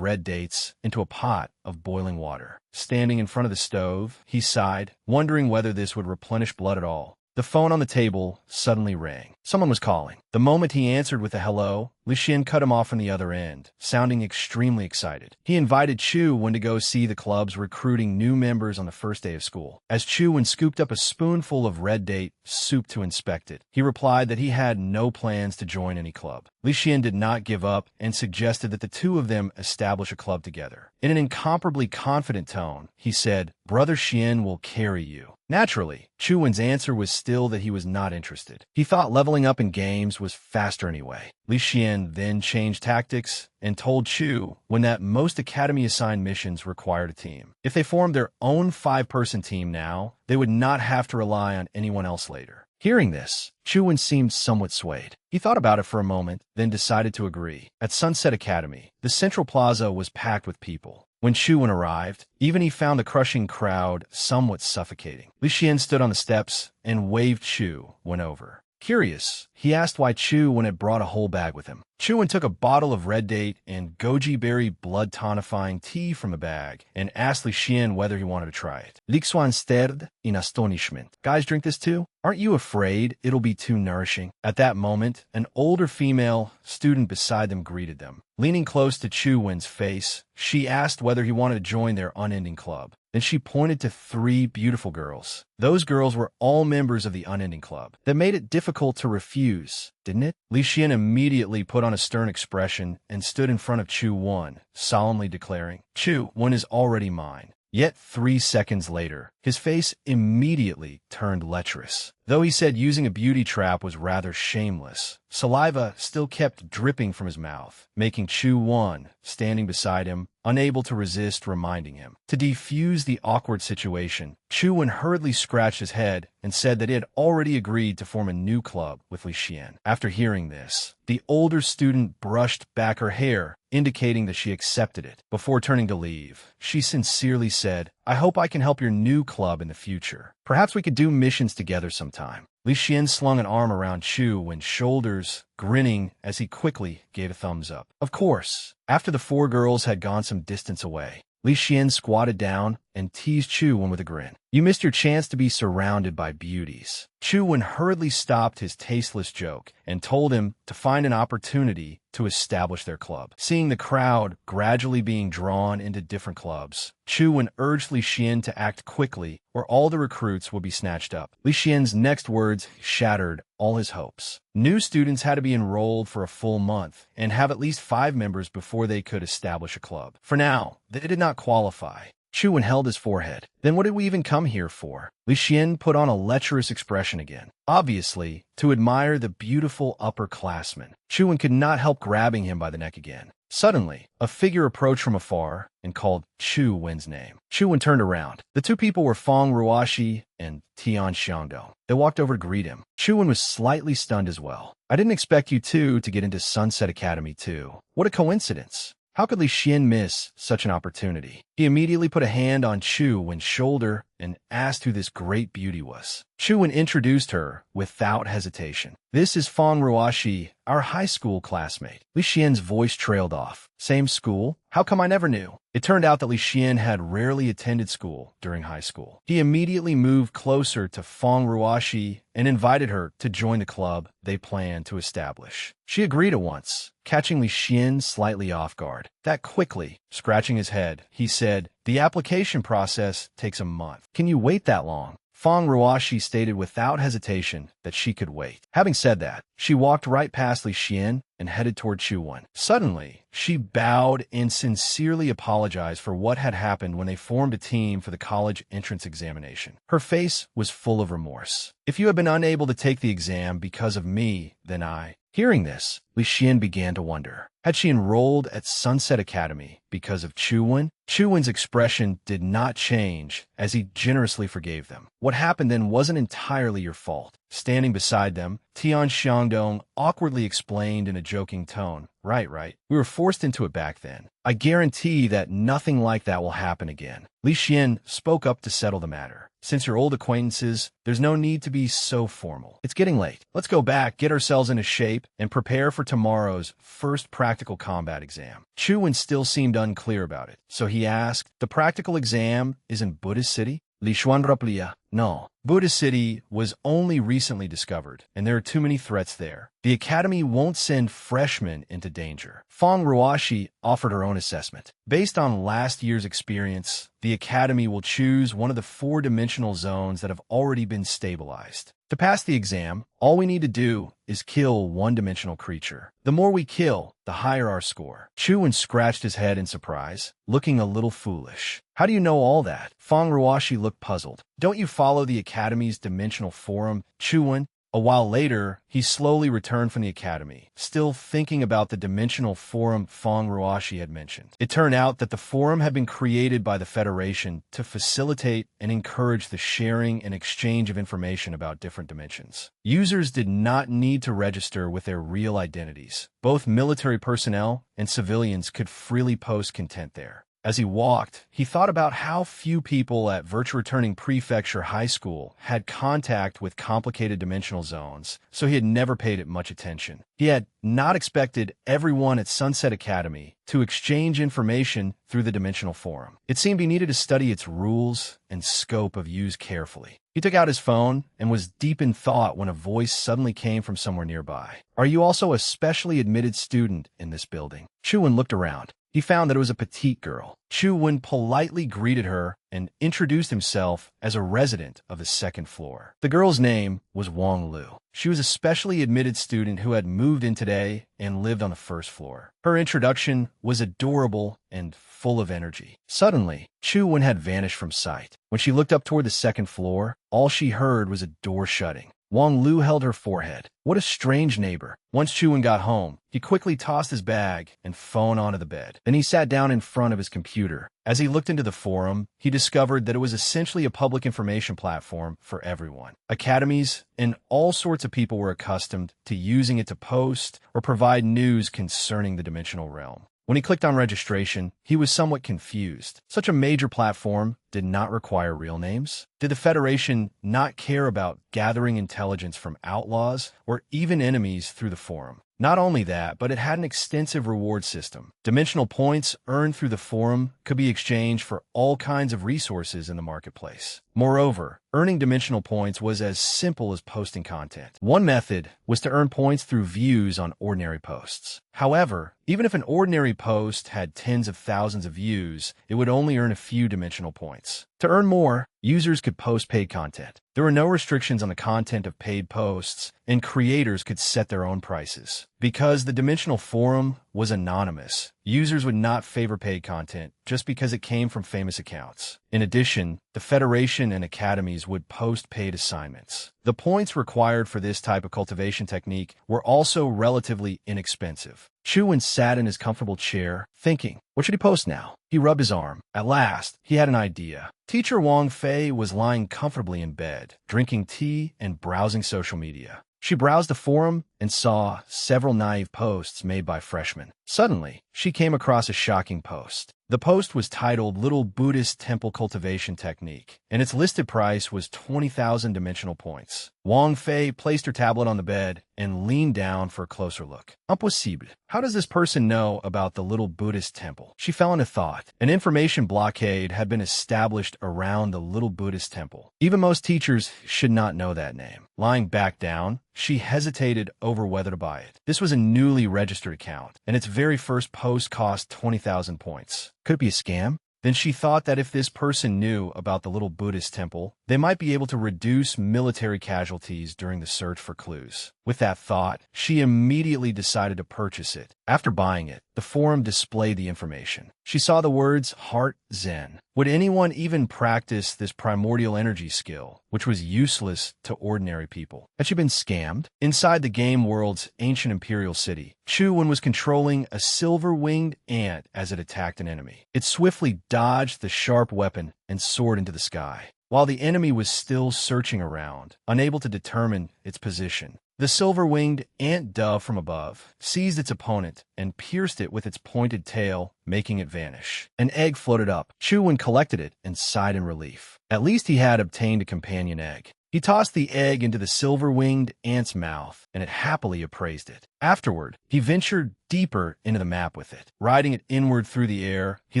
red dates into a pot of boiling water. Standing in front of the stove, he sighed, wondering whether this would replenish blood at all. The phone on the table suddenly rang. Someone was calling. The moment he answered with a hello, Li Xian cut him off on the other end, sounding extremely excited. He invited Chu-Wen to go see the clubs recruiting new members on the first day of school. As Chu-Wen scooped up a spoonful of red date soup to inspect it, he replied that he had no plans to join any club. Li Xian did not give up and suggested that the two of them establish a club together. In an incomparably confident tone, he said, "Brother Xian will carry you." Naturally, Chu-Wen's answer was still that he was not interested. He thought leveling up in games was faster anyway. Li Xian then changed tactics and told Chu-Wen that most academy-assigned missions required a team. If they formed their own 5-person team now, they would not have to rely on anyone else later. Hearing this, Chu-Wen seemed somewhat swayed. He thought about it for a moment, then decided to agree. At Sunset Academy, the central plaza was packed with people. When Chu-Wen arrived, even he found the crushing crowd somewhat suffocating. Li Xian stood on the steps and waved Chu-Wen over. Curious, he asked why Chu-Wen had brought a whole bag with him. Chu-Wen took a bottle of red date and goji berry blood tonifying tea from the bag and asked Li Xian whether he wanted to try it. Li Xuan stared in astonishment. "Guys drink this too? Aren't you afraid it'll be too nourishing?" At that moment, an older female student beside them greeted them. Leaning close to Chu-Wen's face, she asked whether he wanted to join their unending club. Then she pointed to 3 beautiful girls. Those girls were all members of the Unending Club. That made it difficult to refuse, didn't it? Li Xian immediately put on a stern expression and stood in front of Chu-Wen, solemnly declaring, "Chu-Wen is already mine." Yet 3 seconds later, his face immediately turned lecherous. Though he said using a beauty trap was rather shameless, saliva still kept dripping from his mouth, making Chu-Wen, standing beside him, unable to resist reminding him. To defuse the awkward situation, Chu-Wen hurriedly scratched his head and said that he had already agreed to form a new club with Li Xian. After hearing this, the older student brushed back her hair, indicating that she accepted it. Before turning to leave, she sincerely said, "I hope I can help your new club in the future. Perhaps we could do missions together sometime." Li Xian slung an arm around Chu-Wen's shoulders, grinning as he quickly gave a thumbs up. Of course, after the 4 girls had gone some distance away, Li Xian squatted down and teased Chu-Wen with a grin. You missed your chance to be surrounded by beauties. Chu-Wen hurriedly stopped his tasteless joke and told him to find an opportunity to establish their club. Seeing the crowd gradually being drawn into different clubs, Chu-Wen urged Li Xian to act quickly or all the recruits would be snatched up. Li Xian's next words shattered all his hopes. New students had to be enrolled for a full month and have at least 5 members before they could establish a club. For now, they did not qualify. Chu-Wen held his forehead. Then what did we even come here for? Li Xian put on a lecherous expression again. Obviously, to admire the beautiful upperclassman. Chu-Wen could not help grabbing him by the neck again. Suddenly, a figure approached from afar and called Chu-Wen's name. Chu-Wen turned around. The 2 people were Feng Ruoxi and Tian Xiangdong. They walked over to greet him. Chu-Wen was slightly stunned as well. I didn't expect you two to get into Sunset Academy too. What a coincidence. How could Li Xian miss such an opportunity? He immediately put a hand on Chu-Wen's shoulder and asked who this great beauty was. Chu-Wen introduced her without hesitation. This is Feng Ruoxi, our high school classmate. Li Xian's voice trailed off. Same school? How come I never knew? It turned out that Li Xian had rarely attended school during high school. He immediately moved closer to Feng Ruoxi and invited her to join the club they planned to establish. She agreed at once, catching Li Xian slightly off guard. That quickly, scratching his head, he said, the application process takes a month. Can you wait that long? Feng Ruoxi stated without hesitation that she could wait. Having said that, she walked right past Li Xian and headed toward Chu-Wen. Suddenly, she bowed and sincerely apologized for what had happened when they formed a team for the college entrance examination. Her face was full of remorse. If you had been unable to take the exam because of me, then I... Hearing this, Li Xian began to wonder. Had she enrolled at Sunset Academy because of Chu-Wen? Chu-Wen's expression did not change as he generously forgave them. What happened then wasn't entirely your fault. Standing beside them, Tian Xiangdong awkwardly explained in a joking tone. Right. We were forced into it back then. I guarantee that nothing like that will happen again. Li Xian spoke up to settle the matter. Since you're old acquaintances, there's no need to be so formal. It's getting late. Let's go back, get ourselves into shape, and prepare for tomorrow's first practical combat exam. Chu-Wen still seemed unclear about it, so he asked, the practical exam is in Buddhist City? Li Xuan replia. No, Buddhist City was only recently discovered, and there are too many threats there. The academy won't send freshmen into danger. Feng Ruoxi offered her own assessment. Based on last year's experience, the academy will choose one of the 4-dimensional zones that have already been stabilized. To pass the exam, all we need to do is kill 1-dimensional creature. The more we kill, the higher our score. Chu-Wen scratched his head in surprise, looking a little foolish. How do you know all that? Feng Ruoxi looked puzzled. Don't you follow the academy's dimensional forum, Chu-Wen? A while later, he slowly returned from the academy, still thinking about the dimensional forum Feng Ruoxi had mentioned. It turned out that the forum had been created by the Federation to facilitate and encourage the sharing and exchange of information about different dimensions. Users did not need to register with their real identities. Both military personnel and civilians could freely post content there. As he walked, he thought about how few people at Virtue Returning Prefecture High School had contact with complicated dimensional zones, so he had never paid it much attention. He had not expected everyone at Sunset Academy to exchange information through the dimensional forum. It seemed he needed to study its rules and scope of use carefully. He took out his phone and was deep in thought when a voice suddenly came from somewhere nearby. Are you also a specially admitted student in this building? Chu-Wen looked around. He found that it was a petite girl. Chu-Wen politely greeted her and introduced himself as a resident of the 2nd floor. The girl's name was Wang Lu. She was a specially admitted student who had moved in today and lived on the 1st floor. Her introduction was adorable and full of energy. Suddenly, Chu-Wen had vanished from sight. When she looked up toward the 2nd floor, all she heard was a door shutting. Wang Lu held her forehead. What a strange neighbor. Once Chu-Wen got home, he quickly tossed his bag and phone onto the bed. Then he sat down in front of his computer. As he looked into the forum, he discovered that it was essentially a public information platform for everyone. Academies and all sorts of people were accustomed to using it to post or provide news concerning the dimensional realm. When he clicked on registration, he was somewhat confused. Such a major platform did not require real names? Did the Federation not care about gathering intelligence from outlaws or even enemies through the forum? Not only that, but it had an extensive reward system. Dimensional points earned through the forum could be exchanged for all kinds of resources in the marketplace. Moreover, earning dimensional points was as simple as posting content. One method was to earn points through views on ordinary posts. However, even if an ordinary post had tens of thousands of views, it would only earn a few dimensional points. To earn more, users could post paid content. There were no restrictions on the content of paid posts, and creators could set their own prices. Because the Dimensional Forum was anonymous, users would not favor paid content just because it came from famous accounts. In addition, the Federation and academies would post paid assignments. The points required for this type of cultivation technique were also relatively inexpensive. Chuan sat in his comfortable chair, thinking, what should he post now? He rubbed his arm. At last, he had an idea. Teacher Wang Fei was lying comfortably in bed, drinking tea and browsing social media. She browsed the forum and saw several naive posts made by freshmen. Suddenly, she came across a shocking post. The post was titled Little Buddhist Temple Cultivation Technique, and its listed price was 20,000 dimensional points. Wang Fei placed her tablet on the bed and leaned down for a closer look. Impossible. How does this person know about the Little Buddhist Temple? She fell into thought. An information blockade had been established around the Little Buddhist Temple. Even most teachers should not know that name. Lying back down, she hesitated over whether to buy it. This was a newly registered account, and its very first post cost 20,000 points. Could it be a scam? Then she thought that if this person knew about the Little Buddhist Temple, they might be able to reduce military casualties during the search for clues. With that thought, she immediately decided to purchase it. After buying it, the forum displayed the information. She saw the words Heart Zen. Would anyone even practice this primordial energy skill, which was useless to ordinary people? Had she been scammed? Inside the game world's ancient imperial city, Chuan was controlling a silver-winged ant as it attacked an enemy. It swiftly dodged the sharp weapon and soared into the sky. While the enemy was still searching around, unable to determine its position, the silver-winged ant dove from above seized its opponent and pierced it with its pointed tail, making it vanish. An egg floated up. Chuan collected it and sighed in relief. At least he had obtained a companion egg. He tossed the egg into the silver-winged ant's mouth, and it happily appraised it. Afterward, he ventured deeper into the map with it. Riding it inward through the air, he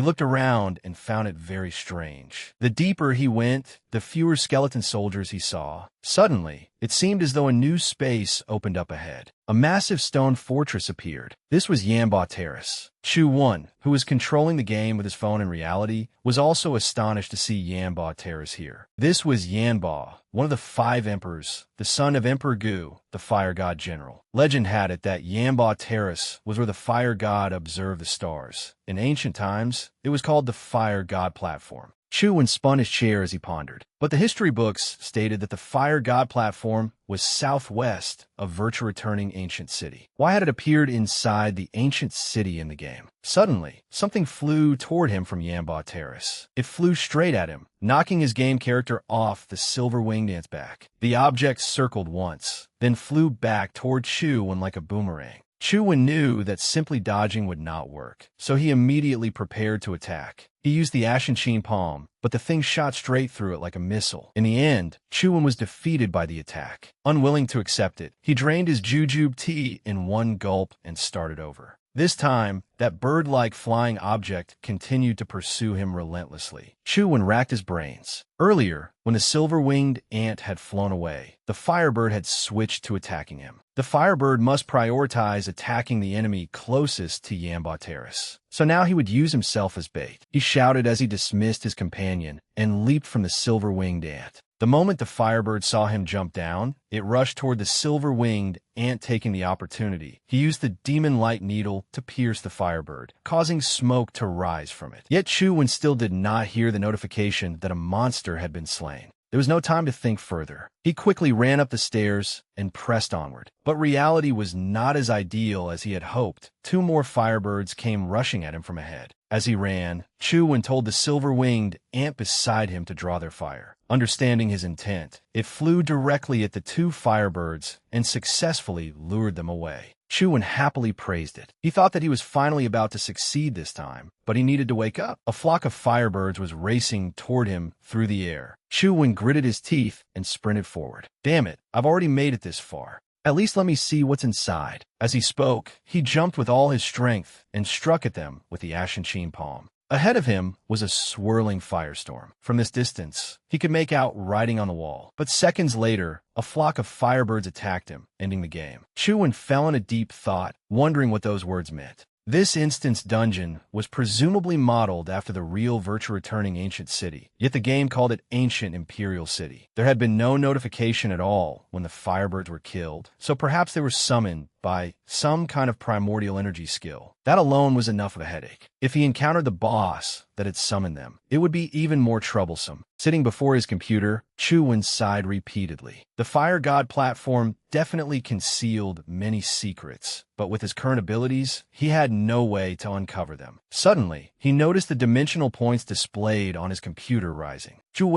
looked around and found it very strange. The deeper he went, the fewer skeleton soldiers he saw. Suddenly, it seemed as though a new space opened up ahead. A massive stone fortress appeared. This was Yanba Terrace. Chuan, who was controlling the game with his phone in reality, was also astonished to see Yanba Terrace here. This was Yanba, one of the 5 emperors, the son of Emperor Gu, the fire god general. Legend had it that Yanba Terrace was where the fire god observed the stars. In ancient times, it was called the fire god platform. Chuan spun his chair as he pondered. But the history books stated that the fire god platform was southwest of Virtua returning ancient city. Why had it appeared inside the ancient city in the game? Suddenly, something flew toward him from Yanba Terrace. It flew straight at him, knocking his game character off the silver-winged ant's back. The object circled once, then flew back toward Chuan like a boomerang. Chuan knew that simply dodging would not work, so he immediately prepared to attack. He used the Ashen Sheen Palm, but the thing shot straight through it like a missile. In the end, Chuan was defeated by the attack. Unwilling to accept it, he drained his jujube tea in one gulp and started over. This time, that bird-like flying object continued to pursue him relentlessly. Chuan racked his brains. Earlier, when the silver-winged ant had flown away, the firebird had switched to attacking him. The firebird must prioritize attacking the enemy closest to Yanba Terrace. So now he would use himself as bait. He shouted as he dismissed his companion and leaped from the silver-winged ant. The moment the firebird saw him jump down, it rushed toward the silver-winged ant. Taking the opportunity, he used the demon light needle to pierce the firebird, causing smoke to rise from it. Yet Chuan still did not hear the notification that a monster had been slain. There was no time to think further. He quickly ran up the stairs and pressed onward. But reality was not as ideal as he had hoped. 2 more firebirds came rushing at him from ahead. As he ran, Chuan told the silver-winged ant beside him to draw their fire. Understanding his intent, it flew directly at the 2 firebirds and successfully lured them away. Chu Wen happily praised it. He thought that he was finally about to succeed this time, but he needed to wake up. A flock of firebirds was racing toward him through the air. Chu Wen gritted his teeth and sprinted forward. Damn it, I've already made it this far. At least let me see what's inside. As he spoke, he jumped with all his strength and struck at them with the ashen sheen palm. Ahead of him was a swirling firestorm. From this distance, he could make out writing on the wall. But seconds later, a flock of firebirds attacked him, ending the game. Chu Wen fell in a deep thought, wondering what those words meant. This instant's dungeon was presumably modeled after the real virtue-returning ancient city, yet the game called it Ancient Imperial City. There had been no notification at all when the firebirds were killed, so perhaps they were summoned by some kind of primordial energy skill. That alone was enough of a headache. If he encountered the boss that had summoned them, it would be even more troublesome. Sitting before his computer, Chu Wen sighed repeatedly. The Fire God platform definitely concealed many secrets, but with his current abilities, he had no way to uncover them. Suddenly, he noticed the dimensional points displayed on his computer rising. Two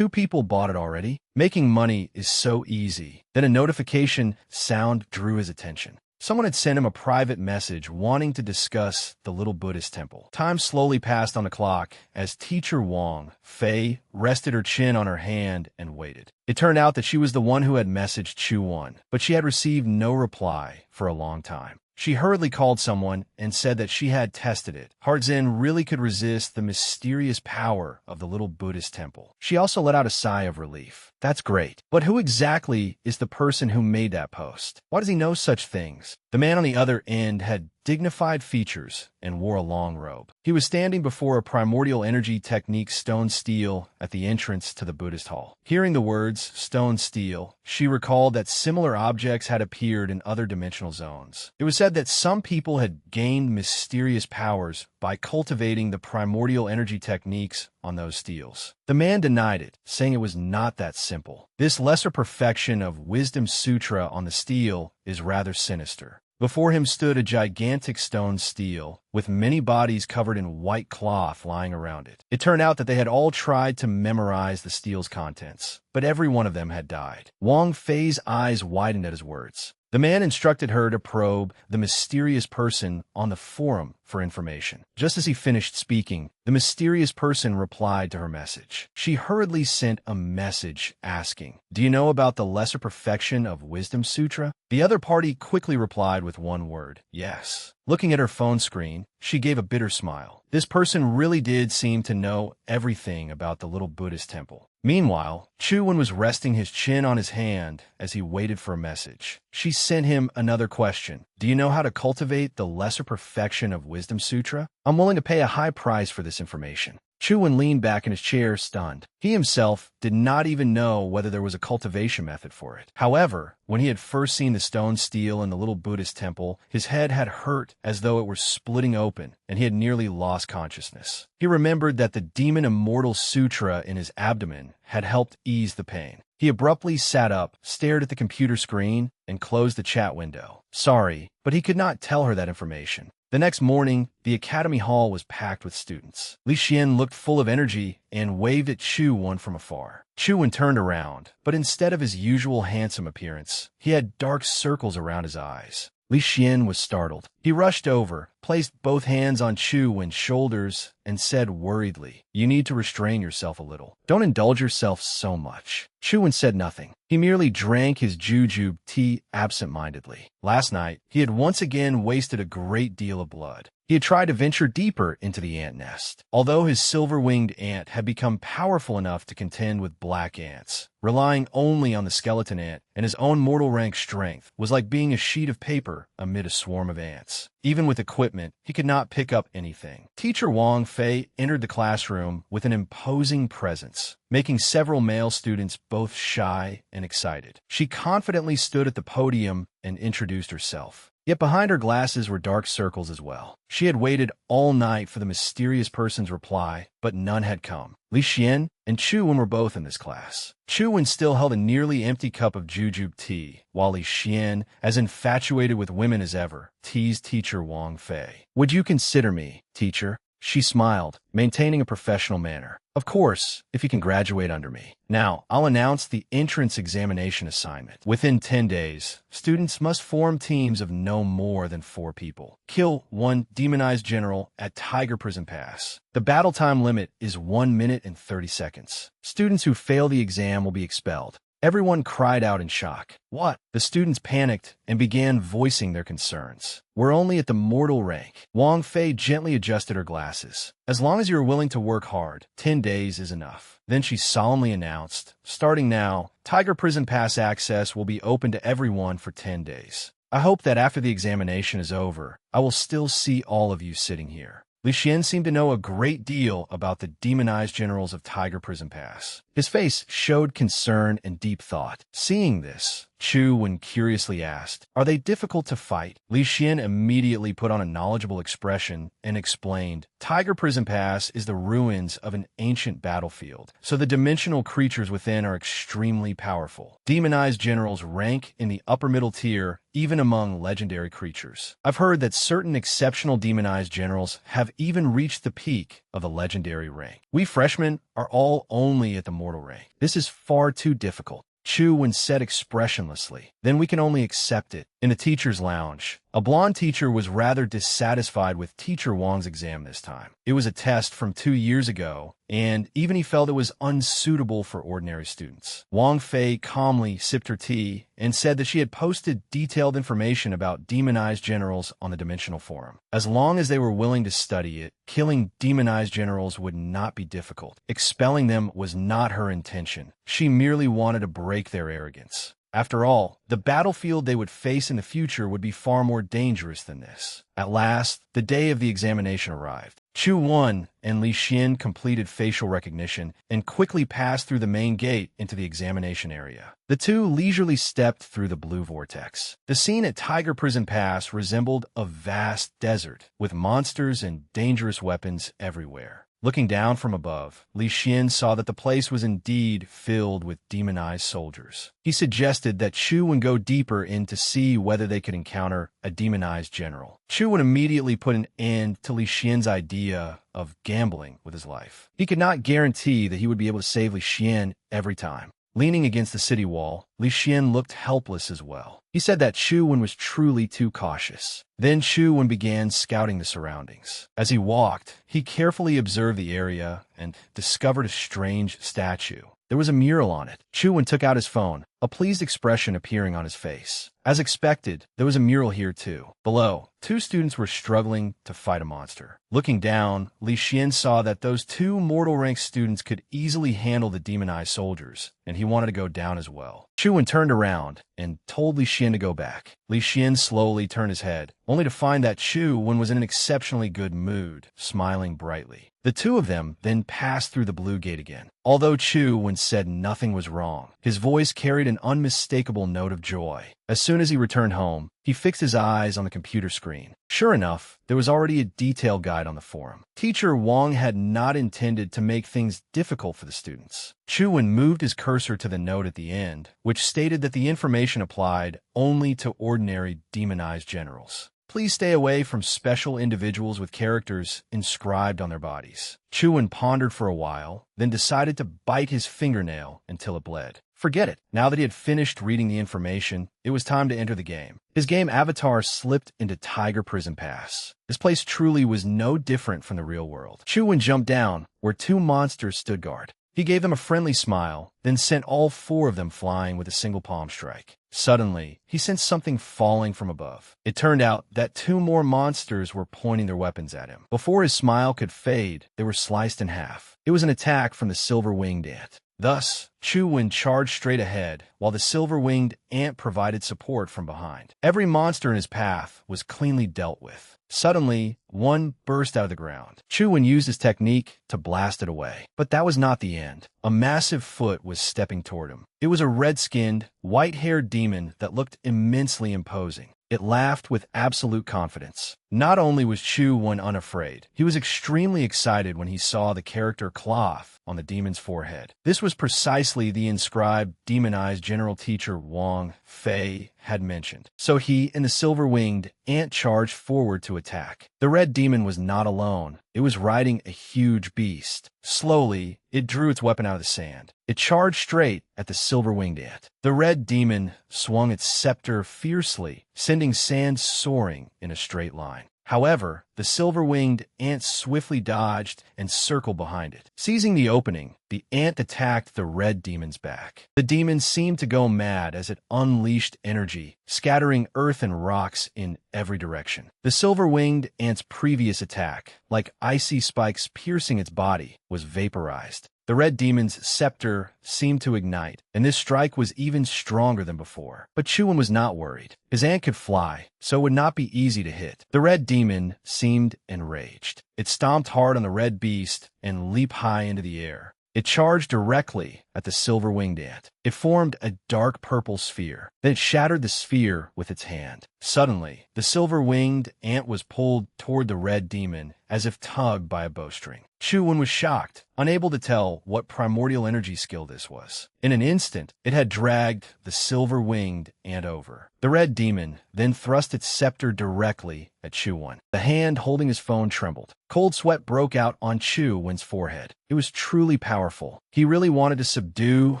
people bought it already. Making money is so easy. Then a notification sound drew his attention. Someone had sent him a private message wanting to discuss the little Buddhist temple. Time slowly passed on the clock as teacher Wang Fei rested her chin on her hand and waited. It turned out that she was the one who had messaged Chu Wen, but she had received no reply for a long time. She hurriedly called someone and said that she had tested it. Heart Zen really could resist the mysterious power of the little Buddhist temple. She also let out a sigh of relief. That's great. But who exactly is the person who made that post? Why does he know such things? The man on the other end had dignified features and wore a long robe. He was standing before a primordial energy technique stone stele at the entrance to the Buddhist hall. Hearing the words stone stele, she recalled that similar objects had appeared in other dimensional zones. It was said that some people had gained mysterious powers by cultivating the primordial energy techniques on those steles. The man denied it, saying it was not that simple. This lesser perfection of Wisdom Sutra on the stele is rather sinister. Before him stood a gigantic stone stele, with many bodies covered in white cloth lying around it. It turned out that they had all tried to memorize the stele's contents, but every one of them had died. Wang Fei's eyes widened at his words. The man instructed her to probe the mysterious person on the forum for information. Just as he finished speaking, the mysterious person replied to her message. She hurriedly sent a message asking, "Do you know about the lesser perfection of Wisdom Sutra?" The other party quickly replied with one word, "Yes." Looking at her phone screen, she gave a bitter smile. This person really did seem to know everything about the little Buddhist temple. Meanwhile, Chu Wen was resting his chin on his hand as he waited for a message. She sent him another question. "Do you know how to cultivate the lesser perfection of Wisdom Sutra? I'm willing to pay a high price for this information." Chu Wen leaned back in his chair, stunned. He himself did not even know whether there was a cultivation method for it. However, when he had first seen the stone stele in the little Buddhist temple, his head had hurt as though it were splitting open, and he had nearly lost consciousness. He remembered that the Demon Immortal Sutra in his abdomen had helped ease the pain. He abruptly sat up, stared at the computer screen, and closed the chat window. Sorry, but he could not tell her that information. The next morning, the academy hall was packed with students. Li Xian looked full of energy and waved at Chu Wen from afar. Chu Wen turned around, but instead of his usual handsome appearance, he had dark circles around his eyes. Li Xian was startled. He rushed over, placed both hands on Chu Wen's shoulders, and said worriedly, "You need to restrain yourself a little. Don't indulge yourself so much." Chu Wen said nothing. He merely drank his jujube tea absent-mindedly. Last night, he had once again wasted a great deal of blood. He had tried to venture deeper into the ant nest. Although his silver-winged ant had become powerful enough to contend with black ants, relying only on the skeleton ant and his own mortal rank strength was like being a sheet of paper amid a swarm of ants. Even with equipment, he could not pick up anything. Teacher Wang Fei entered the classroom with an imposing presence, making several male students both shy and excited. She confidently stood at the podium and introduced herself. Yet behind her glasses were dark circles as well. She had waited all night for the mysterious person's reply, but none had come. Li Xian and Chu Wen were both in this class. Chu Wen still held a nearly empty cup of jujube tea, while Li Xian, as infatuated with women as ever, teased teacher Wang Fei. "Would you consider me, teacher?" She smiled, maintaining a professional manner. Of course, if you can graduate under me. Now, I'll announce the entrance examination assignment. Within 10 days, students must form teams of no more than 4 people. Kill 1 demonized general at Tiger Prison Pass. The battle time limit is 1 minute and 30 seconds. Students who fail the exam will be expelled. Everyone cried out in shock. What? The students panicked and began voicing their concerns. We're only at the mortal rank. Wang Fei gently adjusted her glasses. As long as you're willing to work hard, 10 days is enough. Then she solemnly announced, starting now, Tiger Prison Pass access will be open to everyone for 10 days. I hope that after the examination is over, I will still see all of you sitting here. Li Xian seemed to know a great deal about the demonized generals of Tiger Prison Pass. His face showed concern and deep thought. Seeing this, Chu Wen curiously asked, "Are they difficult to fight?" Li Xian immediately put on a knowledgeable expression and explained, Tiger Prison Pass is the ruins of an ancient battlefield, so the dimensional creatures within are extremely powerful. Demonized generals rank in the upper middle tier, even among legendary creatures. I've heard that certain exceptional demonized generals have even reached the peak of the legendary rank. We freshmen are all only at the mortal rank. This is far too difficult. Chu Wen said expressionlessly. Then we can only accept it. In the teacher's lounge, a blonde teacher was rather dissatisfied with Teacher Wang's exam this time. It was a test from 2 years ago, and even he felt it was unsuitable for ordinary students. Wang Fei calmly sipped her tea and said that she had posted detailed information about demonized generals on the Dimensional Forum. As long as they were willing to study it, killing demonized generals would not be difficult. Expelling them was not her intention. She merely wanted to break their arrogance. After all, the battlefield they would face in the future would be far more dangerous than this. At last, the day of the examination arrived. Chu Wen and Li Xian completed facial recognition and quickly passed through the main gate into the examination area. The two leisurely stepped through the blue vortex. The scene at Tiger Prison Pass resembled a vast desert, with monsters and dangerous weapons everywhere. Looking down from above, Li Xian saw that the place was indeed filled with demonized soldiers. He suggested that Chu Wen go deeper in to see whether they could encounter a demonized general. Chu Wen immediately put an end to Li Xian's idea of gambling with his life. He could not guarantee that he would be able to save Li Xian every time. Leaning against the city wall, Li Xian looked helpless as well. He said that Chu Wen was truly too cautious. Then Chu Wen began scouting the surroundings. As he walked, he carefully observed the area and discovered a strange statue. There was a mural on it. Chu Wen took out his phone, a pleased expression appearing on his face. As expected, there was a mural here too. Below, 2 students were struggling to fight a monster. Looking down, Li Xian saw that those 2 mortal rank students could easily handle the demonized soldiers, and he wanted to go down as well. Chu Wen turned around and told Li Xian to go back. Li Xian slowly turned his head, only to find that Chu Wen was in an exceptionally good mood, smiling brightly. The 2 of them then passed through the blue gate again. Although Chu Wen said nothing was wrong, his voice carried an unmistakable note of joy. As soon as he returned home, he fixed his eyes on the computer screen. Sure enough, there was already a detailed guide on the forum. Teacher Wang had not intended to make things difficult for the students. Chu Wen moved his cursor to the note at the end, which stated that the information applied only to ordinary demonized generals. Please stay away from special individuals with characters inscribed on their bodies. Chu Wen pondered for a while, then decided to bite his fingernail until it bled. Forget it. Now that he had finished reading the information, it was time to enter the game. His game avatar slipped into Tiger Prison Pass. This place truly was no different from the real world. Chu Wen jumped down, where 2 monsters stood guard. He gave them a friendly smile, then sent all 4 of them flying with a single palm strike. Suddenly, he sensed something falling from above. It turned out that 2 more monsters were pointing their weapons at him. Before his smile could fade, they were sliced in half. It was an attack from the silver-winged ant. Thus, Chu Wen charged straight ahead, while the silver-winged ant provided support from behind. Every monster in his path was cleanly dealt with. Suddenly, one burst out of the ground. Chu Wen used his technique to blast it away. But that was not the end. A massive foot was stepping toward him. It was a red-skinned, white-haired demon that looked immensely imposing. It laughed with absolute confidence. Not only was Chu-Wen unafraid, he was extremely excited when he saw the character cloth on the demon's forehead. This was precisely the inscribed demonized general teacher Wang Fei had mentioned. So he and the silver-winged ant charged forward to attack. The red demon was not alone. It was riding a huge beast. Slowly, it drew its weapon out of the sand. It charged straight at the silver-winged ant. The red demon swung its scepter fiercely, sending sand soaring in a straight line. However, the silver-winged ant swiftly dodged and circled behind it. Seizing the opening, the ant attacked the red demon's back. The demon seemed to go mad as it unleashed energy, scattering earth and rocks in every direction. The silver-winged ant's previous attack, like icy spikes piercing its body, was vaporized. The red demon's scepter seemed to ignite, and this strike was even stronger than before. But Chu-Wen was not worried. His ant could fly, so it would not be easy to hit. The red demon seemed enraged. It stomped hard on the red beast and leaped high into the air. It charged directly at the silver-winged ant. It formed a dark purple sphere. Then it shattered the sphere with its hand. Suddenly, the silver-winged ant was pulled toward the red demon as if tugged by a bowstring. Chu-Wen was shocked, unable to tell what primordial energy skill this was. In an instant, it had dragged the silver-winged ant over. The red demon then thrust its scepter directly at Chu-Wen. The hand holding his phone trembled. Cold sweat broke out on Chu-Wen's forehead. It was truly powerful. He really wanted to subdue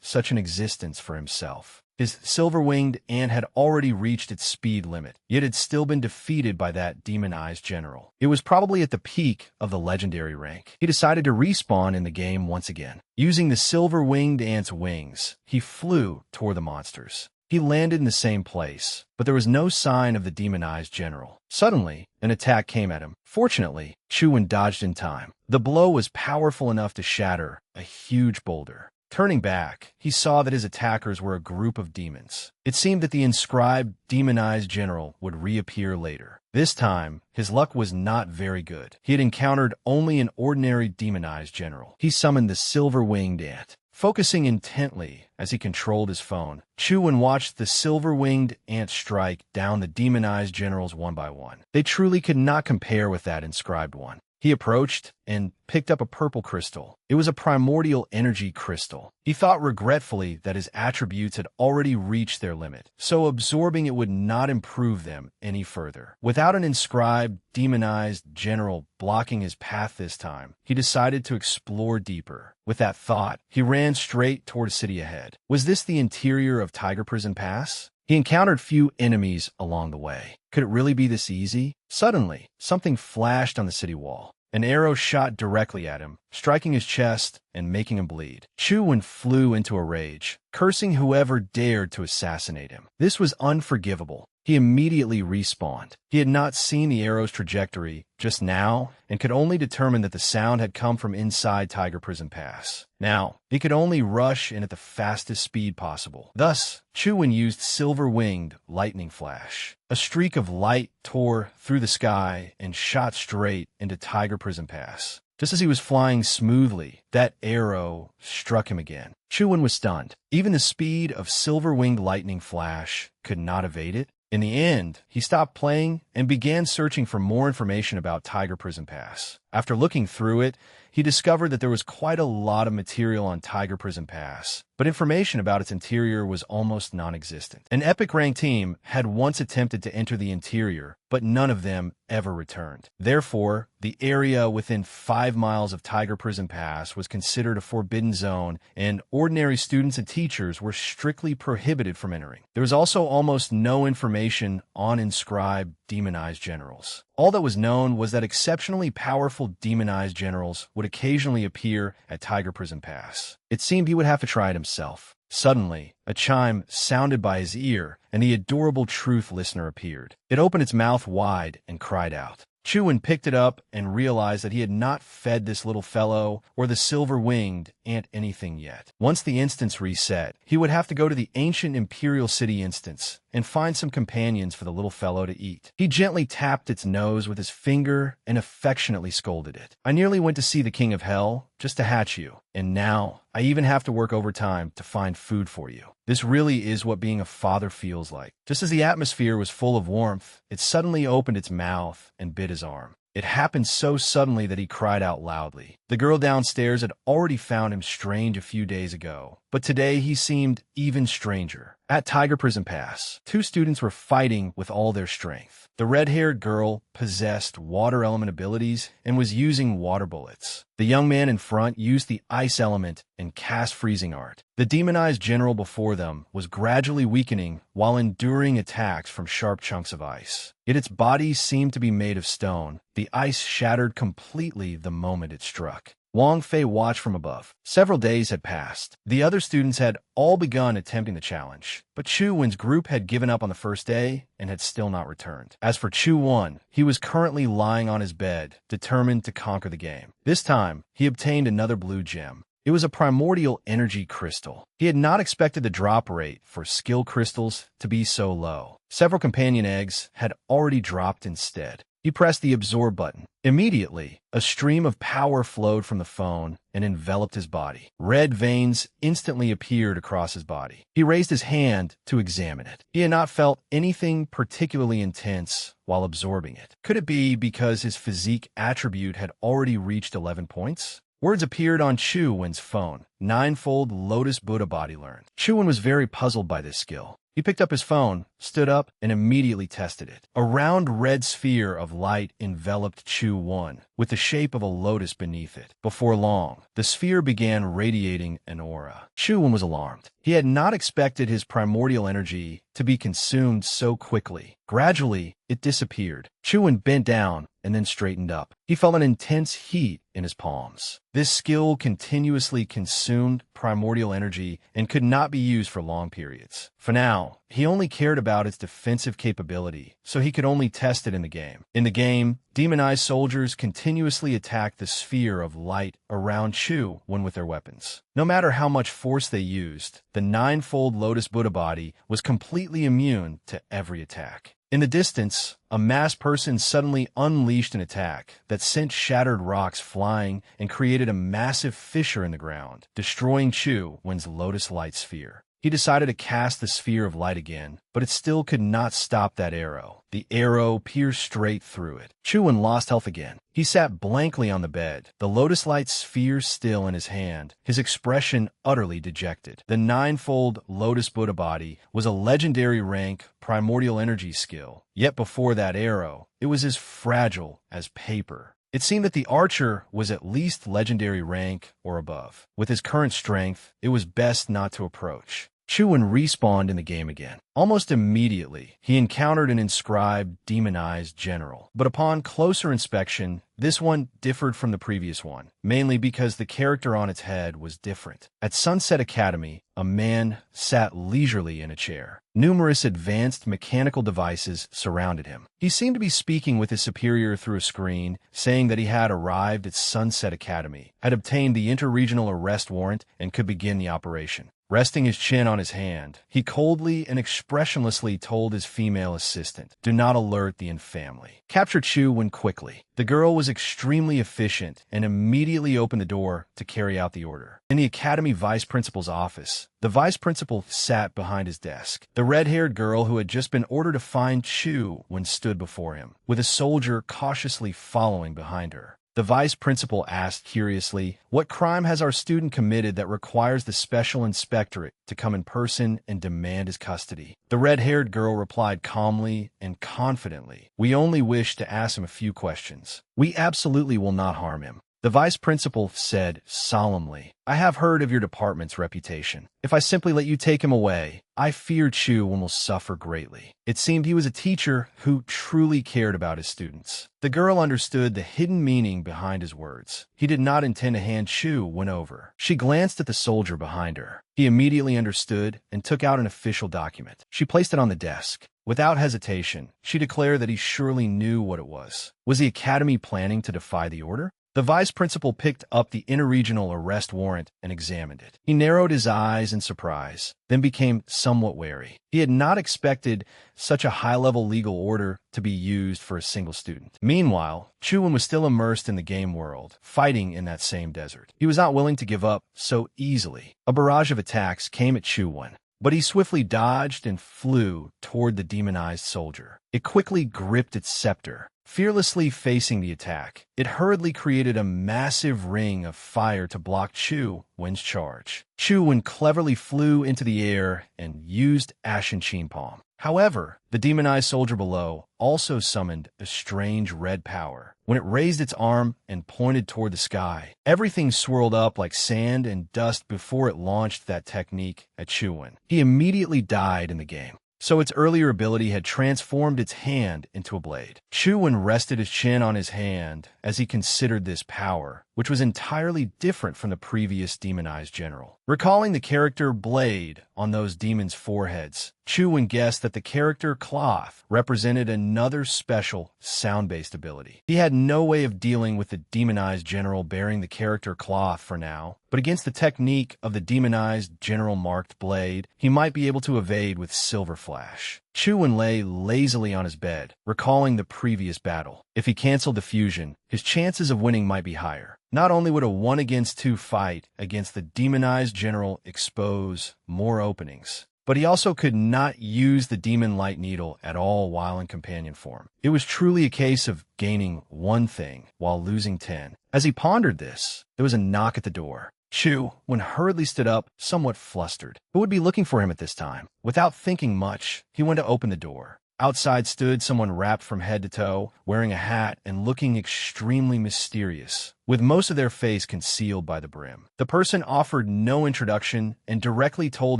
such an existence for himself. His silver-winged ant had already reached its speed limit, yet had still been defeated by that demonized general. It was probably at the peak of the legendary rank. He decided to respawn in the game once again. Using the silver-winged ant's wings, he flew toward the monsters. He landed in the same place, but there was no sign of the demonized general. Suddenly, an attack came at him. Fortunately, Chu-Wen dodged in time. The blow was powerful enough to shatter a huge boulder. Turning back, he saw that his attackers were a group of demons. It seemed that the inscribed demonized general would reappear later. This time, his luck was not very good. He had encountered only an ordinary demonized general. He summoned the silver-winged ant. Focusing intently as he controlled his phone, Chu-Wen watched the silver-winged ant strike down the demonized generals one by one. They truly could not compare with that inscribed one. He approached and picked up a purple crystal. It was a primordial energy crystal. He thought regretfully that his attributes had already reached their limit, so absorbing it would not improve them any further. Without an inscribed, demonized general blocking his path this time, he decided to explore deeper. With that thought, he ran straight toward a city ahead. Was this the interior of Tiger Prison Pass? He encountered few enemies along the way. Could it really be this easy? Suddenly, something flashed on the city wall. An arrow shot directly at him, striking his chest and making him bleed. Chu-Wen flew into a rage, cursing whoever dared to assassinate him. This was unforgivable. He immediately respawned. He had not seen the arrow's trajectory just now and could only determine that the sound had come from inside Tiger Prison Pass. Now, he could only rush in at the fastest speed possible. Thus, Chu-Wen used silver-winged lightning flash. A streak of light tore through the sky and shot straight into Tiger Prison Pass. Just as he was flying smoothly, that arrow struck him again. Chu-Wen was stunned. Even the speed of silver-winged lightning flash could not evade it. In the end, he stopped playing and began searching for more information about Tiger Prison Pass. After looking through it, he discovered that there was quite a lot of material on Tiger Prison Pass, but information about its interior was almost non-existent. An epic rank team had once attempted to enter the interior, but none of them ever returned. Therefore, the area within 5 miles of Tiger Prison Pass was considered a forbidden zone, and ordinary students and teachers were strictly prohibited from entering. There was also almost no information on inscribed demonized generals. All that was known was that exceptionally powerful demonized generals would occasionally appear at Tiger Prison Pass. It seemed he would have to try it himself. Suddenly, a chime sounded by his ear, and the adorable truth listener appeared. It opened its mouth wide and cried out. Chu-Wen picked it up and realized that he had not fed this little fellow or the silver-winged ant anything yet. Once the instance reset, he would have to go to the ancient Imperial City instance and find some companions for the little fellow to eat. He gently tapped its nose with his finger and affectionately scolded it. "I nearly went to see the King of Hell, just to hatch you. And now, I even have to work overtime to find food for you. This really is what being a father feels like. Just as the atmosphere was full of warmth, it suddenly opened its mouth and bit his arm. It happened so suddenly that he cried out loudly. The girl downstairs had already found him strange a few days ago, but today he seemed even stranger. At Tiger Prison Pass, two students were fighting with all their strength. The red-haired girl possessed water element abilities and was using water bullets. The young man in front used the ice element and cast freezing art. The demonized general before them was gradually weakening while enduring attacks from sharp chunks of ice. Yet its body seemed to be made of stone. The ice shattered completely the moment it struck. Wang Fei watched from above. Several days had passed. The other students had all begun attempting the challenge, but Chu Wen's group had given up on the first day and had still not returned. As for Chu Wen, he was currently lying on his bed, determined to conquer the game. This time, he obtained another blue gem. It was a primordial energy crystal. He had not expected the drop rate for skill crystals to be so low. Several companion eggs had already dropped instead. He pressed the absorb button. Immediately, a stream of power flowed from the phone and enveloped his body. Red veins instantly appeared across his body. He raised his hand to examine it. He had not felt anything particularly intense while absorbing it. Could it be because his physique attribute had already reached 11 points? Words appeared on Chu Wen's phone. Ninefold Lotus Buddha body learned. Chu Wen was very puzzled by this skill. He picked up his phone, stood up, and immediately tested it. A round red sphere of light enveloped Chu Wen, with the shape of a lotus beneath it. Before long, the sphere began radiating an aura. Chu Wen was alarmed. He had not expected his primordial energy to be consumed so quickly. Gradually, it disappeared. Chu Wen bent down and then straightened up. He felt an intense heat in his palms. This skill continuously consumed primordial energy and could not be used for long periods. For now, he only cared about its defensive capability, so he could only test it in the game. In the game, demonized soldiers continuously attacked the sphere of light around Chu Wen with their weapons. No matter how much force they used, the ninefold Lotus Buddha body was completely immune to every attack. In the distance, a masked person suddenly unleashed an attack that sent shattered rocks flying and created a massive fissure in the ground, destroying Chu Wen's Lotus Light Sphere. He decided to cast the sphere of light again, but it still could not stop that arrow. The arrow pierced straight through it. Chu Wen lost health again. He sat blankly on the bed, the Lotus Light Sphere still in his hand, his expression utterly dejected. The ninefold Lotus Buddha body was a legendary rank primordial energy skill, yet before that arrow, it was as fragile as paper. It seemed that the archer was at least legendary rank or above. With his current strength, it was best not to approach. Chu Wen respawned in the game again. Almost immediately, he encountered an inscribed, demonized general. But upon closer inspection, this one differed from the previous one, mainly because the character on its head was different. At Sunset Academy, a man sat leisurely in a chair. Numerous advanced mechanical devices surrounded him. He seemed to be speaking with his superior through a screen, saying that he had arrived at Sunset Academy, had obtained the interregional arrest warrant, and could begin the operation. Resting his chin on his hand, he coldly and expressionlessly told his female assistant, "Do not alert the infamily." Capture Chu Wen quickly. The girl was extremely efficient and immediately opened the door to carry out the order. In the academy vice principal's office, the vice principal sat behind his desk. The red-haired girl who had just been ordered to find Chu Wen stood before him, with a soldier cautiously following behind her. The vice principal asked curiously, "What crime has our student committed that requires the special inspectorate to come in person and demand his custody?" The red-haired girl replied calmly and confidently, "We only wish to ask him a few questions. We absolutely will not harm him." The vice principal said solemnly, "I have heard of your department's reputation. If I simply let you take him away, I fear Chu Wen will suffer greatly." It seemed he was a teacher who truly cared about his students. The girl understood the hidden meaning behind his words. He did not intend to hand Chu Wen over. She glanced at the soldier behind her. He immediately understood and took out an official document. She placed it on the desk. Without hesitation, she declared that he surely knew what it was. Was the academy planning to defy the order? The vice principal picked up the interregional arrest warrant and examined it. He narrowed his eyes in surprise, then became somewhat wary. He had not expected such a high-level legal order to be used for a single student. Meanwhile, Chuan was still immersed in the game world, fighting in that same desert. He was not willing to give up so easily. A barrage of attacks came at Chuan, but he swiftly dodged and flew toward the demonized soldier. It quickly gripped its scepter, fearlessly facing the attack. It hurriedly created a massive ring of fire to block Chuan's charge. Chuan cleverly flew into the air and used Ashen Chin Palm. However, the demonized soldier below also summoned a strange red power. When it raised its arm and pointed toward the sky, everything swirled up like sand and dust before it launched that technique at Chuan. He immediately died in the game, so its earlier ability had transformed its hand into a blade. Chuan rested his chin on his hand as he considered this power, which was entirely different from the previous demonized general. Recalling the character Blade on those demons' foreheads, Chuan guessed that the character Cloth represented another special sound-based ability. He had no way of dealing with the demonized general bearing the character Cloth for now, but against the technique of the demonized general marked Blade, he might be able to evade with Silver Flash. Chuan lay lazily on his bed, recalling the previous battle. If he canceled the fusion, his chances of winning might be higher. Not only would a 1-against-2 fight against the demonized general expose more openings, but he also could not use the demon light needle at all while in companion form. It was truly a case of gaining one thing while losing 10. As he pondered this, there was a knock at the door. Chuan hurriedly stood up, somewhat flustered. Who would be looking for him at this time? Without thinking much, he went to open the door. Outside stood someone wrapped from head to toe, wearing a hat and looking extremely mysterious, with most of their face concealed by the brim. The person offered no introduction and directly told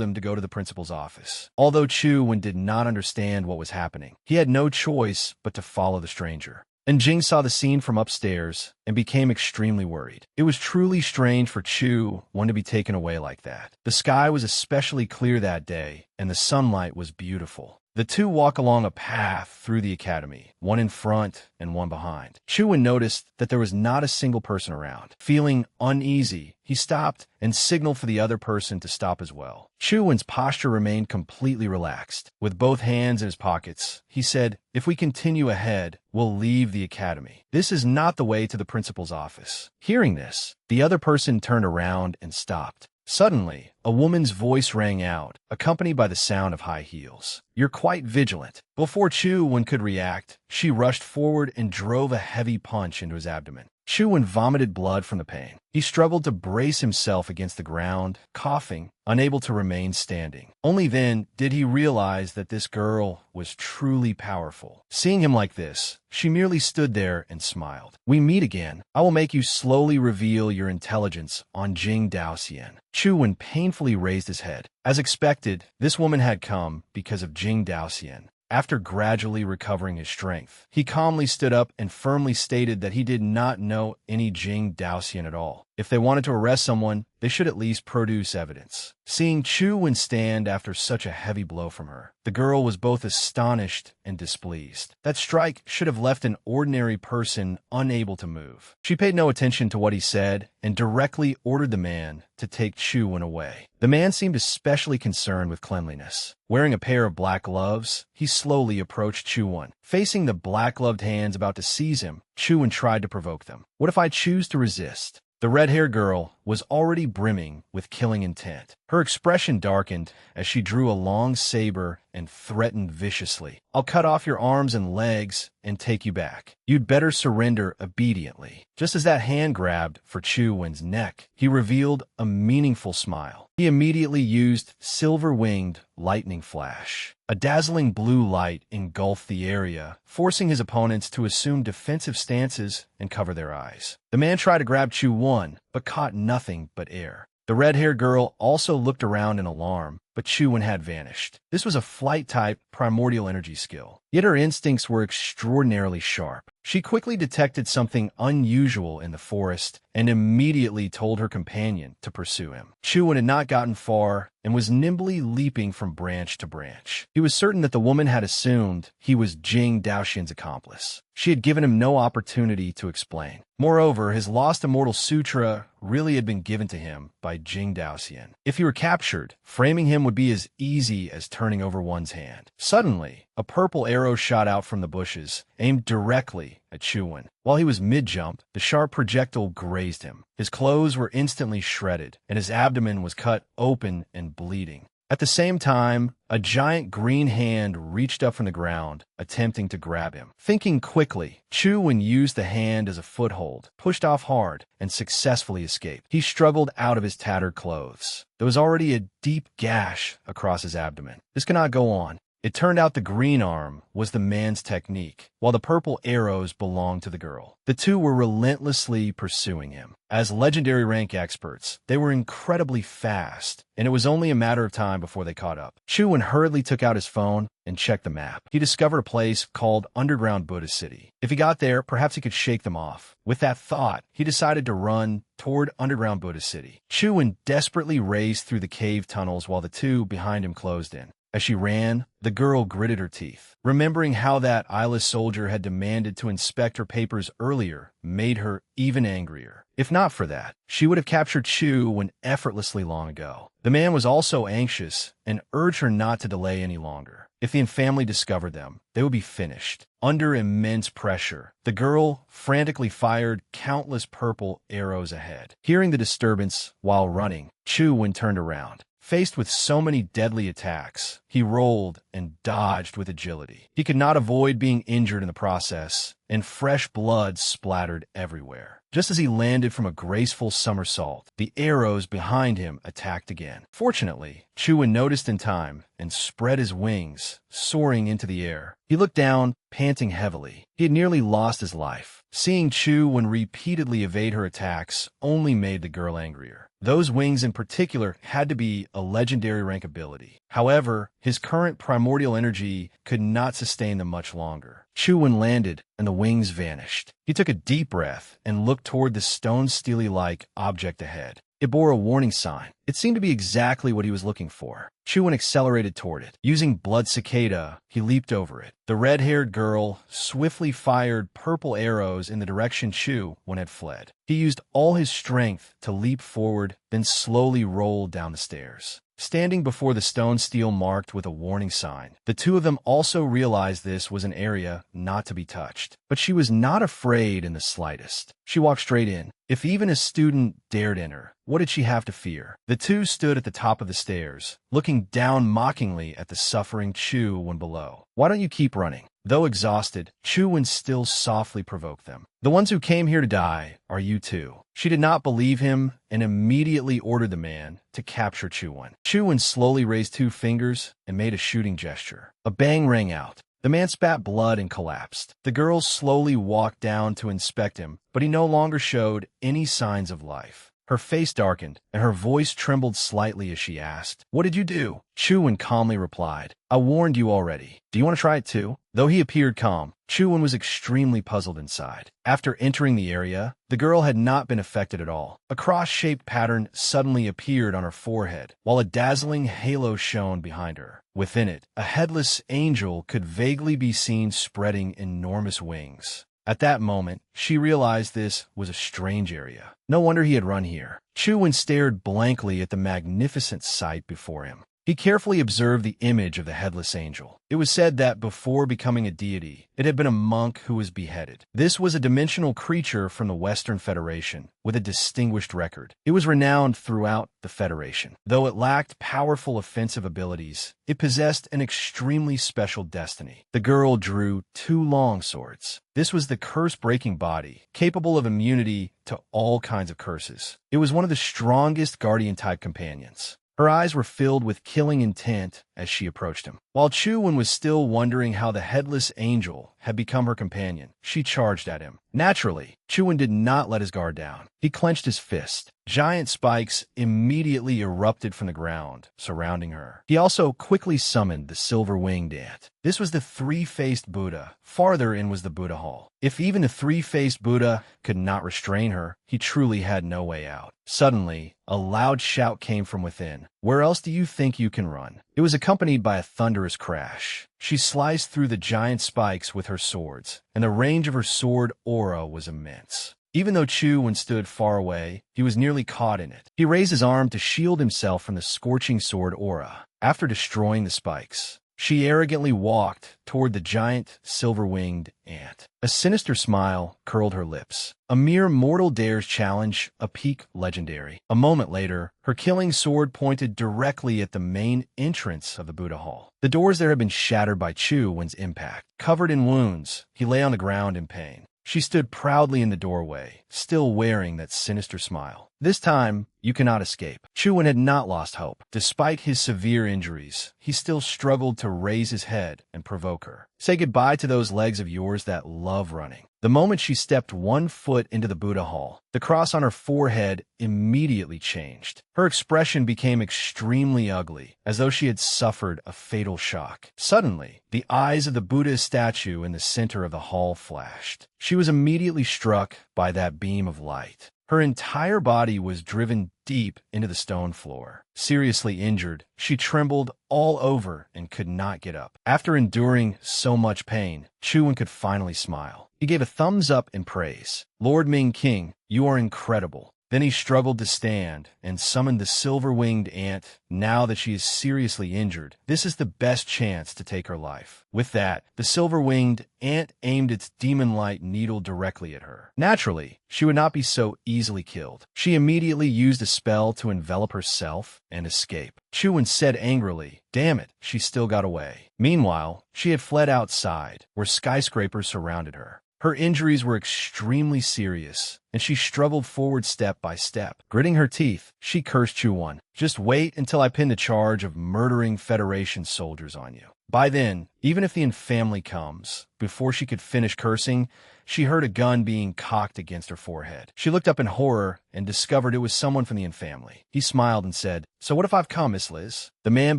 him to go to the principal's office. Although Chuan did not understand what was happening, he had no choice but to follow the stranger. And Jing saw the scene from upstairs and became extremely worried. It was truly strange for Chuan to be taken away like that. The sky was especially clear that day, and the sunlight was beautiful. The two walk along a path through the academy, one in front and one behind. Chuan noticed that there was not a single person around. Feeling uneasy, he stopped and signaled for the other person to stop as well. Chuan's posture remained completely relaxed. With both hands in his pockets, he said, "If we continue ahead, we'll leave the academy. This is not the way to the principal's office." Hearing this, the other person turned around and stopped. Suddenly, a woman's voice rang out, accompanied by the sound of high heels. "You're quite vigilant." Before Chuan could react, she rushed forward and drove a heavy punch into his abdomen. Chuan vomited blood from the pain. He struggled to brace himself against the ground, coughing, unable to remain standing. Only then did he realize that this girl was truly powerful. Seeing him like this, she merely stood there and smiled. "We meet again. I will make you slowly reveal your intelligence on Jing Daoxian." Chuan painfully raised his head. As expected, this woman had come because of Jing Daoxian. After gradually recovering his strength, he calmly stood up and firmly stated that he did not know any Jing Daoxian at all. If they wanted to arrest someone, they should at least produce evidence. Seeing Chuan stand after such a heavy blow from her, the girl was both astonished and displeased. That strike should have left an ordinary person unable to move. She paid no attention to what he said and directly ordered the man to take Chuan away. The man seemed especially concerned with cleanliness. Wearing a pair of black gloves, he slowly approached Chuan. Facing the black-gloved hands about to seize him, Chuan tried to provoke them. "What if I choose to resist?" The red-haired girl was already brimming with killing intent. Her expression darkened as she drew a long saber and threatened viciously. "I'll cut off your arms and legs and take you back. You'd better surrender obediently." Just as that hand grabbed for Chuan's neck, he revealed a meaningful smile. He immediately used silver-winged lightning flash. A dazzling blue light engulfed the area, forcing his opponents to assume defensive stances and cover their eyes. The man tried to grab Chuan, but caught nothing but air. The red-haired girl also looked around in alarm, but Chuan had vanished. This was a flight-type primordial energy skill, yet her instincts were extraordinarily sharp. She quickly detected something unusual in the forest and immediately told her companion to pursue him. Chuan had not gotten far and was nimbly leaping from branch to branch. He was certain that the woman had assumed he was Jing Daoxian's accomplice. She had given him no opportunity to explain. Moreover, his lost immortal sutra really had been given to him by Jing Daoxian. If he were captured, framing him would be as easy as turning over one's hand. Suddenly, a purple arrow shot out from the bushes, aimed directly at Chuan. While he was mid-jump, the sharp projectile grazed him. His clothes were instantly shredded, and his abdomen was cut open and bleeding. At the same time, a giant green hand reached up from the ground, attempting to grab him. Thinking quickly, Chuan used the hand as a foothold, pushed off hard, and successfully escaped. He struggled out of his tattered clothes. There was already a deep gash across his abdomen. This could not go on. It turned out the green arm was the man's technique, while the purple arrows belonged to the girl. The two were relentlessly pursuing him. As legendary rank experts, they were incredibly fast, and it was only a matter of time before they caught up. Chuan hurriedly took out his phone and checked the map. He discovered a place called Underground Buddha City. If he got there, perhaps he could shake them off. With that thought, he decided to run toward Underground Buddha City. Chuan desperately raced through the cave tunnels while the two behind him closed in. As she ran, the girl gritted her teeth. Remembering how that eyeless soldier had demanded to inspect her papers earlier made her even angrier. If not for that, she would have captured Chuan effortlessly long ago. The man was also anxious and urged her not to delay any longer. If the family discovered them, they would be finished. Under immense pressure, the girl frantically fired countless purple arrows ahead. Hearing the disturbance while running, Chuan turned around. Faced with so many deadly attacks, he rolled and dodged with agility. He could not avoid being injured in the process, and fresh blood splattered everywhere. Just as he landed from a graceful somersault, the arrows behind him attacked again. Fortunately, Chuan noticed in time and spread his wings, soaring into the air. He looked down, panting heavily. He had nearly lost his life. Seeing Chuan repeatedly evade her attacks only made the girl angrier. Those wings in particular had to be a legendary rank ability. However, his current primordial energy could not sustain them much longer. Chuan landed, and the wings vanished. He took a deep breath and looked toward the stone steely-like object ahead. It bore a warning sign. It seemed to be exactly what he was looking for. Chuan accelerated toward it. Using Blood Cicada, he leaped over it. The red-haired girl swiftly fired purple arrows in the direction Chuan had fled. He used all his strength to leap forward, then slowly rolled down the stairs. Standing before the stone steel marked with a warning sign, the two of them also realized this was an area not to be touched. But she was not afraid in the slightest. She walked straight in. If even a student dared enter, what did she have to fear? The two stood at the top of the stairs, looking down mockingly at the suffering Chuan below. Why don't you keep running? Though exhausted, Chuan still softly provoked them. The ones who came here to die are you two. She did not believe him and immediately ordered the man to capture Chuan. Chuan slowly raised two fingers and made a shooting gesture. A bang rang out. The man spat blood and collapsed. The girl slowly walked down to inspect him, but he no longer showed any signs of life. Her face darkened, and her voice trembled slightly as she asked, "What did you do?" Chuan calmly replied, "I warned you already. Do you want to try it too?" Though he appeared calm, Chuan was extremely puzzled inside. After entering the area, the girl had not been affected at all. A cross-shaped pattern suddenly appeared on her forehead, while a dazzling halo shone behind her. Within it, a headless angel could vaguely be seen spreading enormous wings. At that moment, she realized this was a strange area. No wonder he had run here. Chuan stared blankly at the magnificent sight before him. He carefully observed the image of the headless angel. It was said that before becoming a deity, it had been a monk who was beheaded. This was a dimensional creature from the Western Federation, with a distinguished record. It was renowned throughout the Federation. Though it lacked powerful offensive abilities, it possessed an extremely special destiny. The girl drew two long swords. This was the curse-breaking body, capable of immunity to all kinds of curses. It was one of the strongest guardian-type companions. Her eyes were filled with killing intent as she approached him. While Chu-Wen was still wondering how the headless angel had become her companion, she charged at him. Naturally, Chu-Wen did not let his guard down. He clenched his fist. Giant spikes immediately erupted from the ground, surrounding her. He also quickly summoned the silver-winged ant. This was the three-faced Buddha. Farther in was the Buddha Hall. If even the three-faced Buddha could not restrain her, he truly had no way out. Suddenly, a loud shout came from within. "Where else do you think you can run?" It was accompanied by a thunderous crash. She sliced through the giant spikes with her swords, and the range of her sword aura was immense. Even though Chu-Wen stood far away, he was nearly caught in it. He raised his arm to shield himself from the scorching sword aura. After destroying the spikes, she arrogantly walked toward the giant silver-winged ant. A sinister smile curled her lips. A mere mortal dares challenge a peak legendary. A moment later, her killing sword pointed directly at the main entrance of the Buddha Hall. The doors there had been shattered by Chu-Wen's impact. Covered in wounds, he lay on the ground in pain. She stood proudly in the doorway, still wearing that sinister smile. "This time, you cannot escape." Chu-Wen had not lost hope. Despite his severe injuries, he still struggled to raise his head and provoke her. "Say goodbye to those legs of yours that love running." The moment she stepped one foot into the Buddha Hall, the cross on her forehead immediately changed. Her expression became extremely ugly, as though she had suffered a fatal shock. Suddenly, the eyes of the Buddha statue in the center of the hall flashed. She was immediately struck by that beam of light. Her entire body was driven deep into the stone floor. Seriously injured, she trembled all over and could not get up. After enduring so much pain, Chu-Wen could finally smile. He gave a thumbs up in praise. "Lord Ming King, you are incredible." Then he struggled to stand and summoned the silver-winged ant. "Now that she is seriously injured, this is the best chance to take her life." With that, the silver-winged ant aimed its demon-light needle directly at her. Naturally, she would not be so easily killed. She immediately used a spell to envelop herself and escape. Chu-Wen said angrily, "Damn it, she still got away." Meanwhile, she had fled outside, where skyscrapers surrounded her. Her injuries were extremely serious, and she struggled forward step by step. Gritting her teeth, she cursed Chu-Wen. "Just wait until I pin the charge of murdering Federation soldiers on you." By then, even if the infamily comes, before she could finish cursing, she heard a gun being cocked against her forehead. She looked up in horror and discovered it was someone from the infamily. He smiled and said, "So what if I've come, Miss Liz?" The man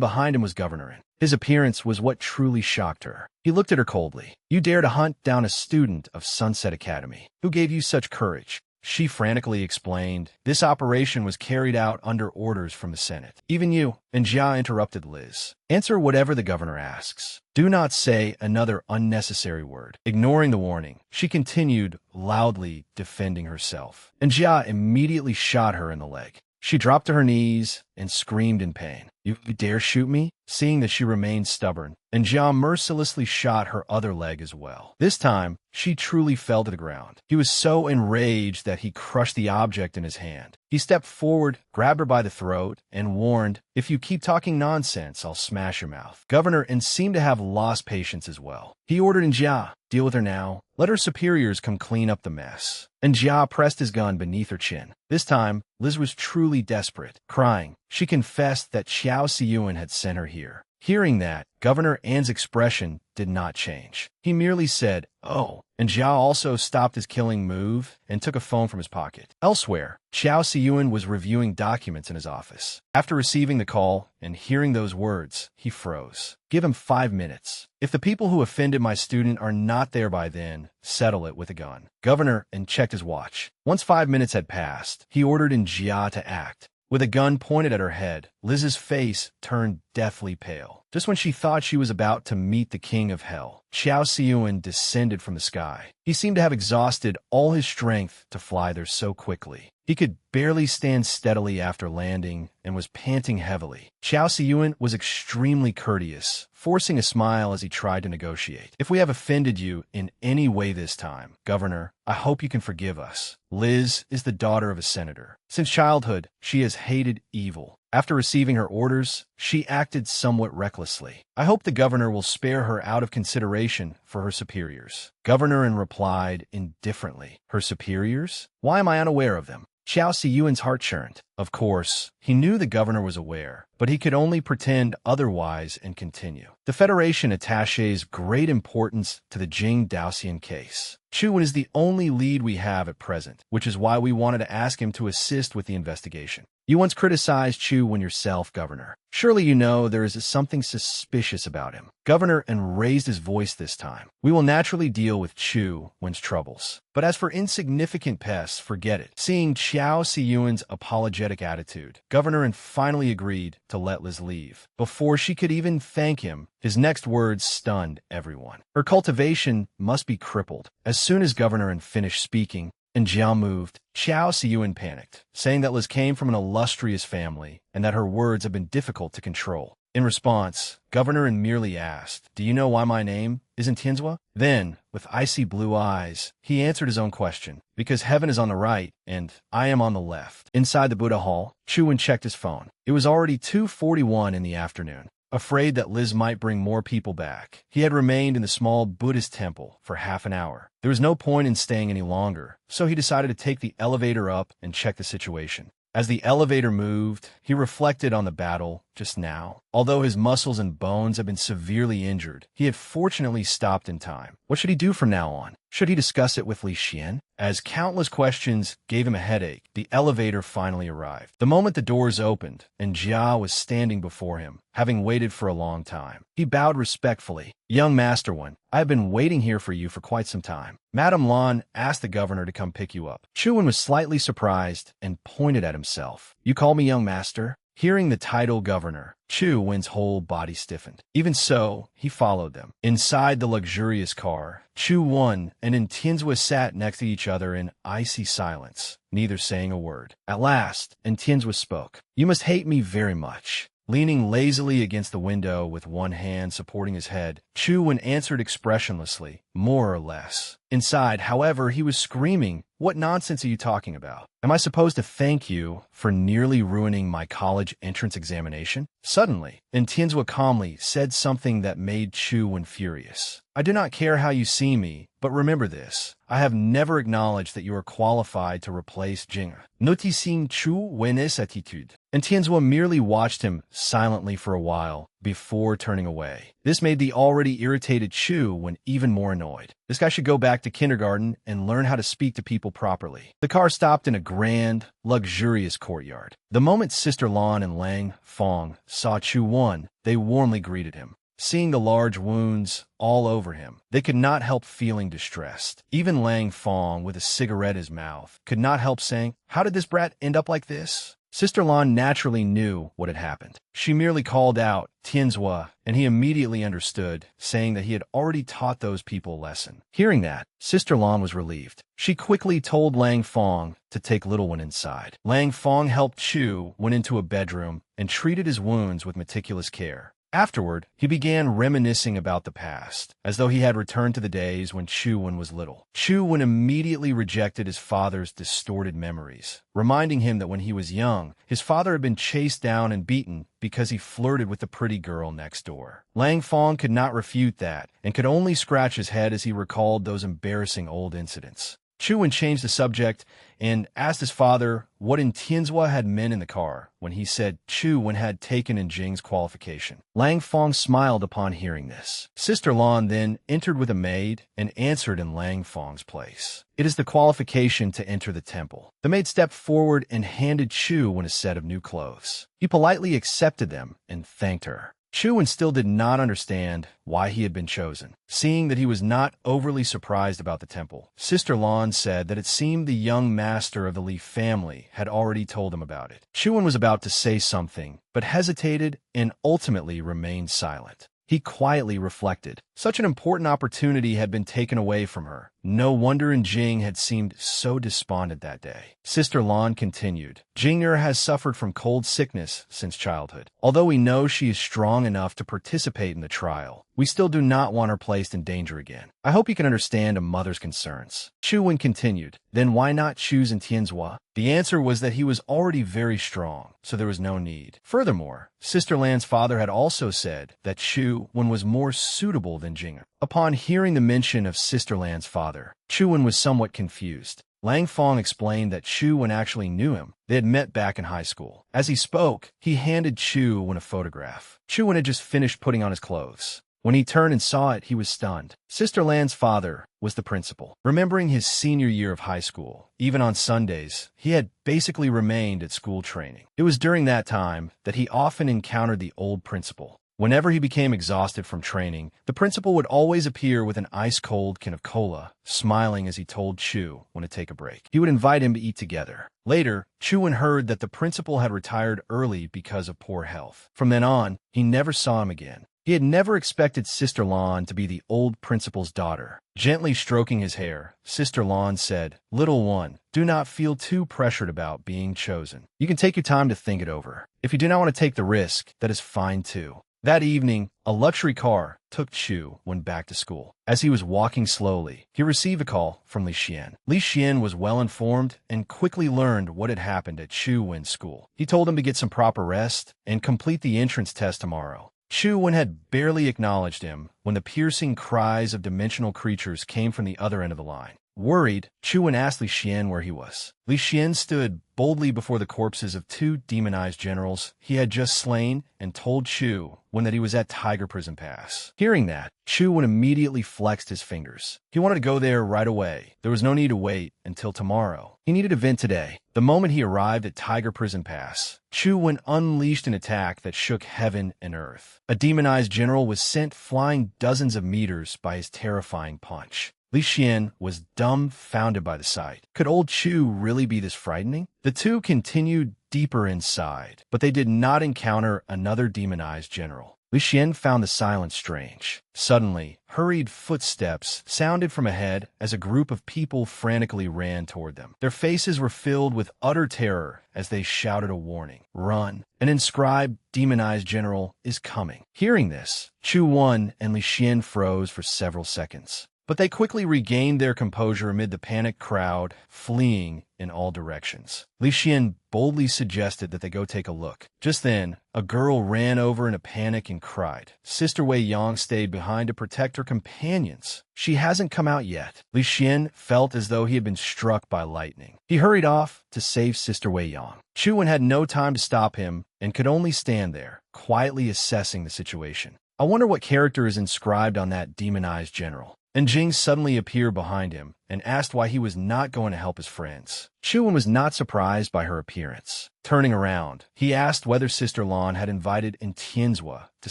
behind him was Governor. His appearance was what truly shocked her. He looked at her coldly. "You dare to hunt down a student of Sunset Academy. Who gave you such courage?" She frantically explained, "This operation was carried out under orders from the Senate." "Even you?" And Jia interrupted Liz. "Answer whatever the governor asks. Do not say another unnecessary word." Ignoring the warning, she continued, loudly defending herself. And Jia immediately shot her in the leg. She dropped to her knees and screamed in pain. "You dare shoot me?" Seeing that she remained stubborn, and Jia mercilessly shot her other leg as well. This time, she truly fell to the ground. He was so enraged that he crushed the object in his hand. He stepped forward, grabbed her by the throat, and warned, "If you keep talking nonsense, I'll smash your mouth." Governor and seemed to have lost patience as well. He ordered Jia, "Deal with her now. Let her superiors come clean up the mess." And Jia pressed his gun beneath her chin. This time, Liz was truly desperate. Crying, she confessed that Xiao Siyuan had sent her here. Hearing that, Governor An's expression did not change. He merely said, "Oh," and Zhao also stopped his killing move and took a phone from his pocket. Elsewhere, Xiao Siyuan was reviewing documents in his office. After receiving the call and hearing those words, he froze. "Give him 5 minutes. If the people who offended my student are not there by then, settle it with a gun." Governor and checked his watch. Once 5 minutes had passed, he ordered Jia to act. With a gun pointed at her head, Liz's face turned deathly pale. Just when she thought she was about to meet the king of hell, Xiao Siyuan descended from the sky. He seemed to have exhausted all his strength to fly there so quickly. He could barely stand steadily after landing and was panting heavily. Xiao Siyuan was extremely courteous, forcing a smile as he tried to negotiate. "If we have offended you in any way this time, Governor, I hope you can forgive us. Liz is the daughter of a senator. Since childhood, she has hated evil. After receiving her orders, she acted somewhat recklessly. I hope the governor will spare her out of consideration for her superiors." Governor replied indifferently, "Her superiors? Why am I unaware of them?" Xiao Siyuan's heart churned. Of course, he knew the governor was aware, but he could only pretend otherwise and continue. The Federation attaches great importance to the Jing Daoxian case. Chu Wen is the only lead we have at present, which is why we wanted to ask him to assist with the investigation. You once criticized Chu Wen yourself, Governor. Surely you know there is something suspicious about him. Governor and raised his voice this time. We will naturally deal with Chu Wen's troubles. But as for insignificant pests, forget it. Seeing Xiao Siyuan's apologetic attitude, Governor and finally agreed to let Liz leave. Before she could even thank him, his next words stunned everyone. Her cultivation must be crippled. As soon as Governor and finished speaking, and Jiao moved, Xiao Siyuan panicked, saying that Liz came from an illustrious family and that her words had been difficult to control. In response, Governor merely asked, "Do you know why my name isn't Tianzhua?" Then, with icy blue eyes, he answered his own question, "Because heaven is on the right, and I am on the left." Inside the Buddha Hall, Chu Wen checked his phone. It was already 2:41 in the afternoon. Afraid that Liz might bring more people back, he had remained in the small Buddhist temple for half an hour. There was no point in staying any longer, so he decided to take the elevator up and check the situation. As the elevator moved, he reflected on the battle just now. Although his muscles and bones had been severely injured, he had fortunately stopped in time. What should he do from now on? Should he discuss it with Li Xian? As countless questions gave him a headache, the elevator finally arrived. The moment the doors opened, and Jia was standing before him, having waited for a long time, he bowed respectfully. "Young Master One, I have been waiting here for you for quite some time." Madame Lan asked the governor to come pick you up. Chu Wen was slightly surprised and pointed at himself. "You call me young master?" Hearing the title governor, Chu Wen's whole body stiffened. Even so, he followed them. Inside the luxurious car, Chu Wen and Tianzhua sat next to each other in icy silence, neither saying a word. At last, Tianzhua spoke. "You must hate me very much." Leaning lazily against the window with one hand supporting his head, Chu Wen answered expressionlessly, "More or less." Inside, however, he was screaming, "What nonsense are you talking about? Am I supposed to thank you for nearly ruining my college entrance examination?" Suddenly, Tianzhua calmly said something that made Chu Wen furious. "I do not care how you see me, but remember this. I have never acknowledged that you are qualified to replace Jing. Noticing Chu Wen's attitude." Tianzhua merely watched him silently for a while before turning away. This made the already irritated Chu Wen even more annoyed. This guy should go back to kindergarten and learn how to speak to people properly. The car stopped in a grand, luxurious courtyard. The moment Sister Lan and Lang Fong saw Chu Wen, they warmly greeted him. Seeing the large wounds all over him, they could not help feeling distressed. Even Lang Fong, with a cigarette in his mouth, could not help saying, "How did this brat end up like this?" Sister Lan naturally knew what had happened. She merely called out, "Tianzhua," and he immediately understood, saying that he had already taught those people a lesson. Hearing that, Sister Lan was relieved. She quickly told Lang Fong to take little one inside. Lang Fong helped Chu Wen into a bedroom and treated his wounds with meticulous care. Afterward, he began reminiscing about the past, as though he had returned to the days when Chu Wen was little. Chu Wen immediately rejected his father's distorted memories, reminding him that when he was young, his father had been chased down and beaten because he flirted with the pretty girl next door. Lang Fong could not refute that, and could only scratch his head as he recalled those embarrassing old incidents. Chu Wen changed the subject and asked his father what Tianzhua had meant in the car when he said Chu Wen had taken in Jing's qualification. Lang Fong smiled upon hearing this. Sister Lan then entered with a maid and answered in Lang Fong's place. "It is the qualification to enter the temple." The maid stepped forward and handed Chu Wen a set of new clothes. He politely accepted them and thanked her. Chu Wen still did not understand why he had been chosen. Seeing that he was not overly surprised about the temple, Sister Lan said that it seemed the young master of the Li family had already told him about it. Chu Wen was about to say something, but hesitated and ultimately remained silent. He quietly reflected. Such an important opportunity had been taken away from her. No wonder Jing had seemed so despondent that day. Sister Lan continued, "Jing'er has suffered from cold sickness since childhood. Although we know she is strong enough to participate in the trial, we still do not want her placed in danger again. I hope you can understand a mother's concerns." Chu Wen continued, "Then why not choose Tianzhua?" The answer was that he was already very strong, so there was no need. Furthermore, Sister Lan's father had also said that Chu Wen was more suitable than Jing'er. Upon hearing the mention of Sister Lan's father, Chu Wen was somewhat confused. Lang Fong explained that Chu Wen actually knew him. They had met back in high school. As he spoke, he handed Chu Wen a photograph. Chu Wen had just finished putting on his clothes. When he turned and saw it, he was stunned. Sister Lan's father was the principal. Remembering his senior year of high school, even on Sundays, he had basically remained at school training. It was during that time that he often encountered the old principal. Whenever he became exhausted from training, the principal would always appear with an ice-cold can of cola, smiling as he told Chu Wen to take a break. He would invite him to eat together. Later, Chu Wen heard that the principal had retired early because of poor health. From then on, he never saw him again. He had never expected Sister Lan to be the old principal's daughter. Gently stroking his hair, Sister Lan said, "Little one, do not feel too pressured about being chosen. You can take your time to think it over. If you do not want to take the risk, that is fine too." That evening, a luxury car took Chu Wen back to school. As he was walking slowly, he received a call from Li Xian. Li Xian was well informed and quickly learned what had happened at Chu Wen's school. He told him to get some proper rest and complete the entrance test tomorrow. Chu Wen had barely acknowledged him when the piercing cries of dimensional creatures came from the other end of the line. Worried, Chu Wen asked Li Xian where he was. Li Xian stood boldly before the corpses of 2 demonized generals he had just slain and told Chu Wen that he was at Tiger Prison Pass. Hearing that, Chu Wen immediately flexed his fingers. He wanted to go there right away. There was no need to wait until tomorrow. He needed a vent today. The moment he arrived at Tiger Prison Pass, Chu Wen unleashed an attack that shook heaven and earth. A demonized general was sent flying dozens of meters by his terrifying punch. Li Xian was dumbfounded by the sight. Could old Chu really be this frightening? The two continued deeper inside, but they did not encounter another demonized general. Li Xian found the silence strange. Suddenly, hurried footsteps sounded from ahead as a group of people frantically ran toward them. Their faces were filled with utter terror as they shouted a warning. "Run! An inscribed, demonized general is coming." Hearing this, Chu Wen and Li Xian froze for several seconds. But they quickly regained their composure amid the panicked crowd fleeing in all directions. Li Xian boldly suggested that they go take a look. Just then, a girl ran over in a panic and cried. Sister Wei Yang stayed behind to protect her companions. "She hasn't come out yet." Li Xian felt as though he had been struck by lightning. He hurried off to save Sister Wei Yang. Chu Wen had no time to stop him and could only stand there, quietly assessing the situation. "I wonder what character is inscribed on that demonized general." And Jing suddenly appeared behind him and asked why he was not going to help his friends. Chu Wen was not surprised by her appearance. Turning around, he asked whether Sister Lan had invited Tianzhua to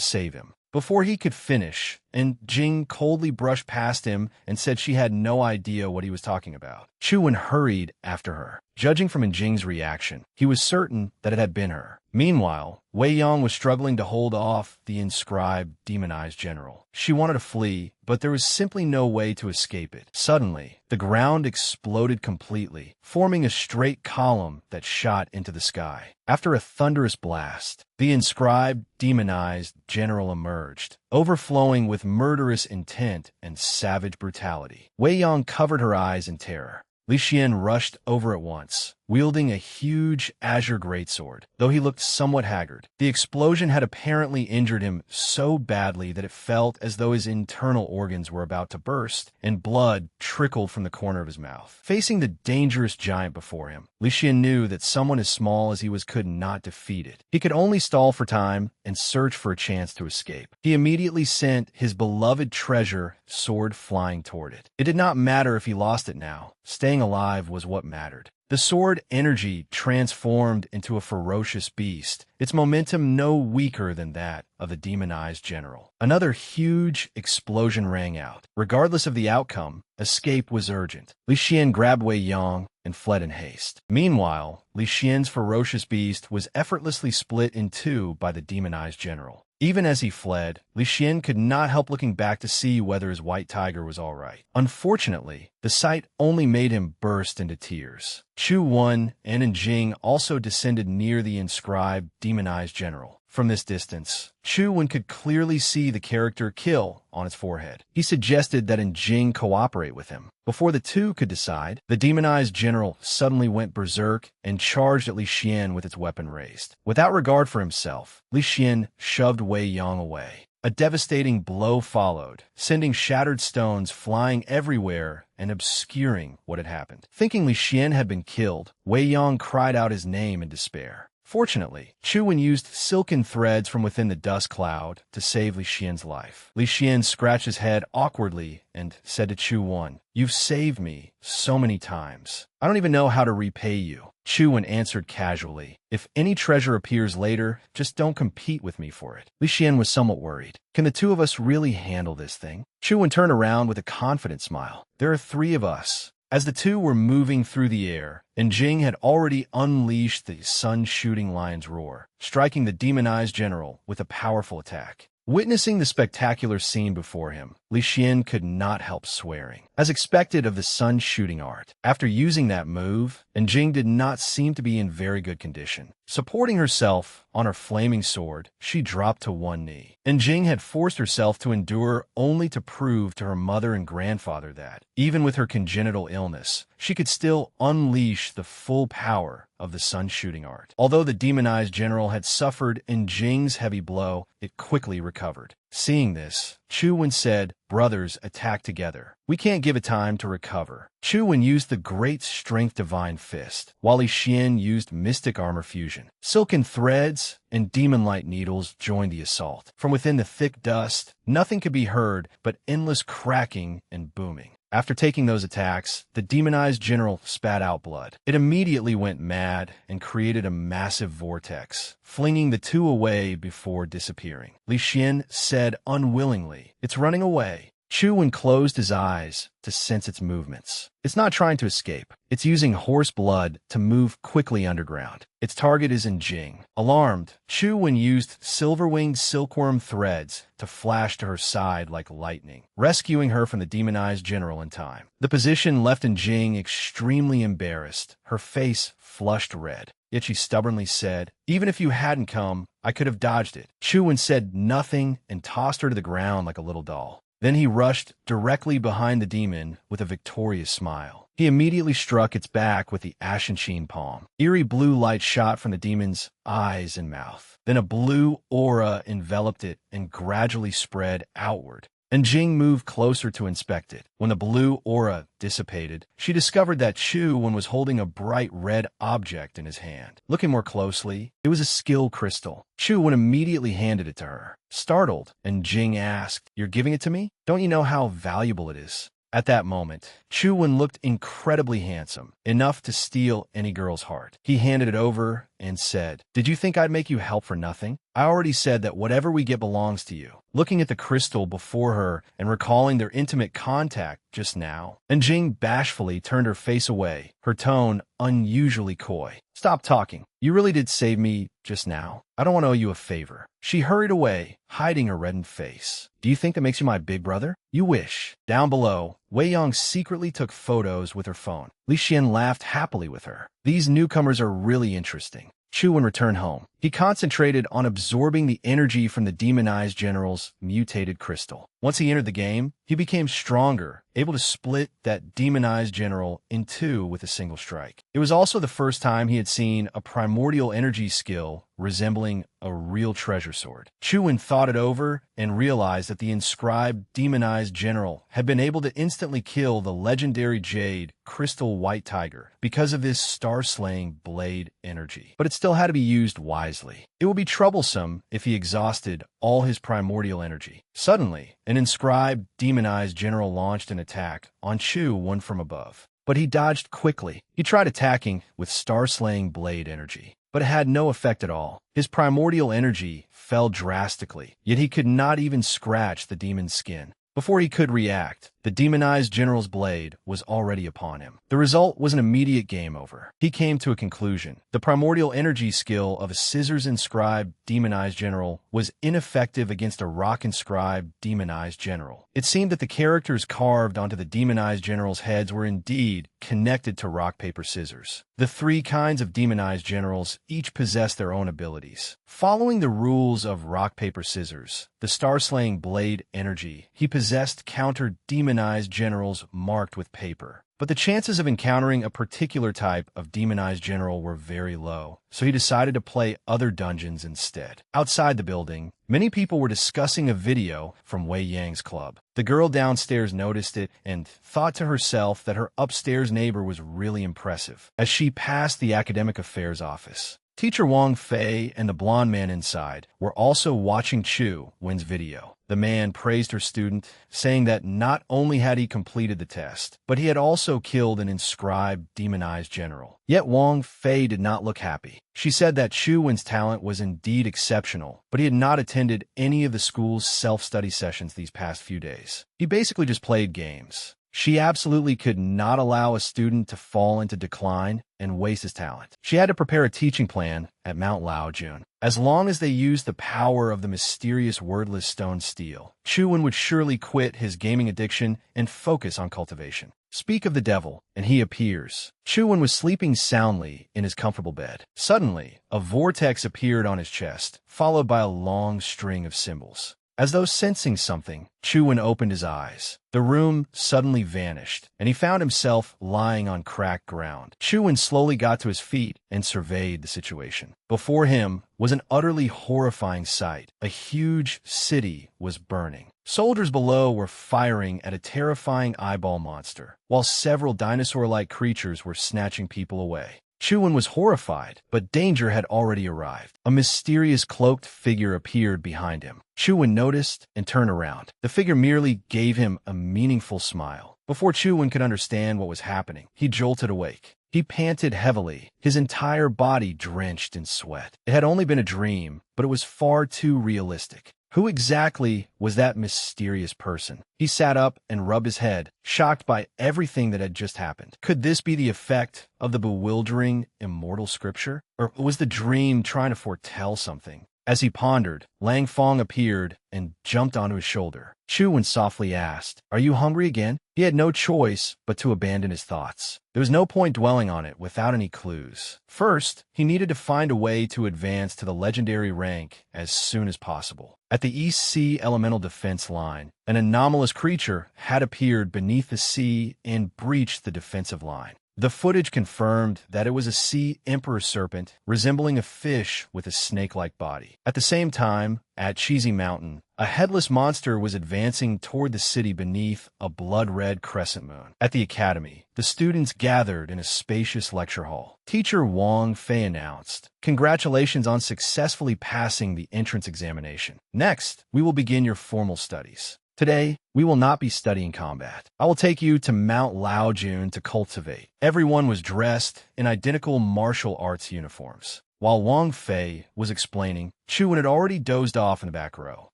save him. Before he could finish, and Jing coldly brushed past him and said she had no idea what he was talking about. Chu Wen hurried after her. Judging from Jing's reaction, he was certain that it had been her. Meanwhile, Wei Yang was struggling to hold off the inscribed demonized general. She wanted to flee, but there was simply no way to escape it. Suddenly, the ground exploded completely, forming a straight column that shot into the sky. After a thunderous blast, the inscribed demonized general emerged, overflowing with murderous intent and savage brutality. Wei Yang covered her eyes in terror. Li Xian rushed over at once, wielding a huge azure greatsword, though he looked somewhat haggard. The explosion had apparently injured him so badly that it felt as though his internal organs were about to burst, and blood trickled from the corner of his mouth. Facing the dangerous giant before him, Li Xian knew that someone as small as he was could not defeat it. He could only stall for time and search for a chance to escape. He immediately sent his beloved treasure sword flying toward it. It did not matter if he lost it now. Staying alive was what mattered. The sword energy transformed into a ferocious beast, its momentum no weaker than that of the demonized general. Another huge explosion rang out. Regardless of the outcome, escape was urgent. Li Xian grabbed Wei Yang and fled in haste. Meanwhile, Li Xian's ferocious beast was effortlessly split in two by the demonized general. Even as he fled, Li Xian could not help looking back to see whether his white tiger was all right. Unfortunately, the sight only made him burst into tears. Chu Wen and Jing also descended near the inscribed demonized general. From this distance, Chu Wen could clearly see the character kill on its forehead. He suggested that Jing cooperate with him. Before the two could decide, the demonized general suddenly went berserk and charged at Li Xian with its weapon raised. Without regard for himself, Li Xian shoved Wei Yang away. A devastating blow followed, sending shattered stones flying everywhere and obscuring what had happened. Thinking Li Xian had been killed, Wei Yong cried out his name in despair. Fortunately, Chu Wen used silken threads from within the dust cloud to save Li Xian's life. Li Xian scratched his head awkwardly and said to Chu Wen, "You've saved me so many times. I don't even know how to repay you." Chu Wen answered casually, "If any treasure appears later, just don't compete with me for it." Li Xian was somewhat worried. Can the two of us really handle this thing? Chu Wen turned around with a confident smile. "There are three of us." As the two were moving through the air, and Jing had already unleashed the sun-shooting lion's roar, striking the demonized general with a powerful attack. Witnessing the spectacular scene before him, Li Xian could not help swearing. As expected of the sun-shooting art, after using that move, and Jing did not seem to be in very good condition. Supporting herself on her flaming sword, she dropped to one knee. And Jing had forced herself to endure only to prove to her mother and grandfather that, even with her congenital illness, she could still unleash the full power of the sun-shooting art. Although the demonized general had suffered in Jing's heavy blow, it quickly recovered. Seeing this, Chu Wen said, "Brothers, attack together. We can't give it time to recover." Chu Wen used the Great Strength Divine Fist, while Li Xian used Mystic Armor Fusion. Silken threads and demon light needles joined the assault. From within the thick dust, nothing could be heard but endless cracking and booming. After taking those attacks, the demonized general spat out blood. It immediately went mad and created a massive vortex, flinging the two away before disappearing. Li Xian said unwillingly, "It's running away." Chu Wen closed his eyes to sense its movements. It's not trying to escape. It's using horse blood to move quickly underground. Its target is in Jing. Alarmed, Chu Wen used silver-winged silkworm threads to flash to her side like lightning, rescuing her from the demonized general in time. The position left in Jing extremely embarrassed, her face flushed red. Yet she stubbornly said, "Even if you hadn't come, I could have dodged it." Chu Wen said nothing and tossed her to the ground like a little doll. Then he rushed directly behind the demon with a victorious smile. He immediately struck its back with the ashen sheen palm. Eerie blue light shot from the demon's eyes and mouth. Then a blue aura enveloped it and gradually spread outward. And Jing moved closer to inspect it. When the blue aura dissipated, she discovered that Chu Wen was holding a bright red object in his hand. Looking more closely, it was a skill crystal. Chu Wen immediately handed it to her. Startled, and Jing asked, "You're giving it to me? Don't you know how valuable it is?" At that moment, Chu Wen looked incredibly handsome, enough to steal any girl's heart. He handed it over and said, "Did you think I'd make you help for nothing? I already said that whatever we get belongs to you." Looking at the crystal before her and recalling their intimate contact just now, and Jing bashfully turned her face away, her tone unusually coy. "Stop talking. You really did save me just now. I don't want to owe you a favor." She hurried away, hiding her reddened face. "Do you think that makes you my big brother? You wish." Down below, Wei Yong secretly took photos with her phone. Li Xian laughed happily with her. These newcomers are really interesting. Chu Wen returned home. He concentrated on absorbing the energy from the demonized general's mutated crystal. Once he entered the game, he became stronger, able to split that demonized general in two with a single strike. It was also the first time he had seen a primordial energy skill resembling a real treasure sword. Chu Wen thought it over and realized that the inscribed demonized general had been able to instantly kill the legendary Jade Crystal White Tiger because of this star-slaying blade energy. But it still had to be used wisely. It would be troublesome if he exhausted all his primordial energy. Suddenly, an inscribed demonized general launched an attack on Chu Wen from above. But he dodged quickly. He tried attacking with star-slaying blade energy, but it had no effect at all. His primordial energy fell drastically, yet he could not even scratch the demon's skin. Before he could react, the demonized general's blade was already upon him. The result was an immediate game over. He came to a conclusion. The primordial energy skill of a scissors-inscribed demonized general was ineffective against a rock-inscribed demonized general. It seemed that the characters carved onto the demonized general's heads were indeed connected to rock, paper, scissors. The three kinds of demonized generals each possessed their own abilities. Following the rules of rock, paper, scissors, the star-slaying blade energy he possessed countered demonized demonized generals marked with paper. But the chances of encountering a particular type of demonized general were very low, so he decided to play other dungeons instead. Outside the building, many people were discussing a video from Wei Yang's club. The girl downstairs noticed it and thought to herself that her upstairs neighbor was really impressive. As she passed the academic affairs office, Teacher Wang Fei and the blonde man inside were also watching Chu Wen's video. The man praised her student, saying that not only had he completed the test, but he had also killed an inscribed demonized general. Yet Wang Fei did not look happy. She said that Chu Wen's talent was indeed exceptional, but he had not attended any of the school's self-study sessions these past few days. He basically just played games. She absolutely could not allow a student to fall into decline and waste his talent. She had to prepare a teaching plan at Mount Laojun. As long as they used the power of the mysterious wordless stone steel, Chu Wen would surely quit his gaming addiction and focus on cultivation. Speak of the devil, and he appears. Chu Wen was sleeping soundly in his comfortable bed. Suddenly, a vortex appeared on his chest, followed by a long string of symbols. As though sensing something, Chu Wen opened his eyes. The room suddenly vanished, and he found himself lying on cracked ground. Chu Wen slowly got to his feet and surveyed the situation. Before him was an utterly horrifying sight. A huge city was burning. Soldiers below were firing at a terrifying eyeball monster, while several dinosaur-like creatures were snatching people away. Chu Wen was horrified, but danger had already arrived. A mysterious cloaked figure appeared behind him. Chu Wen noticed and turned around. The figure merely gave him a meaningful smile. Before Chu Wen could understand what was happening, he jolted awake. He panted heavily, his entire body drenched in sweat. It had only been a dream, but it was far too realistic. Who exactly was that mysterious person? He sat up and rubbed his head, shocked by everything that had just happened. Could this be the effect of the bewildering, immortal scripture? Or was the dream trying to foretell something? As he pondered, Lang Fong appeared and jumped onto his shoulder. Chu Wen softly asked, "Are you hungry again?" He had no choice but to abandon his thoughts. There was no point dwelling on it without any clues. First, he needed to find a way to advance to the legendary rank as soon as possible. At the East Sea Elemental Defense Line, an anomalous creature had appeared beneath the sea and breached the defensive line. The footage confirmed that it was a sea emperor serpent resembling a fish with a snake-like body. At the same time, at Cheesy Mountain, a headless monster was advancing toward the city beneath a blood-red crescent moon. At the academy, the students gathered in a spacious lecture hall. Teacher Wang Fei announced, "Congratulations on successfully passing the entrance examination. Next, we will begin your formal studies. Today, we will not be studying combat. I will take you to Mount Laojun to cultivate." Everyone was dressed in identical martial arts uniforms. While Wang Fei was explaining, Chu Wen had already dozed off in the back row.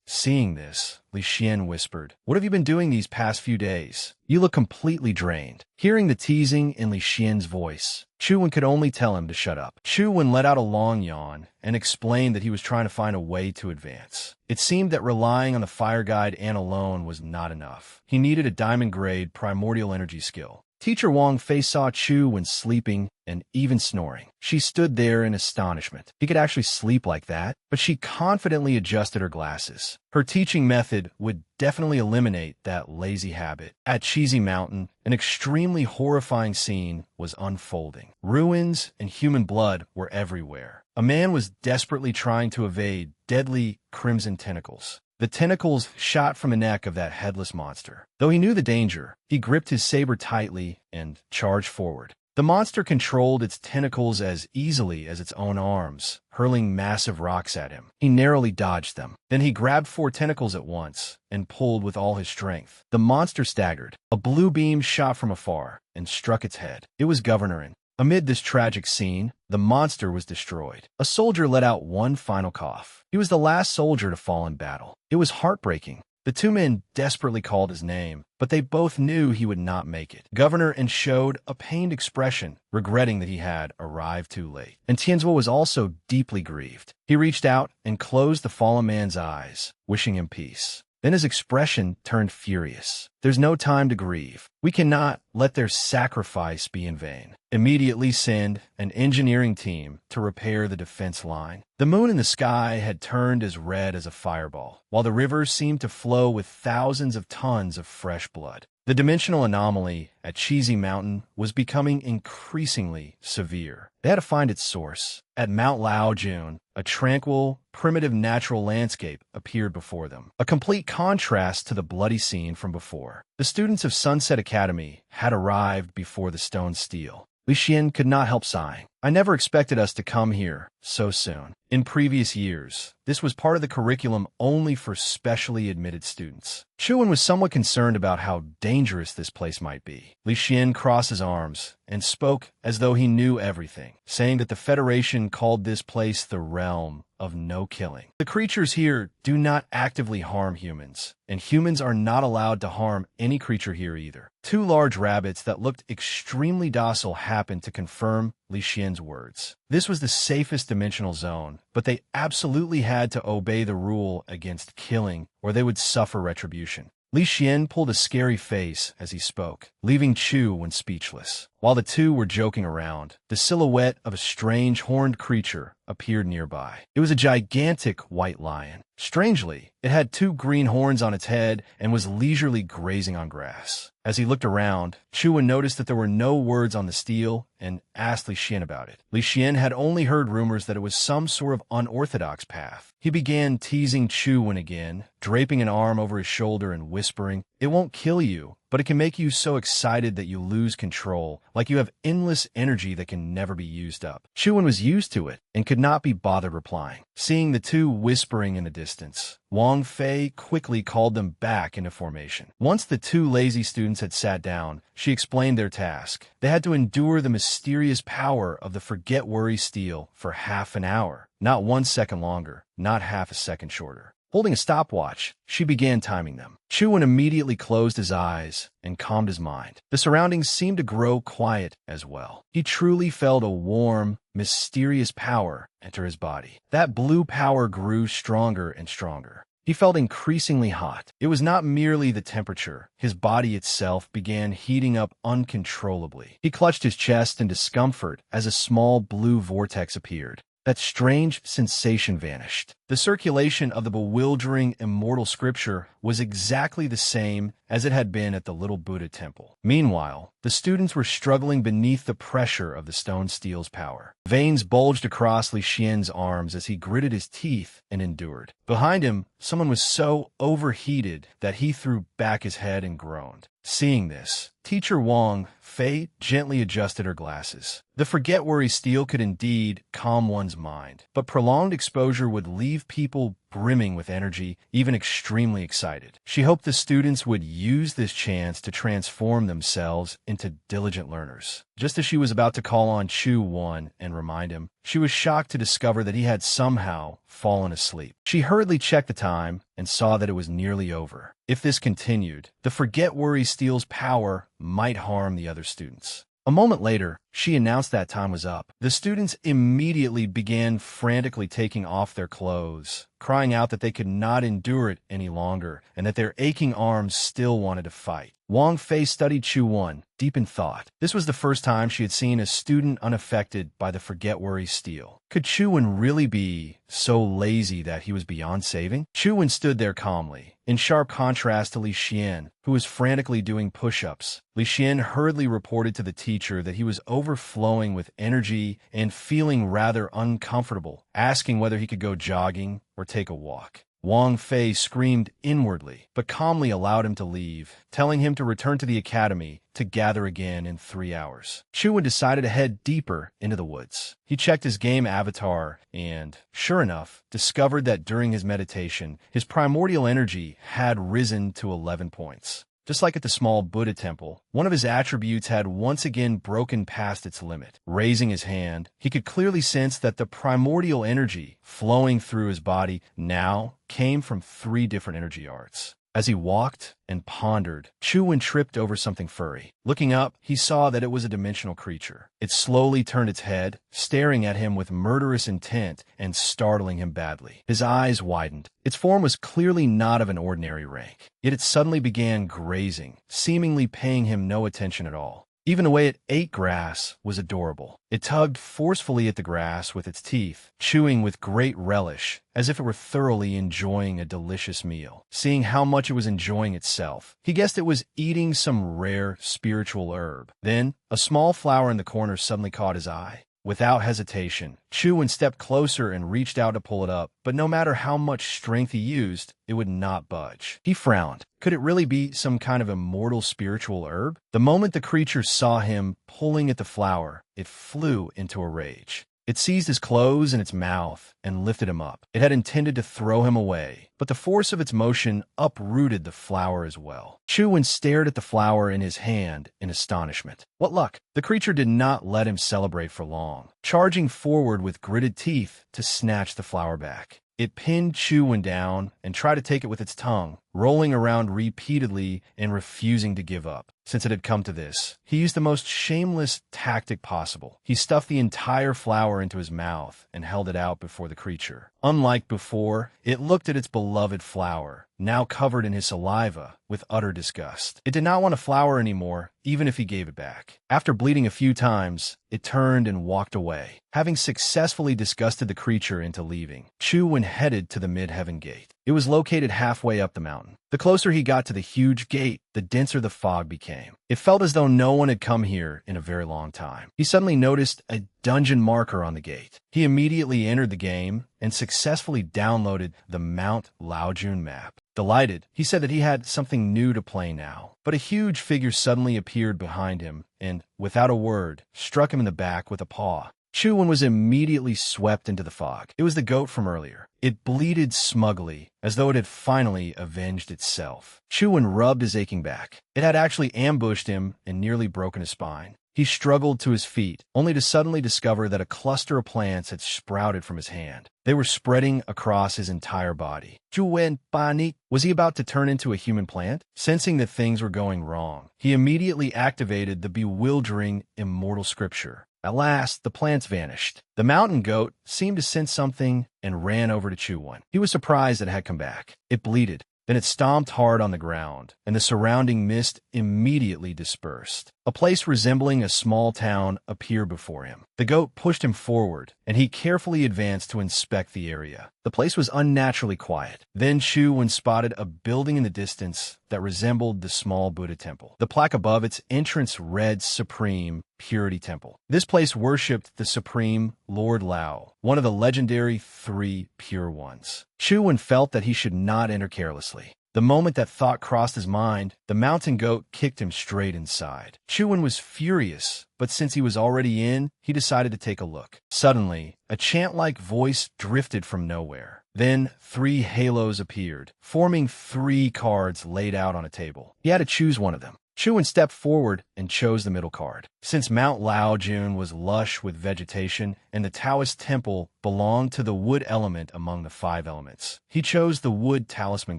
Seeing this, Li Xian whispered, "What have you been doing these past few days? You look completely drained." Hearing the teasing in Li Xian's voice, Chu Wen could only tell him to shut up. Chu Wen let out a long yawn and explained that he was trying to find a way to advance. It seemed that relying on the fire guide and alone was not enough. He needed a diamond-grade primordial energy skill. Teacher Wang Fei saw Chu Wen sleeping and even snoring. She stood there in astonishment. He could actually sleep like that, but she confidently adjusted her glasses. Her teaching method would definitely eliminate that lazy habit. At Cheesy Mountain, an extremely horrifying scene was unfolding. Ruins and human blood were everywhere. A man was desperately trying to evade deadly crimson tentacles. The tentacles shot from the neck of that headless monster. Though he knew the danger, he gripped his saber tightly and charged forward. The monster controlled its tentacles as easily as its own arms, hurling massive rocks at him. He narrowly dodged them. Then he grabbed 4 tentacles at once and pulled with all his strength. The monster staggered. A blue beam shot from afar and struck its head. It was Governorin. Amid this tragic scene, the monster was destroyed. A soldier let out one final cough. He was the last soldier to fall in battle. It was heartbreaking. The 2 men desperately called his name, but they both knew he would not make it. Governorin showed a pained expression, regretting that he had arrived too late. And Tianzhuo was also deeply grieved. He reached out and closed the fallen man's eyes, wishing him peace. Then his expression turned furious. "There's no time to grieve. We cannot let their sacrifice be in vain. Immediately send an engineering team to repair the defense line." The moon in the sky had turned as red as a fireball, while the rivers seemed to flow with thousands of tons of fresh blood. The dimensional anomaly at Cheesy Mountain was becoming increasingly severe. They had to find its source. At Mount Laojun, a tranquil, primitive natural landscape appeared before them, a complete contrast to the bloody scene from before. The students of Sunset Academy had arrived before the stone stele. Li Xian could not help sighing. I never expected us to come here so soon. In previous years, this was part of the curriculum only for specially admitted students. Chuan was somewhat concerned about how dangerous this place might be. Li Xian crossed his arms and spoke as though he knew everything, saying that the Federation called this place the realm of no killing. The creatures here do not actively harm humans, and humans are not allowed to harm any creature here either. Two large rabbits that looked extremely docile happened to confirm Li Xian's words. This was the safest dimensional zone, but they absolutely had to obey the rule against killing or they would suffer retribution. Li Xian pulled a scary face as he spoke, leaving Chu speechless. While the two were joking around, the silhouette of a strange horned creature appeared nearby. It was a gigantic white lion. Strangely, it had two green horns on its head and was leisurely grazing on grass. As he looked around, Chu noticed that there were no words on the stele and asked Li Xian about it. Li Xian had only heard rumors that it was some sort of unorthodox path. He began teasing Chu again, draping an arm over his shoulder and whispering, "It won't kill you, but it can make you so excited that you lose control, like you have endless energy that can never be used up." Chuan was used to it and could not be bothered replying. Seeing the two whispering in the distance, Wang Fei quickly called them back into formation. Once the two lazy students had sat down, she explained their task. They had to endure the mysterious power of the Forget Worry stele for half an hour, not 1 second longer, not half a second shorter. Holding a stopwatch, she began timing them. Chuan immediately closed his eyes and calmed his mind. The surroundings seemed to grow quiet as well. He truly felt a warm, mysterious power enter his body. That blue power grew stronger and stronger. He felt increasingly hot. It was not merely the temperature. His body itself began heating up uncontrollably. He clutched his chest in discomfort as a small blue vortex appeared. That strange sensation vanished. The circulation of the bewildering immortal scripture was exactly the same as it had been at the little Buddha temple. Meanwhile, the students were struggling beneath the pressure of the stone steel's power. Veins bulged across Li Xian's arms as he gritted his teeth and endured. Behind him, someone was so overheated that he threw back his head and groaned. Seeing this, Teacher Wang Fei gently adjusted her glasses. The Forget Worry stele could indeed calm one's mind, but prolonged exposure would leave people brimming with energy, even extremely excited. She hoped the students would use this chance to transform themselves into diligent learners. Just as she was about to call on Chu Wan and remind him, she was shocked to discover that he had somehow fallen asleep. She hurriedly checked the time and saw that it was nearly over. If this continued, the Forget Worry stele's power might harm the other students. A moment later, she announced that time was up. The students immediately began frantically taking off their clothes, crying out that they could not endure it any longer and that their aching arms still wanted to fight. Wang Fei studied Chu Wan, deep in thought. This was the first time she had seen a student unaffected by the Forget Worry stele. Could Chu Wan really be so lazy that he was beyond saving? Chu Wan stood there calmly, in sharp contrast to Li Xian, who was frantically doing push-ups. Li Xian hurriedly reported to the teacher that he was overflowing with energy and feeling rather uncomfortable, asking whether he could go jogging or take a walk. Wang Fei screamed inwardly, but calmly allowed him to leave, telling him to return to the academy to gather again in 3 hours. Chu decided to head deeper into the woods. He checked his game avatar and, sure enough, discovered that during his meditation, his primordial energy had risen to 11 points. Just like at the small Buddha temple, one of his attributes had once again broken past its limit. Raising his hand, he could clearly sense that the primordial energy flowing through his body now came from 3 different energy arts. As he walked and pondered, Chu tripped over something furry. Looking up, he saw that it was a dimensional creature. It slowly turned its head, staring at him with murderous intent and startling him badly. His eyes widened. Its form was clearly not of an ordinary rank. Yet it suddenly began grazing, seemingly paying him no attention at all. Even the way it ate grass was adorable. It tugged forcefully at the grass with its teeth, chewing with great relish, as if it were thoroughly enjoying a delicious meal. Seeing how much it was enjoying itself, he guessed it was eating some rare spiritual herb. Then, a small flower in the corner suddenly caught his eye. Without hesitation, Chewin stepped closer and reached out to pull it up, but no matter how much strength he used, it would not budge. He frowned. Could it really be some kind of immortal spiritual herb? The moment the creature saw him pulling at the flower, it flew into a rage. It seized his clothes in its mouth and lifted him up. It had intended to throw him away, but the force of its motion uprooted the flower as well. Chewin stared at the flower in his hand in astonishment. What luck! The creature did not let him celebrate for long, charging forward with gritted teeth to snatch the flower back. It pinned Chewin down and tried to take it with its tongue, rolling around repeatedly and refusing to give up. Since it had come to this, he used the most shameless tactic possible. He stuffed the entire flower into his mouth and held it out before the creature. Unlike before, it looked at its beloved flower, now covered in his saliva, with utter disgust. It did not want a flower anymore, even if he gave it back. After bleeding a few times, it turned and walked away. Having successfully disgusted the creature into leaving, Chewin headed to the Mid-Heaven Gate. It was located halfway up the mountain. The closer he got to the huge gate, the denser the fog became. It felt as though no one had come here in a very long time. He suddenly noticed a dungeon marker on the gate. He immediately entered the game and successfully downloaded the Mount Laojun map. Delighted, he said that he had something new to play now. But a huge figure suddenly appeared behind him and, without a word, struck him in the back with a paw. Chewin was immediately swept into the fog. It was the goat from earlier. It bleated smugly, as though it had finally avenged itself. Chewin rubbed his aching back. It had actually ambushed him and nearly broken his spine. He struggled to his feet, only to suddenly discover that a cluster of plants had sprouted from his hand. They were spreading across his entire body. Juwen Bani, was he about to turn into a human plant? Sensing that things were going wrong, he immediately activated the bewildering immortal scripture. At last, the plants vanished. The mountain goat seemed to sense something and ran over to Chewin. He was surprised it had come back. It bleated. Then it stomped hard on the ground, and the surrounding mist immediately dispersed. A place resembling a small town appeared before him. The goat pushed him forward, and he carefully advanced to inspect the area. The place was unnaturally quiet. Then Chewin spotted a building in the distance that resembled the small Buddha temple. The plaque above its entrance read Supreme Purity Temple. This place worshipped the Supreme Lord Lao, one of the legendary 3 Pure Ones. Chewin felt that he should not enter carelessly. The moment that thought crossed his mind, the mountain goat kicked him straight inside. Chewin was furious, but since he was already in, he decided to take a look. Suddenly, a chant-like voice drifted from nowhere. Then 3 halos appeared, forming 3 cards laid out on a table. He had to choose one of them. Chewin stepped forward and chose the middle card. Since Mount Laojun was lush with vegetation and the Taoist temple belonged to the wood element among the 5 elements, he chose the wood talisman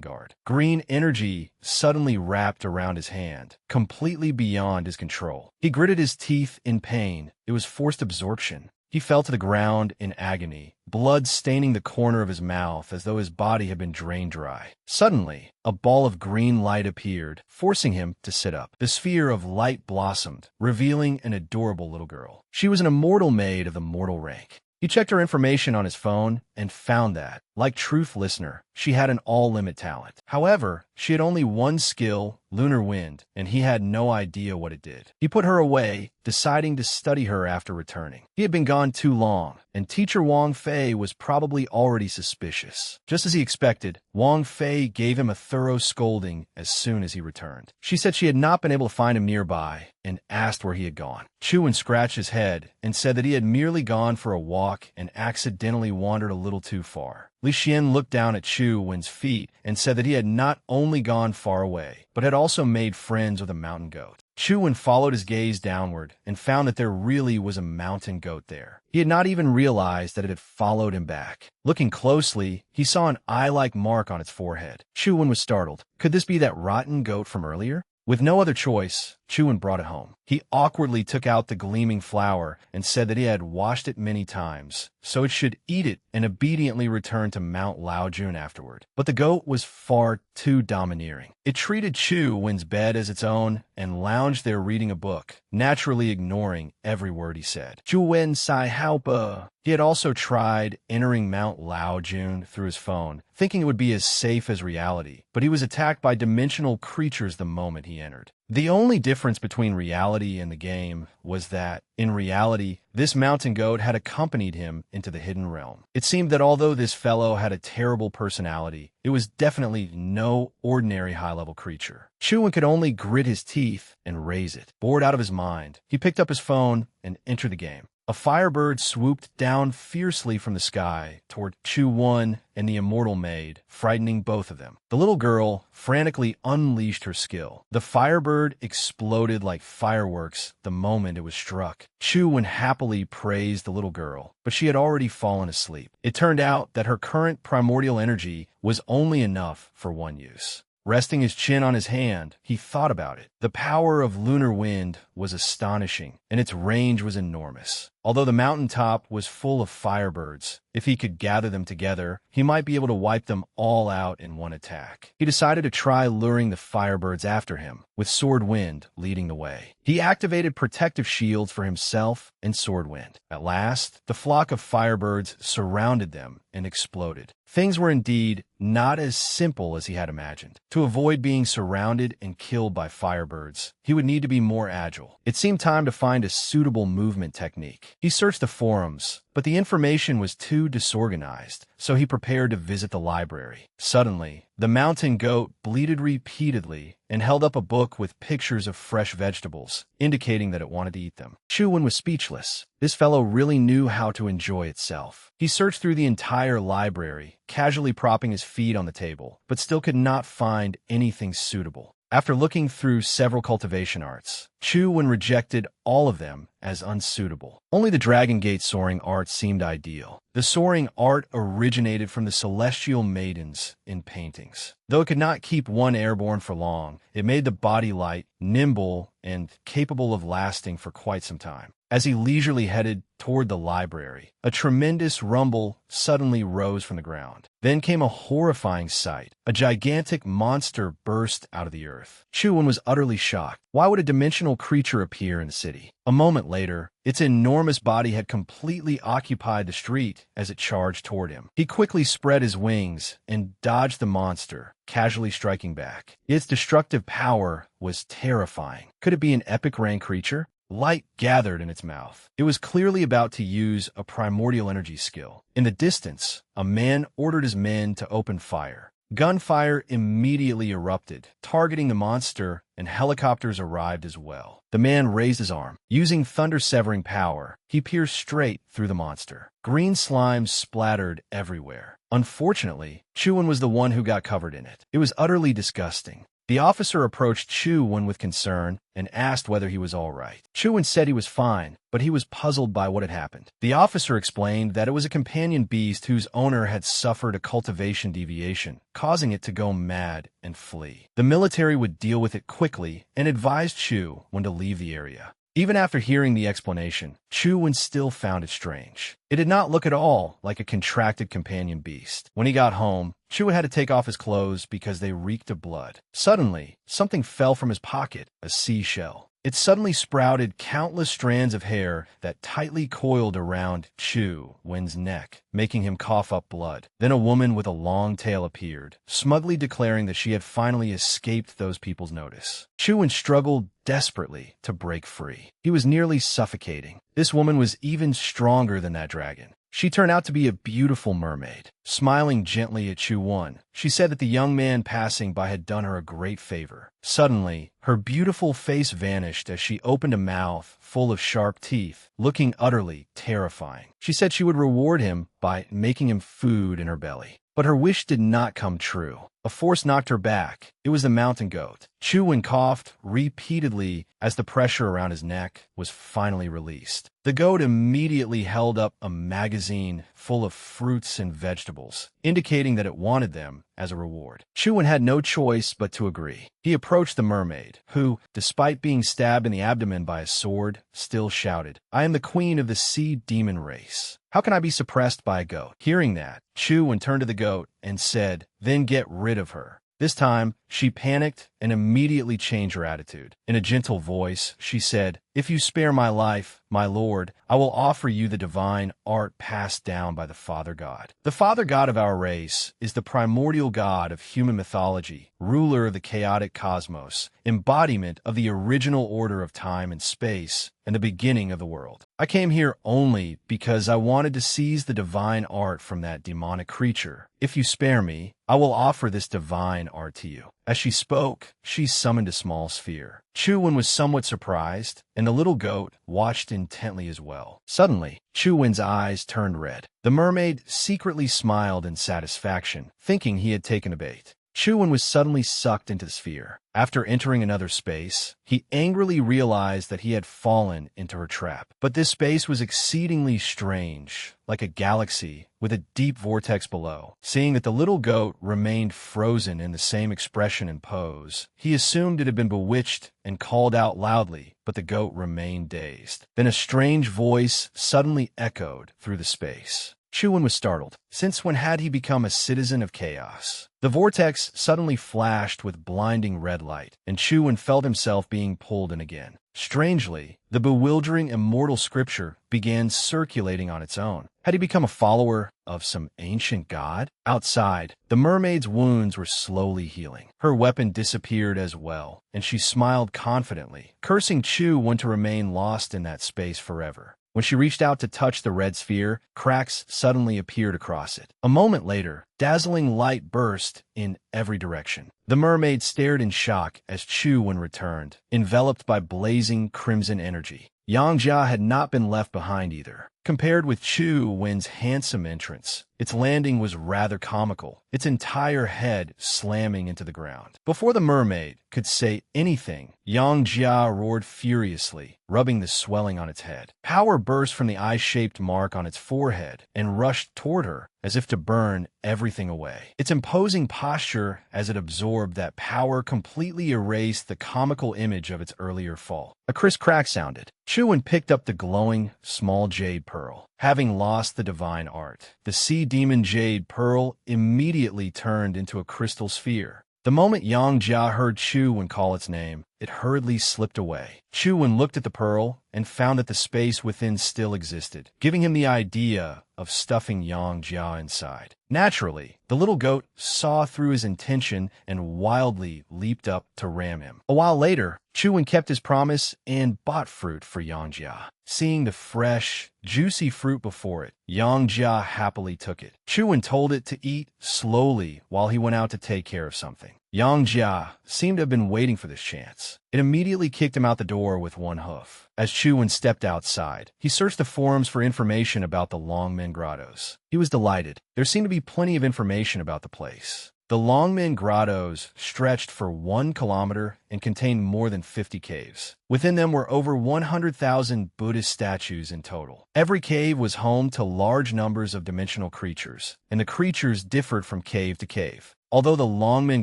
guard. Green energy suddenly wrapped around his hand, completely beyond his control. He gritted his teeth in pain. It was forced absorption. He fell to the ground in agony, blood staining the corner of his mouth as though his body had been drained dry. Suddenly, a ball of green light appeared, forcing him to sit up. The sphere of light blossomed, revealing an adorable little girl. She was an immortal maid of the mortal rank. He checked her information on his phone and found that, like Truth Listener, she had an all-limit talent. However, she had only one skill, Lunar Wind, and he had no idea what it did. He put her away, deciding to study her after returning. He had been gone too long, and teacher Wang Fei was probably already suspicious. Just as he expected, Wang Fei gave him a thorough scolding as soon as he returned. She said she had not been able to find him nearby and asked where he had gone. Chewin scratched his head and said that he had merely gone for a walk and accidentally wandered a little too far. Li Xian looked down at Chewin's feet and said that he had not only gone far away, but had also made friends with a mountain goat. Chewin followed his gaze downward and found that there really was a mountain goat there. He had not even realized that it had followed him back. Looking closely, he saw an eye-like mark on its forehead. Chewin was startled. Could this be that rotten goat from earlier? With no other choice, Chuan brought it home. He awkwardly took out the gleaming flower and said that he had washed it many times, so it should eat it, and obediently returned to Mount Laojun afterward. But the goat was far too domineering. It treated Chuan's bed as its own and lounged there reading a book, naturally ignoring every word he said. Chuan sai hao. He had also tried entering Mount Laojun through his phone, thinking it would be as safe as reality, but he was attacked by dimensional creatures the moment he entered. The only difference between reality and the game was that, in reality, this mountain goat had accompanied him into the hidden realm. It seemed that although this fellow had a terrible personality, it was definitely no ordinary high-level creature. Chuan could only grit his teeth and raise it. Bored out of his mind, he picked up his phone and entered the game. A firebird swooped down fiercely from the sky toward Chuan and the immortal maid, frightening both of them. The little girl frantically unleashed her skill. The firebird exploded like fireworks the moment it was struck. Chuan happily praised the little girl, but she had already fallen asleep. It turned out that her current primordial energy was only enough for one use. Resting his chin on his hand, he thought about it. The power of lunar wind was astonishing, and its range was enormous. Although the mountaintop was full of firebirds, if he could gather them together, he might be able to wipe them all out in one attack. He decided to try luring the firebirds after him, with Sword Wind leading the way. He activated protective shields for himself and Sword Wind. At last, the flock of firebirds surrounded them and exploded. Things were indeed not as simple as he had imagined. To avoid being surrounded and killed by firebirds, he would need to be more agile. It seemed time to find a suitable movement technique. He searched the forums, but the information was too disorganized, so he prepared to visit the library. Suddenly, the mountain goat bleated repeatedly and held up a book with pictures of fresh vegetables, indicating that it wanted to eat them. Chuan was speechless. This fellow really knew how to enjoy itself. He searched through the entire library, casually propping his feet on the table, but still could not find anything suitable. After looking through several cultivation arts, Chuan rejected all of them as unsuitable. Only the Dragon Gate soaring art seemed ideal. The soaring art originated from the celestial maidens in paintings. Though it could not keep one airborne for long, it made the body light, nimble, and capable of lasting for quite some time. As he leisurely headed toward the library, a tremendous rumble suddenly rose from the ground. Then came a horrifying sight. A gigantic monster burst out of the earth. Chuan was utterly shocked. Why would a dimensional creature appear in the city? A moment later, its enormous body had completely occupied the street as it charged toward him. He quickly spread his wings and dodged the monster, casually striking back. Its destructive power was terrifying. Could it be an epic rank creature? Light gathered in its mouth. It was clearly about to use a primordial energy skill. In the distance, a man ordered his men to open fire. Gunfire immediately erupted, targeting the monster, and helicopters arrived as well. The man raised his arm. Using thunder-severing power, he pierced straight through the monster. Green slime splattered everywhere. Unfortunately, Chuan was the one who got covered in it. It was utterly disgusting. The officer approached Chuan with concern and asked whether he was all right. Chuan said he was fine, but he was puzzled by what had happened. The officer explained that it was a companion beast whose owner had suffered a cultivation deviation, causing it to go mad and flee. The military would deal with it quickly and advised Chuan when to leave the area. Even after hearing the explanation, Chuan still found it strange. It did not look at all like a contracted companion beast. When he got home, Chuan had to take off his clothes because they reeked of blood. Suddenly, something fell from his pocket, a seashell. It suddenly sprouted countless strands of hair that tightly coiled around Chuan's neck, making him cough up blood. Then a woman with a long tail appeared, smugly declaring that she had finally escaped those people's notice. Chuan struggled desperately to break free. He was nearly suffocating. This woman was even stronger than that dragon. She turned out to be a beautiful mermaid. Smiling gently at Chuan, she said that the young man passing by had done her a great favor. Suddenly, her beautiful face vanished as she opened a mouth full of sharp teeth, looking utterly terrifying. She said she would reward him by making him food in her belly. But her wish did not come true. A force knocked her back. It was the mountain goat. Chu-Wen coughed repeatedly as the pressure around his neck was finally released. The goat immediately held up a magazine full of fruits and vegetables, indicating that it wanted them as a reward. Chu-Wen had no choice but to agree. He approached the mermaid, who, despite being stabbed in the abdomen by a sword, still shouted, "I am the queen of the sea demon race. How can I be suppressed by a goat?" Hearing that, Chu-Wen turned to the goat and said, "Then get rid of her." This time, she panicked and immediately changed her attitude. In a gentle voice, she said, "If you spare my life, my lord, I will offer you the divine art passed down by the Father God. The Father God of our race is the primordial god of human mythology, ruler of the chaotic cosmos, embodiment of the original order of time and space, and the beginning of the world. I came here only because I wanted to seize the divine art from that demonic creature. If you spare me, I will offer this divine art to you." As she spoke, she summoned a small sphere. Chu-Wen was somewhat surprised, and the little goat watched intently as well. Suddenly, Chu-Wen's eyes turned red. The mermaid secretly smiled in satisfaction, thinking he had taken a bait. Chu-Wen was suddenly sucked into the sphere. After entering another space, he angrily realized that he had fallen into her trap. But this space was exceedingly strange, like a galaxy with a deep vortex below. Seeing that the little goat remained frozen in the same expression and pose, he assumed it had been bewitched and called out loudly, but the goat remained dazed. Then a strange voice suddenly echoed through the space. Chu-Wen was startled. Since when had he become a citizen of chaos? The vortex suddenly flashed with blinding red light, and Chu-Wen felt himself being pulled in again. Strangely, the bewildering immortal scripture began circulating on its own. Had he become a follower of some ancient god? Outside, the mermaid's wounds were slowly healing. Her weapon disappeared as well, and she smiled confidently, cursing Chu-Wen to remain lost in that space forever. When she reached out to touch the red sphere, cracks suddenly appeared across it. A moment later, dazzling light burst in every direction. The mermaid stared in shock as Chu-Wen returned, enveloped by blazing crimson energy. Yang Jia had not been left behind either. Compared with Chu-Wen's handsome entrance, its landing was rather comical, its entire head slamming into the ground. Before the mermaid could say anything, Yang Jia roared furiously, rubbing the swelling on its head. Power burst from the eye-shaped mark on its forehead and rushed toward her, as if to burn everything away. Its imposing posture as it absorbed that power completely erased the comical image of its earlier fall. A crisp crack sounded. Chu-Wen picked up the glowing, small jade pearl. Having lost the divine art, the sea demon jade pearl immediately turned into a crystal sphere. The moment Yang Jia heard Chu-Wen call its name, it hurriedly slipped away. Chu-Wen looked at the pearl and found that the space within still existed, giving him the idea of stuffing Yang Jia inside. Naturally, the little goat saw through his intention and wildly leaped up to ram him. A while later, Chu-Wen kept his promise and bought fruit for Yang Jia. Seeing the fresh, juicy fruit before it, Yang Jia happily took it. Chu-Wen told it to eat slowly while he went out to take care of something. Yang Jia seemed to have been waiting for this chance. It immediately kicked him out the door with one hoof. As Chu-Wen stepped outside, he searched the forums for information about the Longmen Grottos. He was delighted. There seemed to be plenty of information about the place. The Longmen Grottos stretched for 1 kilometer and contained more than 50 caves. Within them were over 100,000 Buddhist statues in total. Every cave was home to large numbers of dimensional creatures, and the creatures differed from cave to cave. Although the Longmen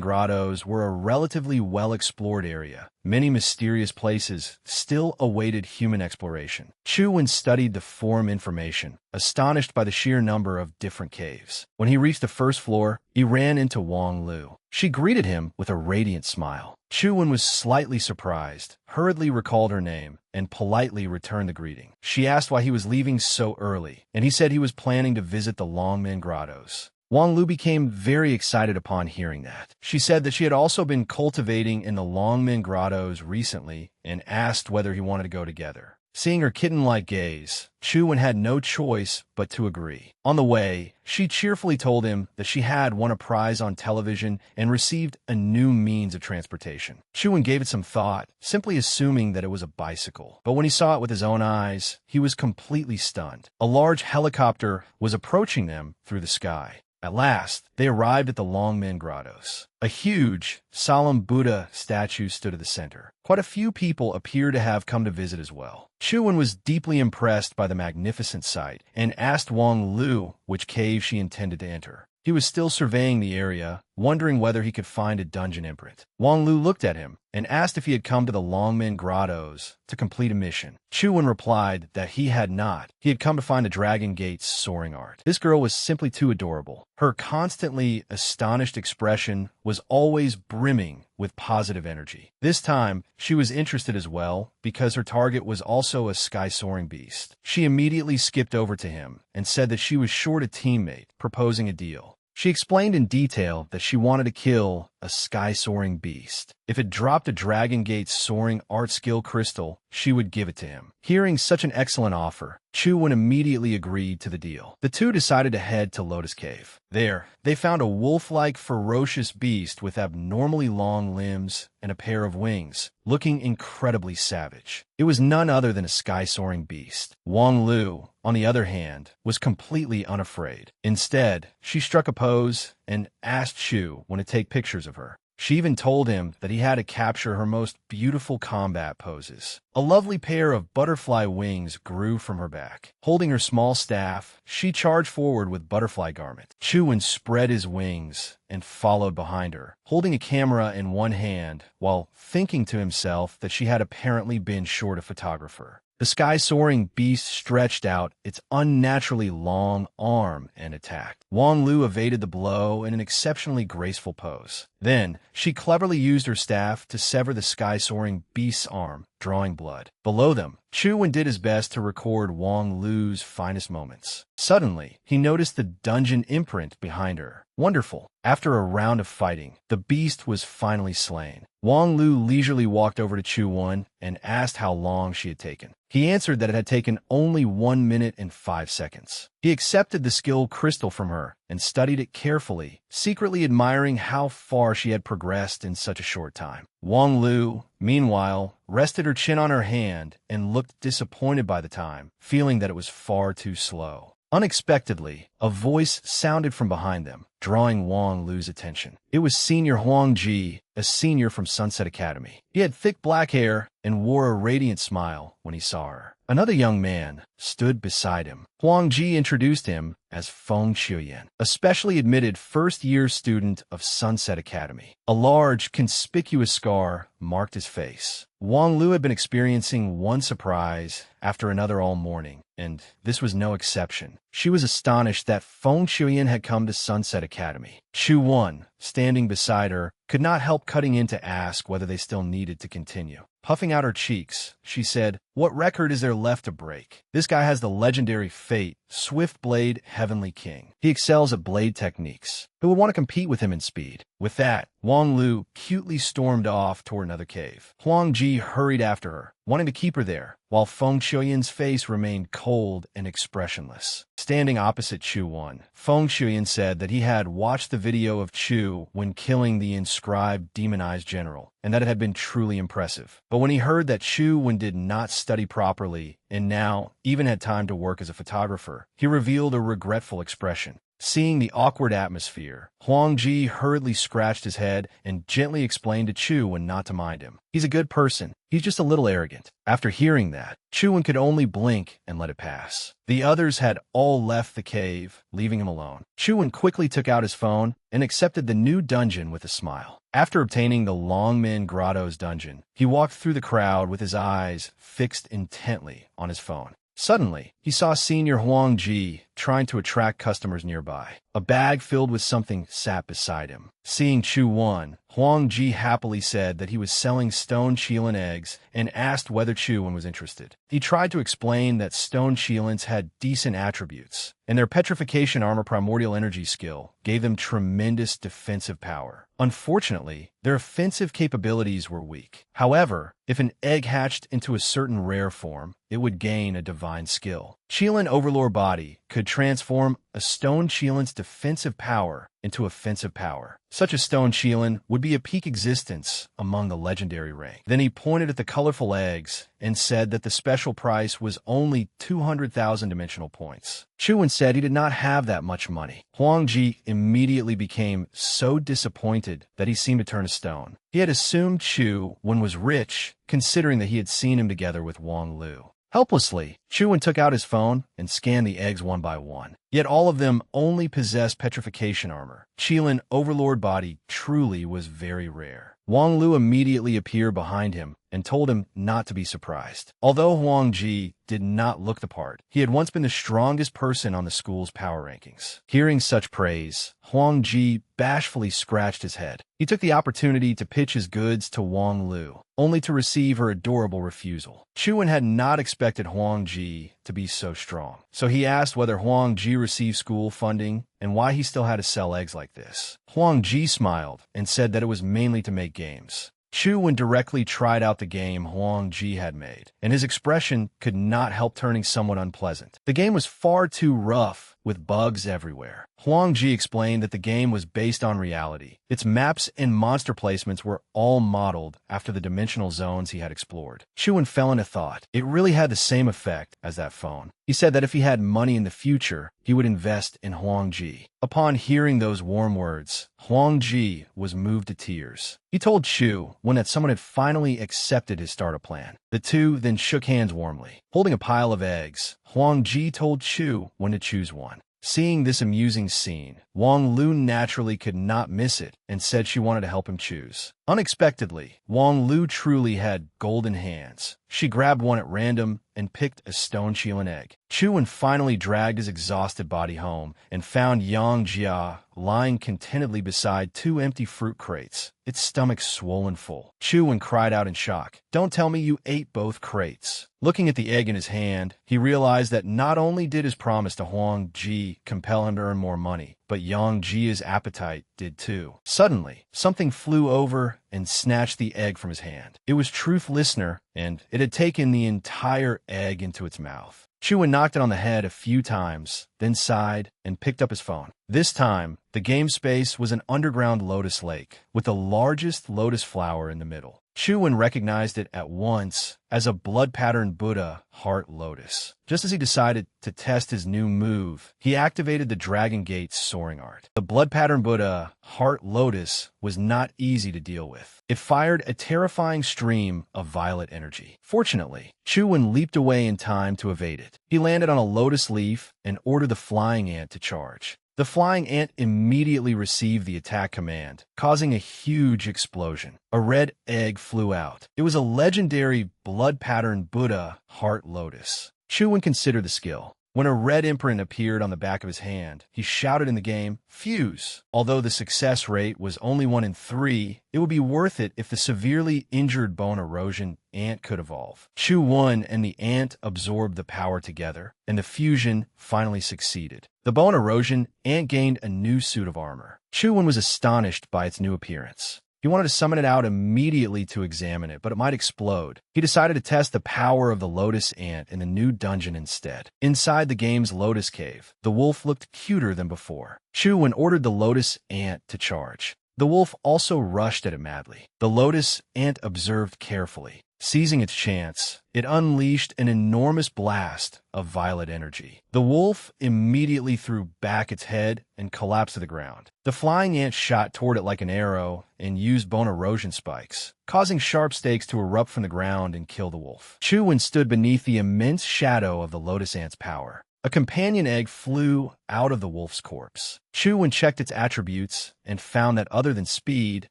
Grottos were a relatively well-explored area, many mysterious places still awaited human exploration. Chu-Wen studied the forum information, astonished by the sheer number of different caves. When he reached the first floor, he ran into Wang Lu. She greeted him with a radiant smile. Chu-Wen was slightly surprised, hurriedly recalled her name, and politely returned the greeting. She asked why he was leaving so early, and he said he was planning to visit the Longmen Grottos. Wang Lu became very excited upon hearing that. She said that she had also been cultivating in the Longmen Grottos recently and asked whether he wanted to go together. Seeing her kitten-like gaze, Chu-Wen had no choice but to agree. On the way, she cheerfully told him that she had won a prize on television and received a new means of transportation. Chu-Wen gave it some thought, simply assuming that it was a bicycle. But when he saw it with his own eyes, he was completely stunned. A large helicopter was approaching them through the sky. At last, they arrived at the Longmen Grottos. A huge, solemn Buddha statue stood at the center. Quite a few people appear to have come to visit as well. Chuan was deeply impressed by the magnificent sight and asked Wang Lu which cave she intended to enter. He was still surveying the area, wondering whether he could find a dungeon imprint. Wang Lu looked at him and asked if he had come to the Longmen Grottos to complete a mission. Chuan replied that he had not. He had come to find the Dragon Gate's soaring art. This girl was simply too adorable. Her constantly astonished expression was always brimming with positive energy. This time, she was interested as well because her target was also a sky-soaring beast. She immediately skipped over to him and said that she was short a teammate, proposing a deal. She explained in detail that she wanted to kill a sky-soaring beast. If it dropped a Dragon Gate's soaring art skill crystal, she would give it to him. Hearing such an excellent offer, Chuan immediately agreed to the deal. The two decided to head to Lotus Cave. There, they found a wolf-like ferocious beast with abnormally long limbs and a pair of wings, looking incredibly savage. It was none other than a sky-soaring beast. Wang Lu, on the other hand, was completely unafraid. Instead, she struck a pose and asked Chu when to take pictures of her. She even told him that he had to capture her most beautiful combat poses. A lovely pair of butterfly wings grew from her back. Holding her small staff, she charged forward with butterfly garment. Chuan spread his wings and followed behind her, holding a camera in one hand while thinking to himself that she had apparently been short a photographer. The sky-soaring beast stretched out its unnaturally long arm and attacked. Wang Lu evaded the blow in an exceptionally graceful pose. Then, she cleverly used her staff to sever the sky-soaring beast's arm, drawing blood. Below them, Chuan did his best to record Wang Lu's finest moments. Suddenly, he noticed the dungeon imprint behind her. Wonderful. After a round of fighting, the beast was finally slain. Wang Lu leisurely walked over to Chuan and asked how long she had taken. He answered that it had taken only 1 minute and 5 seconds. He accepted the skill crystal from her and studied it carefully, secretly admiring how far she had progressed in such a short time. Wang Lu, meanwhile, rested her chin on her hand and looked disappointed by the time, feeling that it was far too slow. Unexpectedly, a voice sounded from behind them, drawing Wang Lu's attention. It was Senior Huang Ji, a senior from Sunset Academy. He had thick black hair and wore a radiant smile when he saw her. Another young man stood beside him. Huang Ji introduced him as Feng Xiuyan, a specially admitted first-year student of Sunset Academy. A large, conspicuous scar marked his face. Wang Lu had been experiencing one surprise after another all morning, and this was no exception. She was astonished that Feng Xiuyan had come to Sunset Academy. Chuan, standing beside her, could not help cutting in to ask whether they still needed to continue. Puffing out her cheeks, she said, "What record is there left to break? This guy has the legendary Fate, Swift Blade Heavenly King. He excels at blade techniques. Who would want to compete with him in speed?" With that, Wang Lu cutely stormed off toward another cave. Huang Ji hurried after her, wanting to keep her there, while Feng Xiuyan's face remained cold and expressionless. Standing opposite Chuan, Feng Xiuyan said that he had watched the video of Chu when killing the inscribed demonized general, and that it had been truly impressive. But when he heard that Chuan did not study properly and now even had time to work as a photographer, he revealed a regretful expression. Seeing the awkward atmosphere, Huang Ji hurriedly scratched his head and gently explained to Chuan not to mind him. "He's a good person. He's just a little arrogant." After hearing that, Chuan could only blink and let it pass. The others had all left the cave, leaving him alone. Chuan quickly took out his phone and accepted the new dungeon with a smile. After obtaining the Longmen Grotto's dungeon, he walked through the crowd with his eyes fixed intently on his phone. Suddenly, he saw Senior Huang Ji trying to attract customers nearby. A bag filled with something sat beside him. Seeing Chuan, Huang Ji happily said that he was selling stone Qilin eggs and asked whether Chuan was interested. He tried to explain that stone Qilins had decent attributes, and their petrification armor primordial energy skill gave them tremendous defensive power. Unfortunately, their offensive capabilities were weak. However, if an egg hatched into a certain rare form, it would gain a divine skill. Qilin Overlord Body could transform a stone Qilin's defensive power into offensive power. Such a stone Qilin would be a peak existence among the legendary rank. Then he pointed at the colorful eggs and said that the special price was only 200,000 dimensional points. Chuan said he did not have that much money. Huang Ji immediately became so disappointed that he seemed to turn to stone. He had assumed Chu Wen was rich, considering that he had seen him together with Wang Lu. Helplessly, Chuan took out his phone and scanned the eggs one by one. Yet all of them only possessed petrification armor. Qilin Overlord Body truly was very rare. Wang Lu immediately appeared behind him and told him not to be surprised. Although Huang Ji did not look the part, he had once been the strongest person on the school's power rankings. Hearing such praise, Huang Ji bashfully scratched his head. He took the opportunity to pitch his goods to Wang Lu, only to receive her adorable refusal. Chuan had not expected Huang Ji to be so strong, so he asked whether Huang Ji received school funding and why he still had to sell eggs like this. Huang Ji smiled and said that it was mainly to make games. Chuan directly tried out the game Huang Ji had made, and his expression could not help turning somewhat unpleasant. The game was far too rough, with bugs everywhere. Huang Ji explained that the game was based on reality. Its maps and monster placements were all modeled after the dimensional zones he had explored. Chuan fell into thought. It really had the same effect as that phone. He said that if he had money in the future, he would invest in Huang Ji. Upon hearing those warm words, Huang Ji was moved to tears. He told Chu Wen that someone had finally accepted his startup plan. The two then shook hands warmly. Holding a pile of eggs, Huang Ji told Chu Wen to choose one. Seeing this amusing scene, Wang Lu naturally could not miss it and said she wanted to help him choose. Unexpectedly, Wang Lu truly had golden hands. She grabbed one at random and picked a stone Qilin egg. Chuan finally dragged his exhausted body home and found Yang Jia lying contentedly beside two empty fruit crates, its stomach swollen full. Chuan cried out in shock. "Don't tell me you ate both crates." Looking at the egg in his hand, he realized that not only did his promise to Huang Ji compel him to earn more money, but Yang Jia's appetite did too. Suddenly, something flew over and snatched the egg from his hand. It was Truth Listener, and it had taken the entire egg into its mouth. Chuan knocked it on the head a few times, then sighed and picked up his phone. This time, the game space was an underground lotus lake, with the largest lotus flower in the middle. Chuan recognized it at once as a blood-patterned Buddha heart lotus. Just as he decided to test his new move, he activated the Dragon Gate's soaring art. The blood-patterned Buddha heart lotus was not easy to deal with. It fired a terrifying stream of violet energy. Fortunately, Chuan leaped away in time to evade it. He landed on a lotus leaf and ordered the flying ant to charge. The flying ant immediately received the attack command, causing a huge explosion. A red egg flew out. It was a legendary blood-patterned Buddha heart lotus. Chuan considered the skill. When a red imprint appeared on the back of his hand, he shouted in the game, "Fuse!" Although the success rate was only 1 in 3, it would be worth it if the severely injured bone erosion ant could evolve. Chuan and the ant absorbed the power together, and the fusion finally succeeded. The bone erosion ant gained a new suit of armor. Chuan was astonished by its new appearance. He wanted to summon it out immediately to examine it, but it might explode. He decided to test the power of the Lotus Ant in the new dungeon instead. Inside the game's Lotus Cave, the wolf looked cuter than before. Chuan ordered the Lotus Ant to charge. The wolf also rushed at it madly. The Lotus Ant observed carefully. Seizing its chance, it unleashed an enormous blast of violet energy. The wolf immediately threw back its head and collapsed to the ground. The flying ant shot toward it like an arrow and used bone erosion spikes, causing sharp stakes to erupt from the ground and kill the wolf. Chuan stood beneath the immense shadow of the lotus ant's power. A companion egg flew out of the wolf's corpse. Chuan checked its attributes and found that other than speed,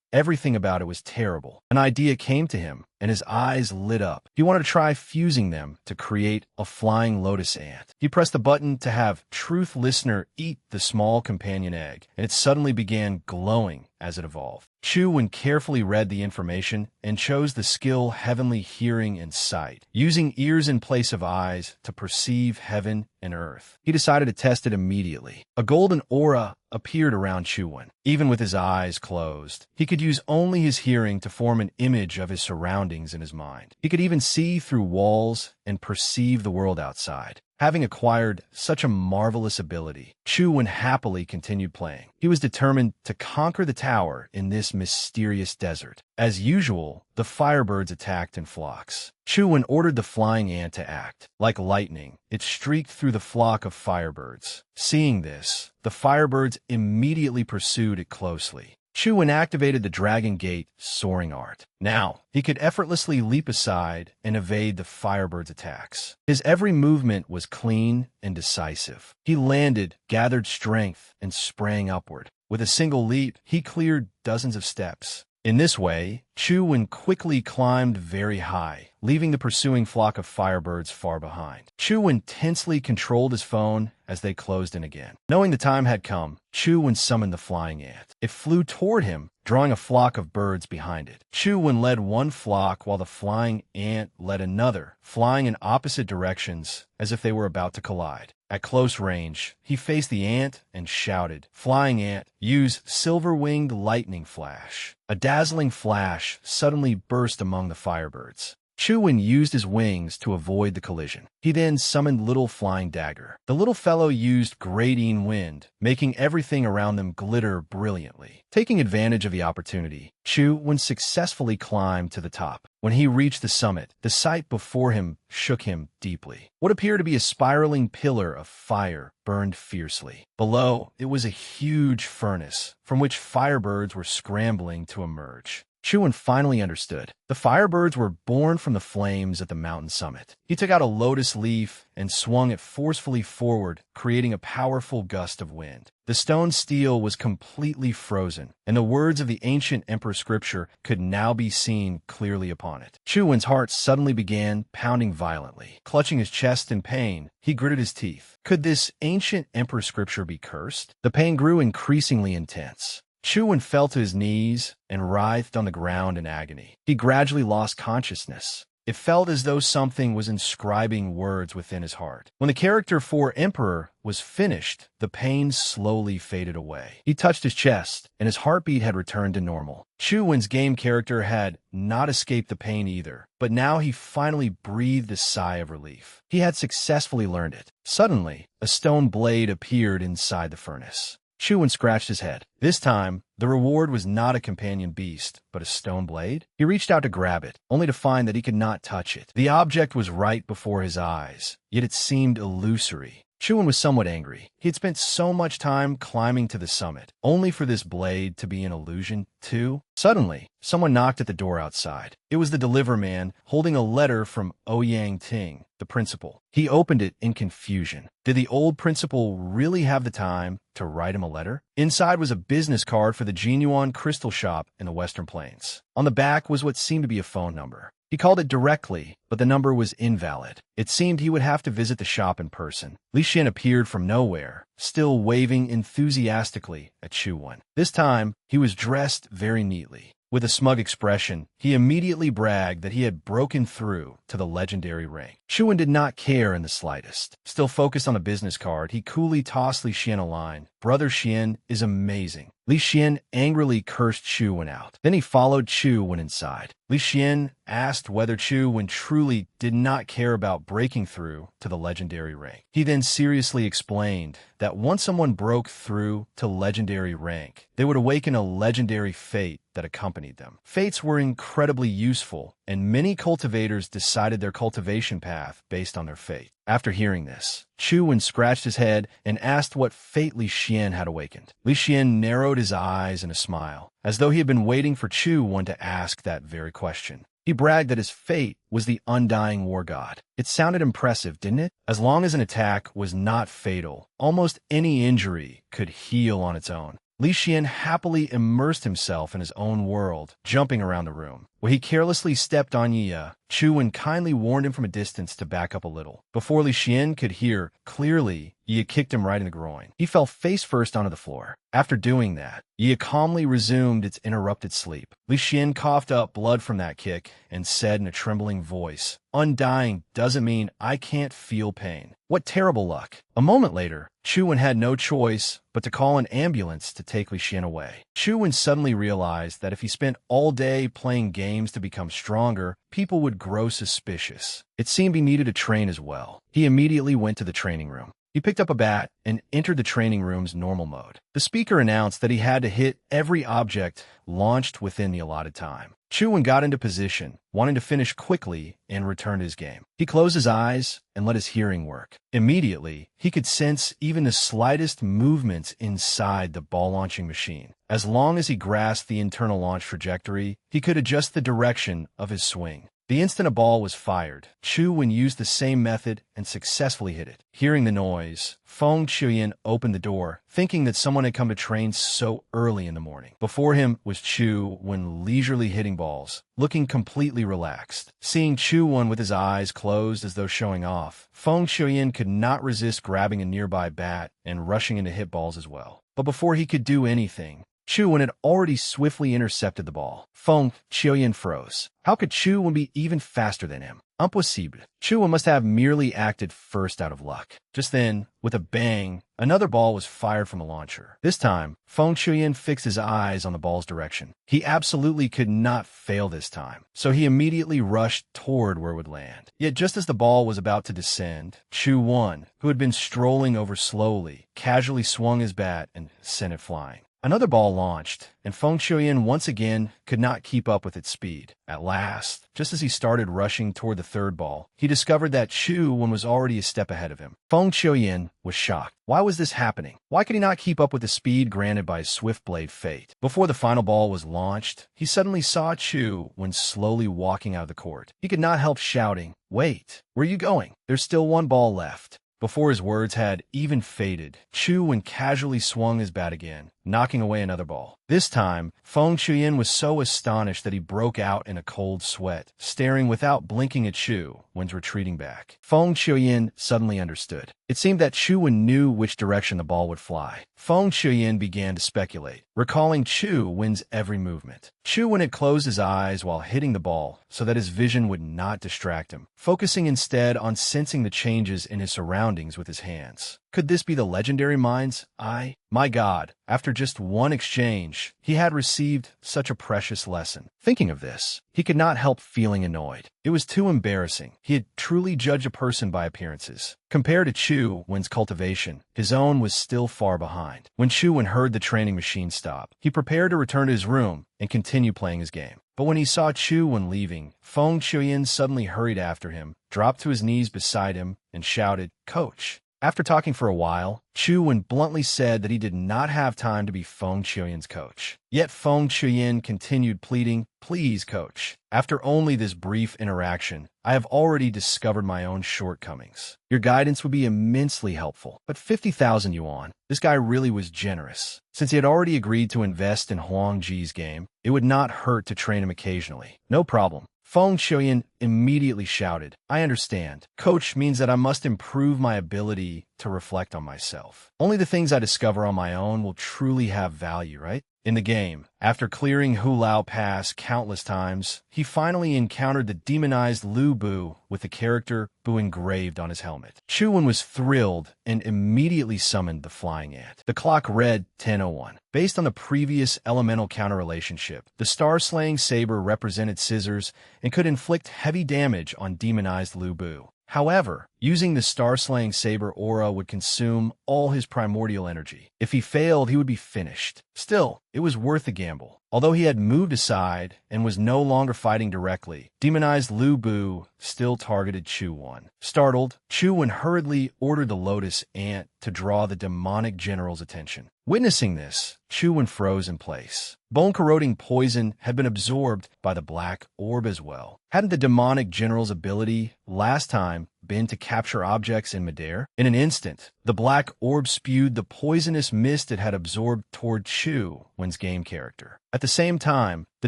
everything about it was terrible. An idea came to him, and his eyes lit up. He wanted to try fusing them to create a flying lotus ant. He pressed the button to have Truth Listener eat the small companion egg, and it suddenly began glowing as it evolved. Chuan carefully read the information and chose the skill Heavenly Hearing and Sight, using ears in place of eyes to perceive heaven and earth. He decided to test it immediately. A golden aura appeared around Chuan. Even with his eyes closed, he could use only his hearing to form an image of his surroundings in his mind. He could even see through walls and perceive the world outside. Having acquired such a marvelous ability, Chu-Wen happily continued playing. He was determined to conquer the tower in this mysterious desert. As usual, the firebirds attacked in flocks. Chu-Wen ordered the flying ant to act. Like lightning, it streaked through the flock of firebirds. Seeing this, the firebirds immediately pursued it closely. Chu-Wen activated the Dragon Gate soaring art. Now, he could effortlessly leap aside and evade the firebirds' attacks. His every movement was clean and decisive. He landed, gathered strength, and sprang upward. With a single leap, he cleared dozens of steps. In this way, Chu-Wen quickly climbed very high, leaving the pursuing flock of firebirds far behind. Chu-Wen tensely controlled his phone as they closed in again. Knowing the time had come, Chu-Wen summoned the flying ant. It flew toward him, drawing a flock of birds behind it. Chu-Wen led one flock while the flying ant led another, flying in opposite directions as if they were about to collide. At close range, he faced the ant and shouted, "Flying ant, use silver-winged lightning flash." A dazzling flash suddenly burst among the firebirds. Chu-Wen used his wings to avoid the collision. He then summoned Little Flying Dagger. The little fellow used grating wind, making everything around them glitter brilliantly. Taking advantage of the opportunity, Chu-Wen successfully climbed to the top. When he reached the summit, the sight before him shook him deeply. What appeared to be a spiraling pillar of fire burned fiercely. Below, it was a huge furnace from which firebirds were scrambling to emerge. Chu-Wen finally understood. The firebirds were born from the flames at the mountain summit. He took out a lotus leaf and swung it forcefully forward, creating a powerful gust of wind. The stone steel was completely frozen, and the words of the ancient emperor scripture could now be seen clearly upon it. Chu-Wen's heart suddenly began pounding violently. Clutching his chest in pain, he gritted his teeth. Could this ancient emperor scripture be cursed? The pain grew increasingly intense. Chu-Wen fell to his knees and writhed on the ground in agony. He gradually lost consciousness. It felt as though something was inscribing words within his heart. When the character for Emperor was finished, the pain slowly faded away. He touched his chest, and his heartbeat had returned to normal. Chu-Wen's game character had not escaped the pain either, but now he finally breathed a sigh of relief. He had successfully learned it. Suddenly, a stone blade appeared inside the furnace. Chu-Wen scratched his head. This time, the reward was not a companion beast, but a stone blade. He reached out to grab it, only to find that he could not touch it. The object was right before his eyes, yet it seemed illusory. Chu-Wen was somewhat angry. He had spent so much time climbing to the summit, only for this blade to be an illusion, too. Suddenly, someone knocked at the door outside. It was the deliver man, holding a letter from Ouyang Ting, the principal. He opened it in confusion. Did the old principal really have the time to write him a letter? Inside was a business card for the Jinyuan crystal shop in the Western Plains. On the back was what seemed to be a phone number. He called it directly, but the number was invalid. It seemed he would have to visit the shop in person. Li Xian appeared from nowhere, still waving enthusiastically at Chu-Wen. This time, he was dressed very neatly. With a smug expression, he immediately bragged that he had broken through to the legendary rank. Chu-Wen did not care in the slightest. Still focused on the business card, he coolly tossed Li Xian a line. "Brother Xian is amazing." Li Xian angrily cursed Chu-Wen out. Then he followed Chu-Wen inside. Li Xian asked whether Chu-Wen truly did not care about breaking through to the legendary rank. He then seriously explained that once someone broke through to legendary rank, they would awaken a legendary fate that accompanied them. Fates were incredibly useful, and many cultivators decided their cultivation path based on their fate. After hearing this, Chu-Wen scratched his head and asked what fate Li Xian had awakened. Li Xian narrowed his eyes in a smile, as though he had been waiting for Chu-Wen to ask that very question. He bragged that his fate was the undying war god. It sounded impressive, didn't it? As long as an attack was not fatal, almost any injury could heal on its own. Li Xian happily immersed himself in his own world, jumping around the room. When he carelessly stepped on Yiya, Chu-Wen kindly warned him from a distance to back up a little. Before Li Xian could hear clearly, Yiya kicked him right in the groin. He fell face first onto the floor. After doing that, Yiya calmly resumed its interrupted sleep. Li Xian coughed up blood from that kick and said in a trembling voice, "Undying doesn't mean I can't feel pain. What terrible luck." A moment later, Chu-Wen had no choice but to call an ambulance to take Li Xian away. Chu-Wen suddenly realized that if he spent all day playing games aims to become stronger, people would grow suspicious. It seemed he needed to train as well. He immediately went to the training room. He picked up a bat and entered the training room's normal mode. The speaker announced that he had to hit every object launched within the allotted time. Chuan got into position, wanting to finish quickly and return to his game. He closed his eyes and let his hearing work. Immediately, he could sense even the slightest movements inside the ball-launching machine. As long as he grasped the internal launch trajectory, he could adjust the direction of his swing. The instant a ball was fired, Chuan used the same method and successfully hit it. Hearing the noise, Feng Chuyan opened the door, thinking that someone had come to train so early in the morning. Before him was Chuan leisurely hitting balls, looking completely relaxed. Seeing Chuan with his eyes closed as though showing off, Feng Chuyan could not resist grabbing a nearby bat and rushing in to hit balls as well. But before he could do anything, Chuan had already swiftly intercepted the ball. Feng Chuyan froze. How could Chuan be even faster than him? Impossible. Chuan must have merely acted first out of luck. Just then, with a bang, another ball was fired from a launcher. This time, Feng Chuyan fixed his eyes on the ball's direction. He absolutely could not fail this time, so he immediately rushed toward where it would land. Yet just as the ball was about to descend, Chuan, who had been strolling over slowly, casually swung his bat and sent it flying. Another ball launched, and Feng Chuyan once again could not keep up with its speed. At last, just as he started rushing toward the third ball, he discovered that Chuan was already a step ahead of him. Feng Chuyan was shocked. Why was this happening? Why could he not keep up with the speed granted by his swift blade fate? Before the final ball was launched, he suddenly saw Chuan slowly walking out of the court. He could not help shouting, "Wait, where are you going? There's still one ball left." Before his words had even faded, Chuan casually swung his bat again, knocking away another ball. This time, Feng Chuyan was so astonished that he broke out in a cold sweat, staring without blinking at Chuan's retreating back. Feng Chuyan suddenly understood. It seemed that Chuan knew which direction the ball would fly. Feng Chuyan began to speculate, recalling Chuan's every movement. Chuan had closed his eyes while hitting the ball so that his vision would not distract him, focusing instead on sensing the changes in his surroundings with his hands. Could this be the legendary mind's eye? My God, after just one exchange, he had received such a precious lesson. Thinking of this, he could not help feeling annoyed. It was too embarrassing. He had truly judged a person by appearances. Compared to Chuan's cultivation, his own was still far behind. When Chuan heard the training machine stop, he prepared to return to his room and continue playing his game. But when he saw Chuan leaving, Feng Chuyan suddenly hurried after him, dropped to his knees beside him, and shouted, "Coach." After talking for a while, Chuan bluntly said that he did not have time to be Feng Chuyan's coach. Yet Feng Chuyan continued pleading, "Please, coach. After only this brief interaction, I have already discovered my own shortcomings. Your guidance would be immensely helpful." But 50,000 yuan, this guy really was generous. Since he had already agreed to invest in Huang Ji's game, it would not hurt to train him occasionally. No problem. Feng Chuyan immediately shouted, "I understand. Coach means that I must improve my ability to reflect on myself. Only the things I discover on my own will truly have value, right?" In the game, after clearing Hulao Pass countless times, he finally encountered the demonized Lu Bu with the character Bu engraved on his helmet. Chuan was thrilled and immediately summoned the flying ant. The clock read 10:01. Based on the previous elemental counter relationship, the star-slaying saber represented scissors and could inflict heavy damage on demonized Lu Bu. However, using the star-slaying saber aura would consume all his primordial energy. If he failed, he would be finished. Still, it was worth the gamble. Although he had moved aside and was no longer fighting directly, demonized Lu Bu still targeted Chuan. Startled, Chuan hurriedly ordered the lotus ant to draw the demonic general's attention. Witnessing this, Chuan froze in place. Bone-corroding poison had been absorbed by the black orb as well. Hadn't the demonic general's ability last time been to capture objects in midair? In an instant, the black orb spewed the poisonous mist it had absorbed toward Chuan's game character. At the same time, the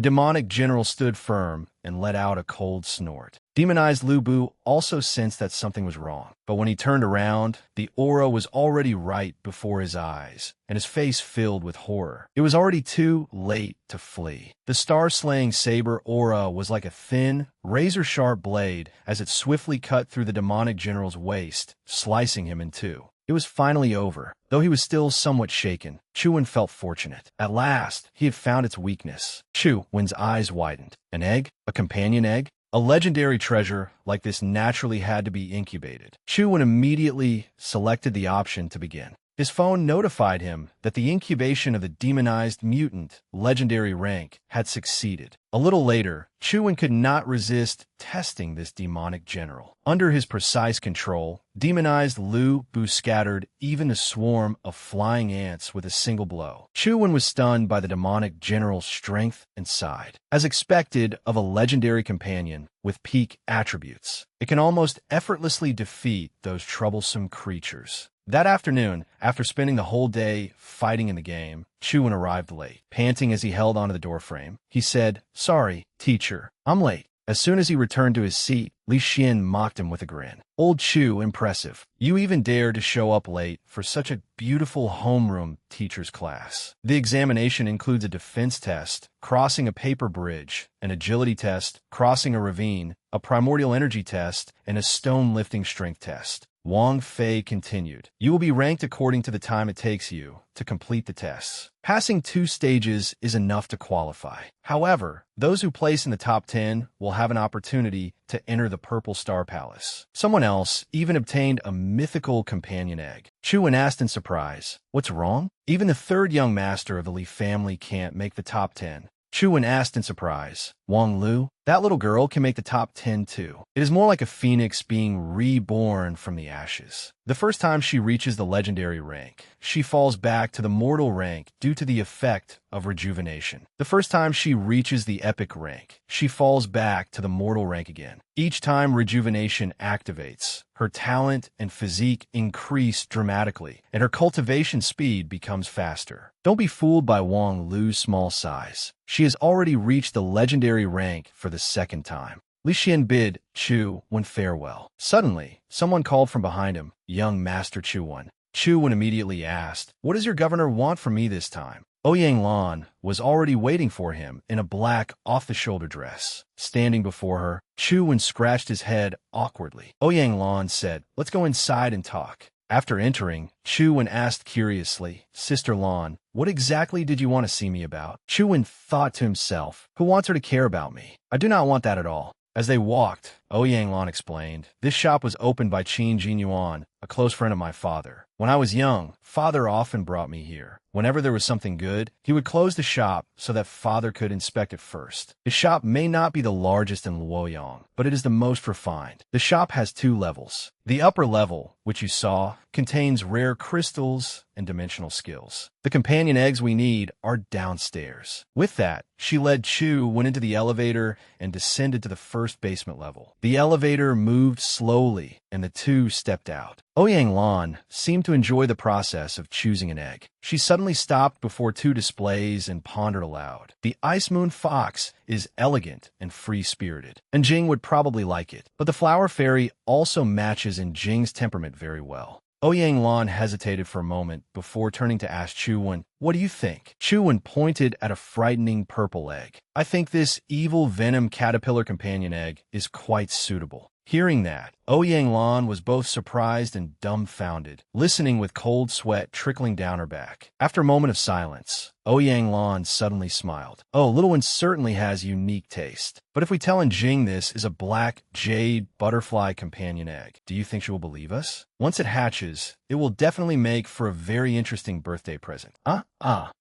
demonic general stood firm and let out a cold snort. Demonized Lu Bu also sensed that something was wrong, but when he turned around, the aura was already right before his eyes, and his face filled with horror. It was already too late to flee. The star-slaying saber aura was like a thin, razor-sharp blade as it swiftly cut through the demonic general's waist, slicing him in two. It was finally over. Though he was still somewhat shaken, Chu-Wen felt fortunate. At last, he had found its weakness. Chu-Wen's eyes widened. An egg? A companion egg? A legendary treasure like this naturally had to be incubated. Chu-Wen immediately selected the option to begin. His phone notified him that the incubation of the demonized mutant legendary rank had succeeded. A little later, Chu-Wen could not resist testing this demonic general. Under his precise control, demonized Lu Bu scattered even a swarm of flying ants with a single blow. Chu-Wen was stunned by the demonic general's strength and sighed. As expected of a legendary companion with peak attributes, it can almost effortlessly defeat those troublesome creatures. That afternoon, after spending the whole day fighting in the game, Chu-Wen arrived late. Panting as he held onto the doorframe, he said, "Sorry, teacher, I'm late." As soon as he returned to his seat, Li Xian mocked him with a grin. "Old Chu, impressive. You even dare to show up late for such a beautiful homeroom teacher's class. The examination includes a defense test, crossing a paper bridge, an agility test, crossing a ravine, a primordial energy test, and a stone lifting strength test." Wang Fei continued, "You will be ranked according to the time it takes you to complete the tests. Passing 2 stages is enough to qualify. However, those who place in the top 10 will have an opportunity to enter the Purple Star Palace." Someone else even obtained a mythical companion egg. Chu-Wen asked in surprise, "What's wrong? Even the 3rd young master of the Li family can't make the top 10. Chu-Wen asked in surprise, "Wang Lu? That little girl can make the top 10 too. It is more like a phoenix being reborn from the ashes. The first time she reaches the legendary rank, she falls back to the mortal rank due to the effect of rejuvenation. The first time she reaches the epic rank, she falls back to the mortal rank again. Each time rejuvenation activates, her talent and physique increase dramatically, and her cultivation speed becomes faster. Don't be fooled by Wang Lu's small size. She has already reached the legendary rank for the 2nd time." Li Xian bid Chu-Wen farewell. Suddenly, someone called from behind him, "Young Master Chu-Wen." Chu-Wen immediately asked, "What does your governor want from me this time?" Ouyang Lan was already waiting for him in a black off-the-shoulder dress. Standing before her, Chu-Wen scratched his head awkwardly. Ouyang Lan said, "Let's go inside and talk." After entering, Chu-Wen asked curiously, "Sister Lan, what exactly did you want to see me about?" Chu-Wen thought to himself, "Who wants her to care about me? I do not want that at all." As they walked, Ouyang Lan explained, "This shop was opened by Qin Jinyuan, a close friend of my father. When I was young, father often brought me here. Whenever there was something good, he would close the shop so that father could inspect it first. His shop may not be the largest in Luoyang, but it is the most refined. The shop has 2 levels. The upper level, which you saw, contains rare crystals and dimensional skills. The companion eggs we need are downstairs." With that, she led Chu-Wen into the elevator and descended to the 1st basement level. The elevator moved slowly, and the 2 stepped out. Ouyang Lan seemed to enjoy the process of choosing an egg. She suddenly stopped before 2 displays and pondered aloud. "The Ice Moon Fox is elegant and free-spirited, and Jing would probably like it. But the Flower Fairy also matches in Jing's temperament very well." Ouyang Lan hesitated for a moment before turning to ask Chu-Wen, "What do you think?" Chu-Wen pointed at a frightening purple egg. "I think this evil venom caterpillar companion egg is quite suitable." Hearing that, Ouyang Lan was both surprised and dumbfounded, listening with cold sweat trickling down her back. After a moment of silence, Ouyang Lan suddenly smiled. "Oh, little one certainly has unique taste. But if we tell Jing this is a black jade butterfly companion egg, do you think she will believe us? Once it hatches, it will definitely make for a very interesting birthday present."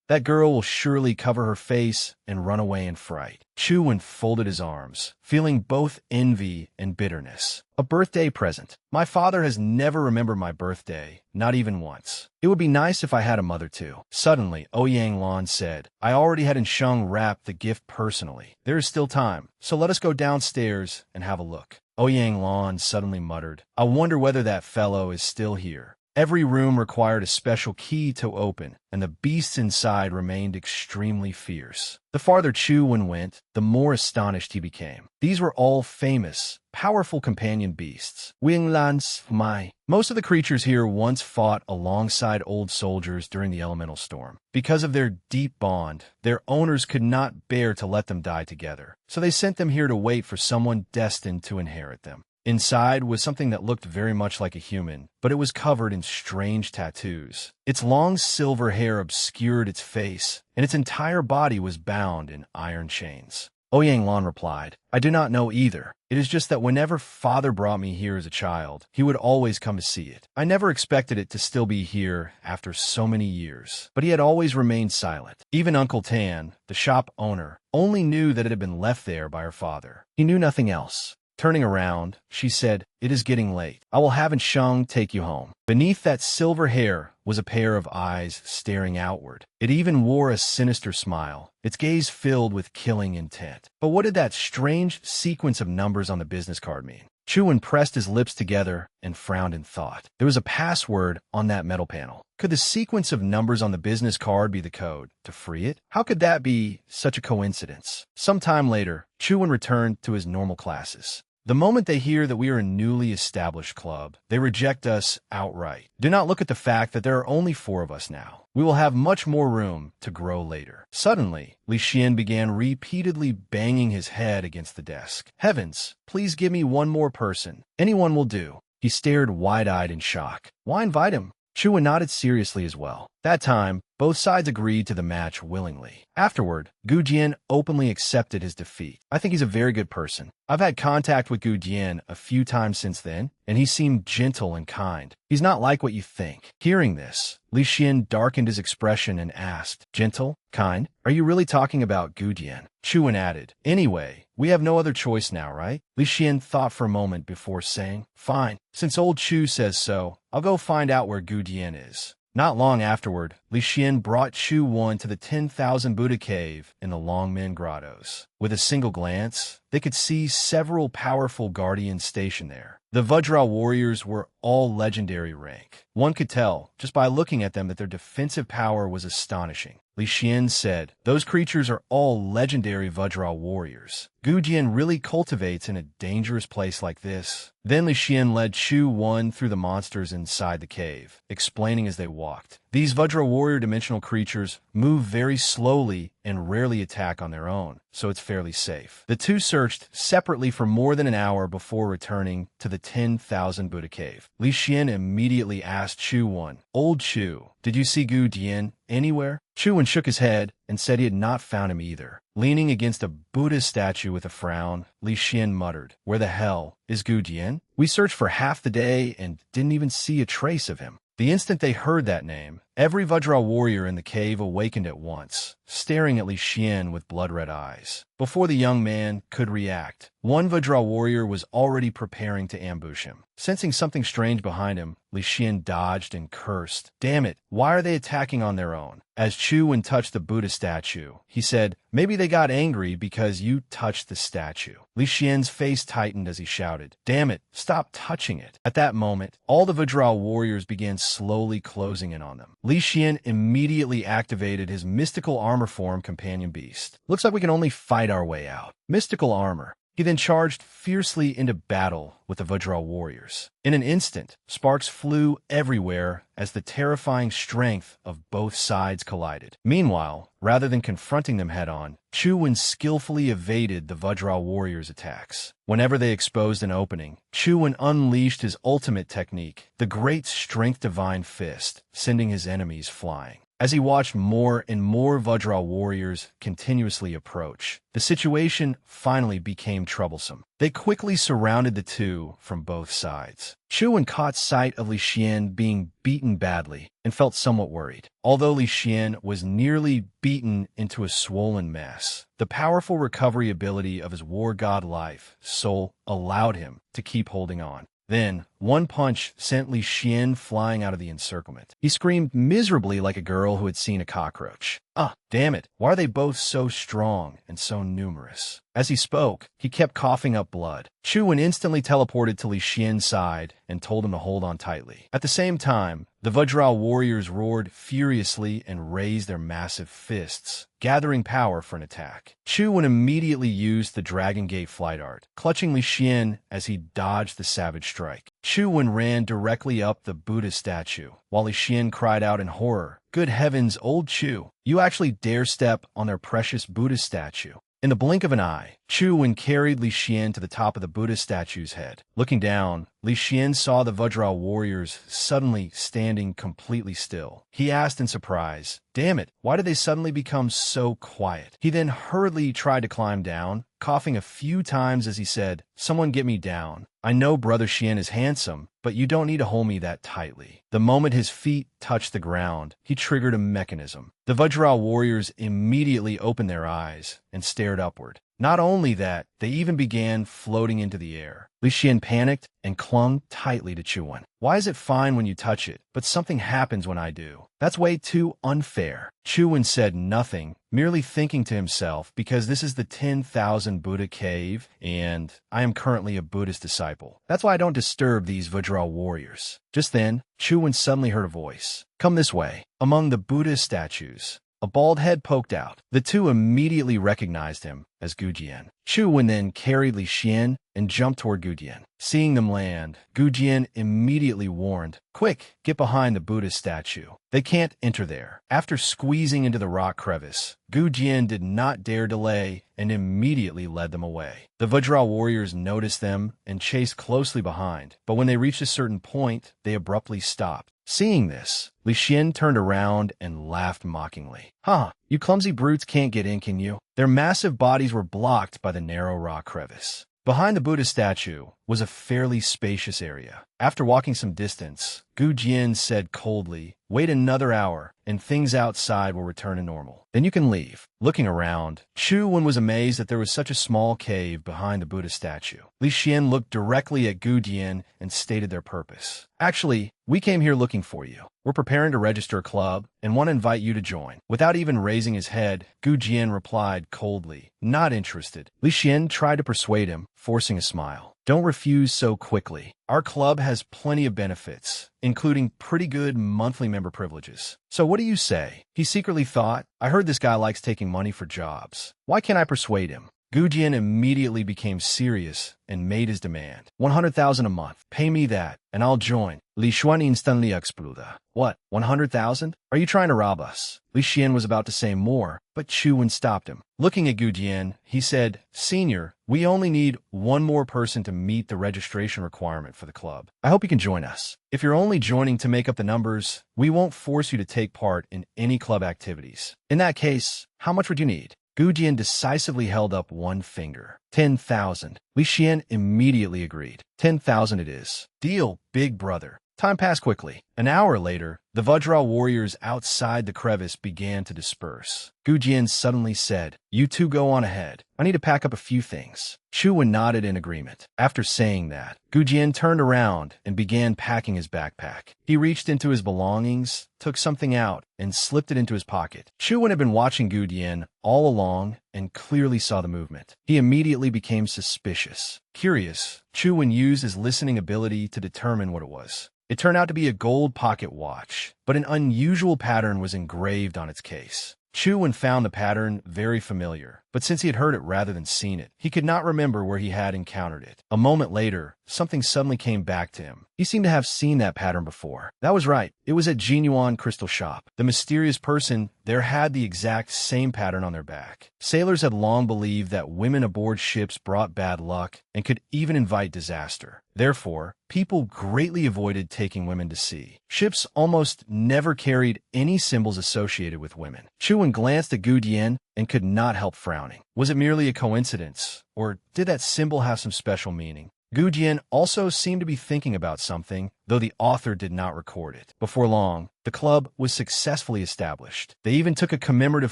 That girl will surely cover her face and run away in fright." Chu-Wen folded his arms, feeling both envy and bitterness. "A birthday present. My father has never remembered my birthday, not even once. It would be nice if I had a mother too." Suddenly, Ouyang Lan said, "I already had Sheng wrap the gift personally. There is still time, so let us go downstairs and have a look." Ouyang Lan suddenly muttered, "I wonder whether that fellow is still here." Every room required a special key to open, and the beasts inside remained extremely fierce. The farther Chu-Wen went, the more astonished he became. These were all famous, powerful companion beasts. Winglan's Mai. Most of the creatures here once fought alongside old soldiers during the elemental storm. Because of their deep bond, their owners could not bear to let them die together, so they sent them here to wait for someone destined to inherit them. Inside was something that looked very much like a human, but it was covered in strange tattoos. Its long silver hair obscured its face, and its entire body was bound in iron chains. Ouyang Lan replied, I do not know either. It is just that whenever father brought me here as a child, he would always come to see it. I never expected it to still be here after so many years. But he had always remained silent. Even Uncle Tan, the shop owner, only knew that it had been left there by her father. He knew nothing else. Turning around, she said, It is getting late. I will have Sheng take you home. Beneath that silver hair was a pair of eyes staring outward. It even wore a sinister smile, its gaze filled with killing intent. But what did that strange sequence of numbers on the business card mean? Chuan pressed his lips together and frowned in thought. There was a password on that metal panel. Could the sequence of numbers on the business card be the code to free it? How could that be such a coincidence? Sometime later, Chuan returned to his normal classes. The moment they hear that we are a newly established club, they reject us outright. Do not look at the fact that there are only 4 of us now. We will have much more room to grow later. Suddenly, Li Xian began repeatedly banging his head against the desk. Heavens, please give me one more person. Anyone will do. He stared wide-eyed in shock. Why invite him? Chuan nodded seriously as well. That time, both sides agreed to the match willingly. Afterward, Gu Jian openly accepted his defeat. I think he's a very good person. I've had contact with Gu Jian a few times since then, and he seemed gentle and kind. He's not like what you think. Hearing this, Li Xian darkened his expression and asked, Gentle? Kind? Are you really talking about Gu Jian? Chuan added, Anyway, we have no other choice now, right? Li Xian thought for a moment before saying, Fine. Since old Chu says so, I'll go find out where Gu Jian is. Not long afterward, Li Xian brought Chu Wan to the 10,000 Buddha cave in the Longmen Grottos. With a single glance, they could see several powerful guardians stationed there. The Vajra warriors were all legendary rank. One could tell, just by looking at them, that their defensive power was astonishing. Li Xian said, Those creatures are all legendary Vajra warriors. Gu Jian really cultivates in a dangerous place like this. Then Li Xian led Chu Wan through the monsters inside the cave, explaining as they walked. These Vajra warrior dimensional creatures move very slowly and rarely attack on their own, so it's fairly safe. The two searched separately for more than an hour before returning to the 10,000 Buddha cave. Li Xian immediately asked Chu Wan, Old Chu, did you see Gu Jian anywhere? Chu Wan shook his head and said he had not found him either. Leaning against a Buddha statue with a frown, Li Xian muttered, Where the hell is Gu Jian? We searched for half the day and didn't even see a trace of him. The instant they heard that name, every Vajra warrior in the cave awakened at once, staring at Li Xian with blood-red eyes. Before the young man could react, one Vajra warrior was already preparing to ambush him. Sensing something strange behind him, Li Xian dodged and cursed. Damn it, why are they attacking on their own? As Chu Wan touched the Buddha statue, he said, Maybe they got angry because you touched the statue. Li Xian's face tightened as he shouted, Damn it, stop touching it. At that moment, all the Vajra warriors began slowly closing in on them. Li Xian immediately activated his mystical armor form companion beast. Looks like we can only fight our way out. Mystical armor. He then charged fiercely into battle with the Vajra warriors. In an instant, sparks flew everywhere as the terrifying strength of both sides collided. Meanwhile, rather than confronting them head-on, Chu Wan skillfully evaded the Vajra warriors' attacks. Whenever they exposed an opening, Chu Wan unleashed his ultimate technique, the Great Strength Divine Fist, sending his enemies flying. As he watched more and more Vajra warriors continuously approach, the situation finally became troublesome. They quickly surrounded the two from both sides. Chu Wan caught sight of Li Xian being beaten badly and felt somewhat worried. Although Li Xian was nearly beaten into a swollen mess, the powerful recovery ability of his war god life, Soul, allowed him to keep holding on. Then, one punch sent Li Xian flying out of the encirclement. He screamed miserably like a girl who had seen a cockroach. Ah, damn it, why are they both so strong and so numerous? As he spoke, he kept coughing up blood. Chu Wan instantly teleported to Li Xian's side and told him to hold on tightly. At the same time, the Vajra warriors roared furiously and raised their massive fists, gathering power for an attack. Chu Wan immediately used the Dragon Gate flight art, clutching Li Xian as he dodged the savage strike. Chu Wan ran directly up the Buddha statue, while Li Xian cried out in horror, Good heavens, old Chu, you actually dare step on their precious Buddha statue. In the blink of an eye, Chu Wen carried Li Xian to the top of the Buddha statue's head. Looking down, Li Xian saw the Vajra warriors suddenly standing completely still. He asked in surprise, "Damn it, why did they suddenly become so quiet?" He then hurriedly tried to climb down, coughing a few times as he said, "Someone get me down. I know Brother Xian is handsome, but you don't need to hold me that tightly." The moment his feet touched the ground, he triggered a mechanism. The Vajra warriors immediately opened their eyes and stared upward. Not only that, they even began floating into the air. Li Xian panicked and clung tightly to Chu Wen. "Why is it fine when you touch it, but something happens when I do? That's way too unfair." Chu Wen said nothing, merely thinking to himself, because this is the 10,000 Buddha cave, and I am currently a Buddhist disciple. That's why I don't disturb these Vajra warriors. Just then, Chu Wen suddenly heard a voice. "Come this way." Among the Buddha statues, a bald head poked out. The two immediately recognized him as Gu Jian. Chu Wen then carried Li Xian and jumped toward Gu Jian. Seeing them land, Gu Jian immediately warned, "Quick, get behind the Buddha statue. They can't enter there." After squeezing into the rock crevice, Gu Jian did not dare delay and immediately led them away. The Vajra warriors noticed them and chased closely behind, but when they reached a certain point, they abruptly stopped. Seeing this, Li Xian turned around and laughed mockingly. "Huh, you clumsy brutes can't get in, can you?" Their massive bodies were blocked by the narrow rock crevice. Behind the Buddha statue was a fairly spacious area. After walking some distance, Gu Jian said coldly, "Wait another hour, and things outside will return to normal. Then you can leave." Looking around, Chu Wen was amazed that there was such a small cave behind the Buddha statue. Li Xian looked directly at Gu Jian and stated their purpose. "Actually, we came here looking for you. We're preparing to register a club and want to invite you to join." Without even raising his head, Gu Jian replied coldly, "Not interested." Li Xian tried to persuade him, forcing a smile. "Don't refuse so quickly. Our club has plenty of benefits, including pretty good monthly member privileges. So what do you say?" He secretly thought, "I heard this guy likes taking money for jobs. Why can't I persuade him?" Gu Jian immediately became serious and made his demand. 100,000 a month. Pay me that, and I'll join. Li Xuan instantly exploded. "What, 100,000? Are you trying to rob us?" Li Xian was about to say more, but Chu Wen stopped him. Looking at Gu Jian, he said, "Senior, we only need one more person to meet the registration requirement for the club. I hope you can join us. If you're only joining to make up the numbers, we won't force you to take part in any club activities. In that case, how much would you need?" Gu Jian decisively held up one finger. 10,000. Li Xian immediately agreed. 10,000 it is. Deal, big brother. Time passed quickly. An hour later, the Vajra warriors outside the crevice began to disperse. Gu Jian suddenly said, "You two go on ahead. I need to pack up a few things." Chu Wen nodded in agreement. After saying that, Gu Jian turned around and began packing his backpack. He reached into his belongings, took something out, and slipped it into his pocket. Chu Wen had been watching Gu Jian all along and clearly saw the movement. He immediately became suspicious. Curious, Chu Wen used his listening ability to determine what it was. It turned out to be a gold pocket watch, but an unusual pattern was engraved on its case. Chu Wen found the pattern very familiar, but since he had heard it rather than seen it, he could not remember where he had encountered it. A moment later, something suddenly came back to him. He seemed to have seen that pattern before. That was right. It was at Jinyuan Crystal Shop. The mysterious person there had the exact same pattern on their back. Sailors had long believed that women aboard ships brought bad luck and could even invite disaster. Therefore, people greatly avoided taking women to sea. Ships almost never carried any symbols associated with women. Chu Wen glanced at Gu Jian and could not help frowning. Was it merely a coincidence, or did that symbol have some special meaning? Gu Jian also seemed to be thinking about something, though the author did not record it. Before long, the club was successfully established. They even took a commemorative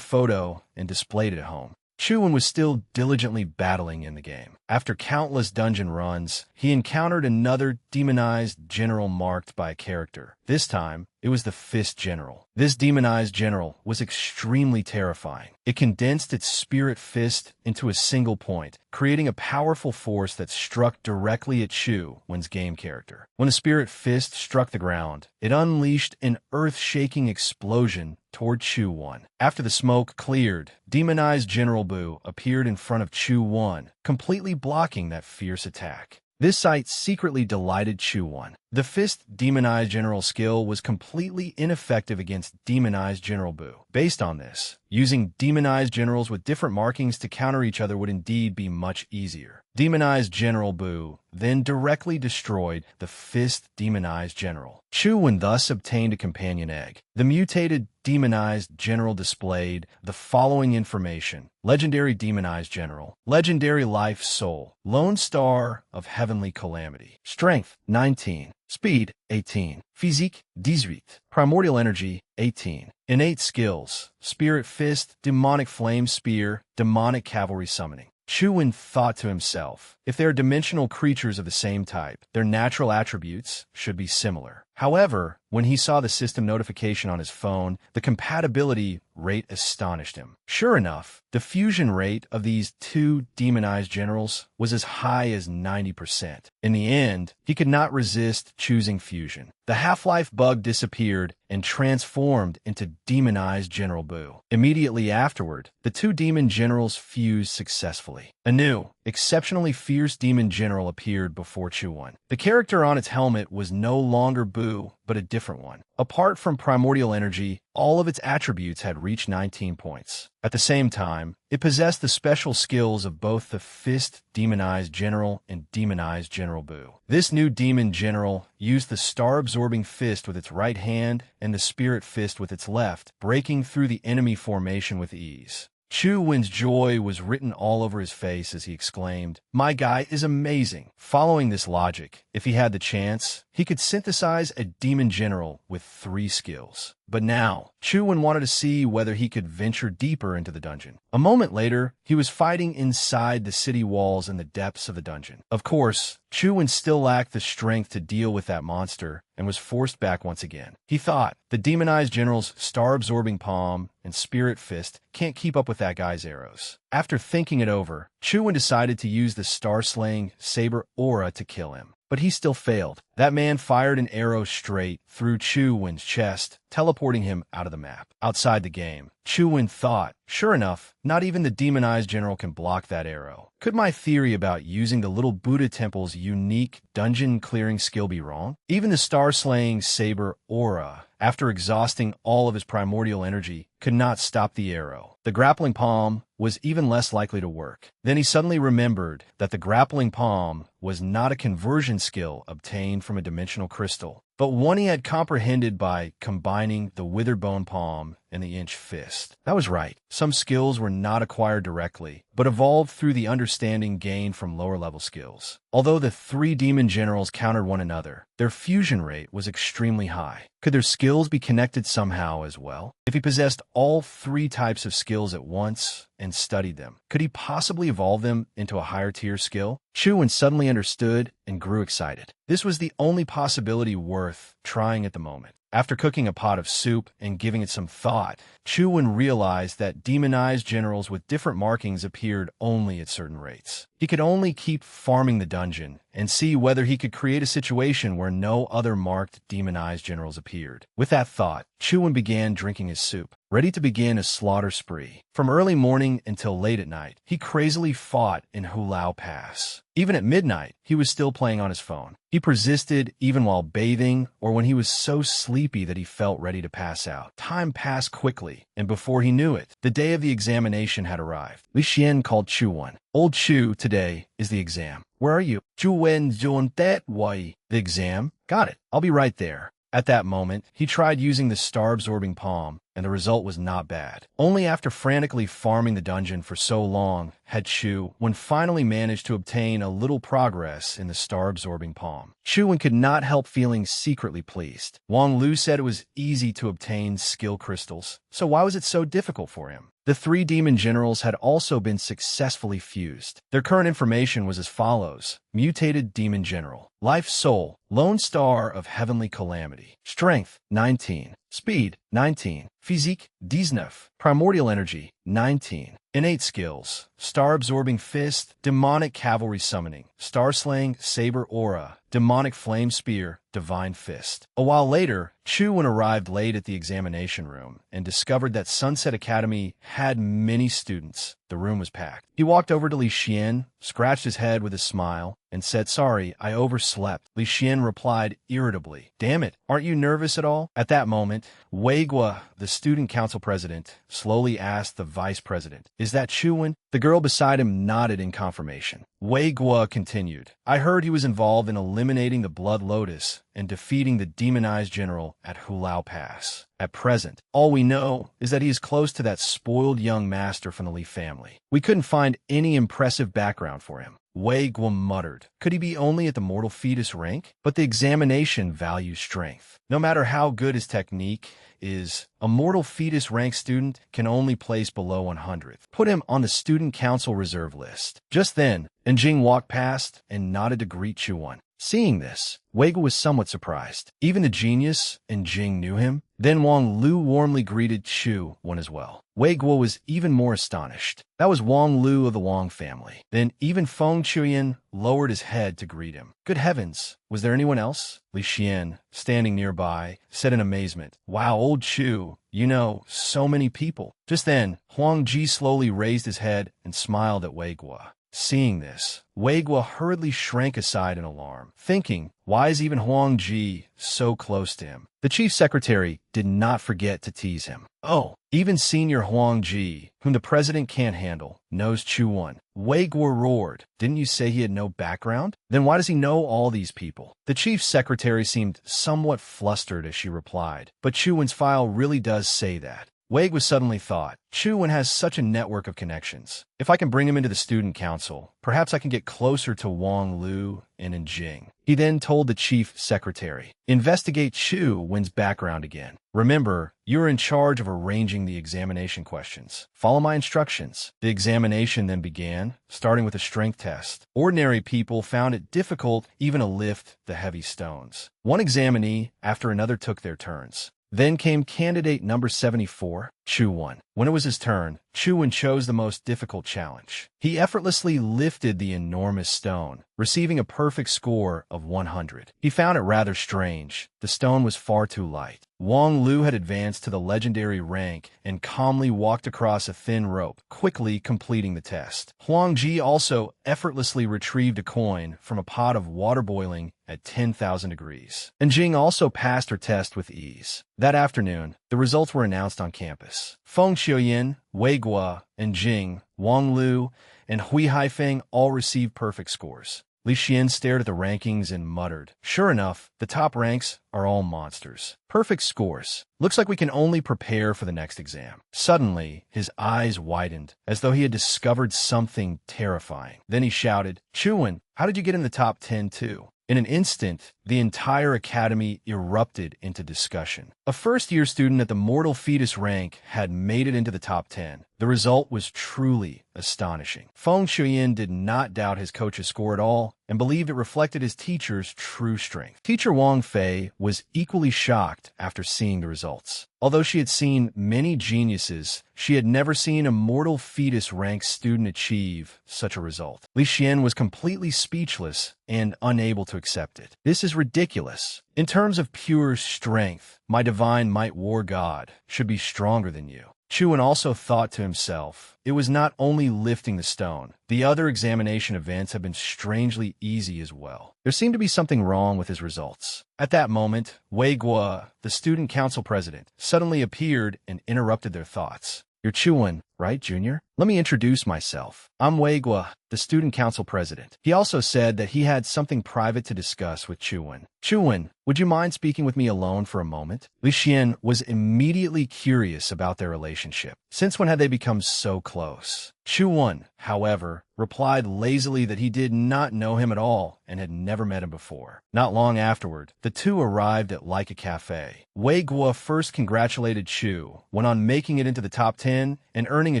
photo and displayed it at home. Chu Wen was still diligently battling in the game. After countless dungeon runs, he encountered another demonized general marked by a character. This time, it was the Fist General. This demonized general was extremely terrifying. It condensed its spirit fist into a single point, creating a powerful force that struck directly at Chu Wen's game character. When the spirit fist struck the ground, it unleashed an earth-shaking explosion toward Chu Wen. After the smoke cleared, demonized General Bu appeared in front of Chu Wen, completely blocking that fierce attack. This sight secretly delighted Chu Wen. The Fist Demonized General skill was completely ineffective against Demonized General Bu. Based on this, Using demonized generals with different markings to counter each other would indeed be much easier. Demonized General Bu then directly destroyed the fifth demonized general. Chu Wen thus obtained a companion egg. The mutated demonized general displayed the following information: Legendary demonized general, legendary life soul, lone star of heavenly calamity, strength 19, speed 18, physique 18, primordial energy 18, innate skills, spirit fist, demonic flame spear, demonic cavalry summoning. Chu Wen thought to himself, if they are dimensional creatures of the same type, their natural attributes should be similar. However, when he saw the system notification on his phone, the compatibility rate astonished him. Sure enough, the fusion rate of these two demonized generals was as high as 90%. In the end, he could not resist choosing fusion. The half-life bug disappeared and transformed into demonized General Bu. Immediately afterward, the two demon generals fused successfully. A new, exceptionally fierce demon general appeared before Chu Wen. The character on its helmet was no longer Bu, but a different one. Apart from primordial energy, all of its attributes had reached 19 points. At the same time, it possessed the special skills of both the fifth demonized general and demonized General Bu. This new demon general used the star-absorbing fist with its right hand and the spirit fist with its left, breaking through the enemy formation with ease. Chu Wen's joy was written all over his face as he exclaimed, "My guy is amazing." Following this logic, if he had the chance, he could synthesize a demon general with 3 skills. But now, Chu Wen wanted to see whether he could venture deeper into the dungeon. A moment later, he was fighting inside the city walls in the depths of the dungeon. Of course, Chu Wen still lacked the strength to deal with that monster and was forced back once again. He thought, the demonized general's star-absorbing palm and spirit fist can't keep up with that guy's arrows. After thinking it over, Chu Wen decided to use the star-slaying saber aura to kill him. But he still failed. That man fired an arrow straight through Chu Wen's chest, teleporting him out of the map. Outside the game, Chu Wen thought, sure enough, not even the demonized general can block that arrow. Could my theory about using the little Buddha temple's unique dungeon-clearing skill be wrong? Even the star-slaying saber aura, after exhausting all of his primordial energy, could not stop the arrow. The grappling palm was even less likely to work. Then he suddenly remembered that the grappling palm was not a conversion skill obtained from a dimensional crystal, but one he had comprehended by combining the withered bone palm and the inch fist. That was right. Some skills were not acquired directly, but evolved through the understanding gained from lower-level skills. Although the 3 demon generals countered one another, their fusion rate was extremely high. Could their skills be connected somehow as well? If he possessed all 3 types of skills at once and studied them, could he possibly evolve them into a higher-tier skill? Chu Wen suddenly understood and grew excited. This was the only possibility worth trying at the moment. After cooking a pot of soup and giving it some thought, Chu Wen realized that demonized generals with different markings appeared only at certain rates. He could only keep farming the dungeon and see whether he could create a situation where no other marked demonized generals appeared. With that thought, Chu Wen began drinking his soup, ready to begin a slaughter spree. From early morning until late at night, he crazily fought in Hulao Pass. Even at midnight, he was still playing on his phone. He persisted even while bathing or when he was so sleepy that he felt ready to pass out. Time passed quickly, and before he knew it, the day of the examination had arrived. Li Xian called Chu Wen. "Old Chu, today is the exam. Where are you?" "Chu Wen Zhong that way." "The exam? Got it. I'll be right there." At that moment, he tried using the star-absorbing palm, and the result was not bad. Only after frantically farming the dungeon for so long had Chu Wen finally managed to obtain a little progress in the star-absorbing palm. Chu Wen could not help feeling secretly pleased. Wang Lu said it was easy to obtain skill crystals, so why was it so difficult for him? The 3 demon generals had also been successfully fused. Their current information was as follows: Mutated Demon General, Life Soul, Lone Star of Heavenly Calamity, Strength 19, Speed 19, Physique 19, Primordial Energy 19, Innate skills: star-absorbing fist, demonic cavalry summoning, star-slaying saber aura, demonic flame spear, divine fist. A while later, Chuan arrived late at the examination room and discovered that Sunset Academy had many students. The room was packed. He walked over to Li Xian, scratched his head with a smile, and said, "Sorry, I overslept." Li Xian replied irritably, "Damn it, aren't you nervous at all?" At that moment, Wei Guo, the student council president, slowly asked the vice president, "Is that Chuan?" The girl beside him nodded in confirmation. Wei Guo continued, "I heard he was involved in eliminating the Blood Lotus and defeating the demonized general at Hulao Pass. At present, all we know is that he is close to that spoiled young master from the Li family. We couldn't find any impressive background for him." Wei Guo muttered, "Could he be only at the mortal fetus rank? But the examination values strength. No matter how good his technique is, a mortal fetus rank student can only place below 100th. Put him on the student council reserve list." Just then, Jing walked past and nodded to greet Chuan. Seeing this, Wei Guo was somewhat surprised. Even the genius and Jing knew him. Then Wang Lu warmly greeted Chuan as well. Wei Guo was even more astonished. That was Wang Lu of the Wang family. Then even Feng Chuyan lowered his head to greet him. Good heavens, was there anyone else? Li Xian, standing nearby, said in amazement, "Wow, old Chu, you know, so many people." Just then, Huang Ji slowly raised his head and smiled at Wei Guo. Seeing this, Wei Guo hurriedly shrank aside in alarm, thinking, why is even Huang Ji so close to him? The chief secretary did not forget to tease him. "Oh, even senior Huang Ji, whom the president can't handle, knows Chuan." Wei Guo roared, "Didn't you say he had no background? Then why does he know all these people?" The chief secretary seemed somewhat flustered as she replied, "But Chuan's file really does say that." Wei Guo suddenly thought, Chuan has such a network of connections. If I can bring him into the student council, perhaps I can get closer to Wang Lu and Jing. He then told the chief secretary, "Investigate Chuan's background again. Remember, you're in charge of arranging the examination questions. Follow my instructions." The examination then began, starting with a strength test. Ordinary people found it difficult even to lift the heavy stones. One examinee after another took their turns. Then came candidate number 74, Chuan. When it was his turn, Chuan chose the most difficult challenge. He effortlessly lifted the enormous stone, receiving a perfect score of 100. He found it rather strange. The stone was far too light. Wang Lu had advanced to the legendary rank and calmly walked across a thin rope, quickly completing the test. Huang Ji also effortlessly retrieved a coin from a pot of water boiling at 10,000 degrees. And Jing also passed her test with ease. That afternoon, the results were announced on campus. Feng Xiuyin, Wei Guo, and Jing, Wang Lu, and Hui Haifeng all received perfect scores. Li Xian stared at the rankings and muttered, "Sure enough, the top ranks are all monsters. Perfect scores. Looks like we can only prepare for the next exam." Suddenly, his eyes widened, as though he had discovered something terrifying. Then he shouted, "Chuan, how did you get in the top 10 too?" In an instant, the entire academy erupted into discussion. A first-year student at the mortal fetus rank had made it into the top 10. The result was truly astonishing. Feng Shuyin did not doubt his coach's score at all and believed it reflected his teacher's true strength. Teacher Wang Fei was equally shocked after seeing the results. Although she had seen many geniuses, she had never seen a mortal fetus rank student achieve such a result. Li Xian was completely speechless and unable to accept it. "This is ridiculous. In terms of pure strength, my divine might war god should be stronger than you." Chuan also thought to himself, it was not only lifting the stone. The other examination events have been strangely easy as well. There seemed to be something wrong with his results. At that moment, Wei Guo, the student council president, suddenly appeared and interrupted their thoughts. "You're Chuan, right, Junior? Let me introduce myself. I'm Wei Guo, the student council president." He also said that he had something private to discuss with Chuan. "Chuan, would you mind speaking with me alone for a moment?" Li Xian was immediately curious about their relationship. Since when had they become so close? Chuan, however, replied lazily that he did not know him at all and had never met him before. Not long afterward, the two arrived at Leica Cafe. Wei Guo first congratulated Chu, went on making it into the top 10 and earning a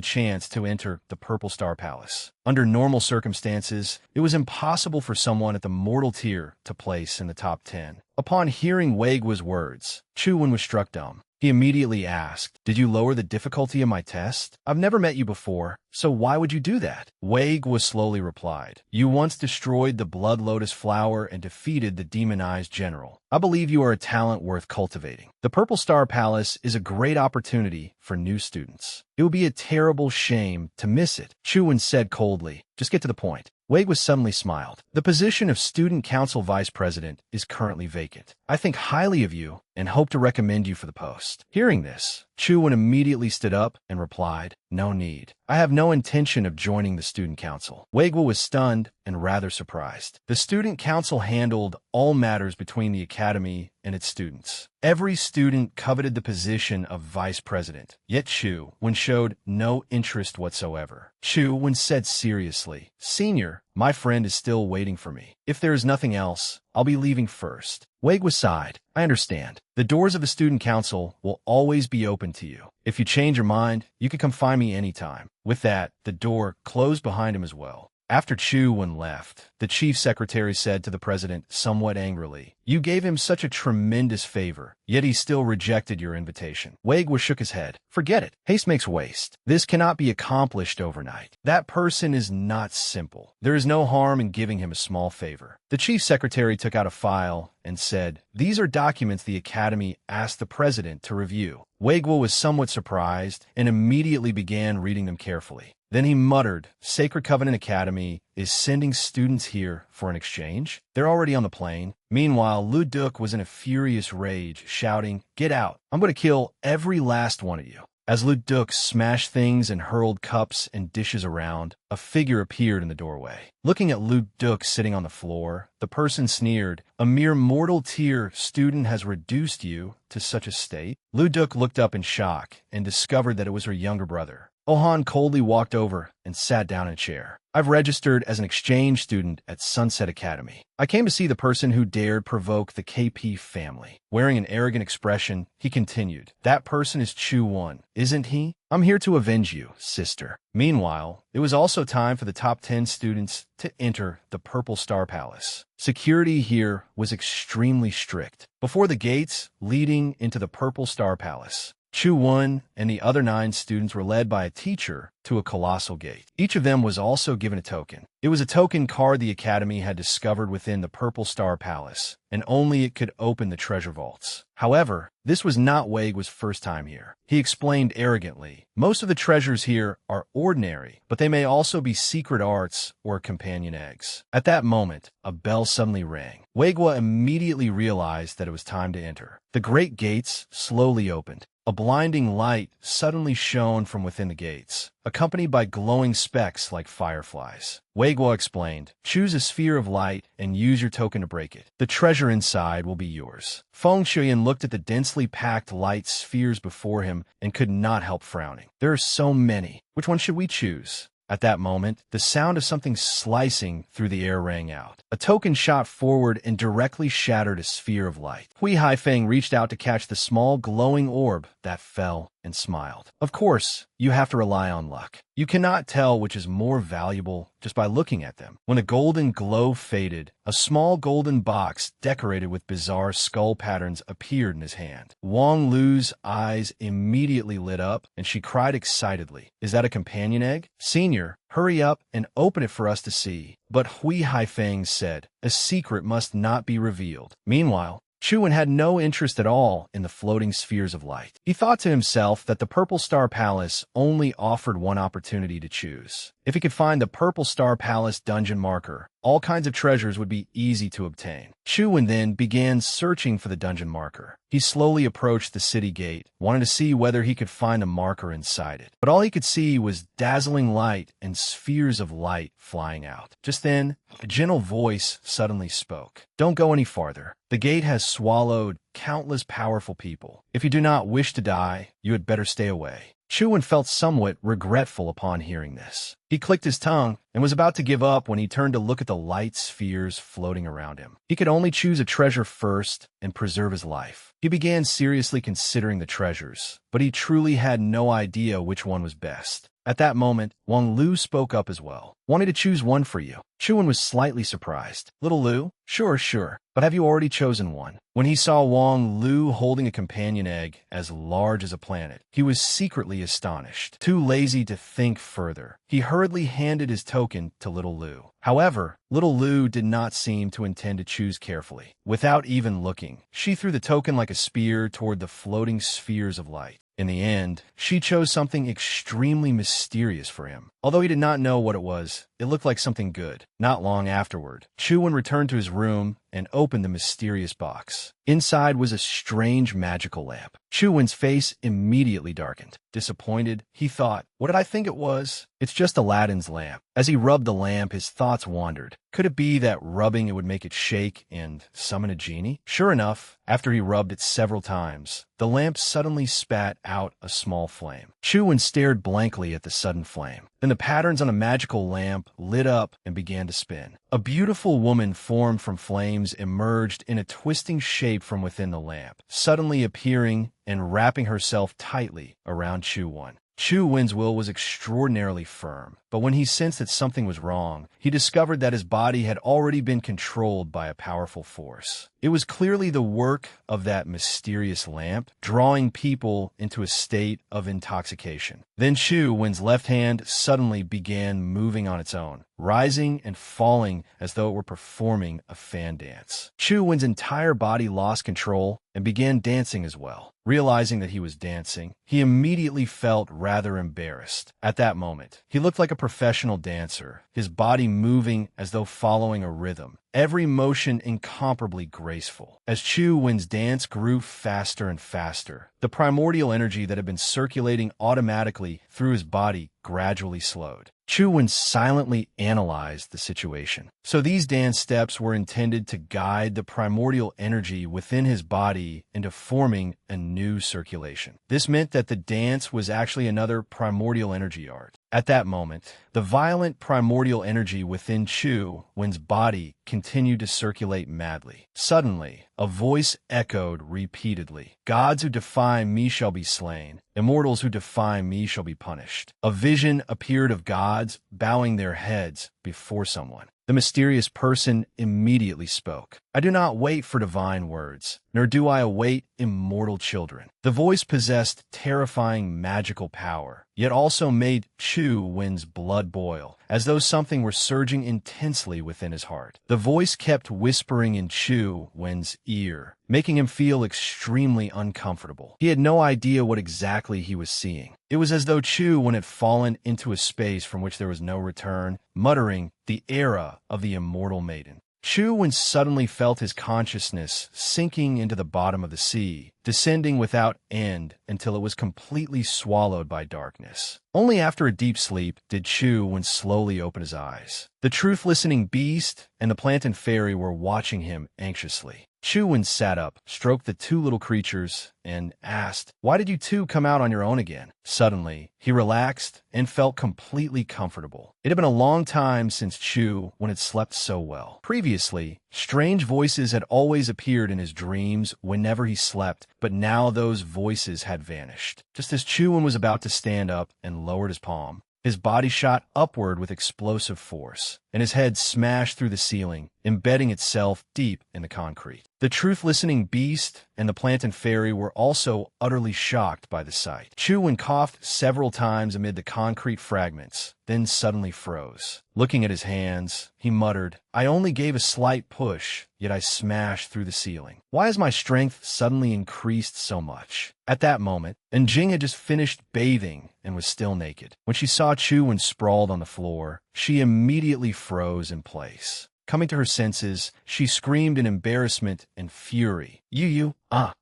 chance to enter the Purple Star Palace. Under normal circumstances, it was impossible for someone at the mortal tier to place in the top 10. Upon hearing Wei Guo's words, Chuan was struck dumb. He immediately asked, "Did you lower the difficulty of my test? I've never met you before, so why would you do that?" Wei Guo slowly replied, "You once destroyed the Blood Lotus flower and defeated the demonized general. I believe you are a talent worth cultivating. The Purple Star Palace is a great opportunity for new students. It would be a terrible shame to miss it," Chu Wen said coldly. "Just get to the point." Wei Guo suddenly smiled. "The position of Student Council Vice President is currently vacant. I think highly of you and hope to recommend you for the post." Hearing this, Chu Wen immediately stood up and replied, "No need. I have no intention of joining the Student Council." Wei Guo was stunned and rather surprised. The Student Council handled all matters between the academy and its students. Every student coveted the position of vice president, yet Chu Wen showed no interest whatsoever. Chu Wen said seriously, "Senior, my friend is still waiting for me. If there is nothing else, I'll be leaving first." Wei Guo sighed. "I understand. The doors of the student council will always be open to you. If you change your mind, you can come find me anytime." With that, the door closed behind him as well. After Chu Wen left, the chief secretary said to the president somewhat angrily, "You gave him such a tremendous favor, yet he still rejected your invitation." Wei Guo shook his head. "Forget it. Haste makes waste. This cannot be accomplished overnight. That person is not simple. There is no harm in giving him a small favor." The chief secretary took out a file and said, "These are documents the academy asked the president to review." Wei Guo was somewhat surprised and immediately began reading them carefully. Then he muttered, "Sacred Covenant Academy is sending students here for an exchange? They're already on the plane." Meanwhile, Lu Duk was in a furious rage, shouting, "Get out! I'm going to kill every last one of you." As Lu Duk smashed things and hurled cups and dishes around, a figure appeared in the doorway. Looking at Lu Duk sitting on the floor, the person sneered, "A mere mortal tier student has reduced you to such a state?" Lu Duk looked up in shock and discovered that it was her younger brother. Ohan coldly walked over and sat down in a chair. "I've registered as an exchange student at Sunset Academy. I came to see the person who dared provoke the KP family." Wearing an arrogant expression, he continued, "That person is Chu Wen, isn't he? I'm here to avenge you, sister." Meanwhile, it was also time for the top 10 students to enter the Purple Star Palace. Security here was extremely strict. Before the gates leading into the Purple Star Palace, Chu Wen and the other 9 students were led by a teacher to a colossal gate. Each of them was also given a token. It was a token card the Academy had discovered within the Purple Star Palace, and only it could open the treasure vaults. However, this was not Wei Guo's first time here. He explained arrogantly, "Most of the treasures here are ordinary, but they may also be secret arts or companion eggs." At that moment, a bell suddenly rang. Wei Guo immediately realized that it was time to enter. The great gates slowly opened. A blinding light suddenly shone from within the gates, accompanied by glowing specks like fireflies. Wei Guo explained, "Choose a sphere of light and use your token to break it. The treasure inside will be yours." Feng Shuyan looked at the densely packed light spheres before him and could not help frowning. "There are so many. Which one should we choose?" At that moment, the sound of something slicing through the air rang out. A token shot forward and directly shattered a sphere of light. Hui Haifeng reached out to catch the small glowing orb that fell and smiled. "Of course, you have to rely on luck. You cannot tell which is more valuable just by looking at them." When the golden glow faded, a small golden box decorated with bizarre skull patterns appeared in his hand. Wang Lu's eyes immediately lit up, and she cried excitedly, "Is that a companion egg? Senior, hurry up and open it for us to see." But Hui Haifeng said, "A secret must not be revealed." Meanwhile, Chu Wen had no interest at all in the floating spheres of light. He thought to himself that the Purple Star Palace only offered one opportunity to choose. If he could find the Purple Star Palace dungeon marker, all kinds of treasures would be easy to obtain. Chu Wen then began searching for the dungeon marker. He slowly approached the city gate, wanting to see whether he could find a marker inside it. But all he could see was dazzling light and spheres of light flying out. Just then, a gentle voice suddenly spoke. "Don't go any farther. The gate has swallowed countless powerful people. If you do not wish to die, you had better stay away." Chu Wen felt somewhat regretful upon hearing this. He clicked his tongue and was about to give up when he turned to look at the light spheres floating around him. He could only choose a treasure first and preserve his life. He began seriously considering the treasures, but he truly had no idea which one was best. At that moment, Wang Lu spoke up as well. Want me to choose one for you? Chuan was slightly surprised. Little Lu? Sure, sure. But have you already chosen one? When he saw Wang Lu holding a companion egg as large as a planet, he was secretly astonished. Too lazy to think further, he hurriedly handed his token to Little Lu. However, Little Lu did not seem to intend to choose carefully. Without even looking, she threw the token like a spear toward the floating spheres of light. In the end, she chose something extremely mysterious for him. Although he did not know what it was, it looked like something good. Not long afterward, Chuan returned to his room and opened the mysterious box. Inside was a strange magical lamp. Chuan's face immediately darkened. Disappointed, he thought, what did I think it was? It's just Aladdin's lamp. As he rubbed the lamp, his thoughts wandered. Could it be that rubbing it would make it shake and summon a genie? Sure enough, after he rubbed it several times, the lamp suddenly spat out a small flame. Chuan stared blankly at the sudden flame. Then the patterns on a magical lamp lit up and began to spin. A beautiful woman formed from flames emerged in a twisting shape from within the lamp, suddenly appearing and wrapping herself tightly around Chuan. Chuan's will was extraordinarily firm, but when he sensed that something was wrong, he discovered that his body had already been controlled by a powerful force. It was clearly the work of that mysterious lamp, drawing people into a state of intoxication. Then Chuan's left hand suddenly began moving on its own, rising and falling as though it were performing a fan dance. Chuan's entire body lost control and began dancing as well. Realizing that he was dancing, he immediately felt rather embarrassed. At that moment, he looked like a professional dancer, his body moving as though following a rhythm, every motion incomparably graceful. As Chuan's dance grew faster and faster, the primordial energy that had been circulating automatically through his body gradually slowed. Chuan silently analyzed the situation. So these dance steps were intended to guide the primordial energy within his body into forming a new circulation. This meant that the dance was actually another primordial energy art. At that moment, the violent primordial energy within Chuan's body continued to circulate madly. Suddenly, a voice echoed repeatedly, "Gods who defy me shall be slain. Immortals who defy me shall be punished." A vision appeared of gods bowing their heads before someone. The mysterious person immediately spoke. "I do not wait for divine words, nor do I await immortal children." The voice possessed terrifying magical power, yet also made Chuan's blood boil, as though something were surging intensely within his heart. The voice kept whispering in Chuan's ear, making him feel extremely uncomfortable. He had no idea what exactly he was seeing. It was as though Chuan had fallen into a space from which there was no return, muttering, "The era of the immortal maiden." Chuan suddenly felt his consciousness sinking into the bottom of the sea, descending without end until it was completely swallowed by darkness. Only after a deep sleep did Chuan slowly open his eyes. The truth-listening beast and the plant and fairy were watching him anxiously. Chuan sat up, stroked the two little creatures, and asked, "Why did you two come out on your own again?" Suddenly, he relaxed and felt completely comfortable. It had been a long time since Chuan had slept so well. Previously, strange voices had always appeared in his dreams whenever he slept, but now those voices had vanished. Just as Chuan was about to stand up and lowered his palm, his body shot upward with explosive force, and his head smashed through the ceiling, embedding itself deep in the concrete. The truth-listening beast and the plant and fairy were also utterly shocked by the sight. Chuan coughed several times amid the concrete fragments, then suddenly froze. Looking at his hands, he muttered, "I only gave a slight push, yet I smashed through the ceiling. Why has my strength suddenly increased so much?" At that moment, Jing had just finished bathing and was still naked. When she saw Chuan sprawled on the floor, she immediately froze in place. Coming to her senses, she screamed in embarrassment and fury.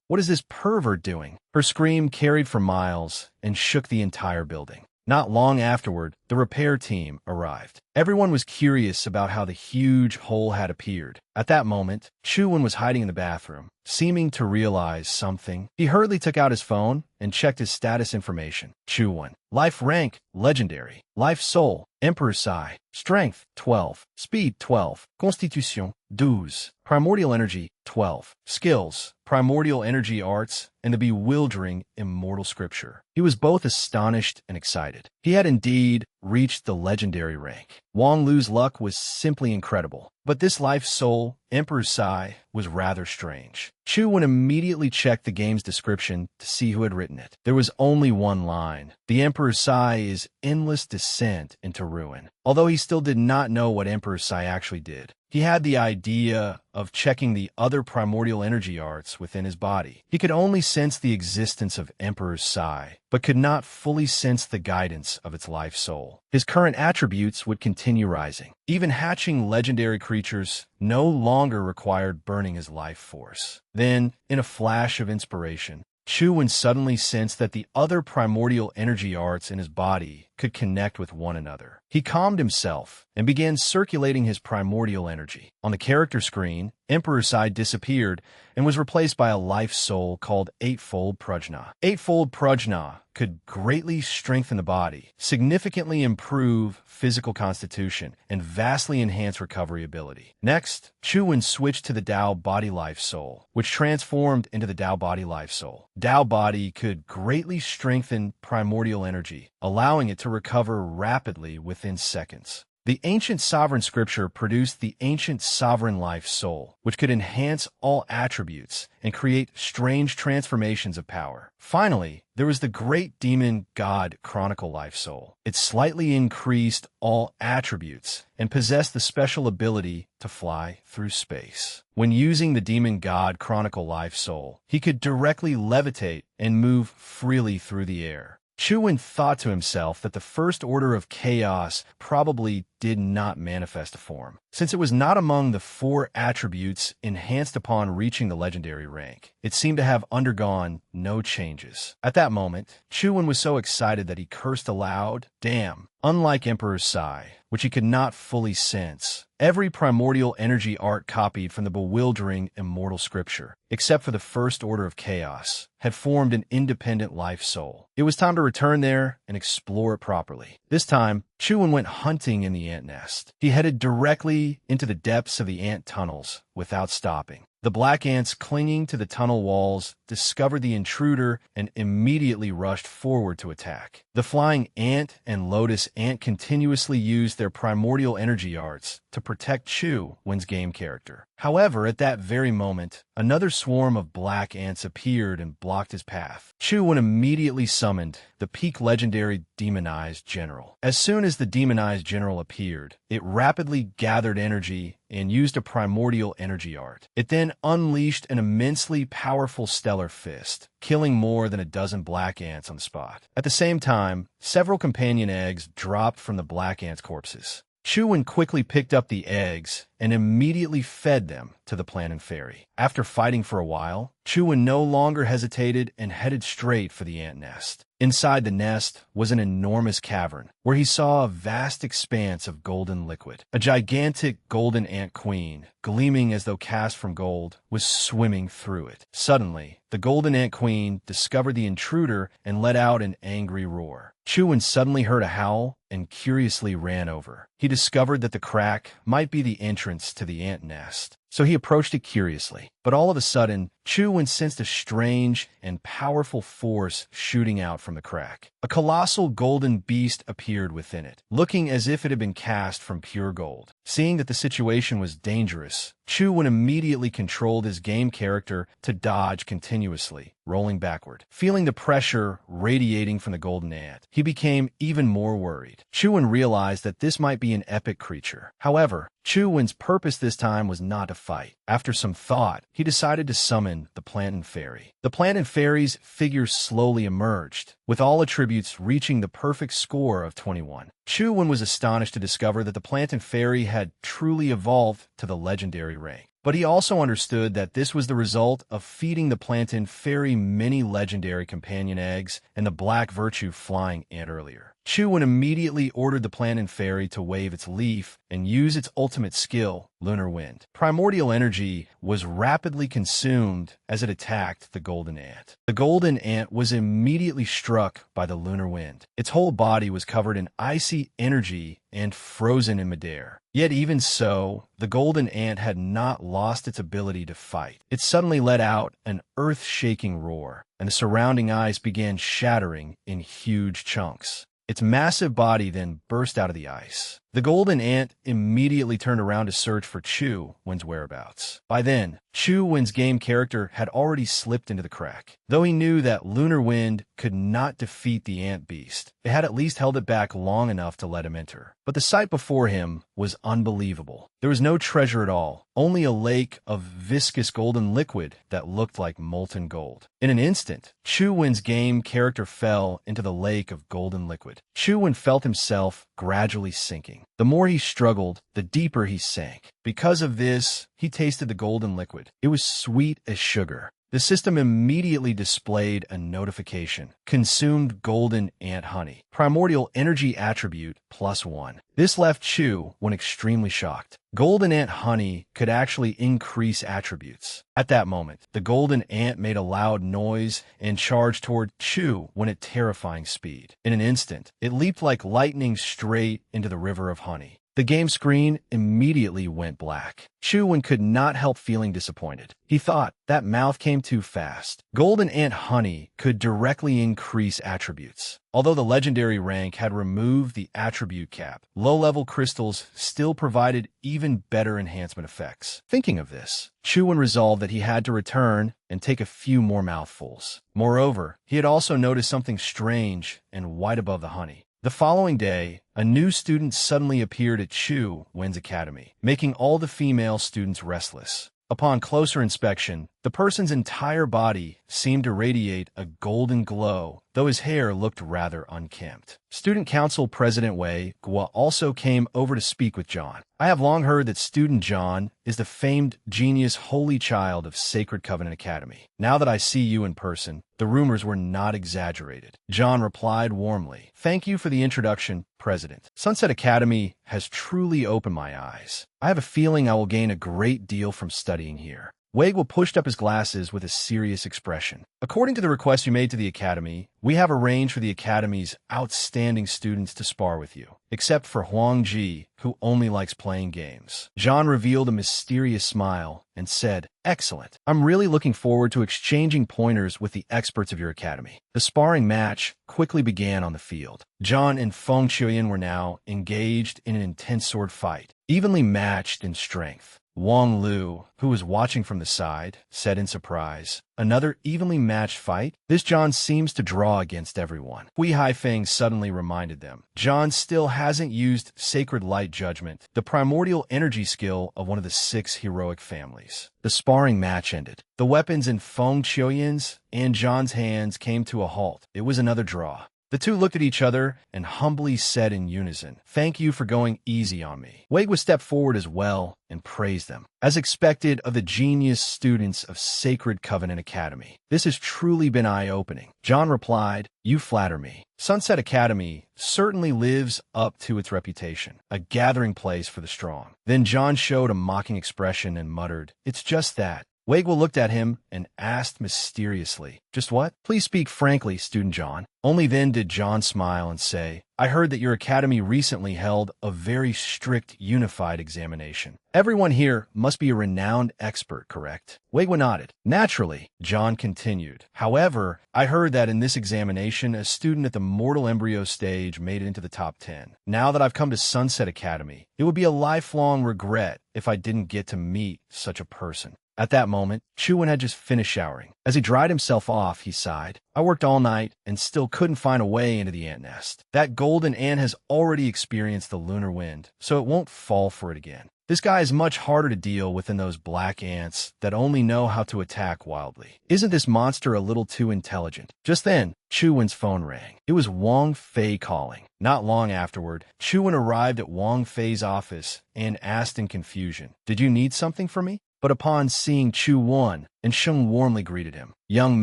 What is this pervert doing?" Her scream carried for miles and shook the entire building. Not long afterward, the repair team arrived. Everyone was curious about how the huge hole had appeared. At that moment, Chuan was hiding in the bathroom, seeming to realize something. He hurriedly took out his phone and checked his status information. Chuan. Life rank, legendary. Life soul, Emperor Sai. Strength, 12. Speed, 12. Constitution, 12. Primordial energy, 12. Skills, primordial energy arts, and the bewildering immortal scripture. He was both astonished and excited. He had indeed reached the legendary rank. Wang Lu's luck was simply incredible. But this life soul, Emperor Sai, was rather strange. Chu Wen immediately checked the game's description to see who had written it. There was only one line. The Emperor Sai is endless descent into ruin. Although he still did not know what Emperor Sai actually did, he had the idea of checking the other primordial energy arts within his body. He could only sense the existence of Emperor Sai, but could not fully sense the guidance of its life soul. His current attributes would continue rising. Even hatching legendary creatures no longer required burning his life force. Then, in a flash of inspiration, Chu Wen suddenly sensed that the other primordial energy arts in his body could connect with one another. He calmed himself and began circulating his primordial energy. On the character screen, Emperor Sai disappeared and was replaced by a life soul called Eightfold Prajna. Eightfold Prajna could greatly strengthen the body, significantly improve physical constitution, and vastly enhance recovery ability. Next, Chu Wen switched to the Tao Body Life Soul, which transformed into the Tao Body Life Soul. Tao Body could greatly strengthen primordial energy, allowing it to recover rapidly within seconds. The ancient sovereign scripture produced the ancient sovereign life soul, which could enhance all attributes and create strange transformations of power. Finally, there was the great demon god chronicle life soul. It slightly increased all attributes and possessed the special ability to fly through space. When using the demon god chronicle life soul, he could directly levitate and move freely through the air. Chu Wen thought to himself that the first order of chaos probably did not manifest a form, since it was not among the 4 attributes enhanced upon reaching the legendary rank. It seemed to have undergone no changes. At that moment, Chu Wen was so excited that he cursed aloud. Damn! Unlike Emperor Sai, which he could not fully sense, every primordial energy art copied from the bewildering immortal scripture, except for the first order of chaos, had formed an independent life soul. It was time to return there and explore it properly. This time, Chu Wen went hunting in the ant nest. He headed directly into the depths of the ant tunnels without stopping. The black ants clinging to the tunnel walls discovered the intruder and immediately rushed forward to attack. The flying ant and lotus ant continuously used their primordial energy arts to protect Chu Wen's game character. However, at that very moment, another swarm of black ants appeared and blocked his path. Chu Wen immediately summoned the peak legendary demonized general. As soon as the demonized general appeared, it rapidly gathered energy and used a primordial energy art. It then unleashed an immensely powerful stellar fist, killing more than a dozen black ants on the spot. At the same time, several companion eggs dropped from the black ants' corpses. Chu Wen quickly picked up the eggs and immediately fed them to the Plantain Fairy. After fighting for a while, Chu Wen no longer hesitated and headed straight for the ant nest. Inside the nest was an enormous cavern, where he saw a vast expanse of golden liquid. A gigantic golden ant queen, gleaming as though cast from gold, was swimming through it. Suddenly, the golden ant queen discovered the intruder and let out an angry roar. Chu Wen suddenly heard a howl and curiously ran over. He discovered that the crack might be the entrance to the ant nest, so he approached it curiously. But all of a sudden, Chu Wen sensed a strange and powerful force shooting out from the crack. A colossal golden beast appeared within it, looking as if it had been cast from pure gold. Seeing that the situation was dangerous, Chu Wen immediately controlled his game character to dodge continuously, rolling backward. Feeling the pressure radiating from the golden ant, he became even more worried. Chu Wen realized that this might be an epic creature. However, Chu Wen's purpose this time was not to fight. After some thought, he decided to summon the Plantain Fairy. The Plantain Fairy's figure slowly emerged, with all attributes reaching the perfect score of 21. Chu Wen was astonished to discover that the Plantain Fairy had truly evolved to the legendary rank. But he also understood that this was the result of feeding the Plantain Fairy many legendary companion eggs and the Black Virtue flying ant earlier. Chu Wen immediately ordered the Plantain Fairy to wave its leaf and use its ultimate skill, Lunar Wind. Primordial energy was rapidly consumed as it attacked the golden ant. The golden ant was immediately struck by the lunar wind. Its whole body was covered in icy energy and frozen in midair. Yet even so, the golden ant had not lost its ability to fight. It suddenly let out an earth-shaking roar, and the surrounding ice began shattering in huge chunks. Its massive body then burst out of the ice. The golden ant immediately turned around to search for Chu Wen's whereabouts. By then, Chu Wen's game character had already slipped into the crack. Though he knew that lunar wind could not defeat the ant beast, it had at least held it back long enough to let him enter. But the sight before him was unbelievable. There was no treasure at all, only a lake of viscous golden liquid that looked like molten gold. In an instant, Chu Wen's game character fell into the lake of golden liquid. Chu Wen felt himself gradually sinking. The more he struggled, the deeper he sank. Because of this, he tasted the golden liquid. It was sweet as sugar. The system immediately displayed a notification. Consumed golden ant honey. Primordial energy attribute +1. This left Chu Wen extremely shocked. Golden ant honey could actually increase attributes. At that moment, the golden ant made a loud noise and charged toward Chu Wen at terrifying speed. In an instant, it leaped like lightning straight into the river of honey. The game screen immediately went black. Chu Wen could not help feeling disappointed. He thought, that mouth came too fast. Golden ant honey could directly increase attributes. Although the legendary rank had removed the attribute cap, low-level crystals still provided even better enhancement effects. Thinking of this, Chu Wen resolved that he had to return and take a few more mouthfuls. Moreover, he had also noticed something strange and white above the honey. The following day, a new student suddenly appeared at Chu Wen's academy, making all the female students restless. Upon closer inspection, the person's entire body seemed to radiate a golden glow, though his hair looked rather unkempt. Student Council President Wei Guo also came over to speak with John. I have long heard that student John is the famed genius holy child of Sacred Covenant Academy. Now that I see you in person, the rumors were not exaggerated. John replied warmly, "Thank you for the introduction, President. Sunset Academy has truly opened my eyes. I have a feeling I will gain a great deal from studying here." Wei Guo pushed up his glasses with a serious expression. "According to the request you made to the Academy, we have arranged for the Academy's outstanding students to spar with you, except for Huang Ji, who only likes playing games." John revealed a mysterious smile and said, "Excellent. I'm really looking forward to exchanging pointers with the experts of your academy." The sparring match quickly began on the field. John and Feng Qiuyan were now engaged in an intense sword fight, evenly matched in strength. Wang Lu, who was watching from the side, said in surprise, "Another evenly matched fight? This John seems to draw against everyone." Hui Haifeng suddenly reminded them, "John still hasn't used Sacred Light Judgment, the primordial energy skill of one of the 6 heroic families." The sparring match ended. The weapons in Feng Qiuyan's and John's hands came to a halt. It was another draw. The two looked at each other and humbly said in unison, "Thank you for going easy on me." Wei Guo stepped forward as well and praised them. As expected of the genius students of Sacred Covenant Academy, this has truly been eye-opening. John replied, "You flatter me. Sunset Academy certainly lives up to its reputation, a gathering place for the strong." Then John showed a mocking expression and muttered, "It's just that." Wei Guo looked at him and asked mysteriously, "Just what? Please speak frankly, student John." Only then did John smile and say, "I heard that your academy recently held a very strict unified examination. Everyone here must be a renowned expert, correct?" Wei Guo nodded. "Naturally," John continued. "However, I heard that in this examination, a student at the mortal embryo stage made it into the top 10. Now that I've come to Sunset Academy, it would be a lifelong regret if I didn't get to meet such a person." At that moment, Chu Wen had just finished showering. As he dried himself off, he sighed, "I worked all night and still couldn't find a way into the ant nest. That golden ant has already experienced the lunar wind, so it won't fall for it again. This guy is much harder to deal with than those black ants that only know how to attack wildly. Isn't this monster a little too intelligent?" Just then, Chu Wen's phone rang. It was Wang Fei calling. Not long afterward, Chu Wen arrived at Wang Fei's office and asked in confusion, "Did you need something from me?" But upon seeing Chu Wen, Sheng warmly greeted him. "Young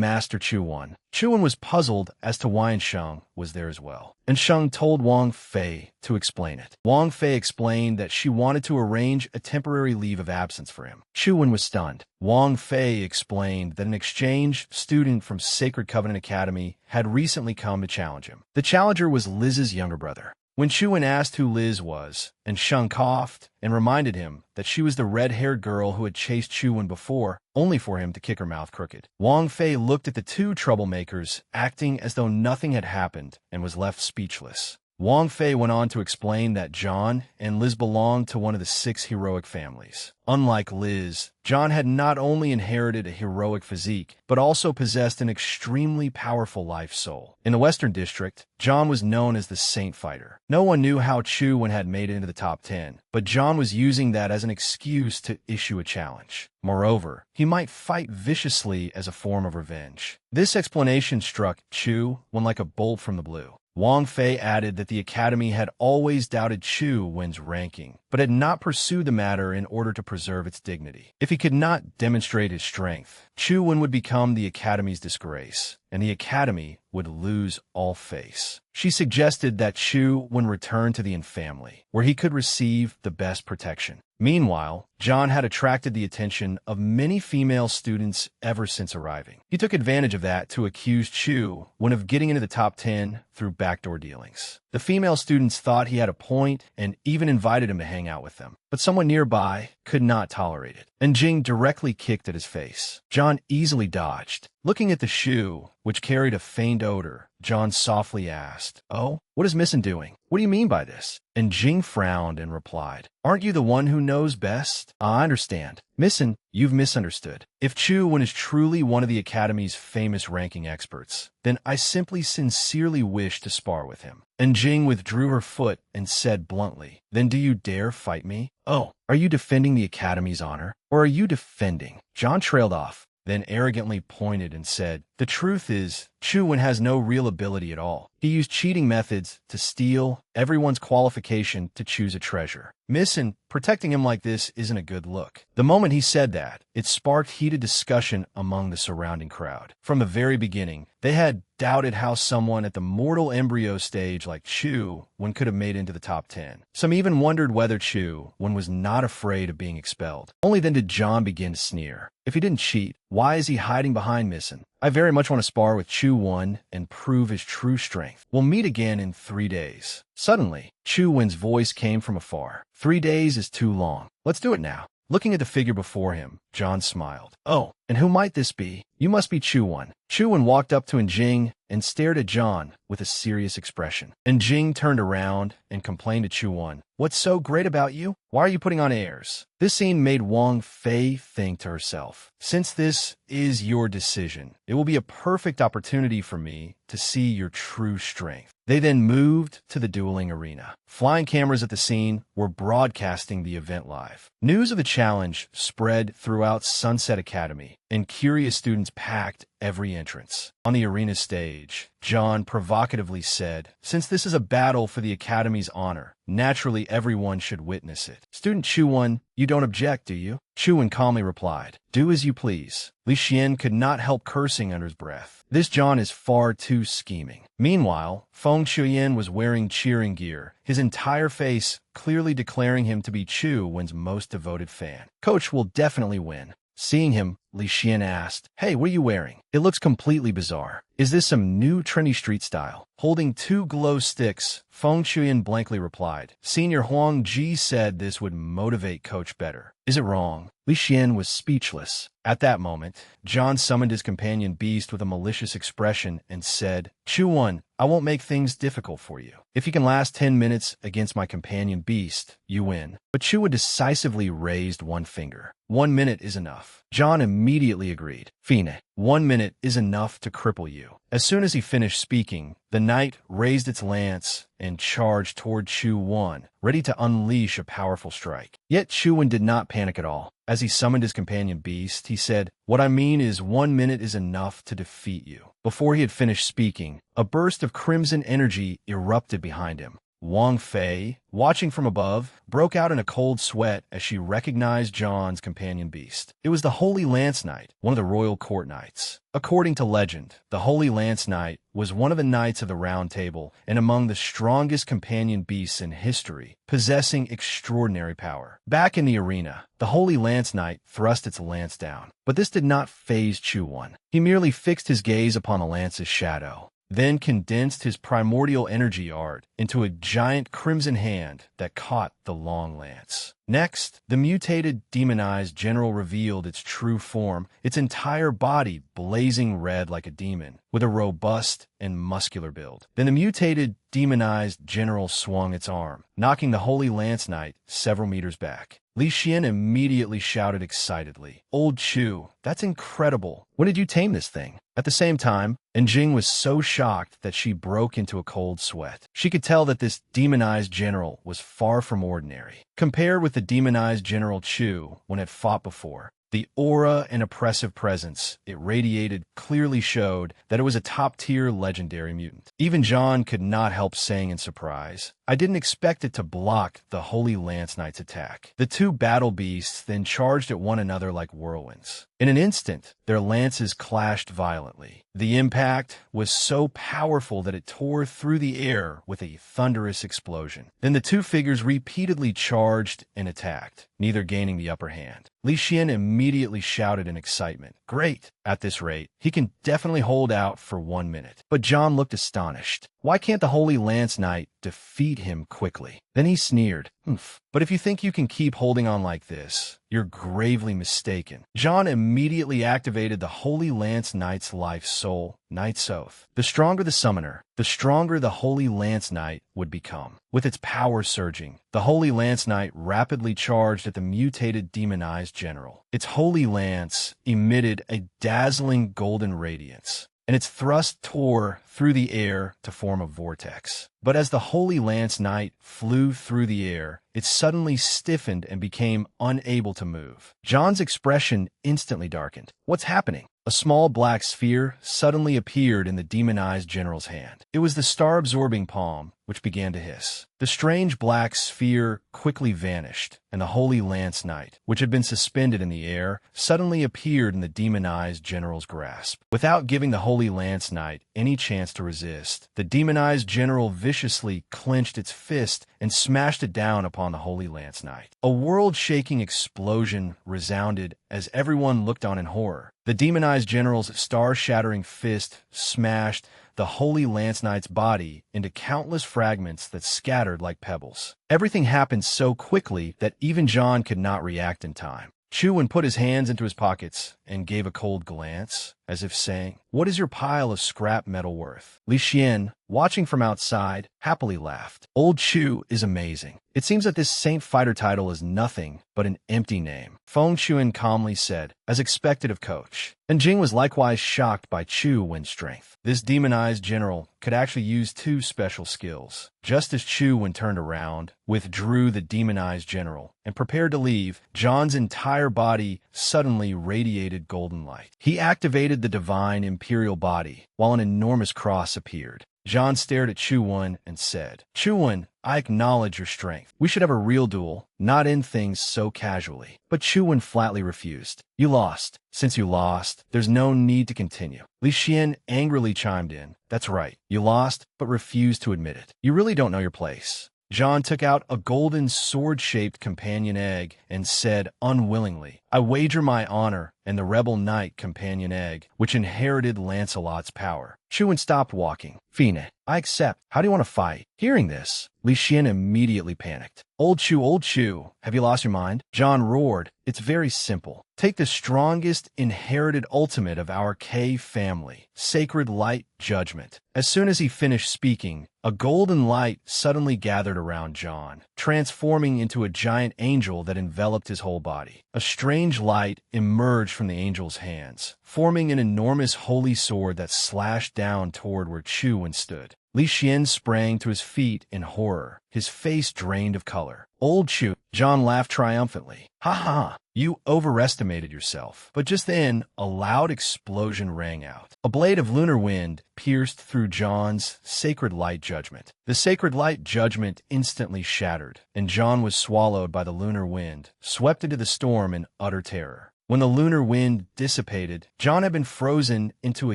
Master Chu Wen." Chu Wen was puzzled as to why Sheng was there as well. Sheng told Wang Fei to explain it. Wang Fei explained that she wanted to arrange a temporary leave of absence for him. Chu Wen was stunned. Wang Fei explained that an exchange student from Sacred Covenant Academy had recently come to challenge him. The challenger was Liz's younger brother. When Chu Wen asked who Liz was, Sheng coughed and reminded him that she was the red-haired girl who had chased Chu Wen before, only for him to kick her mouth crooked. Wang Fei looked at the two troublemakers, acting as though nothing had happened, and was left speechless. Wang Fei went on to explain that John and Liz belonged to one of the 6 heroic families. Unlike Liz, John had not only inherited a heroic physique, but also possessed an extremely powerful life soul. In the Western District, John was known as the Saint Fighter. No one knew how Chu Wen had made it into the top 10, but John was using that as an excuse to issue a challenge. Moreover, he might fight viciously as a form of revenge. This explanation struck Chu Wen like a bolt from the blue. Wang Fei added that the Academy had always doubted Chu Wen's ranking, but had not pursued the matter in order to preserve its dignity. If he could not demonstrate his strength, Chu Wen would become the Academy's disgrace, and the Academy would lose all face. She suggested that Chu Wen return to the Yin family, where he could receive the best protection. Meanwhile, John had attracted the attention of many female students ever since arriving. He took advantage of that to accuse Chu Wen of getting into the top 10 through backdoor dealings. The female students thought he had a point and even invited him to hang out with them, but someone nearby could not tolerate it, and Jing directly kicked at his face. John easily dodged. Looking at the shoe, which carried a faint odor, John softly asked, "Oh, what is Missin doing? What do you mean by this?" And Jing frowned and replied, "Aren't you the one who knows best?" "I understand. Missin, you've misunderstood. If Chu Wen is truly one of the Academy's famous ranking experts, then I simply sincerely wish to spar with him." And Jing withdrew her foot and said bluntly, "Then do you dare fight me? Oh, are you defending the Academy's honor? Or are you defending?" John trailed off, then arrogantly pointed and said, "The truth is, Chu Wen has no real ability at all. He used cheating methods to steal everyone's qualification to choose a treasure. Missin, protecting him like this isn't a good look." The moment he said that, it sparked heated discussion among the surrounding crowd. From the very beginning, they had doubted how someone at the mortal embryo stage like Chu Wen could have made into the top 10. Some even wondered whether Chu Wen was not afraid of being expelled. Only then did John begin to sneer. If he didn't cheat, why is he hiding behind Missin? I very much want to spar with Chu Wen and prove his true strength. We'll meet again in 3 days. Suddenly, Chu Wen's voice came from afar. 3 days is too long. Let's do it now. Looking at the figure before him, John smiled. "Oh, and who might this be? You must be Chu Wen." Chu Wen walked up to Njing and stared at John with a serious expression. Njing turned around and complained to Chu Wen, "What's so great about you? Why are you putting on airs?" This scene made Wang Fei think to herself, "Since this is your decision, it will be a perfect opportunity for me to see your true strength." They then moved to the dueling arena. Flying cameras at the scene were broadcasting the event live. News of the challenge spread throughout Sunset Academy, and curious students packed every entrance. On the arena stage, John provocatively said, "Since this is a battle for the Academy's honor, naturally everyone should witness it. Student Chu Wen, you don't object, do you?" Chu Wen calmly replied, "Do as you please." Li Xian could not help cursing under his breath. This John is far too scheming. Meanwhile, Feng Shuyan was wearing cheering gear, his entire face clearly declaring him to be Chu Wen's most devoted fan. "Coach will definitely win." Seeing him, Li Xian asked, "Hey, what are you wearing? It looks completely bizarre. Is this some new trendy street style?" Holding 2 glow sticks, Feng Shuyan blankly replied, "Senior Huang Ji said this would motivate Coach better. Is it wrong?" Li Xian was speechless. At that moment, John summoned his companion Beast with a malicious expression and said, "Chu Wen, I won't make things difficult for you. If you can last 10 minutes against my companion Beast, you win." But Chu Wen decisively raised one finger. 1 minute is enough. John immediately agreed. "Fine, 1 minute is enough to cripple you." As soon as he finished speaking, the knight raised its lance and charged toward Chu Wen, ready to unleash a powerful strike. Yet Chu Wen did not panic at all. As he summoned his companion Beast, he said, "What I mean is 1 minute is enough to defeat you." Before he had finished speaking, a burst of crimson energy erupted behind him. Wang Fei, watching from above, broke out in a cold sweat as she recognized John's companion Beast. It was the Holy Lance Knight, one of the royal court knights. According to legend, the Holy Lance Knight was one of the knights of the Round Table and among the strongest companion beasts in history, possessing extraordinary power. Back in the arena, the Holy Lance Knight thrust its lance down, but this did not faze Chu Wen. He merely fixed his gaze upon the lance's shadow. then condensed his primordial energy art into a giant crimson hand that caught the long lance. Next, the mutated, demonized general revealed its true form, its entire body blazing red like a demon, with a robust and muscular build. Then the mutated, demonized general swung its arm, knocking the Holy Lance Knight several meters back. Li Xian immediately shouted excitedly, "Old Chu, that's incredible. When did you tame this thing?" At the same time, Jing was so shocked that she broke into a cold sweat. She could tell that this demonized general was far from ordinary. Compared with the demonized General Chu when it fought before, the aura and oppressive presence it radiated clearly showed that it was a top-tier legendary mutant. Even John could not help saying in surprise, "I didn't expect it to block the Holy Lance Knight's attack." The two battle beasts then charged at one another like whirlwinds. In an instant, their lances clashed violently. The impact was so powerful that it tore through the air with a thunderous explosion. Then the two figures repeatedly charged and attacked, neither gaining the upper hand. Li Xian immediately shouted in excitement, "Great! At this rate, he can definitely hold out for 1 minute." But John looked astonished. Why can't the Holy Lance Knight defeat him quickly? Then he sneered, "Humph. But if you think you can keep holding on like this, you're gravely mistaken." John immediately activated the Holy Lance Knight's life soul, Knight's Oath. The stronger the summoner, the stronger the Holy Lance Knight would become. With its power surging, the Holy Lance Knight rapidly charged at the mutated demonized general. Its Holy Lance emitted a dazzling golden radiance, and its thrust tore through the air to form a vortex. But as the Holy Lance Knight flew through the air, it suddenly stiffened and became unable to move. John's expression instantly darkened. What's happening? A small black sphere suddenly appeared in the demonized general's hand. It was the star-absorbing palm, which began to hiss. The strange black sphere quickly vanished, and the Holy Lance Knight, which had been suspended in the air, suddenly appeared in the demonized general's grasp. Without giving the Holy Lance Knight any chance to resist, the demonized general viciously clenched its fist and smashed it down upon the Holy Lance Knight. A world-shaking explosion resounded as everyone looked on in horror. The demonized general's star-shattering fist smashed the Holy Lance Knight's body into countless fragments that scattered like pebbles. Everything happened so quickly that even John could not react in time. Chu put his hands into his pockets and gave a cold glance, as if saying, "What is your pile of scrap metal worth?" Li Xian, watching from outside, happily laughed. "Old Chu is amazing. It seems that this Saint Fighter title is nothing but an empty name," Feng Chuan calmly said, as expected of Coach. And Jing was likewise shocked by Chu Wen's strength. This demonized general could actually use two special skills. Just as Chu Wen turned around, withdrew the demonized general, and prepared to leave, John's entire body suddenly radiated golden light. He activated the divine imperial body, while an enormous cross appeared. John stared at Chu Wen and said, "Chu Wen, I acknowledge your strength. We should have a real duel, not end things so casually." But Chu Wen flatly refused. "You lost. Since you lost, there's no need to continue." Li Xian angrily chimed in, "That's right. You lost, but refused to admit it. You really don't know your place." John took out a golden sword-shaped companion egg and said unwillingly, "I wager my honor and the rebel knight companion egg, which inherited Lancelot's power." Chu Wen stopped walking. "Fine, I accept. How do you want to fight?" Hearing this, Li Xian immediately panicked. Old Chu, have you lost your mind?" John roared, "It's very simple. Take the strongest inherited ultimate of our K family, Sacred Light Judgment." As soon as he finished speaking, a golden light suddenly gathered around John, transforming into a giant angel that enveloped his whole body. A strange light emerged from the angel's hands, forming an enormous holy sword that slashed down toward where Chu Wen stood. Li Xian sprang to his feet in horror, his face drained of color. "Old Chu," John laughed triumphantly. "Ha ha, you overestimated yourself." But just then, a loud explosion rang out. A blade of lunar wind pierced through John's Sacred Light Judgment. The Sacred Light Judgment instantly shattered, and John was swallowed by the lunar wind, swept into the storm in utter terror. When the lunar wind dissipated, John had been frozen into a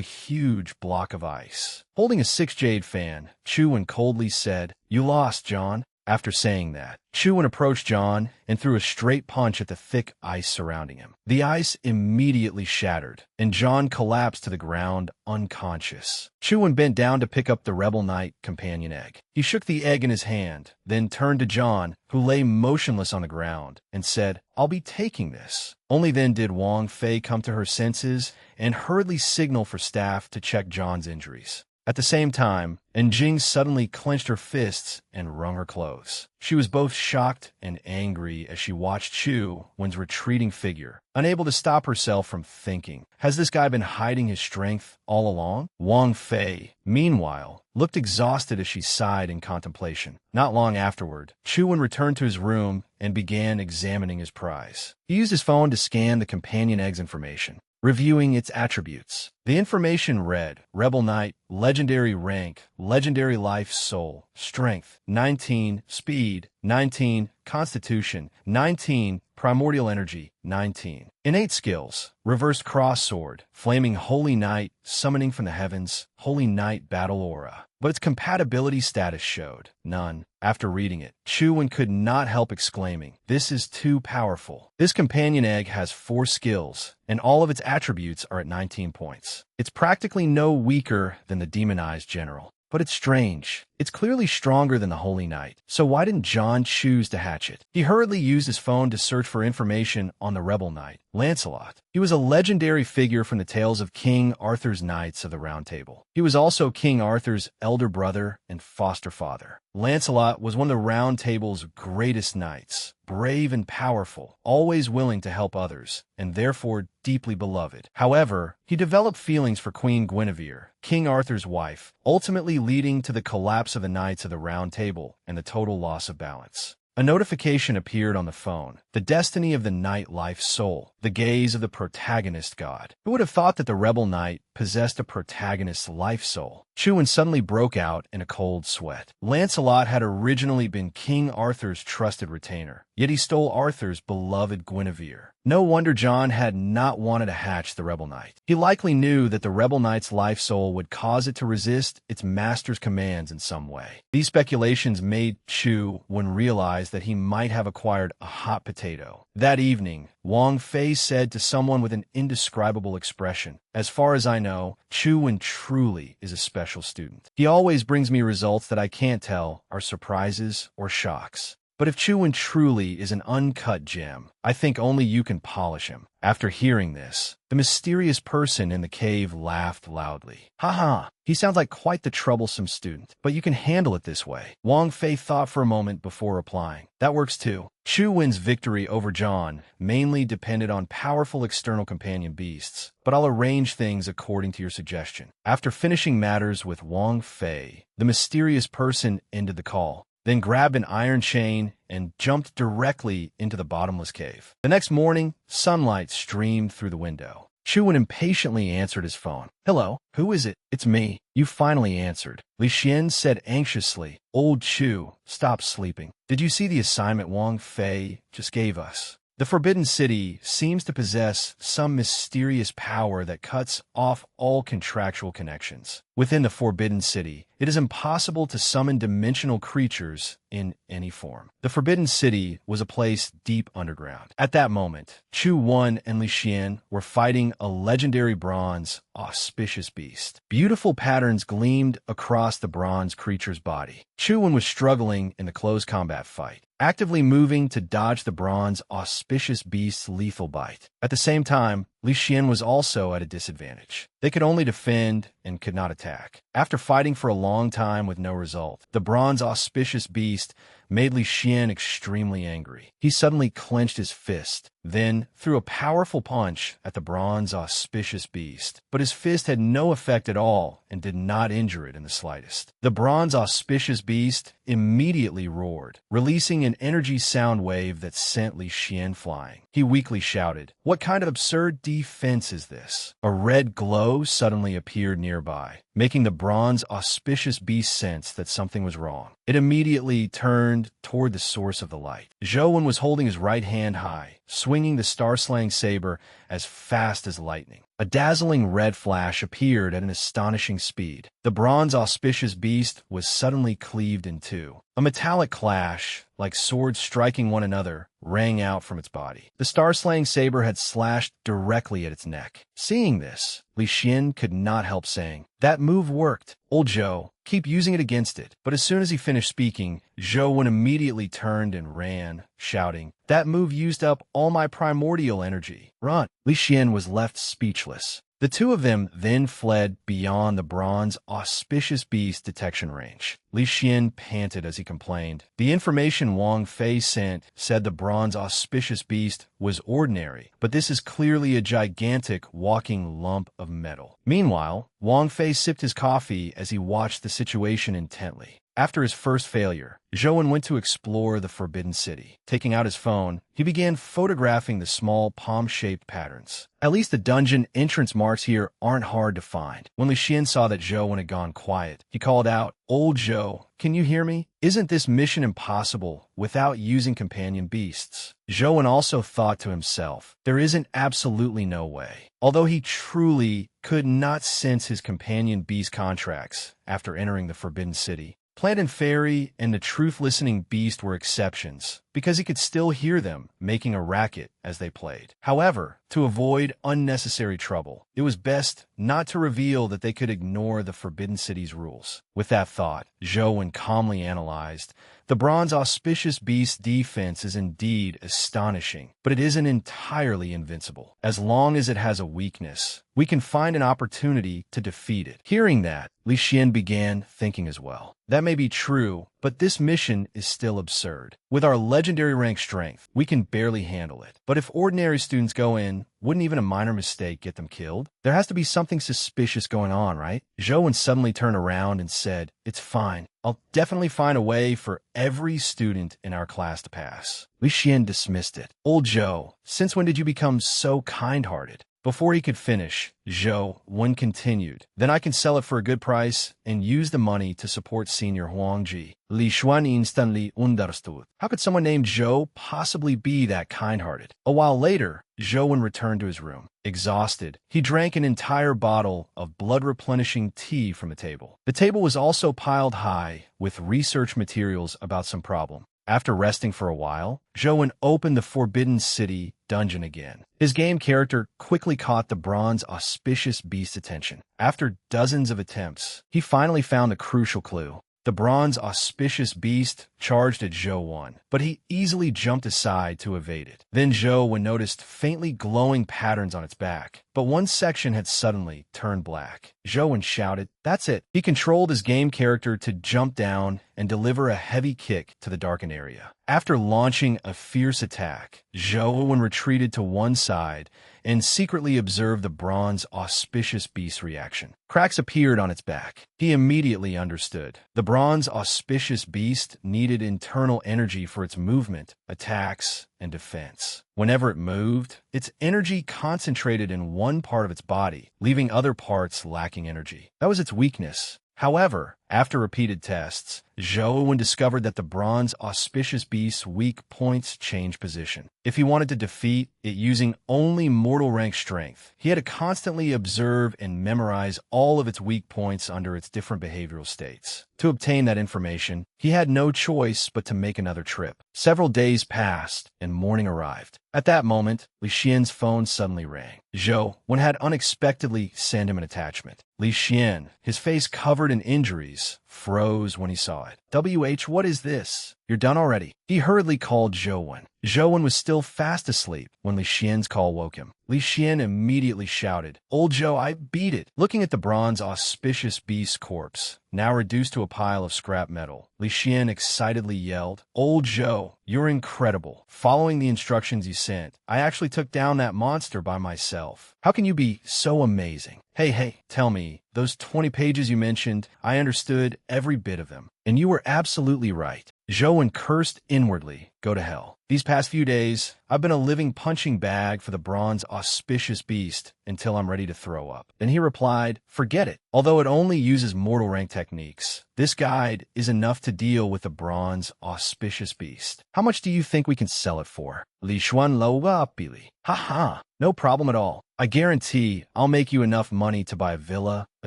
huge block of ice. Holding a 6 jade fan, Chu Wen coldly said, "You lost, John. After saying that, Chuan approached John and threw a straight punch at the thick ice surrounding him. The ice immediately shattered, and John collapsed to the ground unconscious. Chuan bent down to pick up the Rebel Knight companion egg. He shook the egg in his hand, then turned to John, who lay motionless on the ground, and said, "I'll be taking this." Only then did Wang Fei come to her senses and hurriedly signal for staff to check John's injuries. At the same time, Jing suddenly clenched her fists and wrung her clothes. She was both shocked and angry as she watched Chu Wen's retreating figure, unable to stop herself from thinking, has this guy been hiding his strength all along? Wang Fei, meanwhile, looked exhausted as she sighed in contemplation. Not long afterward, Chu Wen returned to his room and began examining his prize. He used his phone to scan the companion egg's information, reviewing its attributes. The information read: Rebel Knight, Legendary Rank, Legendary Life Soul, Strength, 19, Speed, 19, Constitution, 19, Primordial Energy, 19. Innate Skills: Reversed Cross Sword, Flaming Holy Knight, Summoning from the Heavens, Holy Knight Battle Aura. But its compatibility status showed none. After reading it, Chu Wen could not help exclaiming, "This is too powerful." This companion egg has 4 skills, and all of its attributes are at 19 points. It's practically no weaker than the demonized general. But it's strange. It's clearly stronger than the Holy Knight. So why didn't John choose to hatch it? He hurriedly used his phone to search for information on the Rebel Knight, Lancelot. He was a legendary figure from the tales of King Arthur's Knights of the Round Table. He was also King Arthur's elder brother and foster father. Lancelot was one of the Round Table's greatest knights, brave and powerful, always willing to help others, and therefore deeply beloved. However, he developed feelings for Queen Guinevere, King Arthur's wife, ultimately leading to the collapse of the Knights of the Round Table and the total loss of balance. A notification appeared on the phone. The destiny of the Knight Life Soul, the gaze of the protagonist god. Who would have thought that the Rebel Knight possessed a protagonist's life soul? Chu Wen suddenly broke out in a cold sweat. Lancelot had originally been King Arthur's trusted retainer, yet he stole Arthur's beloved Guinevere. No wonder John had not wanted to hatch the Rebel Knight. He likely knew that the Rebel Knight's life soul would cause it to resist its master's commands in some way. These speculations made Chu Wen realize that he might have acquired a hot potato. That evening, Wang Fei said to someone with an indescribable expression, "As far as I know, Chu Wen truly is a special student. He always brings me results that I can't tell are surprises or shocks. But if Chu Wen truly is an uncut gem, I think only you can polish him." After hearing this, the mysterious person in the cave laughed loudly. "Ha, he sounds like quite the troublesome student, but you can handle it this way." Wang Fei thought for a moment before replying, "That works too." Chu Wen's victory over John mainly depended on powerful external companion beasts, but I'll arrange things according to your suggestion. After finishing matters with Wang Fei, the mysterious person ended the call, then grabbed an iron chain and jumped directly into the bottomless cave. The next morning, sunlight streamed through the window. Chu Wen impatiently answered his phone. "Hello, who is it?" "It's me. You finally answered," Li Xian said anxiously. "Old Chu, stop sleeping. Did you see the assignment Wang Fei just gave us? The Forbidden City seems to possess some mysterious power that cuts off all contractual connections. Within the Forbidden City, it is impossible to summon dimensional creatures in any form. The Forbidden City was a place deep underground. At that moment, Chu Wen and Li Xian were fighting a legendary bronze, auspicious beast. Beautiful patterns gleamed across the bronze creature's body. Chu Wen was struggling in the close combat fight, actively moving to dodge the bronze auspicious beast's lethal bite. At the same time, Li Xian was also at a disadvantage. They could only defend and could not attack. After fighting for a long time with no result, the bronze auspicious beast made Li Xian extremely angry. He suddenly clenched his fist, then threw a powerful punch at the bronze auspicious beast. But his fist had no effect at all and did not injure it in the slightest. The bronze auspicious beast immediately roared, releasing an energy sound wave that sent Li Xian flying. He weakly shouted, "What kind of absurd defense is this?" A red glow suddenly appeared nearby, making the bronze auspicious beast sense that something was wrong. It immediately turned toward the source of the light. Zhou Wen was holding his right hand high, swinging the star-slaying saber as fast as lightning. A dazzling red flash appeared at an astonishing speed. The bronze auspicious beast was suddenly cleaved in two. A metallic clash, like swords striking one another, rang out from its body. The star-slaying saber had slashed directly at its neck. Seeing this, Li Xian could not help saying, "That move worked. Old Zhou, keep using it against it." But as soon as he finished speaking, Zhou immediately turned and ran, shouting, "That move used up all my primordial energy. Run!" Li Xian was left speechless. The two of them then fled beyond the bronze auspicious beast detection range. Li Xian panted as he complained. The information Wang Fei sent said the bronze auspicious beast was ordinary, but this is clearly a gigantic walking lump of metal. Meanwhile, Wang Fei sipped his coffee as he watched the situation intently. After his first failure, Zhou went to explore the Forbidden City. Taking out his phone, he began photographing the small palm-shaped patterns. At least the dungeon entrance marks here aren't hard to find. When Li Xian saw that Zhou had gone quiet, he called out, "Old Zhou, can you hear me? Isn't this mission impossible without using companion beasts?" Zhou also thought to himself, there isn't absolutely no way. Although he truly could not sense his companion beast contracts after entering the Forbidden City, Plant and Fairy and the truth-listening beast were exceptions, because he could still hear them making a racket as they played. However, to avoid unnecessary trouble, it was best not to reveal that they could ignore the Forbidden City's rules. With that thought, Zhou calmly analyzed, the bronze auspicious beast's defense is indeed astonishing, but it isn't entirely invincible. As long as it has a weakness, we can find an opportunity to defeat it. Hearing that, Li Xian began thinking as well. That may be true, but this mission is still absurd. With our legendary rank strength, we can barely handle it. But if ordinary students go in, wouldn't even a minor mistake get them killed? There has to be something suspicious going on, right? Zhou suddenly turned around and said, "It's fine. I'll definitely find a way for every student in our class to pass." Li Xian dismissed it. "Old Zhou, since when did you become so kind-hearted?" Before he could finish, Zhou continued, "Then I can sell it for a good price and use the money to support Senior Huangji." Li Xuan instantly understood. How could someone named Zhou possibly be that kind-hearted? A while later, Zhou returned to his room. Exhausted, he drank an entire bottle of blood-replenishing tea from a table. The table was also piled high with research materials about some problem. After resting for a while, Zhou opened the Forbidden City dungeon again. His game character quickly caught the bronze auspicious beast's attention. After dozens of attempts, he finally found a crucial clue. The bronze auspicious beast charged at Zhou, but he easily jumped aside to evade it. Then Zhou noticed faintly glowing patterns on its back, but one section had suddenly turned black. Zhou shouted, "That's it!" He controlled his game character to jump down and deliver a heavy kick to the darkened area. After launching a fierce attack, Zhou retreated to one side and secretly observed the bronze auspicious beast's reaction. Cracks appeared on its back. He immediately understood. The bronze auspicious beast needed internal energy for its movement, attacks, and defense. Whenever it moved, its energy concentrated in one part of its body, leaving other parts lacking energy. That was its weakness. However, after repeated tests, Zhou discovered that the bronze auspicious beast's weak points changed position. If he wanted to defeat it using only mortal rank strength, he had to constantly observe and memorize all of its weak points under its different behavioral states. To obtain that information, he had no choice but to make another trip. Several days passed, and morning arrived. At that moment, Li Xian's phone suddenly rang. Zhou had unexpectedly sent him an attachment. Li Xian, his face covered in injuries, froze when he saw it. "WH, what is this? You're done already." He hurriedly called Zhou. Zhou was still fast asleep when Li Xian's call woke him. Li Xian immediately shouted, "Old Zhou, I beat it!" Looking at the bronze auspicious beast's corpse, now reduced to a pile of scrap metal, Li Xian excitedly yelled, "Old Zhou, you're incredible. Following the instructions you sent, I actually took down that monster by myself. How can you be so amazing? Hey, tell me, those 20 pages you mentioned, I understood every bit of them. And you were absolutely right." Zhou cursed inwardly, "Go to hell. These past few days, I've been a living punching bag for the bronze auspicious beast, until I'm ready to throw up. Then he replied, forget it. Although it only uses mortal rank techniques, this guide is enough to deal with the bronze auspicious beast. How much do you think we can sell it for? Li Xuan Lo Wa Pili. Haha, no problem at all. I guarantee I'll make you enough money to buy a villa, a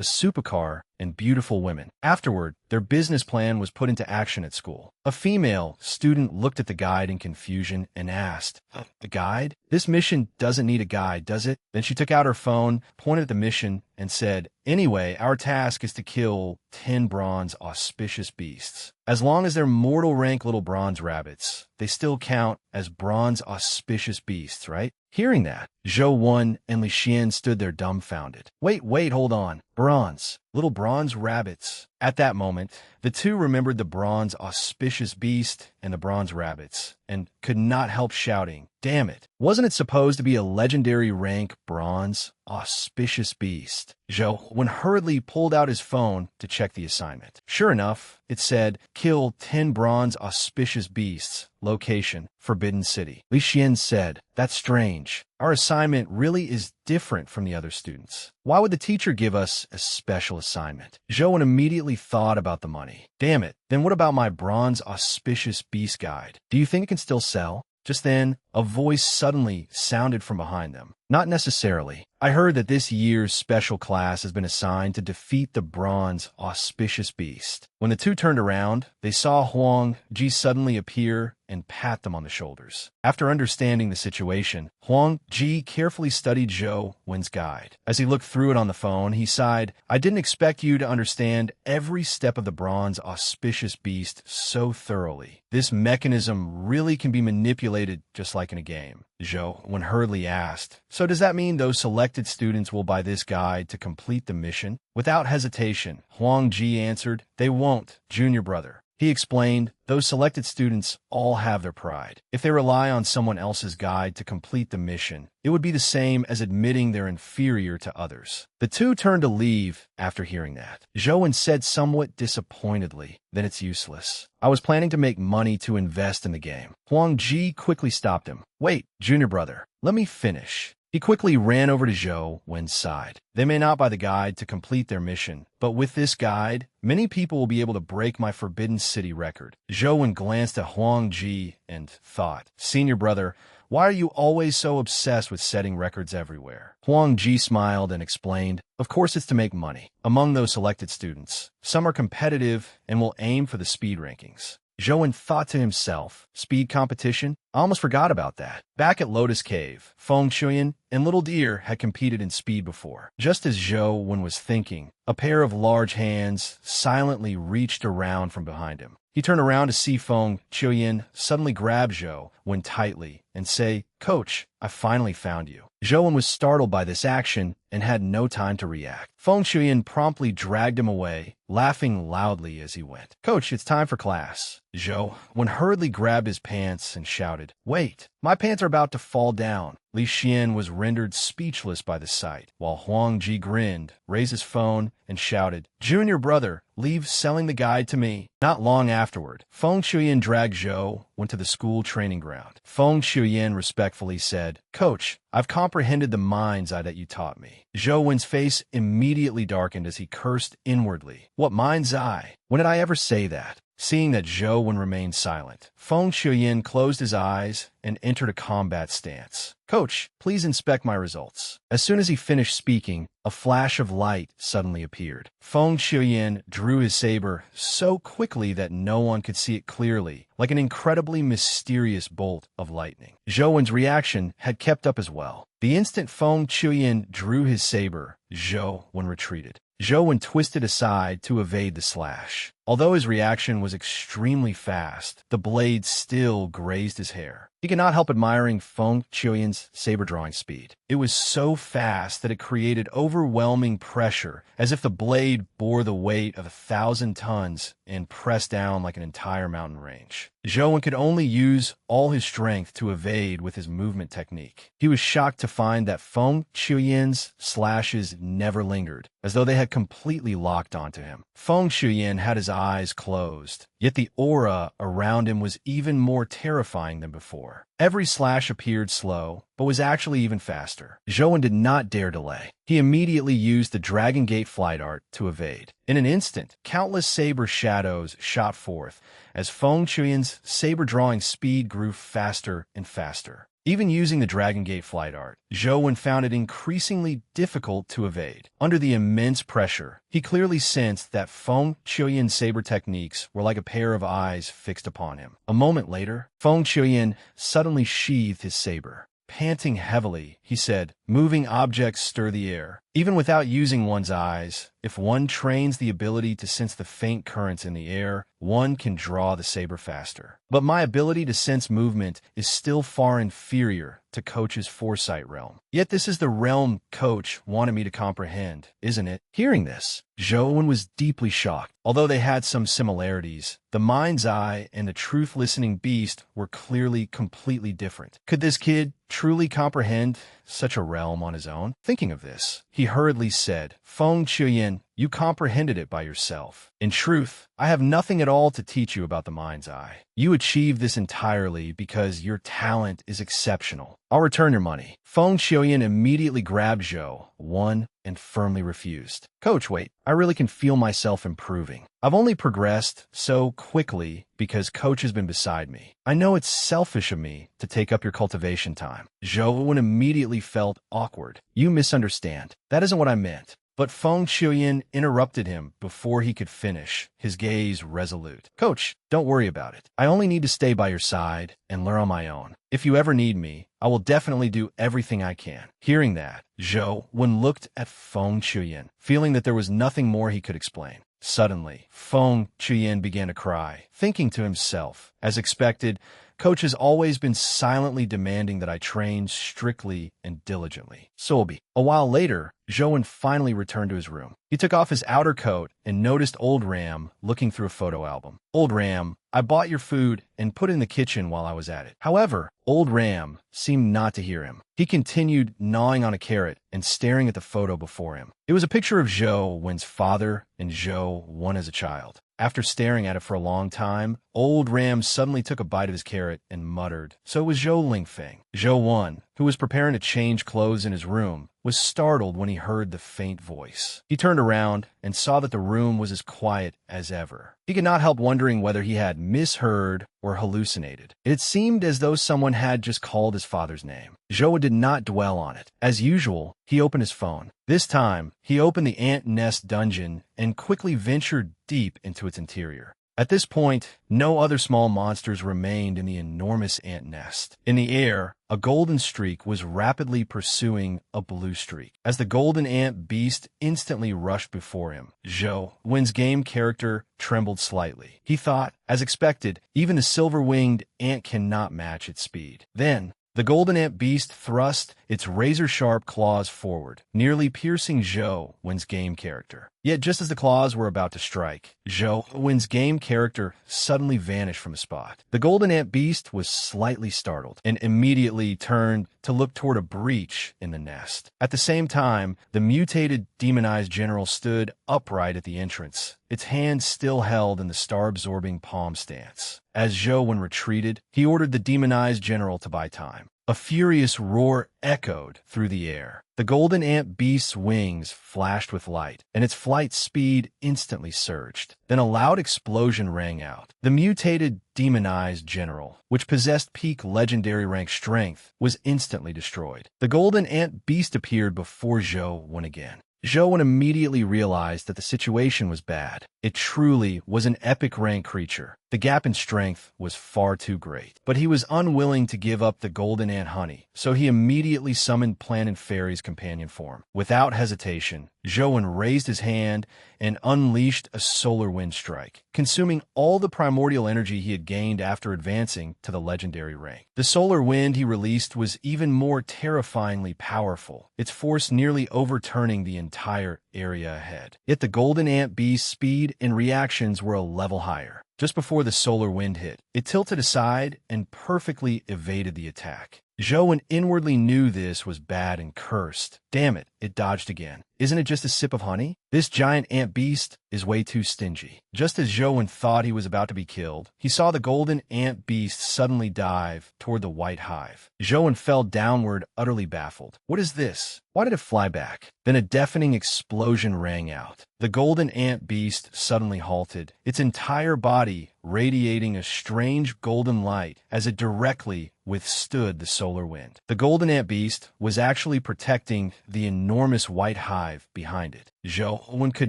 supercar, and beautiful women. Afterward, their business plan was put into action at school. A female student looked at the guide in confusion and asked, "The guide? This mission doesn't need a guide, does it?" Then she took out her phone, pointed at the mission, and said, "Anyway, our task is to kill 10 bronze auspicious beasts. As long as they're mortal rank little bronze rabbits, they still count as bronze auspicious beasts, right?" Hearing that, Zhou Wen and Li Xian stood there dumbfounded. Wait, hold on. Bronze. Little bronze rabbits. At that moment, the two remembered the bronze auspicious beast and the bronze rabbits, and could not help shouting, "Damn it! Wasn't it supposed to be a legendary rank bronze auspicious beast?" Zhou Wen hurriedly pulled out his phone to check the assignment. Sure enough, it said, kill 10 bronze auspicious beasts. Location, Forbidden City. Li Xian said, "That's strange. Our assignment really is different from the other students. Why would the teacher give us a special assignment?" Zhou Wen immediately thought about the money. Damn it, then what about my bronze auspicious beast guide? Do you think it can still sell? Just then, a voice suddenly sounded from behind them. Not necessarily. I heard that this year's special class has been assigned to defeat the bronze auspicious beast. When the two turned around, they saw Huang Ji suddenly appear and pat them on the shoulders. After understanding the situation, Huang Ji carefully studied Zhou Wen's guide. As he looked through it on the phone, he sighed, "I didn't expect you to understand every step of the bronze auspicious beast so thoroughly. This mechanism really can be manipulated just like in a game." Zhou Wen hurriedly asked, "So does that mean those selected students will buy this guide to complete the mission?" Without hesitation, Huang Ji answered, "They won't, junior brother." He explained, those selected students all have their pride. If they rely on someone else's guide to complete the mission, it would be the same as admitting they're inferior to others. The two turned to leave after hearing that. Zhou Wen said somewhat disappointedly, "Then it's useless. I was planning to make money to invest in the game." Huang Ji quickly stopped him. "Wait, junior brother, let me finish." He quickly ran over to Zhou Wen's side. "They may not buy the guide to complete their mission, but with this guide, many people will be able to break my Forbidden City record." Zhou Wen glanced at Huang Ji and thought, "Senior brother, why are you always so obsessed with setting records everywhere?" Huang Ji smiled and explained, "Of course it's to make money. Among those selected students, some are competitive and will aim for the speed rankings." Zhou Wen thought to himself, speed competition? I almost forgot about that. Back at Lotus Cave, Feng Chuyen and Little Deer had competed in speed before. Just as Zhou Wen was thinking, a pair of large hands silently reached around from behind him. He turned around to see Feng Chuyen suddenly grab Zhou Wen tightly and say, "Coach, I finally found you." Zhou Wen was startled by this action and had no time to react. Feng Chuyen promptly dragged him away, laughing loudly as he went. "Coach, it's time for class." Zhou Wen hurriedly grabbed his pants and shouted, "Wait, my pants are about to fall down." Li Xian was rendered speechless by the sight, while Huang Ji grinned, raised his phone, and shouted, "Junior brother, leave selling the guide to me." Not long afterward, Feng Chuyen dragged Zhou Wen to the school training ground. Feng Chuyen respectfully said, "Coach, I've comprehended the mind's eye that you taught me." Zhou Wen's face immediately darkened as he cursed inwardly. What mind's eye? When did I ever say that? Seeing that Zhou Wen remained silent, Feng Chuyen closed his eyes and entered a combat stance. "Coach, please inspect my results." As soon as he finished speaking, a flash of light suddenly appeared. Feng Chuyen drew his saber so quickly that no one could see it clearly, like an incredibly mysterious bolt of lightning. Zhou Wen's reaction had kept up as well. The instant Feng Chuyen drew his saber, Zhou Wen retreated. Zhou Wen twisted aside to evade the slash. Although his reaction was extremely fast, the blade still grazed his hair. He could not help admiring Feng Chuyen's saber-drawing speed. It was so fast that it created overwhelming pressure, as if the blade bore the weight of 1,000 tons and pressed down like an entire mountain range. Zhou Wen could only use all his strength to evade with his movement technique. He was shocked to find that Feng Chuyen's slashes never lingered, as though they had completely locked onto him. Feng Chuyen had his eyes closed. Yet the aura around him was even more terrifying than before. Every slash appeared slow, but was actually even faster. Zhou did not dare delay. He immediately used the Dragon Gate flight art to evade. In an instant, countless saber shadows shot forth, as Feng Chuyen's saber-drawing speed grew faster and faster. Even using the Dragon Gate flight art, Zhou found it increasingly difficult to evade. Under the immense pressure, he clearly sensed that Feng Chuyen's saber techniques were like a pair of eyes fixed upon him. A moment later, Feng Chuyen suddenly sheathed his saber. Panting heavily, he said, "Moving objects stir the air. Even without using one's eyes, if one trains the ability to sense the faint currents in the air, one can draw the saber faster. But my ability to sense movement is still far inferior to Coach's foresight realm. Yet this is the realm Coach wanted me to comprehend, isn't it?" Hearing this, Zhou was deeply shocked. Although they had some similarities, the mind's eye and the truth-listening beast were clearly completely different. Could this kid truly comprehend such a realm on his own? Thinking of this, he hurriedly said, "Feng Chuyen, you comprehended it by yourself. In truth, I have nothing at all to teach you about the mind's eye. You achieved this entirely because your talent is exceptional. I'll return your money." Feng Chuyen immediately grabbed Zhou, won, and firmly refused. "Coach, wait. I really can feel myself improving. I've only progressed so quickly because Coach has been beside me. I know it's selfish of me to take up your cultivation time." Zhou immediately felt awkward. "You misunderstand. That isn't what I meant." But Feng Chuyen interrupted him before he could finish, his gaze resolute. "Coach, don't worry about it. I only need to stay by your side and learn on my own. If you ever need me, I will definitely do everything I can." Hearing that, Zhou looked at Feng Chuyen, feeling that there was nothing more he could explain. Suddenly, Feng Chuyen began to cry, thinking to himself, as expected, Coach has always been silently demanding that I train strictly and diligently. Sobi. A while later, Zhou finally returned to his room. He took off his outer coat and noticed Old Ram looking through a photo album. "Old Ram, I bought your food and put it in the kitchen while I was at it." However, Old Ram seemed not to hear him. He continued gnawing on a carrot and staring at the photo before him. It was a picture of Zhou's father and Zhou as a child. After staring at it for a long time, Old Ram suddenly took a bite of his carrot and muttered, "So it was Zhou Lingfeng." Zhou, who was preparing to change clothes in his room, was startled when he heard the faint voice. He turned around and saw that the room was as quiet as ever. He could not help wondering whether he had misheard or hallucinated. It seemed as though someone had just called his father's name. Zhou did not dwell on it. As usual, he opened his phone. This time, he opened the ant nest dungeon and quickly ventured deep into its interior. At this point, no other small monsters remained in the enormous ant nest. In the air, a golden streak was rapidly pursuing a blue streak. As the golden ant beast instantly rushed before him, Zhou's game character trembled slightly. He thought, as expected, even a silver-winged ant cannot match its speed. Then, the golden ant beast thrust its razor-sharp claws forward, nearly piercing Zhou's game character. Yet just as the claws were about to strike, Zhou's game character suddenly vanished from a spot. The golden ant beast was slightly startled and immediately turned to look toward a breach in the nest. At the same time, the mutated demonized general stood upright at the entrance, its hands still held in the star-absorbing palm stance. As Zhou retreated, he ordered the demonized general to buy time. A furious roar echoed through the air. The golden ant beast's wings flashed with light, and its flight speed instantly surged. Then a loud explosion rang out. The mutated demonized general, which possessed peak legendary rank strength, was instantly destroyed. The golden ant beast appeared before Zhou again. Zhou immediately realized that the situation was bad. It truly was an epic rank creature. The gap in strength was far too great. But he was unwilling to give up the golden ant honey, so he immediately summoned Planet Fairy's companion form. Without hesitation, Zhou raised his hand and unleashed a solar wind strike, consuming all the primordial energy he had gained after advancing to the legendary rank. The solar wind he released was even more terrifyingly powerful, its force nearly overturning the entire area ahead. Yet the golden ant beast's speed and reactions were a level higher. Just before the solar wind hit, it tilted aside and perfectly evaded the attack. Zhou inwardly knew this was bad and cursed. Damn it, it dodged again. Isn't it just a sip of honey? This giant ant beast is way too stingy. Just as Zhou thought he was about to be killed, he saw the golden ant beast suddenly dive toward the white hive. Zhou fell downward, utterly baffled. What is this? Why did it fly back? Then a deafening explosion rang out. The golden ant beast suddenly halted, its entire body radiating a strange golden light as it directly withstood the solar wind. The golden ant beast was actually protecting the enormous white hive behind it. Zhou could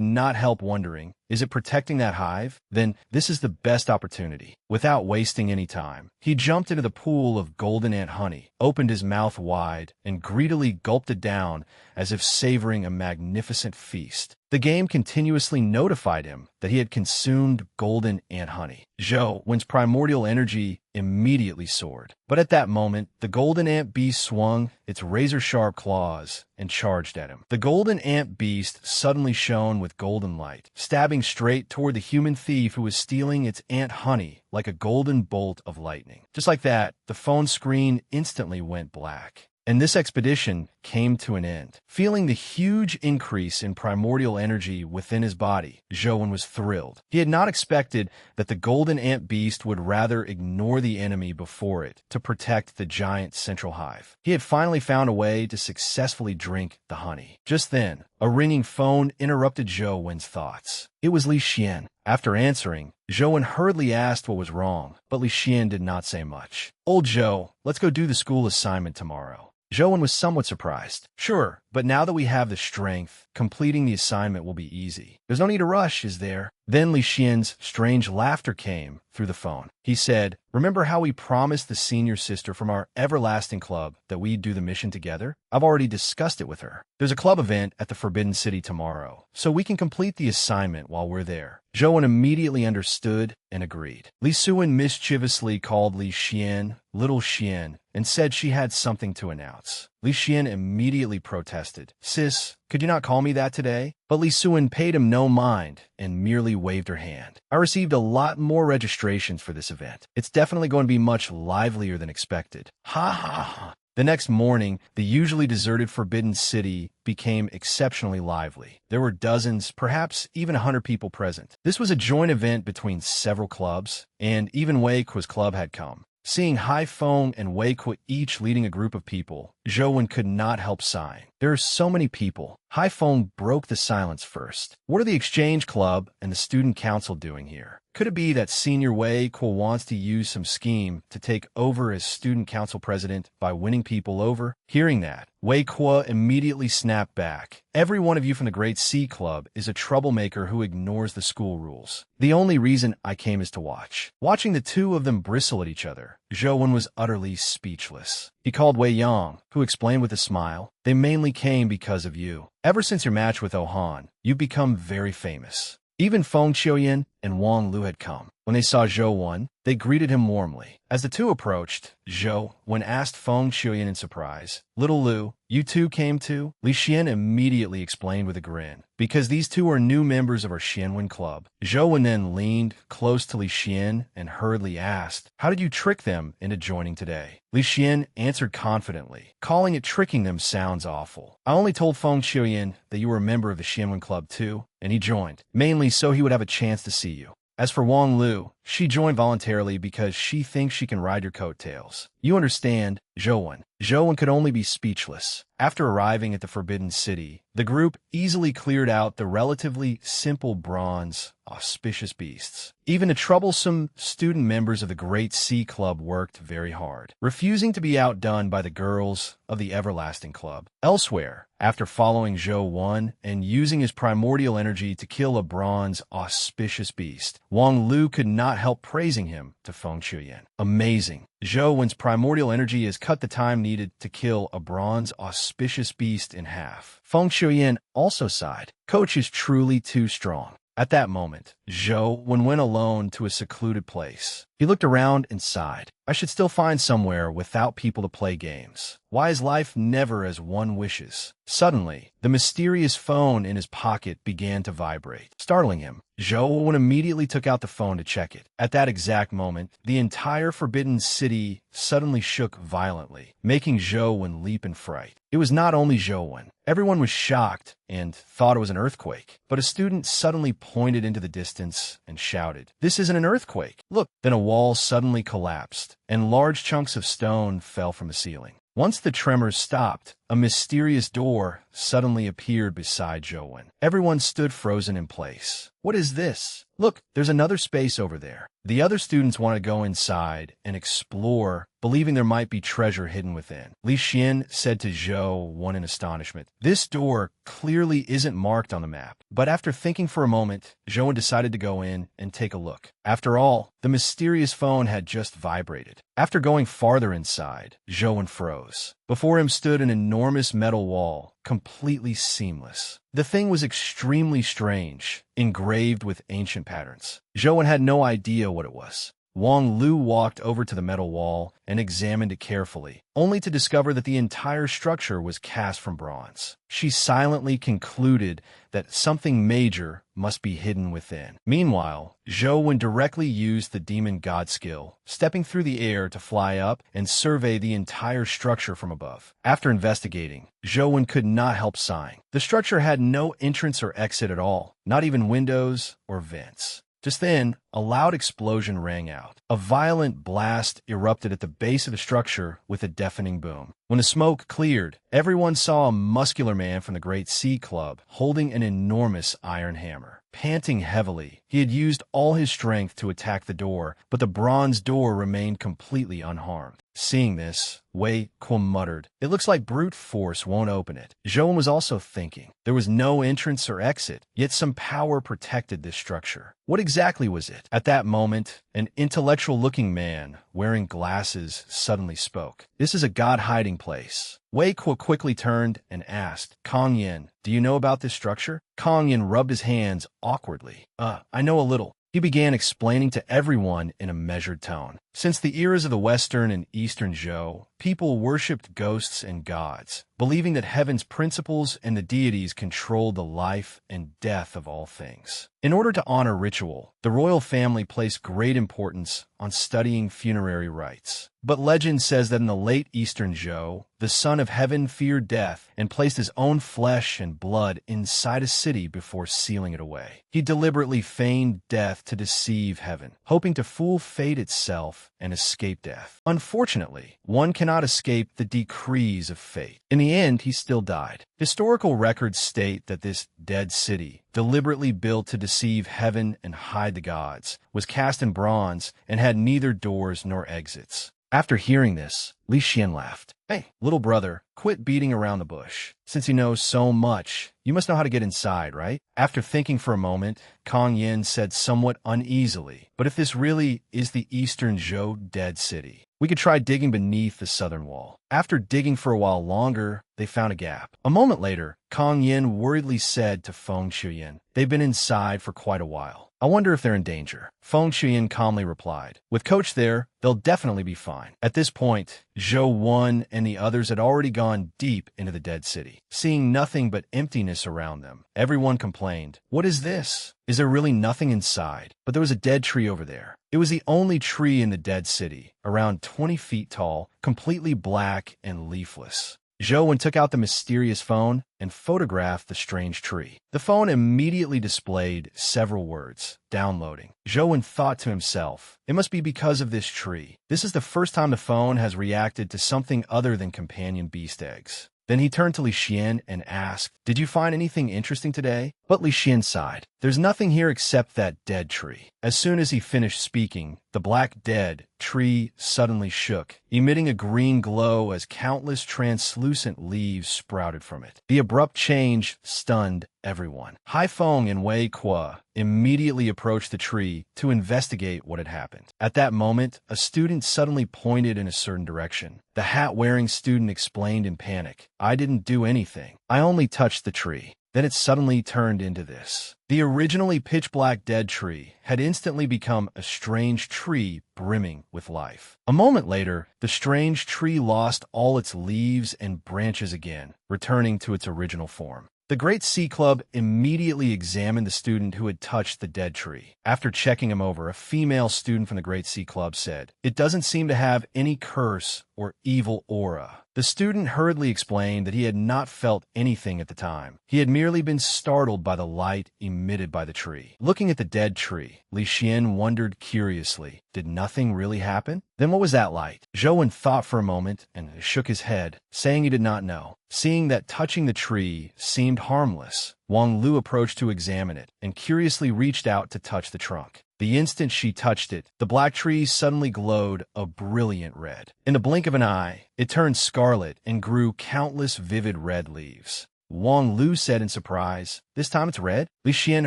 not help wondering, is it protecting that hive? Then this is the best opportunity. Without wasting any time, he jumped into the pool of golden ant honey, opened his mouth wide, and greedily gulped it down as if savoring a magnificent feast. The game continuously notified him that he had consumed golden ant honey. Zhou's primordial energy immediately soared. But at that moment, the golden ant beast swung its razor-sharp claws and charged at him. The golden ant beast suddenly shone with golden light, stabbing straight toward the human thief who was stealing its ant honey like a golden bolt of lightning. Just like that, the phone screen instantly went black. And this expedition came to an end. Feeling the huge increase in primordial energy within his body, Zhou was thrilled. He had not expected that the golden ant beast would rather ignore the enemy before it to protect the giant central hive. He had finally found a way to successfully drink the honey. Just then, a ringing phone interrupted Zhou's thoughts. It was Li Xian. After answering, Zhou hurriedly asked what was wrong, but Li Xian did not say much. "Old Zhou, let's go do the school assignment tomorrow." Zhou was somewhat surprised. "Sure, but now that we have the strength, completing the assignment will be easy. There's no need to rush, is there?" Then Li Xian's strange laughter came through the phone. He said, "Remember how we promised the senior sister from our everlasting club that we'd do the mission together? I've already discussed it with her. There's a club event at the Forbidden City tomorrow, so we can complete the assignment while we're there." Zhou immediately understood and agreed. Li Suan mischievously called Li Xian Little Xian and said she had something to announce. Li Xian immediately protested. "Sis, could you not call me that today?" But Li Suan paid him no mind and merely waved her hand. "I received a lot more registrations for this event. It's definitely going to be much livelier than expected." Ha ha ha. The next morning, the usually deserted Forbidden City became exceptionally lively. There were dozens, perhaps even 100 people present. This was a joint event between several clubs, and even Wei Kuo's club had come. Seeing Hai Feng and Wei Kuo each leading a group of people, Zhou could not help sighing. There are so many people. Hai Feng broke the silence first. "What are the Exchange Club and the Student Council doing here? Could it be that Senior Wei Kuo wants to use some scheme to take over as Student Council President by winning people over?" Hearing that, Wei Kuo immediately snapped back. "Every one of you from the Great Sea Club is a troublemaker who ignores the school rules. The only reason I came is to watch." Watching the two of them bristle at each other, Zhou was utterly speechless. He called Wei Yang, who explained with a smile, "They mainly came because of you. Ever since your match with Ohan, you've become very famous." Even Feng Qiuyan and Wang Lu had come. When they saw Zhou, they greeted him warmly. As the two approached, Zhou asked Feng Qiuyan in surprise, "Little Lu, you two came too?" Li Xian immediately explained with a grin, "Because these two are new members of our Xianwen club." Zhou then leaned close to Li Xian and hurriedly asked, "How did you trick them into joining today?" Li Xian answered confidently, "Calling it tricking them sounds awful. I only told Feng Qiuyan that you were a member of the Xianwen club too, and he joined, mainly so he would have a chance to see you. As for Wang Lu, she joined voluntarily because she thinks she can ride your coattails. You understand, Zhou." Zhou could only be speechless. After arriving at the Forbidden City, the group easily cleared out the relatively simple bronze, auspicious beasts. Even the troublesome student members of the Great Sea Club worked very hard, refusing to be outdone by the girls of the Everlasting Club. Elsewhere, after following Zhou and using his primordial energy to kill a bronze, auspicious beast, Wang Lu could not help praising him to Feng Qiuyan. "Amazing. Zhou's primordial energy has cut the time needed to kill a bronze auspicious beast in half." Feng Qiuyan also sighed. "Coach is truly too strong." At that moment, Zhou went alone to a secluded place. He looked around and sighed. I should still find somewhere without people to play games. Why is life never as one wishes? Suddenly, the mysterious phone in his pocket began to vibrate, startling him. Zhou immediately took out the phone to check it. At that exact moment, the entire Forbidden City suddenly shook violently, making Zhou leap in fright. It was not only Zhou. Everyone was shocked and thought it was an earthquake. But a student suddenly pointed into the distance and shouted, "This isn't an earthquake! Look!" Then a wall suddenly collapsed, and large chunks of stone fell from the ceiling. Once the tremors stopped, a mysterious door suddenly appeared beside Zhou. Everyone stood frozen in place. What is this? Look, there's another space over there. The other students want to go inside and explore, believing there might be treasure hidden within. Li Xian said to Zhou in astonishment. This door clearly isn't marked on the map. But after thinking for a moment, Zhou decided to go in and take a look. After all, the mysterious phone had just vibrated. After going farther inside, Zhou froze. Before him stood an enormous metal wall, completely seamless. The thing was extremely strange, engraved with ancient patterns. Zhou had no idea what it was. Wang Lu walked over to the metal wall and examined it carefully, only to discover that the entire structure was cast from bronze. She silently concluded that something major must be hidden within. Meanwhile, Zhou directly used the demon god skill, stepping through the air to fly up and survey the entire structure from above. After investigating, Zhou could not help sighing. The structure had no entrance or exit at all, not even windows or vents. Just then, a loud explosion rang out. A violent blast erupted at the base of the structure with a deafening boom. When the smoke cleared, everyone saw a muscular man from the Great Sea Club holding an enormous iron hammer. Panting heavily, he had used all his strength to attack the door, but the bronze door remained completely unharmed. Seeing this, Wei Kuo muttered, "It looks like brute force won't open it." Zhou was also thinking. There was no entrance or exit, yet some power protected this structure. What exactly was it? At that moment, an intellectual-looking man wearing glasses suddenly spoke. "This is a god hiding place." Wei Kuo quickly turned and asked, "Kong Yin, do you know about this structure?" Kong Yin rubbed his hands awkwardly. I know a little." He began explaining to everyone in a measured tone. Since the eras of the Western and Eastern Zhou, people worshipped ghosts and gods, believing that heaven's principles and the deities controlled the life and death of all things. In order to honor ritual, the royal family placed great importance on studying funerary rites. But legend says that in the late Eastern Zhou, the son of heaven feared death and placed his own flesh and blood inside a city before sealing it away. He deliberately feigned death to deceive heaven, hoping to fool fate itself and escape death. Unfortunately, one cannot escape the decrees of fate. In the end, he still died. Historical records state that this dead city, deliberately built to deceive heaven and hide the gods, was cast in bronze and had neither doors nor exits. After hearing this, Li Xian laughed. "Hey, little brother, quit beating around the bush. Since you know so much, you must know how to get inside, right?" After thinking for a moment, Kong Yin said somewhat uneasily, "But if this really is the Eastern Zhou dead city, we could try digging beneath the southern wall." After digging for a while longer, they found a gap. A moment later, Kong Yin worriedly said to Feng Shuyan, "They've been inside for quite a while. I wonder if they're in danger." Feng Shuyan calmly replied, "With Coach there, they'll definitely be fine." At this point, Zhou and the others had already gone deep into the dead city. Seeing nothing but emptiness around them, everyone complained, "What is this? Is there really nothing inside?" But there was a dead tree over there. It was the only tree in the dead city, around 20 feet tall, completely black and leafless. Zhou took out the mysterious phone and photographed the strange tree. The phone immediately displayed several words. Downloading. Zhou thought to himself, "It must be because of this tree. This is the first time the phone has reacted to something other than companion beast eggs." Then he turned to Li Xian and asked, "Did you find anything interesting today?" But Li Xian sighed. "There's nothing here except that dead tree." As soon as he finished speaking, the black dead tree suddenly shook, emitting a green glow as countless translucent leaves sprouted from it. The abrupt change stunned everyone. Haifeng and Wei Kuo immediately approached the tree to investigate what had happened. At that moment, a student suddenly pointed in a certain direction. The hat-wearing student explained in panic, "I didn't do anything. I only touched the tree." Then it suddenly turned into this. The originally pitch-black dead tree had instantly become a strange tree brimming with life. A moment later, the strange tree lost all its leaves and branches again, returning to its original form. The Great Sea Club immediately examined the student who had touched the dead tree. After checking him over, a female student from the Great Sea Club said, "It doesn't seem to have any curse or evil aura." The student hurriedly explained that he had not felt anything at the time. He had merely been startled by the light emitted by the tree. Looking at the dead tree, Li Xian wondered curiously, did nothing really happen? Then what was that light? Zhou thought for a moment and shook his head, saying he did not know. Seeing that touching the tree seemed harmless, Wang Lu approached to examine it and curiously reached out to touch the trunk. The instant she touched it, the black tree suddenly glowed a brilliant red. In the blink of an eye, it turned scarlet and grew countless vivid red leaves. Wang Lu said in surprise, "This time it's red?" Li Xian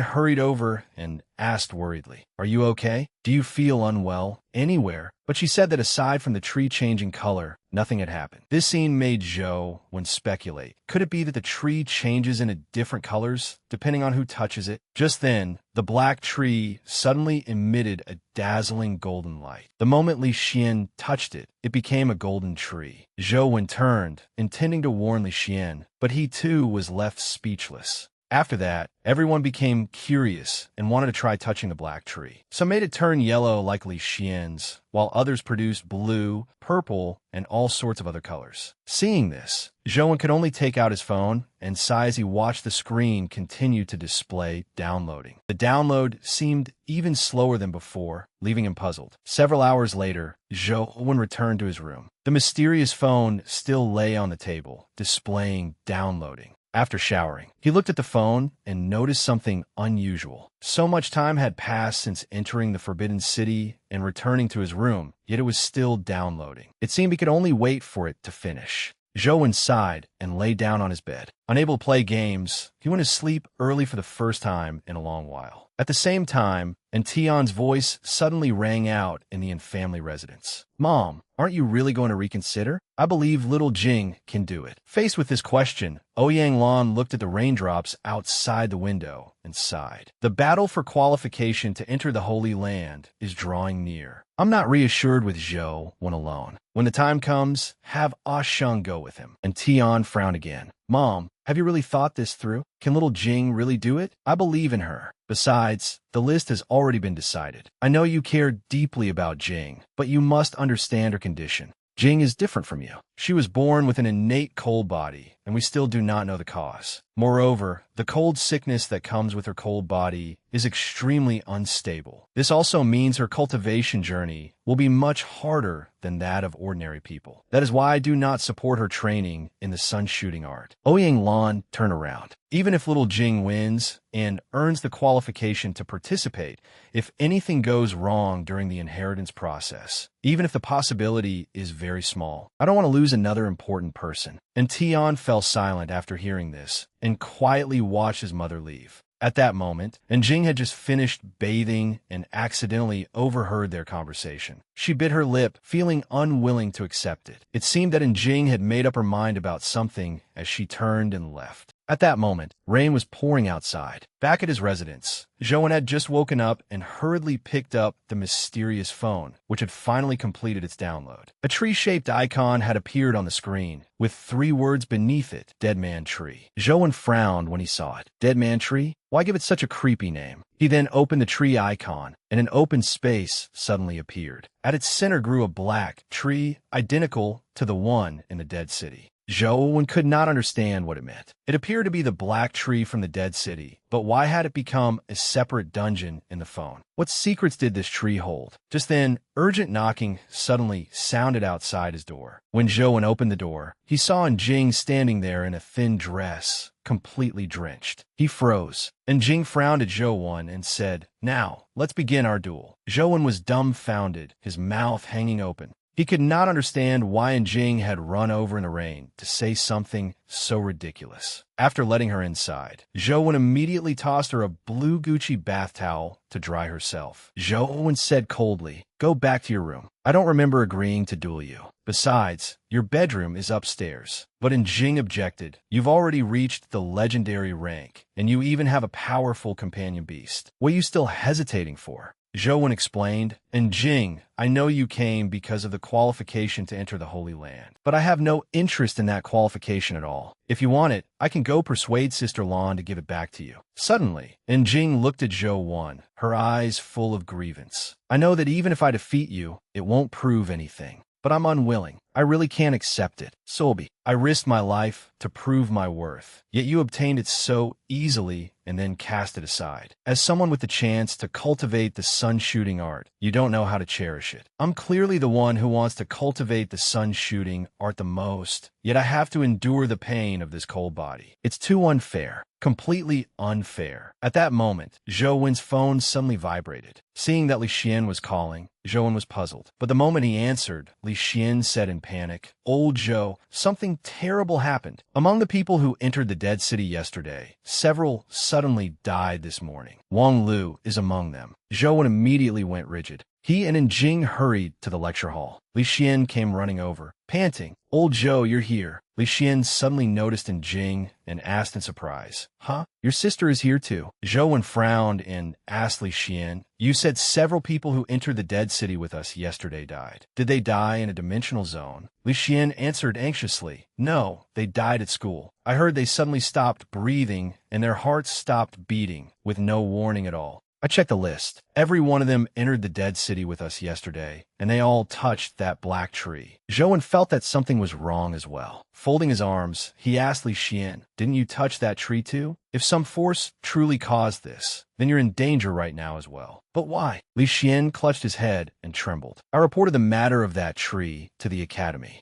hurried over and asked worriedly, "Are you okay? Do you feel unwell anywhere?" But she said that aside from the tree changing color, nothing had happened. This scene made Zhou speculate. Could it be that the tree changes into different colors, depending on who touches it? Just then, the black tree suddenly emitted a dazzling golden light. The moment Li Xian touched it, it became a golden tree. Zhou turned, intending to warn Li Xian, but he too was left speechless. After that, everyone became curious and wanted to try touching the black tree. Some made it turn yellow like Li Xian's, while others produced blue, purple, and all sorts of other colors. Seeing this, Zhou could only take out his phone and sigh as he watched the screen continue to display downloading. The download seemed even slower than before, leaving him puzzled. Several hours later, Zhou returned to his room. The mysterious phone still lay on the table, displaying downloading. After showering, he looked at the phone and noticed something unusual. So much time had passed since entering the Forbidden City and returning to his room, yet it was still downloading. It seemed he could only wait for it to finish. Zhou sighed and lay down on his bed. Unable to play games, he went to sleep early for the first time in a long while. At the same time, Tian's voice suddenly rang out in the family residence. "Mom, aren't you really going to reconsider? I believe little Jing can do it." Faced with this question, Ouyang Lan looked at the raindrops outside the window and sighed. The battle for qualification to enter the Holy Land is drawing near. I'm not reassured with Zhou when alone. When the time comes, have Sheng go with him. And Tian frowned again. "Mom, have you really thought this through? Can little Jing really do it? I believe in her. Besides, the list has already been decided. I know you care deeply about Jing, but you must understand her condition. Jing is different from you. She was born with an innate cold body, and we still do not know the cause. Moreover, the cold sickness that comes with her cold body is extremely unstable. This also means her cultivation journey will be much harder than that of ordinary people. That is why I do not support her training in the sun shooting art." Ouyang Lan turned around. Even if little Jing wins and earns the qualification to participate, if anything goes wrong during the inheritance process, even if the possibility is very small, I don't want to lose another important person. And Tian fell silent after hearing this and quietly watched his mother leave. At that moment, Jing had just finished bathing and accidentally overheard their conversation. She bit her lip, feeling unwilling to accept it. It seemed that Jing had made up her mind about something as she turned and left. At that moment, rain was pouring outside. Back at his residence, Zhou had just woken up and hurriedly picked up the mysterious phone, which had finally completed its download. A tree-shaped icon had appeared on the screen, with 3 words beneath it, Dead Man Tree. Zhou frowned when he saw it. Dead Man Tree? Why give it such a creepy name? He then opened the tree icon, and an open space suddenly appeared. At its center grew a black tree identical to the one in the dead city. Zhou could not understand what it meant. It appeared to be the black tree from the dead city, but why had it become a separate dungeon in the phone? What secrets did this tree hold? Just then, urgent knocking suddenly sounded outside his door. When Zhou opened the door, he saw Jing standing there in a thin dress, completely drenched. He froze, and Jing frowned at Zhou and said, "Now, let's begin our duel." Zhou was dumbfounded, his mouth hanging open. He could not understand why Jing had run over in the rain to say something so ridiculous. After letting her inside, Zhou immediately tossed her a blue Gucci bath towel to dry herself. Zhou said coldly, "Go back to your room. I don't remember agreeing to duel you." Besides, your bedroom is upstairs. But Jing objected. You've already reached the legendary rank, and you even have a powerful companion beast. What are you still hesitating for? Zhou explained, and Jing, I know you came because of the qualification to enter the Holy Land, but I have no interest in that qualification at all. If you want it, I can go persuade Sister Lan to give it back to you. Suddenly, Jing looked at Zhou, her eyes full of grievance. I know that even if I defeat you, it won't prove anything. But I'm unwilling. I really can't accept it. Solbi, I risked my life to prove my worth, yet you obtained it so easily and then cast it aside. As someone with the chance to cultivate the sun-shooting art, you don't know how to cherish it. I'm clearly the one who wants to cultivate the sun-shooting art the most, yet I have to endure the pain of this cold body. It's too unfair. Completely unfair. At that moment, Zhou phone suddenly vibrated. Seeing that Li Xian was calling, Zhou was puzzled. But the moment he answered, Li Xian said in panic, Old Zhou, something terrible happened. Among the people who entered the dead city yesterday, several suddenly died this morning. Wang Lu is among them. Zhou immediately went rigid. He and Jing hurried to the lecture hall. Li Xian came running over, panting. Old Zhou, you're here. Li Xian suddenly noticed Jing and asked in surprise, Huh? Your sister is here too. Zhou frowned and asked Li Xian, You said several people who entered the dead city with us yesterday died. Did they die in a dimensional zone? Li Xian answered anxiously, No, they died at school. I heard they suddenly stopped breathing and their hearts stopped beating with no warning at all. I checked the list. Every one of them entered the dead city with us yesterday, and they all touched that black tree. Zhou felt that something was wrong as well. Folding his arms, he asked Li Xian, Didn't you touch that tree too? If some force truly caused this, then you're in danger right now as well. But why? Li Xian clutched his head and trembled. I reported the matter of that tree to the academy.